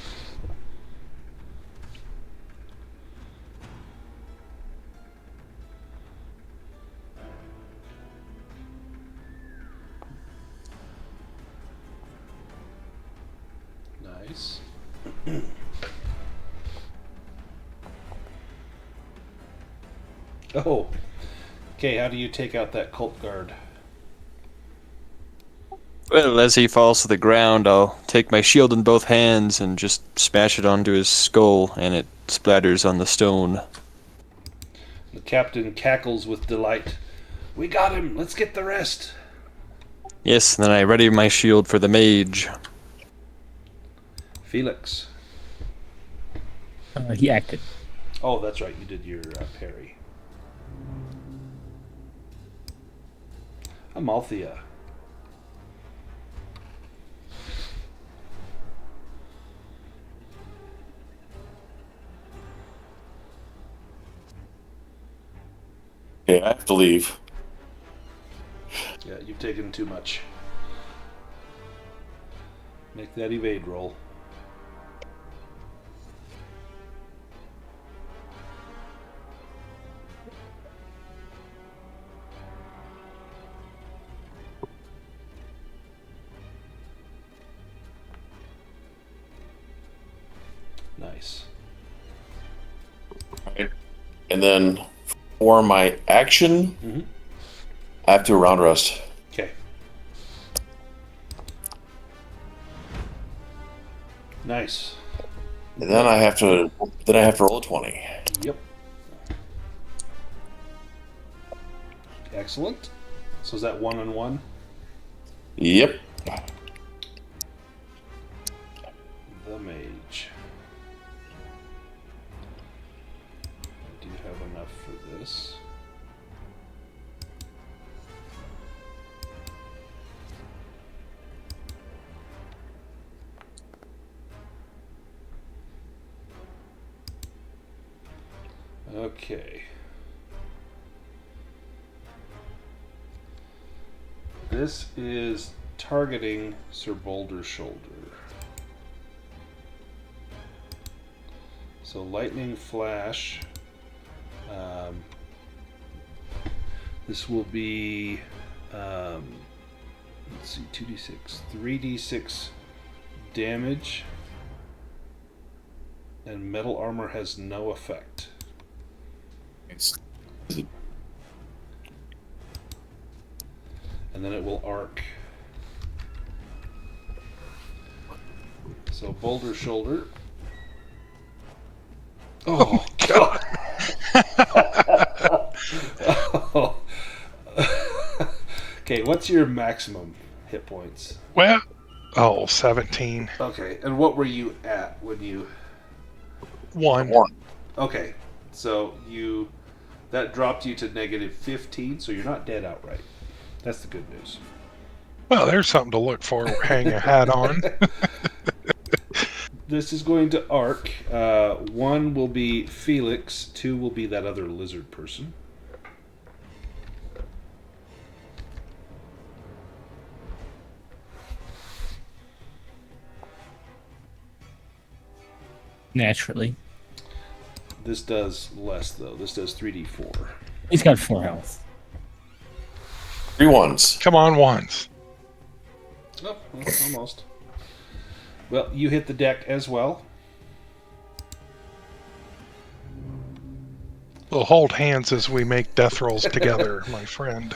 Speaker 1: Nice. Oh. Okay, how do you take out that cult guard?
Speaker 7: Well, as he falls to the ground, I'll take my shield in both hands and just smash it onto his skull, and it splatters on the stone.
Speaker 1: The captain cackles with delight. We got him! Let's get the rest!
Speaker 7: Yes, then I ready my shield for the mage.
Speaker 1: Felix.
Speaker 2: He acted.
Speaker 1: Oh, that's right, you did your parry. Amalthea.
Speaker 3: Okay, I have to leave.
Speaker 1: Yeah, you've taken too much. Make that evade roll. Nice.
Speaker 3: Right. And then for my action, I have to round rest.
Speaker 1: Okay. Nice.
Speaker 3: And then I have to roll a 20.
Speaker 1: Yep. Excellent. So is that 1-on-1?
Speaker 3: Yep.
Speaker 1: The mage. I do have enough for this. Okay. This is targeting Sir Boulder's shoulder. So lightning flash. This will be, let's see, 2d6, 3d6 damage, and metal armor has no effect. And then it will arc. So Boulder's shoulder. Oh, God. Oh. Okay, what's your maximum hit points?
Speaker 4: Well, 17.
Speaker 1: Okay, and what were you at when you...
Speaker 4: 1.
Speaker 1: Okay, so that dropped you to -15, so you're not dead outright. That's the good news.
Speaker 4: Well, there's something to look for. Hang a hat on.
Speaker 1: This is going to arc. 1 will be Felix. 2 will be that other lizard person.
Speaker 2: Naturally.
Speaker 1: This does less, though. This does 3d4.
Speaker 2: He's got 4 health.
Speaker 3: 3 ones.
Speaker 4: Come on, ones.
Speaker 1: Oh, well, almost. Well, you hit the deck as well.
Speaker 4: We'll hold hands as we make death rolls together, my friend.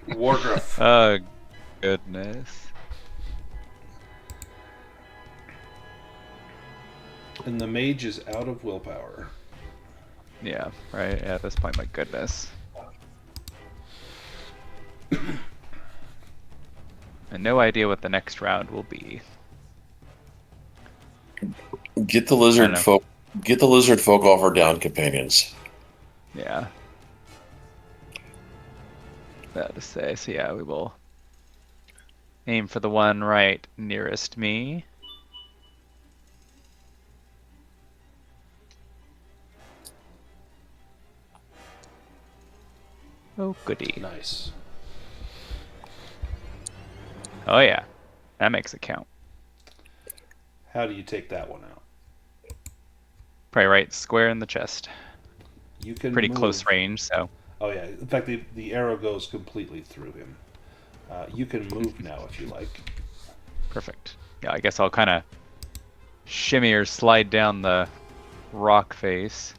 Speaker 1: Wargruff.
Speaker 5: Oh, goodness.
Speaker 1: And the mage is out of willpower.
Speaker 5: Yeah, right. At this point, my goodness. And no idea what the next round will be.
Speaker 3: Get the lizard folk. Get the lizard folk off our down companions.
Speaker 5: Yeah. That to say. So yeah, we will Aim for the one right nearest me. Oh, goody.
Speaker 1: Nice.
Speaker 5: Oh, yeah. That makes it count.
Speaker 1: How do you take that one out?
Speaker 5: Probably right square in the chest.
Speaker 1: You can
Speaker 5: Pretty
Speaker 1: move.
Speaker 5: close range, so.
Speaker 1: Oh yeah. In fact, the arrow goes completely through him. You can move now if you like.
Speaker 5: Perfect. Yeah, I guess I'll kind of shimmy or slide down the rock face.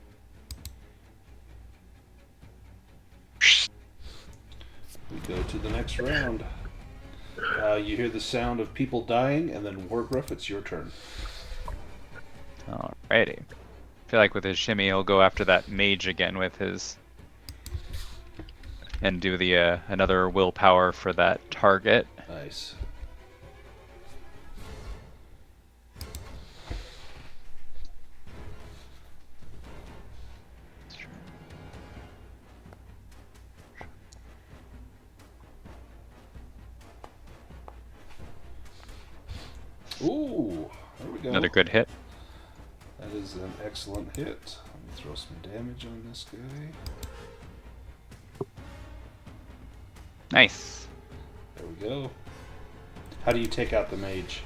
Speaker 1: We go to the next round. You hear the sound of people dying, and then Wargruff, it's your turn.
Speaker 5: Alrighty. I feel like with his shimmy, he'll go after that mage again with his... and do the another willpower for that target.
Speaker 1: Nice. Ooh, there we go.
Speaker 5: Another good hit.
Speaker 1: That is an excellent hit. Let me throw some damage on this guy.
Speaker 5: Nice.
Speaker 1: There we go. How do you take out the mage?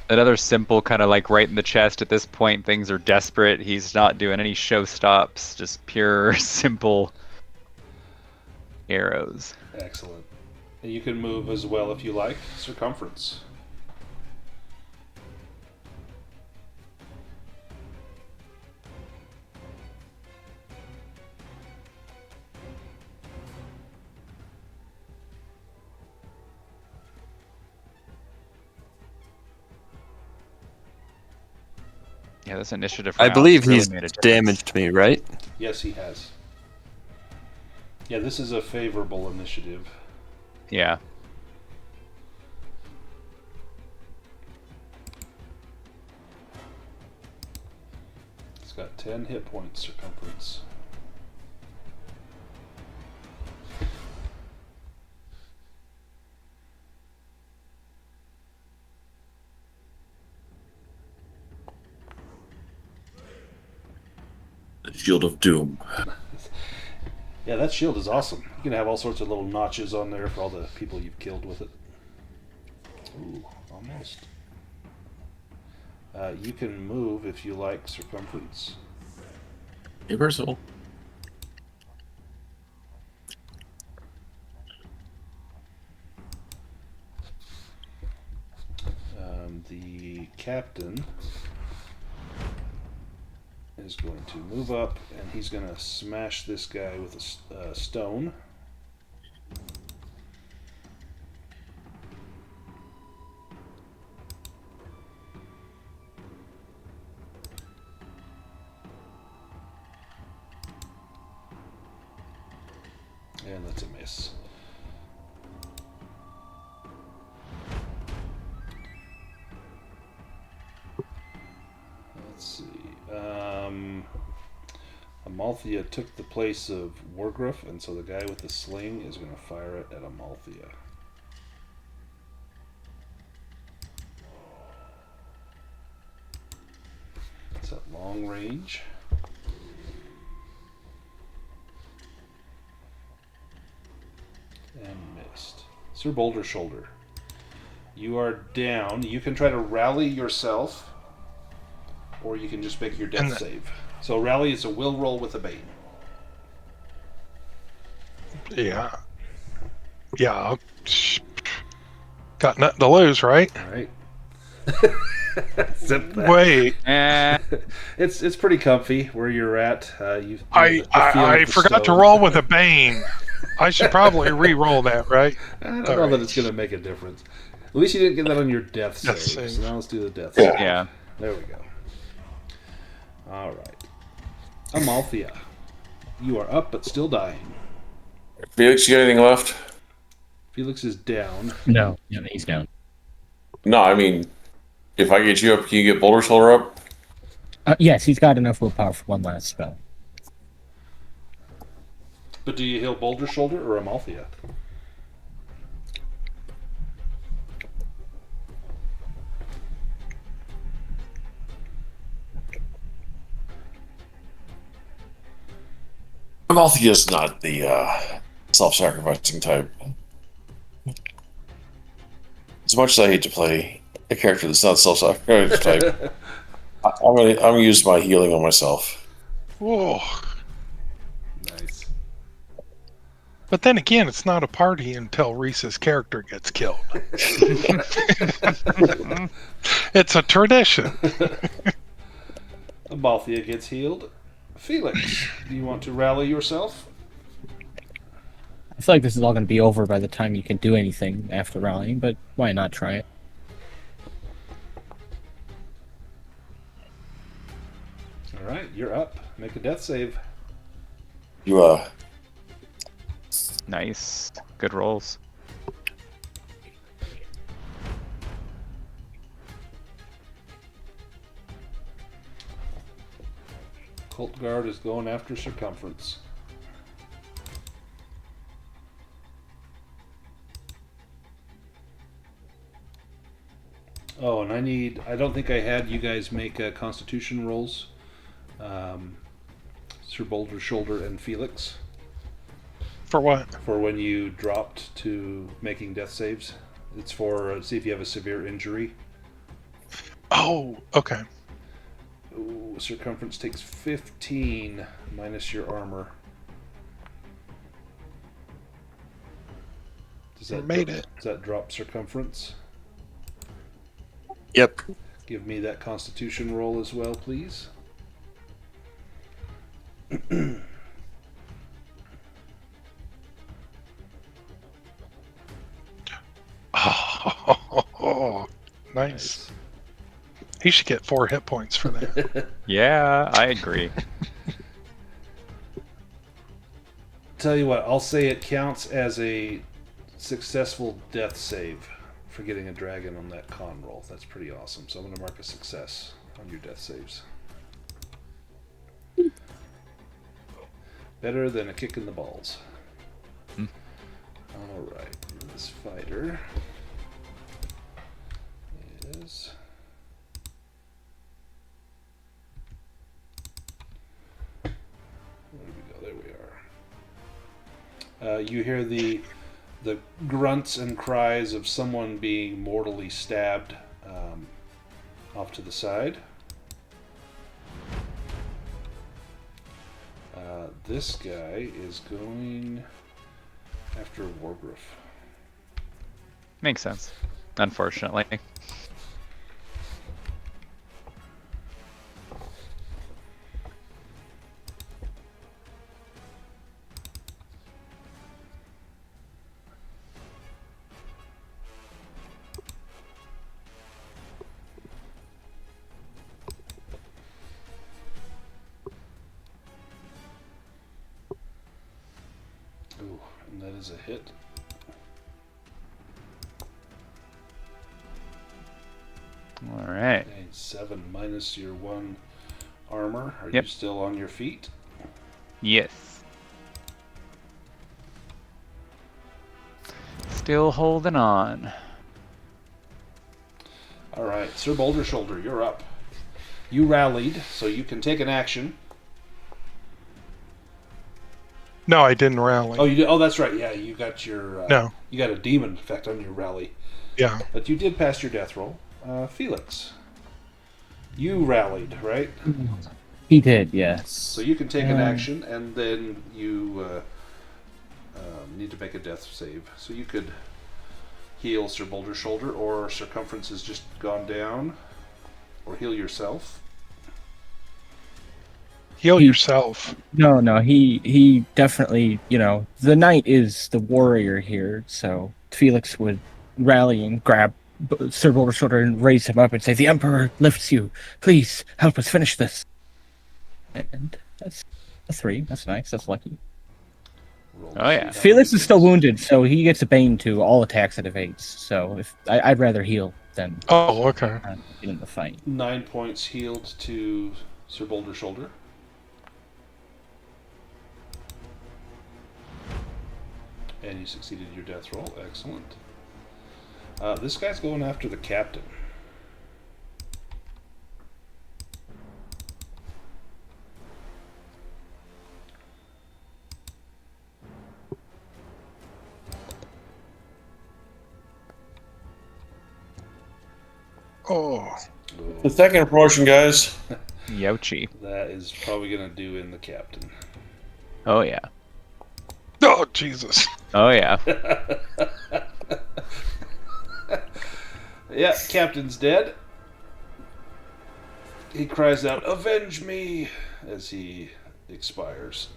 Speaker 5: Another simple kind of like right in the chest. At this point, things are desperate. He's not doing any show stops. Just pure, simple arrows.
Speaker 1: Excellent. And you can move as well if you like. Circumference.
Speaker 5: Yeah, this initiative.
Speaker 7: I
Speaker 5: round
Speaker 7: believe
Speaker 5: really
Speaker 7: he's
Speaker 5: made a difference.
Speaker 7: damaged me, right?
Speaker 1: Yes, he has. Yeah, this is a favorable initiative.
Speaker 5: Yeah.
Speaker 1: It's got 10 hit points circumference.
Speaker 8: The Shield of Doom.
Speaker 1: Yeah, that shield is awesome. You can have all sorts of little notches on there for all the people you've killed with it. Ooh, almost. You can move if you like circumference.
Speaker 8: Hey, Percival.
Speaker 1: The captain is going to move up, and he's going to smash this guy with a stone. And that's a miss. Let's see. Amalthea took the place of Wargruff, and so the guy with the sling is going to fire it at Amalthea. It's at long range. And missed. Sir Boulder Shoulder, you are down. You can try to rally yourself, or you can just make your death save. So rally is a will roll with a bane.
Speaker 4: Yeah. Yeah. Got nothing to lose, right?
Speaker 1: All right. Zip that.
Speaker 4: Wait.
Speaker 1: It's pretty comfy where you're at.
Speaker 4: I forgot to roll with a bane. I should probably re-roll that, right?
Speaker 1: I don't know that it's going to make a difference. At least you didn't get that on your death save.
Speaker 4: Death save.
Speaker 1: So now let's do the death save.
Speaker 5: Yeah.
Speaker 1: There we go. All right. Amalthea, you are up but still dying.
Speaker 3: Felix, you got anything left?
Speaker 1: Felix is down.
Speaker 2: No, he's down.
Speaker 3: No, I mean, if I get you up, can you get Boulder Shoulder up?
Speaker 2: Yes, he's got enough willpower for one last spell.
Speaker 1: But do you heal Boulder Shoulder or Amalthea?
Speaker 3: Amalthea is not the self-sacrificing type. As much as I hate to play a character that's not self-sacrificing type, I'm gonna use my healing on myself.
Speaker 4: Whoa.
Speaker 1: Nice.
Speaker 4: But then again, it's not a party until Reese's character gets killed. It's a tradition.
Speaker 1: Amalthea gets healed. Felix, do you want to rally yourself?
Speaker 2: I feel like this is all going to be over by the time you can do anything after rallying, but why not try it?
Speaker 1: All right, you're up. Make a death save.
Speaker 3: You
Speaker 5: Nice. Good rolls.
Speaker 1: Cult Guard is going after Circumference. Oh, and I don't think I had you guys make Constitution rolls. Sir Boulder Shoulder and Felix.
Speaker 4: For what?
Speaker 1: For when you dropped to making death saves. It's for see if you have a severe injury.
Speaker 4: Oh, okay.
Speaker 1: Ooh, Circumference takes 15 minus your armor. Does that
Speaker 4: Made it.
Speaker 1: Does that drop Circumference?
Speaker 7: Yep.
Speaker 1: Give me that Constitution roll as well, please.
Speaker 4: Oh, nice. He should get 4 hit points for that.
Speaker 5: Yeah, I agree.
Speaker 1: Tell you what, I'll say it counts as a successful death save for getting a dragon on that con roll. That's pretty awesome. So I'm going to mark a success on your death saves. Better than a kick in the balls. Alright, this fighter is... Where did we go? There we are. You hear the grunts and cries of someone being mortally stabbed off to the side. This guy is going after Wargriff.
Speaker 5: Makes sense. Unfortunately.
Speaker 1: Ooh, and that is a hit.
Speaker 5: All right.
Speaker 1: And 7 minus your 1 armor. Are
Speaker 5: Yep.
Speaker 1: you still on your feet?
Speaker 5: Yes. Still holding on.
Speaker 1: Alright, Sir Boulder Shoulder, you're up. You rallied, so you can take an action.
Speaker 4: No, I didn't rally.
Speaker 1: Oh, you did? Oh, that's right. Yeah, you got your...
Speaker 4: No.
Speaker 1: You got a demon effect on your rally.
Speaker 4: Yeah.
Speaker 1: But you did pass your death roll. Felix, you rallied, right?
Speaker 2: He did, yes.
Speaker 1: So you can take an action, and then you need to make a death save. So you could heal Sir Boulder Shoulder, or Circumference has just gone down, or heal yourself.
Speaker 4: Heal yourself.
Speaker 2: No, he definitely, the knight is the warrior here, so Felix would rally and grab Sir Boulder Shoulder and raise him up and say, "The Emperor lifts you. Please help us finish this." And that's a 3. That's nice. That's lucky.
Speaker 5: Oh, yeah.
Speaker 2: Felix is still wounded, so he gets a bane to all attacks that evades. So I'd rather heal than
Speaker 4: Oh, okay.
Speaker 2: get in the fight.
Speaker 1: 9 points healed to Sir Boulder Shoulder. And you succeeded your death roll. Excellent. This guy's going after the captain.
Speaker 4: Oh,
Speaker 3: The second promotion, guys.
Speaker 5: Youchie.
Speaker 1: That is probably going to do in the captain.
Speaker 5: Oh yeah.
Speaker 4: oh, Jesus!
Speaker 5: Oh yeah.
Speaker 1: Yeah, captain's dead. He cries out, "Avenge me!" as he expires.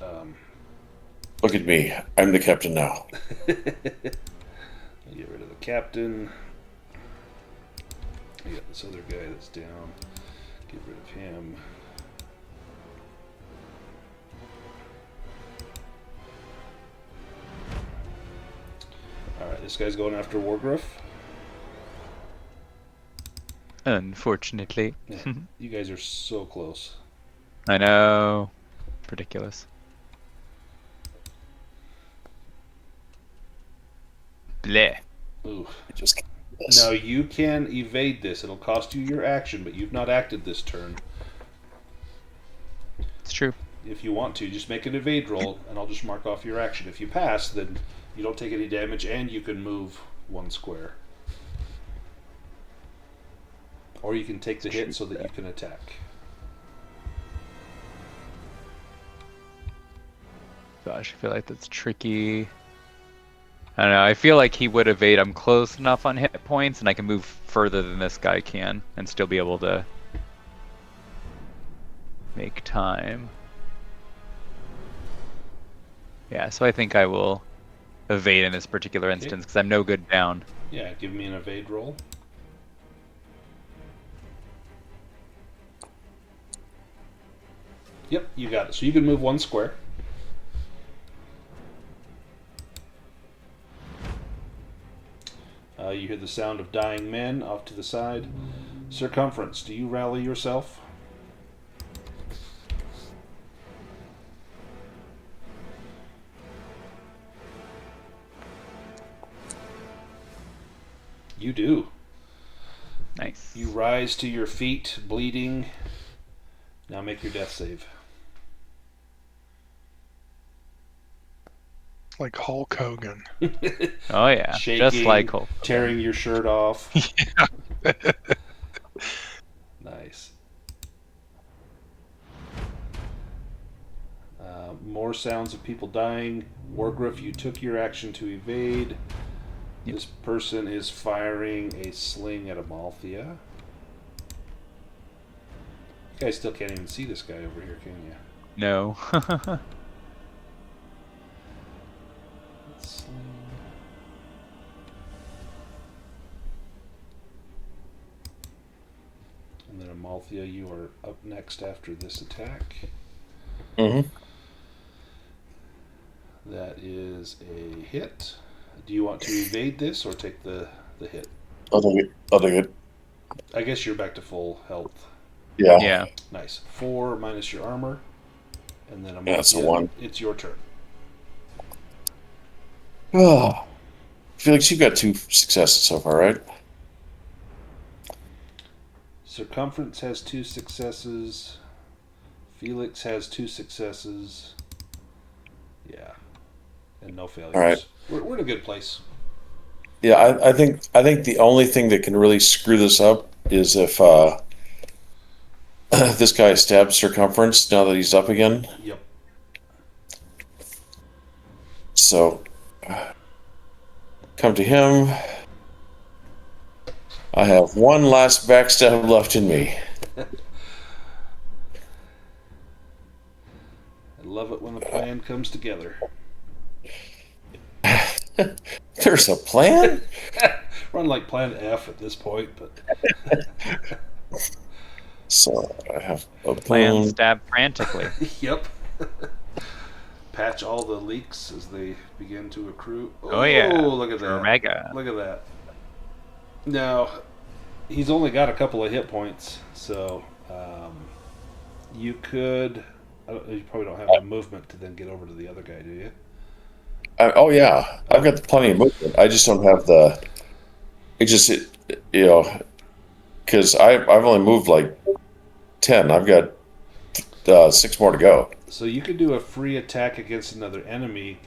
Speaker 3: Look at me. I'm the captain now.
Speaker 1: Get rid of the captain. You got this other guy that's down. Get rid of him. Alright, this guy's going after Wargruff.
Speaker 5: Unfortunately.
Speaker 1: Yeah, you guys are so close.
Speaker 5: I know. Ridiculous. Bleh.
Speaker 1: Ooh.
Speaker 3: Just
Speaker 1: Now you can evade this. It'll cost you your action, but you've not acted this turn.
Speaker 5: It's true.
Speaker 1: If you want to, just make an evade roll, and I'll just mark off your action. If you pass, then you don't take any damage, and you can move one square. Or you can take the hit so that you can attack.
Speaker 5: Gosh, I feel like that's tricky. I don't know. I feel like he would evade. I'm close enough on hit points, and I can move further than this guy can, and still be able to make time. Yeah, so I think I will evade in this particular instance because I'm no good down.
Speaker 1: Yeah, give me an evade roll. Yep, you got it. So you can move one square. You hear the sound of dying men off to the side. Circumference, do you rally yourself? You do.
Speaker 5: Nice.
Speaker 1: You rise to your feet, bleeding. Now make your death save.
Speaker 4: Like Hulk Hogan.
Speaker 5: Oh yeah,
Speaker 1: Shaking,
Speaker 5: just like Hulk.
Speaker 1: tearing your shirt off.
Speaker 4: Yeah.
Speaker 1: Nice. More sounds of people dying. Wargruff, you took your action to evade.
Speaker 5: Yep.
Speaker 1: This person is firing a sling at Amalthea. You guys still can't even see this guy over here, can you?
Speaker 5: No.
Speaker 1: Sling. And then Amalthea, you are up next after this attack.
Speaker 3: Mm-hmm.
Speaker 1: That is a hit. Do you want to evade this or take the hit?
Speaker 3: I'll take it. I'll take it.
Speaker 1: I guess you're back to full health.
Speaker 3: Yeah.
Speaker 5: Yeah.
Speaker 1: Nice. 4 minus your armor. And then
Speaker 3: Yeah, that's a 1.
Speaker 1: It's your turn.
Speaker 3: Oh. Felix, you've got 2 successes so far, right?
Speaker 1: Circumference has 2 successes. Felix has 2 successes. Yeah. And no failures.
Speaker 3: All right.
Speaker 1: We're in a good place.
Speaker 3: Yeah, I think the only thing that can really screw this up is if this guy stabs Circumference now that he's up again.
Speaker 1: Yep.
Speaker 3: So, come to him. I have one last backstab left in me.
Speaker 1: I love it when the plan comes together.
Speaker 3: There's a plan?
Speaker 1: Run like Plan F at this point, but
Speaker 3: So I have a
Speaker 5: Plan
Speaker 3: boom.
Speaker 5: stab frantically.
Speaker 1: yep. Patch all the leaks as they begin to accrue.
Speaker 5: Oh yeah.
Speaker 1: Look at that.
Speaker 5: Mega.
Speaker 1: Look at that. Now, he's only got a couple of hit points, so you could. You probably don't have the movement to then get over to the other guy, do you?
Speaker 3: Oh yeah, I've got plenty of movement. I just don't have the. You know, because I've only moved like 10. I've got 6 more to go.
Speaker 1: So you could do a free attack against another enemy,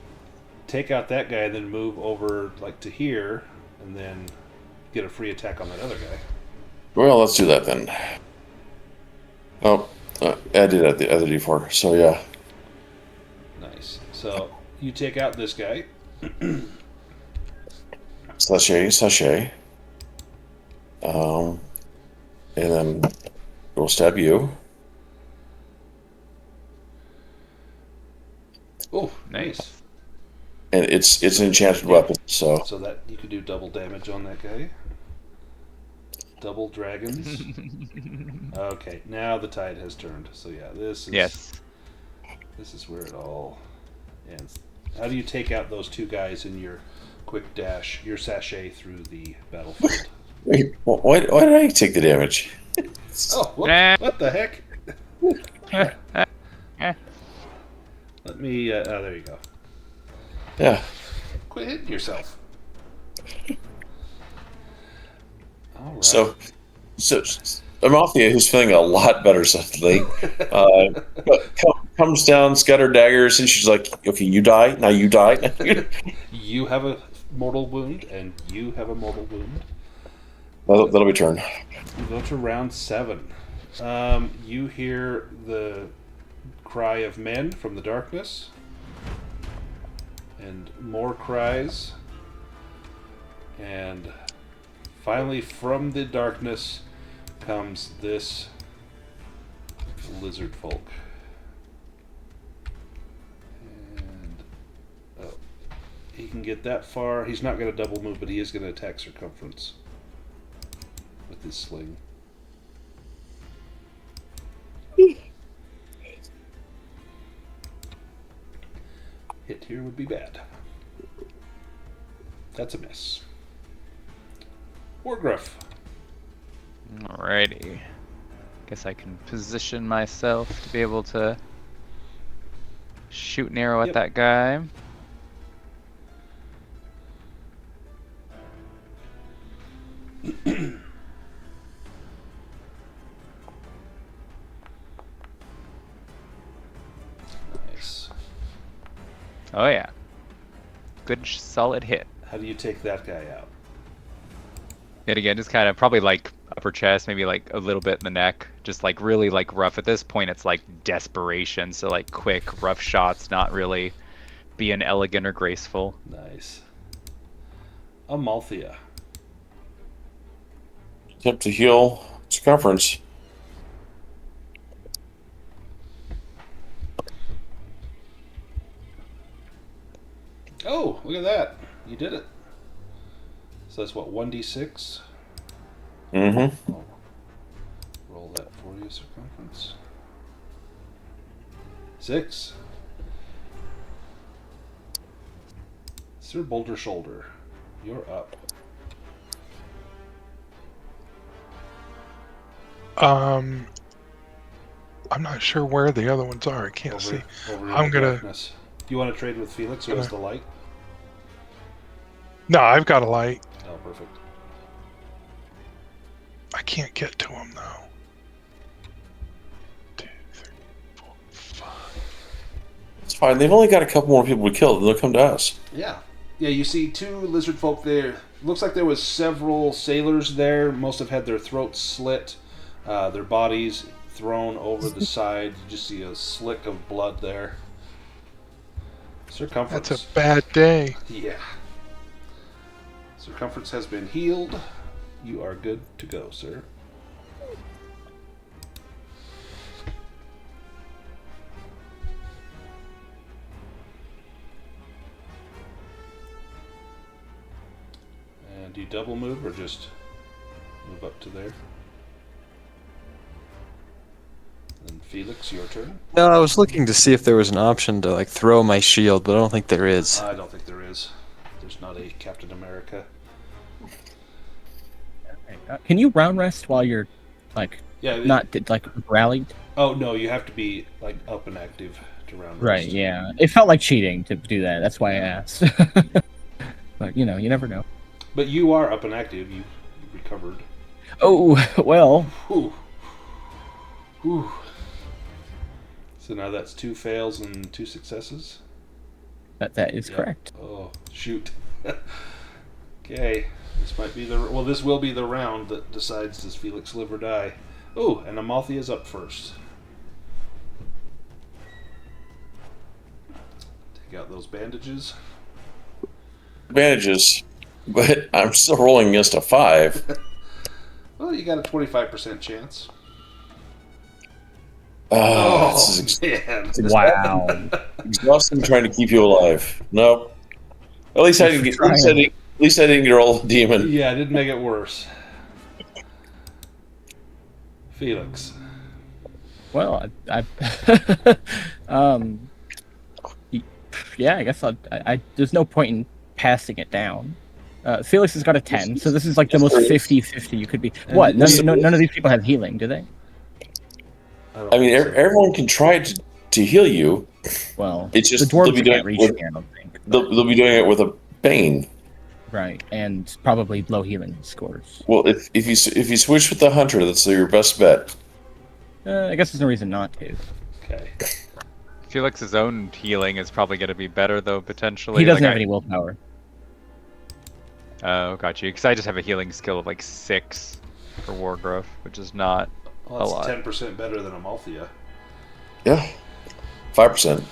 Speaker 1: take out that guy, and then move over like to here, and then get a free attack on that other guy.
Speaker 3: Well, let's do that then. Oh, I did at the other D4. So yeah.
Speaker 1: Nice. So you take out this guy.
Speaker 3: Sachet. And then we'll stab you.
Speaker 1: Oh, nice.
Speaker 3: And it's an enchanted weapon, so
Speaker 1: that you could do double damage on that guy. Double dragons. Okay, now the tide has turned. So yeah, this is where it all ends. How do you take out those two guys in your quick dash, your sachet through the battlefield?
Speaker 3: wait, why did I take the damage?
Speaker 1: Oh, what the heck? Let me. There you go.
Speaker 3: Yeah.
Speaker 1: Quit hitting yourself. All right.
Speaker 3: So Amalthea, who's feeling a lot better suddenly, but comes down, scatter daggers, and she's like, "Okay, you die now. You die."
Speaker 1: You have a mortal wound, and you have a mortal wound.
Speaker 3: That'll be turn.
Speaker 1: We go to round 7. You hear the cry of men from the darkness, and more cries, and finally from the darkness comes this lizard folk. And he can get that far. He's not going to double move, but he is going to attack circumference with his sling. Hit here would be bad. That's a miss. Wargruff.
Speaker 5: Alrighty. Guess I can position myself to be able to shoot an arrow at that guy.
Speaker 1: Nice.
Speaker 5: Oh yeah. Good solid hit.
Speaker 1: How do you take that guy out?
Speaker 5: Yet again, just kind of probably like upper chest, maybe like a little bit in the neck. Just like really like rough. At this point, it's like desperation. So like quick, rough shots, not really being elegant or graceful.
Speaker 1: Nice. Amalthea.
Speaker 3: Attempt to heal circumference.
Speaker 1: Oh, look at that. You did it. So that's what, 1d6?
Speaker 3: Mm-hmm.
Speaker 1: I'll roll that for you, circumference. 6. Sir Boulder Shoulder, you're up.
Speaker 4: I'm not sure where the other ones are. I can't see. I'm gonna.
Speaker 1: Darkness. Do you want to trade with Felix, who has the light?
Speaker 4: No, I've got a light.
Speaker 1: Oh, perfect.
Speaker 4: I can't get to him though. 2, 3, 4, 5.
Speaker 3: It's fine. They've only got a couple more people to kill. They'll come to us.
Speaker 1: Yeah. Yeah, you see 2 lizard folk there. Looks like there was several sailors there. Most have had their throats slit, their bodies thrown over the side. You just see a slick of blood there. Circumference.
Speaker 4: That's a bad day.
Speaker 1: Yeah. Circumference has been healed. You are good to go, sir. And do you double move or just move up to there? And Felix, your turn.
Speaker 7: No, I was looking to see if there was an option to like throw my shield, but I don't think there is.
Speaker 1: I don't think there is. There's not a Captain America.
Speaker 2: Can you round rest while you're like not like rallied?
Speaker 1: Oh no, you have to be like up and active to round rest.
Speaker 2: Right, yeah. It felt like cheating to do that. That's why I asked. But you know, you never know.
Speaker 1: But you are up and active. You recovered.
Speaker 2: Oh well.
Speaker 1: Whew. Whew. So now that's 2 fails and 2 successes.
Speaker 2: That is correct.
Speaker 1: Oh shoot. Okay. This might be this will be the round that decides does Felix live or die. Oh, and Amalthea's up first. Take out those bandages.
Speaker 3: Advantages, but I'm still rolling against a 5.
Speaker 1: Well, you got a 25% chance.
Speaker 3: This is
Speaker 1: Man.
Speaker 2: Wow.
Speaker 3: exhausting trying to keep you alive. Nope. At least I didn't get. At least I didn't get roll a demon.
Speaker 1: Yeah, I didn't make it worse. Felix.
Speaker 2: Well, yeah, I guess there's no point in passing it down. Felix has got a 10, so this is like the most 50-50 you could be. What? None of these people have healing, do they?
Speaker 3: I mean, everyone can try to heal you.
Speaker 2: Well,
Speaker 3: it's just
Speaker 2: the dwarves can't reach me, I don't think.
Speaker 3: They'll be doing it with a Bane.
Speaker 2: Right, and probably low healing scores.
Speaker 3: Well, if you switch with the Hunter, that's your best bet.
Speaker 2: I guess there's no reason not to.
Speaker 1: Okay.
Speaker 5: Felix's own healing is probably going to be better, though, potentially.
Speaker 2: He doesn't have any willpower.
Speaker 5: Oh, got you. Because I just have a healing skill of like 6 for Wargrove, which is not a lot.
Speaker 1: 10% better than Amalthea.
Speaker 3: Yeah. 5%.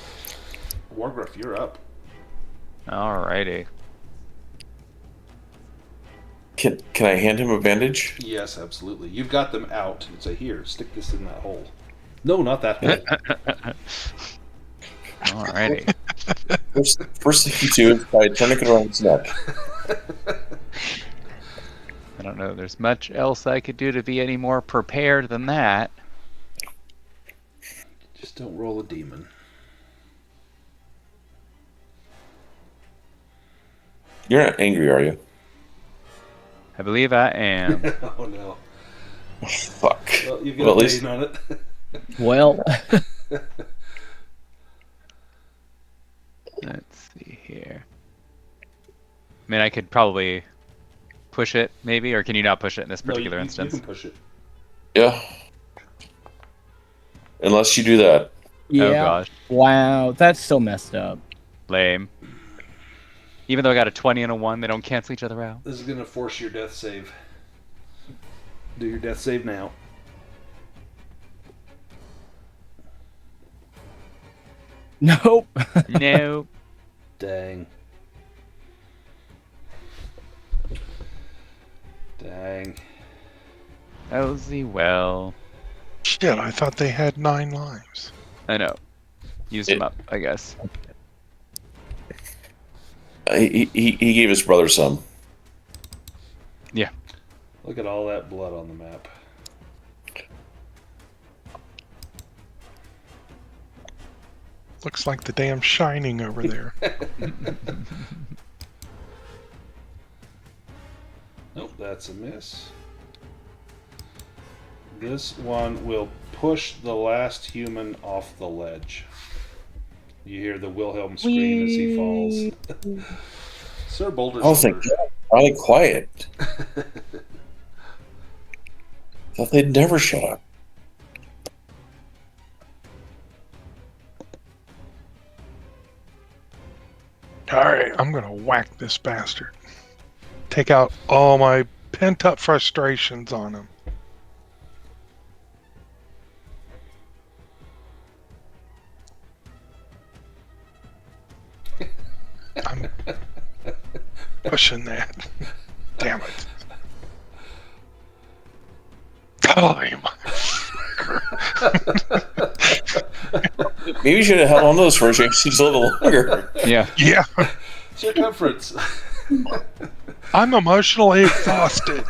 Speaker 1: Wargrove, you're up.
Speaker 5: Alrighty.
Speaker 3: Can I hand him a bandage?
Speaker 1: Yes, absolutely. You've got them out. And say, here, stick this in that hole. No, not that hole.
Speaker 5: Alrighty.
Speaker 3: First thing you do is try tourniquet around his neck.
Speaker 5: I don't know. There's much else I could do to be any more prepared than that.
Speaker 1: Just don't roll a demon.
Speaker 3: You're not angry, are you?
Speaker 5: I believe I am.
Speaker 1: Oh, no.
Speaker 3: Fuck.
Speaker 1: Well, you've got a
Speaker 3: least
Speaker 1: on it.
Speaker 2: Well...
Speaker 5: Let's see here. I mean, I could probably push it, maybe, or can you not push it in this particular instance?
Speaker 1: You can push it.
Speaker 3: Yeah. Unless you do that.
Speaker 2: Yeah.
Speaker 5: Oh gosh.
Speaker 2: Wow, that's so messed up.
Speaker 5: Lame. Even though I got a 20 and a 1, they don't cancel each other out.
Speaker 1: This is going to force your death save. Do your death save now.
Speaker 2: Nope.
Speaker 5: No.
Speaker 1: Dang. Dang.
Speaker 5: Elsie, well.
Speaker 4: Shit, I thought they had 9 lives.
Speaker 5: I know. Used them up, I guess.
Speaker 3: He gave his brother some.
Speaker 5: Yeah.
Speaker 1: Look at all that blood on the map.
Speaker 4: Looks like the damn Shining over there.
Speaker 1: Nope, that's a miss. This one will push the last human off the ledge. You hear the Wilhelm scream as he falls. Sir Boulder's
Speaker 3: Oh, thank God. Finally quiet. Thought they'd never shut up.
Speaker 4: Alright, I'm gonna whack this bastard. Take out all my pent-up frustrations on him. I'm pushing that. Damn it. Oh, you
Speaker 3: Maybe you should have held on to those for just a little longer.
Speaker 5: Yeah.
Speaker 4: Yeah.
Speaker 1: Circumference.
Speaker 4: I'm emotionally exhausted.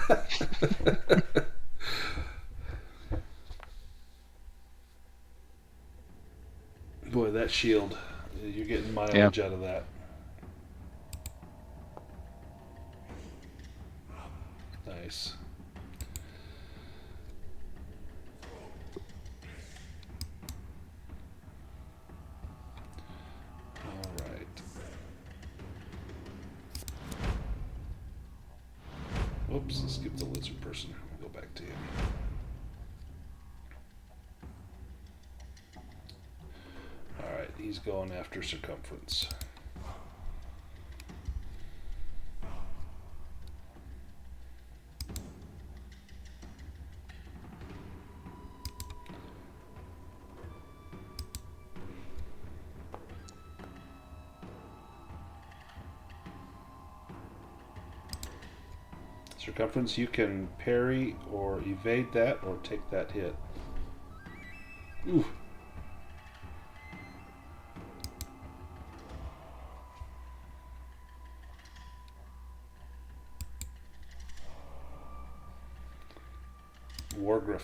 Speaker 1: Boy, that shield. You're getting mileage out of that. Nice. All right. Whoops, let's skip the lizard person. We'll go back to him. Alright, he's going after circumference. Circumference, you can parry or evade that or take that hit. Ooh. Wargriff.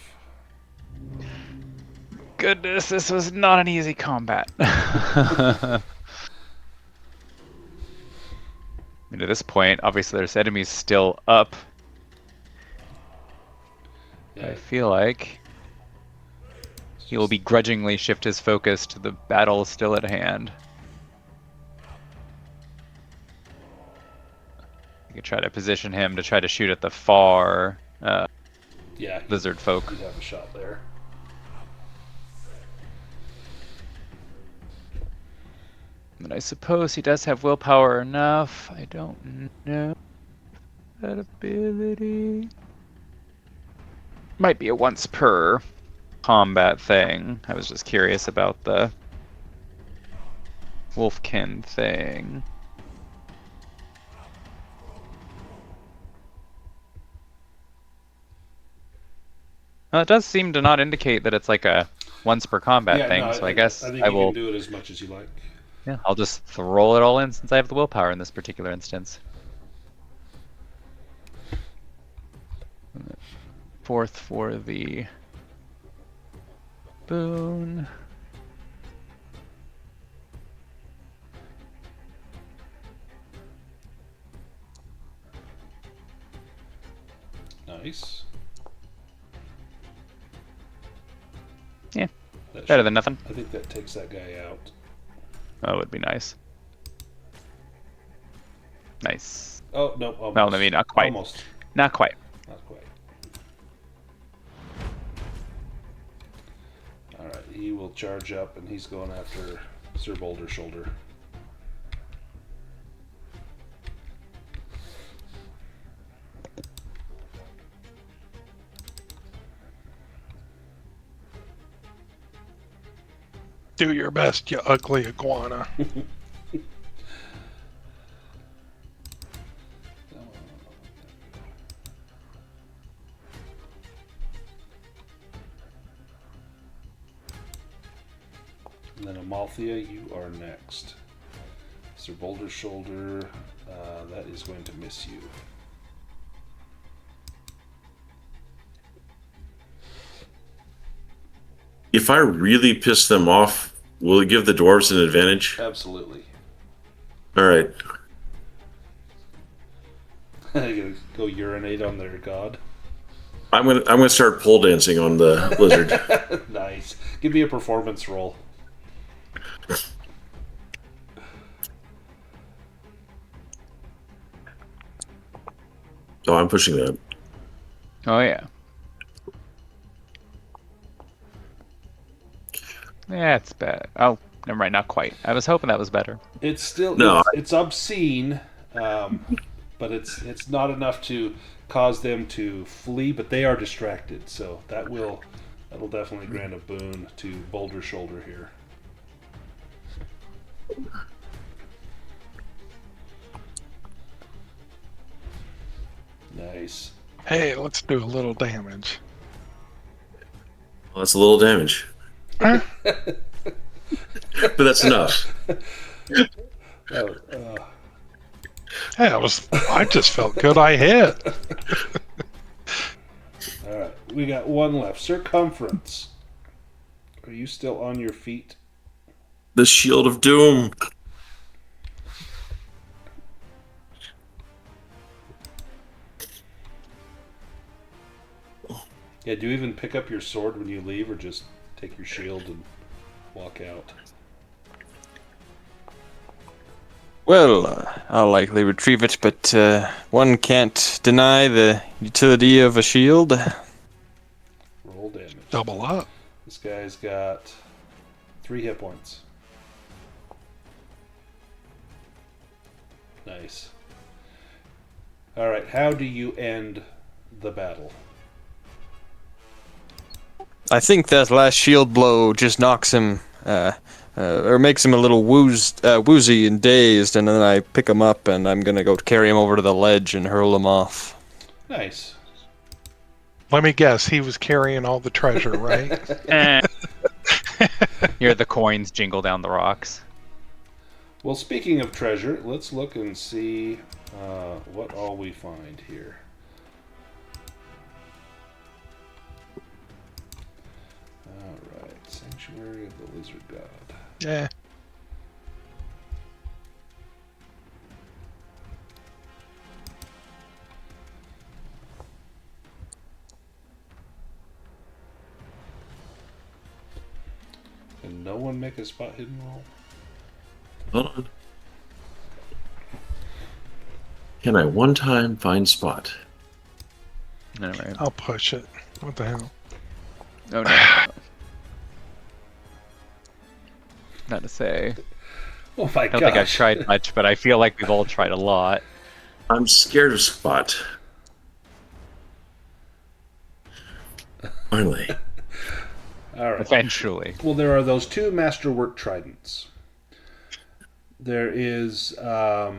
Speaker 5: Goodness, this was not an easy combat. I mean, at this point, obviously there's enemies still up.
Speaker 1: Yeah.
Speaker 5: I feel like he will begrudgingly shift his focus to the battle still at hand. You could try to position him to try to shoot at the far
Speaker 1: Yeah,
Speaker 5: lizard folk.
Speaker 1: You'd have a shot there.
Speaker 5: And I suppose he does have willpower enough. I don't know that ability. Might be a once per combat thing. I was just curious about the Wolfkin thing. Well, it does seem to not indicate that it's like a once per combat thing,
Speaker 1: no,
Speaker 5: so I guess
Speaker 1: I think
Speaker 5: I
Speaker 1: you
Speaker 5: will.
Speaker 1: can do it as much as you like.
Speaker 5: Yeah, I'll just roll it all in since I have the willpower in this particular instance. Fourth for the boon.
Speaker 1: Nice.
Speaker 5: Yeah,
Speaker 1: That
Speaker 5: better
Speaker 1: should-
Speaker 5: than nothing.
Speaker 1: I think that takes that guy out.
Speaker 5: That would be nice. Nice.
Speaker 1: Oh, no, almost.
Speaker 5: Well, I mean, not quite.
Speaker 1: Almost.
Speaker 5: Not quite.
Speaker 1: Not quite. Alright, he will charge up and he's going after Sir Boulder Shoulder.
Speaker 4: Do your best, you ugly iguana.
Speaker 1: And then Amalthea, you are next. Sir Boulder Shoulder, that is going to miss you.
Speaker 8: If I really piss them off, will it give the dwarves an advantage?
Speaker 1: Absolutely.
Speaker 8: All right.
Speaker 1: Gonna go urinate on their god.
Speaker 8: I'm gonna start pole dancing on the lizard.
Speaker 1: Nice. Give me a performance roll.
Speaker 8: Oh, I'm pushing that.
Speaker 5: Oh, yeah. Yeah, it's bad. Oh, never mind, not quite. I was hoping that was better.
Speaker 1: It's still
Speaker 8: No,
Speaker 1: it's obscene, but it's not enough to cause them to flee. But they are distracted, so that'll definitely grant a boon to Boulder Shoulder here. Nice.
Speaker 4: Hey, let's do a little damage.
Speaker 8: Well, that's a little damage,
Speaker 4: Huh?
Speaker 8: but that's enough.
Speaker 1: Oh,
Speaker 4: Yeah, I just felt good I hit.
Speaker 1: all right, we got one left. Circumference. Are you still on your feet?
Speaker 8: The Shield of Doom.
Speaker 1: Yeah, do you even pick up your sword when you leave, or just take your shield and walk out?
Speaker 7: Well, I'll likely retrieve it, but one can't deny the utility of a shield.
Speaker 1: Roll damage.
Speaker 4: Double up.
Speaker 1: This guy's got 3 hit points. Nice. Alright, how do you end the battle?
Speaker 7: I think that last shield blow just knocks him, or makes him a little woozy and dazed, and then I pick him up and I'm gonna go carry him over to the ledge and hurl him off.
Speaker 1: Nice.
Speaker 4: Let me guess, he was carrying all the treasure, right?
Speaker 5: Hear the coins jingle down the rocks.
Speaker 1: Well, speaking of treasure, let's look and see what all we find here. Alright, Sanctuary of the Lizard God.
Speaker 4: Yeah.
Speaker 1: Can no one make a spot hidden roll?
Speaker 8: Hold on. Can I one time find spot?
Speaker 5: Anyway.
Speaker 4: I'll push it. What the hell?
Speaker 5: Oh no. Not to say.
Speaker 1: Oh my
Speaker 5: I don't think I've tried much, but I feel like we've all tried a lot.
Speaker 8: I'm scared of spot. Finally.
Speaker 1: All right.
Speaker 5: Eventually.
Speaker 1: Well, there are those two masterwork tridents. There is a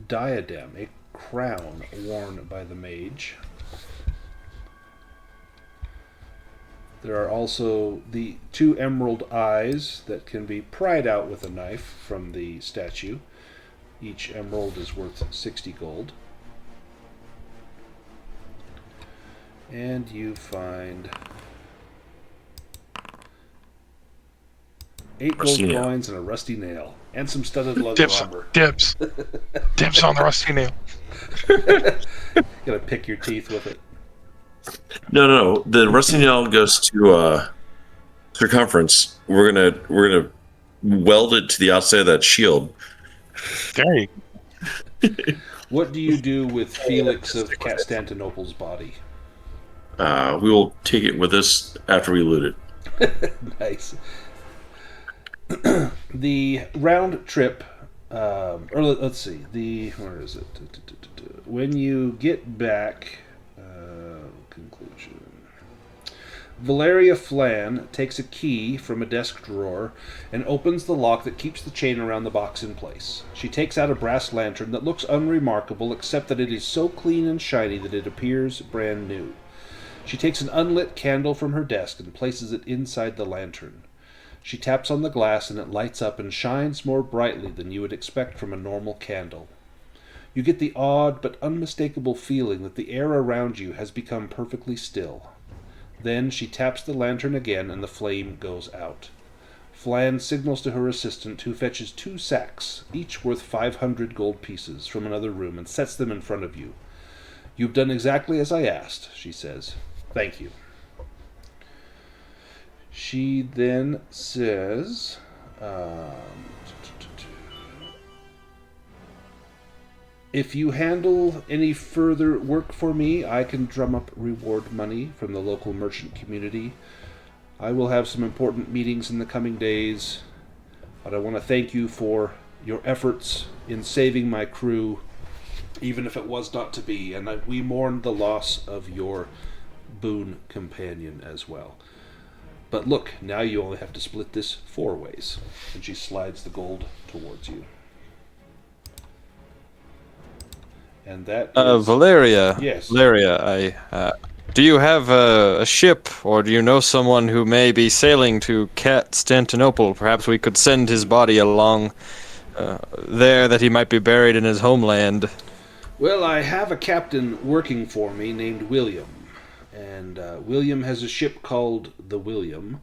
Speaker 1: diadem, a crown worn by the mage. There are also the two emerald eyes that can be pried out with a knife from the statue. Each emerald is worth 60 gold. And you find 8 gold
Speaker 8: Rusty nail.
Speaker 1: coins and a rusty nail. And some studded leather armor.
Speaker 4: Dibs on the rusty nail.
Speaker 1: Gotta pick your teeth with it.
Speaker 8: No. The rusty nail goes to circumference. We're gonna weld it to the outside of that shield.
Speaker 4: There you
Speaker 1: What do you do with Felix of Constantinople's body?
Speaker 8: We will take it with us after we loot it.
Speaker 1: Nice. The round trip, or let's see, where is it? When you get back, conclusion. Valeria Flan takes a key from a desk drawer and opens the lock that keeps the chain around the box in place. She takes out a brass lantern that looks unremarkable except that it is so clean and shiny that it appears brand new. She takes an unlit candle from her desk and places it inside the lantern. She taps on the glass and it lights up and shines more brightly than you would expect from a normal candle. You get the odd but unmistakable feeling that the air around you has become perfectly still. Then she taps the lantern again and the flame goes out. Flan signals to her assistant, who fetches 2 sacks, each worth 500 gold pieces, from another room and sets them in front of you. "You've done exactly as I asked," she says. "Thank you." She then says, "If you handle any further work for me, I can drum up reward money from the local merchant community. I will have some important meetings in the coming days, but I want to thank you for your efforts in saving my crew, even if it was not to be, and we mourn the loss of your boon companion as well. But look, now you only have to split this 4 ways." And she slides the gold towards you. And that is...
Speaker 7: Valeria.
Speaker 1: Yes.
Speaker 7: Valeria, do you have a ship, or do you know someone who may be sailing to Constantinople? Perhaps we could send his body along there, that he might be buried in his homeland.
Speaker 1: Well, I have a captain working for me named William. And William has a ship called the William,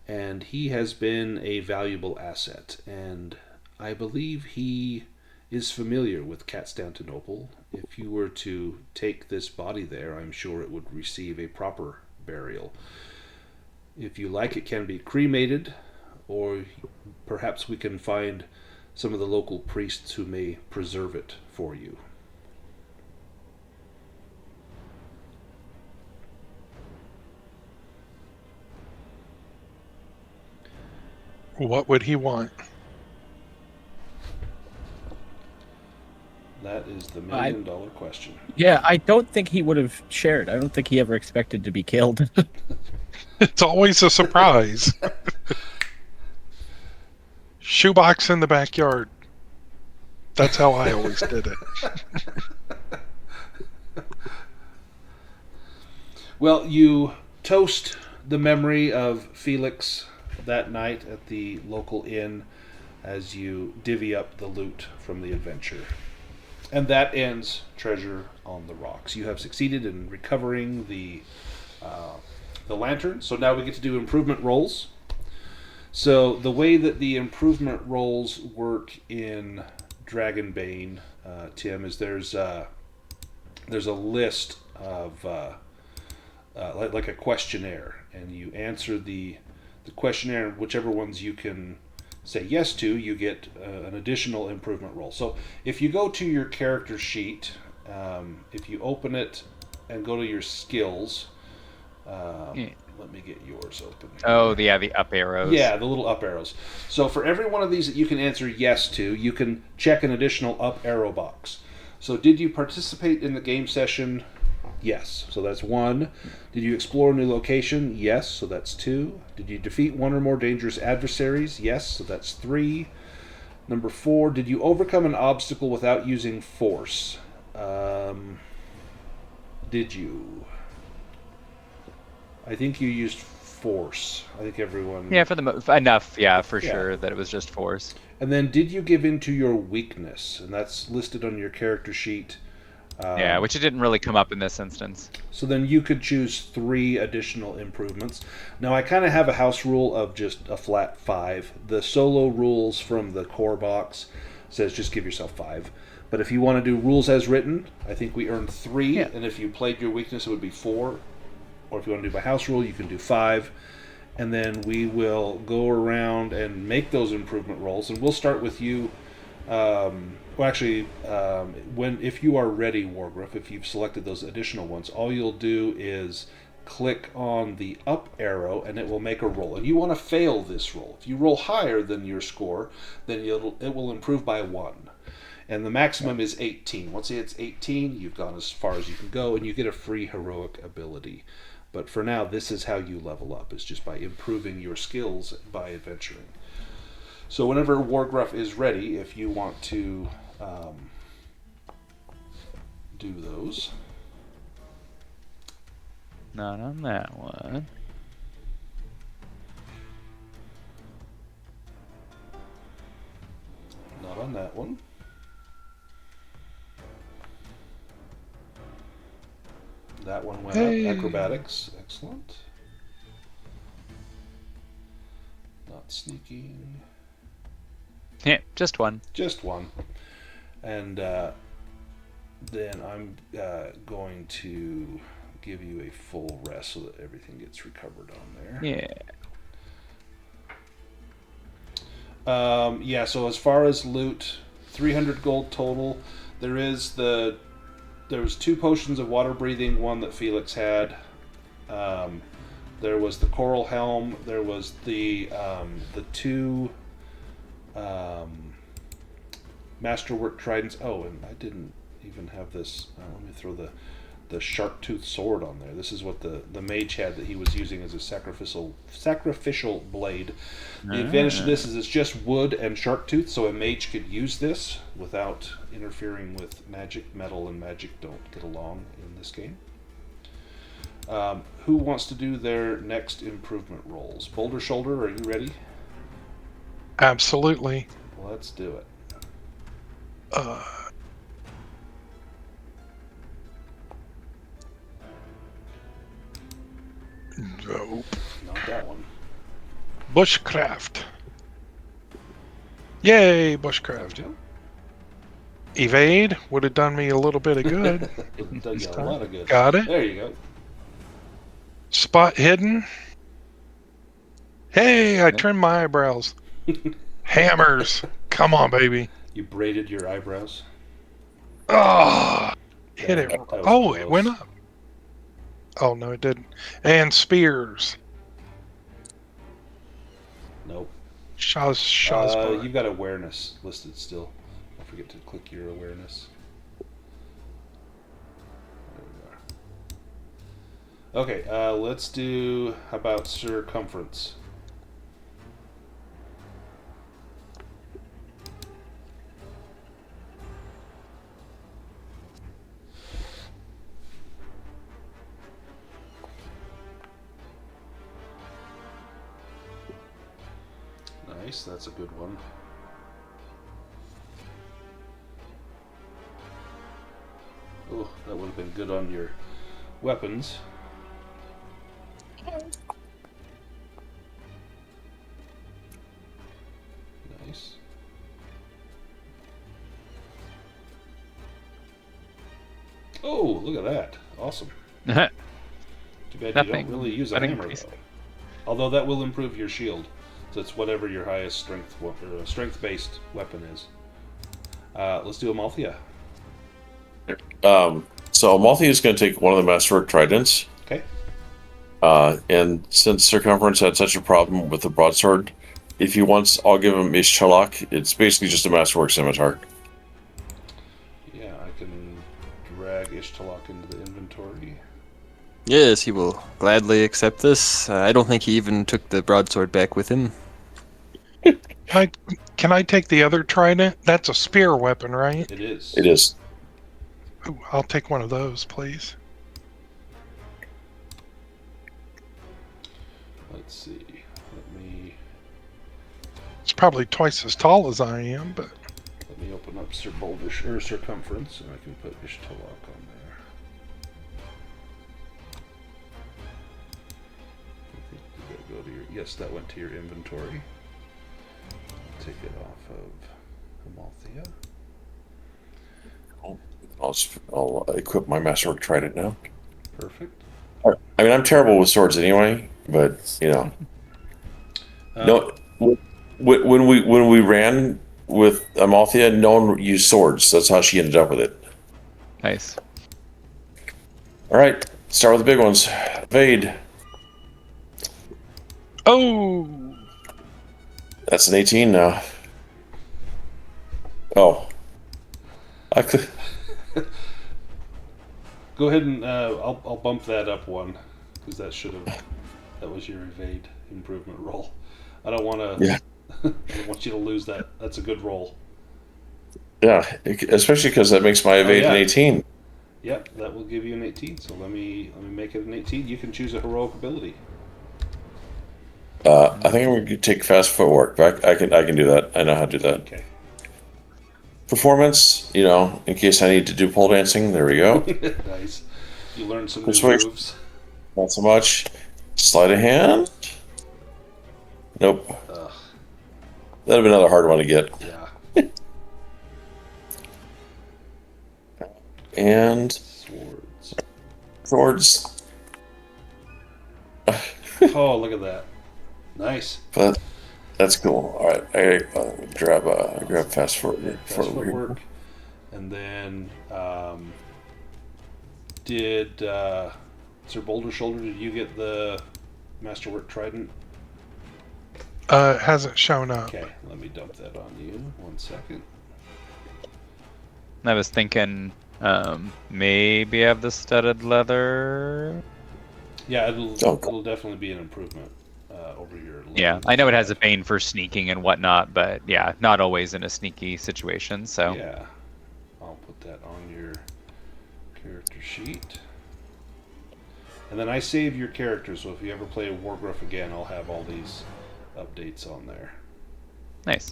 Speaker 1: and he has been a valuable asset. And I believe he is familiar with Constantinople. If you were to take this body there, I'm sure it would receive a proper burial. If you like, it can be cremated, or perhaps we can find some of the local priests who may preserve it for you.
Speaker 4: What would he want?
Speaker 1: That is the million-dollar question.
Speaker 2: Yeah, I don't think he would have shared. I don't think he ever expected to be killed.
Speaker 4: It's always a surprise. Shoebox in the backyard. That's how I always did it.
Speaker 1: Well, you toast the memory of Felix that night at the local inn as you divvy up the loot from the adventure. And that ends Treasure on the Rocks. You have succeeded in recovering the lantern, so now we get to do improvement rolls. So the way that the improvement rolls work in Dragonbane, Tim, is there's a list of like a questionnaire, and you answer the questionnaire, and whichever ones you can say yes to, you get an additional improvement roll. So if you go to your character sheet, if you open it and go to your skills, let me get yours open here.
Speaker 5: Oh, yeah, the up arrows.
Speaker 1: Yeah, the little up arrows. So for every one of these that you can answer yes to, you can check an additional up arrow box. So did you participate in the game session? Yes. So that's 1. Did you explore a new location? Yes. So that's 2. Did you defeat one or more dangerous adversaries? Yes. So that's 3. Number 4, did you overcome an obstacle without using force? Did you? I think you used force. I think everyone...
Speaker 5: Yeah, enough, yeah, for sure, that it was just force.
Speaker 1: And then, did you give in to your weakness? And that's listed on your character sheet.
Speaker 5: Yeah, which it didn't really come up in this instance.
Speaker 1: So then you could choose 3 additional improvements. Now, I kind of have a house rule of just a flat 5. The solo rules from the core box says just give yourself 5. But if you want to do rules as written, I think we earned 3. Yeah. And if you played your weakness, it would be 4. Or if you want to do by house rule, you can do 5. And then we will go around and make those improvement rolls. And we'll start with you. If you are ready, Wargruff, if you've selected those additional ones, all you'll do is click on the up arrow and it will make a roll. And you want to fail this roll. If you roll higher than your score, then it will improve by 1. And the maximum is 18. Once it's 18, you've gone as far as you can go, and you get a free heroic ability. But for now, this is how you level up, is just by improving your skills by adventuring. So whenever Wargruff is ready, if you want to do those.
Speaker 5: Not on that one.
Speaker 1: Not on that one. That one went up. Acrobatics. Excellent. Not sneaking.
Speaker 5: Yeah, just 1.
Speaker 1: Just 1. And then I'm going to give you a full rest so that everything gets recovered on there.
Speaker 5: Yeah.
Speaker 1: So as far as loot, 300 gold total. There was 2 potions of water breathing, 1 that Felix had. There was the coral helm. There was the 2 masterwork tridents. Oh, and I didn't even have this. Let me throw the shark tooth sword on there. This is what the mage had that he was using as a sacrificial blade. The advantage of this is it's just wood and shark tooth, so a mage could use this without interfering with magic. Metal and magic don't get along in this game. Who wants to do their next improvement rolls? Boulder Shoulder, are you ready?
Speaker 4: Absolutely.
Speaker 1: Let's do it.
Speaker 4: Nope.
Speaker 1: Not that one.
Speaker 4: Bushcraft. Yay, bushcraft. Evade would have done me a little bit of good.
Speaker 1: Done you a lot of good.
Speaker 4: Got it.
Speaker 1: There you go.
Speaker 4: Spot hidden. Hey, I trimmed my eyebrows. Hammers. Come on, baby.
Speaker 1: You braided your eyebrows.
Speaker 4: Oh, hit it. Oh,
Speaker 1: close.
Speaker 4: it went up. Oh, no, it didn't. And spears.
Speaker 1: Nope.
Speaker 4: Shaw's
Speaker 1: you've got awareness listed still. Don't forget to click your awareness. There we are. Okay, let's do, how about circumference? Nice, that's a good one. Oh, that would have been good on your weapons. Nice. Oh, look at that. Awesome. Too bad you don't really use a hammer, though. Although that will improve your shield. So it's whatever your highest strength-based weapon is. Let's do Amalthea.
Speaker 3: So Amalthea is going to take one of the Masterwork Tridents.
Speaker 1: Okay.
Speaker 3: And since Circumference had such a problem with the broadsword, if he wants, I'll give him Ishtalak. It's basically just a Masterwork Scimitar.
Speaker 1: Yeah, I can drag Ishtalak into the inventory.
Speaker 7: Yes, he will gladly accept this. I don't think he even took the broadsword back with him.
Speaker 4: Can I take the other trident? That's a spear weapon, right?
Speaker 1: It is.
Speaker 3: It is.
Speaker 4: Ooh, I'll take one of those, please.
Speaker 1: Let's see. Let me
Speaker 4: It's probably twice as tall as I am, but
Speaker 1: open up Circumference, and I can put Ishtalak on there. Did that go to your? Yes, that went to your inventory. Take it off of Amalthea.
Speaker 3: I'll equip my Masterwork Trident now.
Speaker 1: Perfect.
Speaker 3: I mean, I'm terrible with swords anyway, but you know, no. When we ran with Amalthea, no one used swords. That's how she ended up with it.
Speaker 5: Nice.
Speaker 3: All right, start with the big ones. Evade.
Speaker 4: oh,
Speaker 3: That's an 18 now. Oh, I could.
Speaker 1: Go ahead and I'll bump that up one because that was your evade improvement roll. I don't want to.
Speaker 3: Yeah.
Speaker 1: I don't want you to lose that. That's a good roll.
Speaker 3: Yeah, especially because that makes my evade an 18.
Speaker 1: Yep, that will give you an 18. So let me make it an 18. You can choose a heroic ability.
Speaker 3: I think I'm going to take fast footwork, but I can do that. I know how to do that.
Speaker 1: Okay.
Speaker 3: Performance, you know, in case I need to do pole dancing. There we go.
Speaker 1: Nice. You learned some new
Speaker 3: Persuasion.
Speaker 1: moves.
Speaker 3: Not so much. Sleight of hand. Nope.
Speaker 1: Ugh.
Speaker 3: That'd be another hard one to get.
Speaker 1: Yeah.
Speaker 3: And swords.
Speaker 1: Oh, look at that. Nice.
Speaker 3: But that's cool. All right, I grab fast forward.
Speaker 1: Fast footwork. And then did Sir Boulder Shoulder? Did you get the Masterwork Trident?
Speaker 4: it hasn't shown up.
Speaker 1: Okay, let me dump that on you. 1 second.
Speaker 5: I was thinking maybe have the studded leather.
Speaker 1: Yeah, it'll definitely be an improvement over your.
Speaker 5: Yeah, I know it has a bane for sneaking and whatnot, but yeah, not always in a sneaky situation. So
Speaker 1: Yeah, I'll put that on your character sheet. And then I save your characters, so if you ever play a Wargruff again, I'll have all these updates on there.
Speaker 5: nice.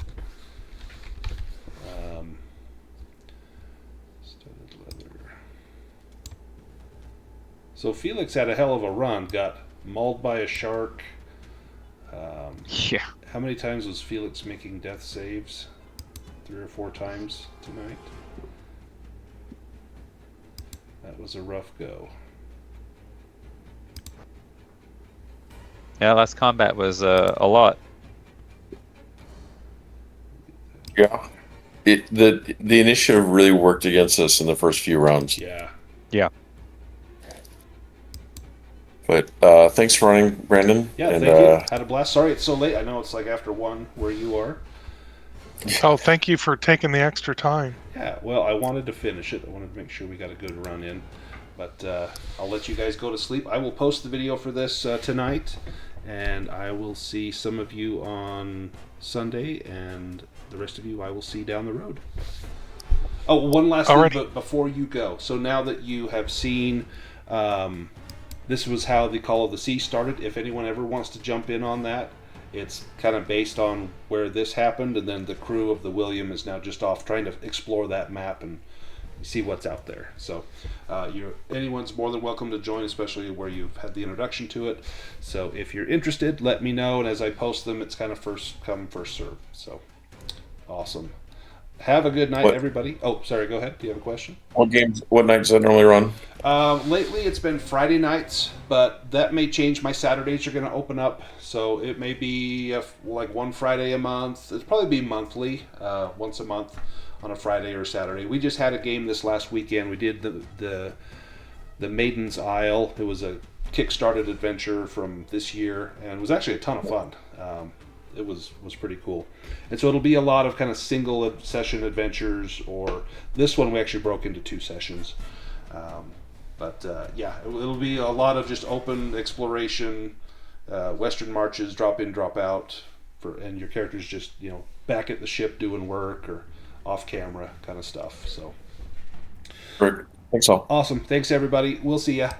Speaker 1: Studded leather. So Felix had a hell of a run. Got mauled by a shark.
Speaker 5: Yeah.
Speaker 1: How many times was Felix making death saves? 3 or 4 times tonight. That was a rough go.
Speaker 5: Yeah, last combat was a lot.
Speaker 3: Yeah. The initiative really worked against us in the first few rounds.
Speaker 1: Yeah.
Speaker 5: Yeah.
Speaker 3: But thanks for running, Brandon.
Speaker 1: Yeah,
Speaker 3: and,
Speaker 1: thank you. Had a blast. Sorry it's so late. I know it's like after 1 where you are.
Speaker 4: Oh, thank you for taking the extra time.
Speaker 1: Yeah, well, I wanted to finish it. I wanted to make sure we got a good run in. But I'll let you guys go to sleep. I will post the video for this tonight, and I will see some of you on Sunday, and the rest of you I will see down the road. Oh, one last thing but before you go. So now that you have seen, this was how the Call of the Sea started. If anyone ever wants to jump in on that It's kind of based on where this happened, and then the crew of the William is now just off trying to explore that map and see what's out there. So anyone's more than welcome to join, especially where you've had the introduction to it. So if you're interested, let me know, and as I post them, it's kind of first come, first serve. So awesome. Have a good night, everybody. Oh, sorry, go ahead. Do you have a question?
Speaker 3: What nights does that normally run?
Speaker 1: Lately, it's been Friday nights, but that may change. My Saturdays are going to open up, so it may be like one Friday a month. It'll probably be monthly, once a month on a Friday or Saturday. We just had a game this last weekend. We did the Maiden's Isle. It was a kickstarted adventure from this year, and it was actually a ton of fun. It was pretty cool. And so it'll be a lot of kind of single session adventures, or this one we actually broke into 2 sessions. Yeah, it'll be a lot of just open exploration, Western marches, drop in, drop out, and your character's just, back at the ship doing work or off camera kind of stuff. So
Speaker 3: Great. Thanks all.
Speaker 1: awesome. Thanks everybody. We'll see ya.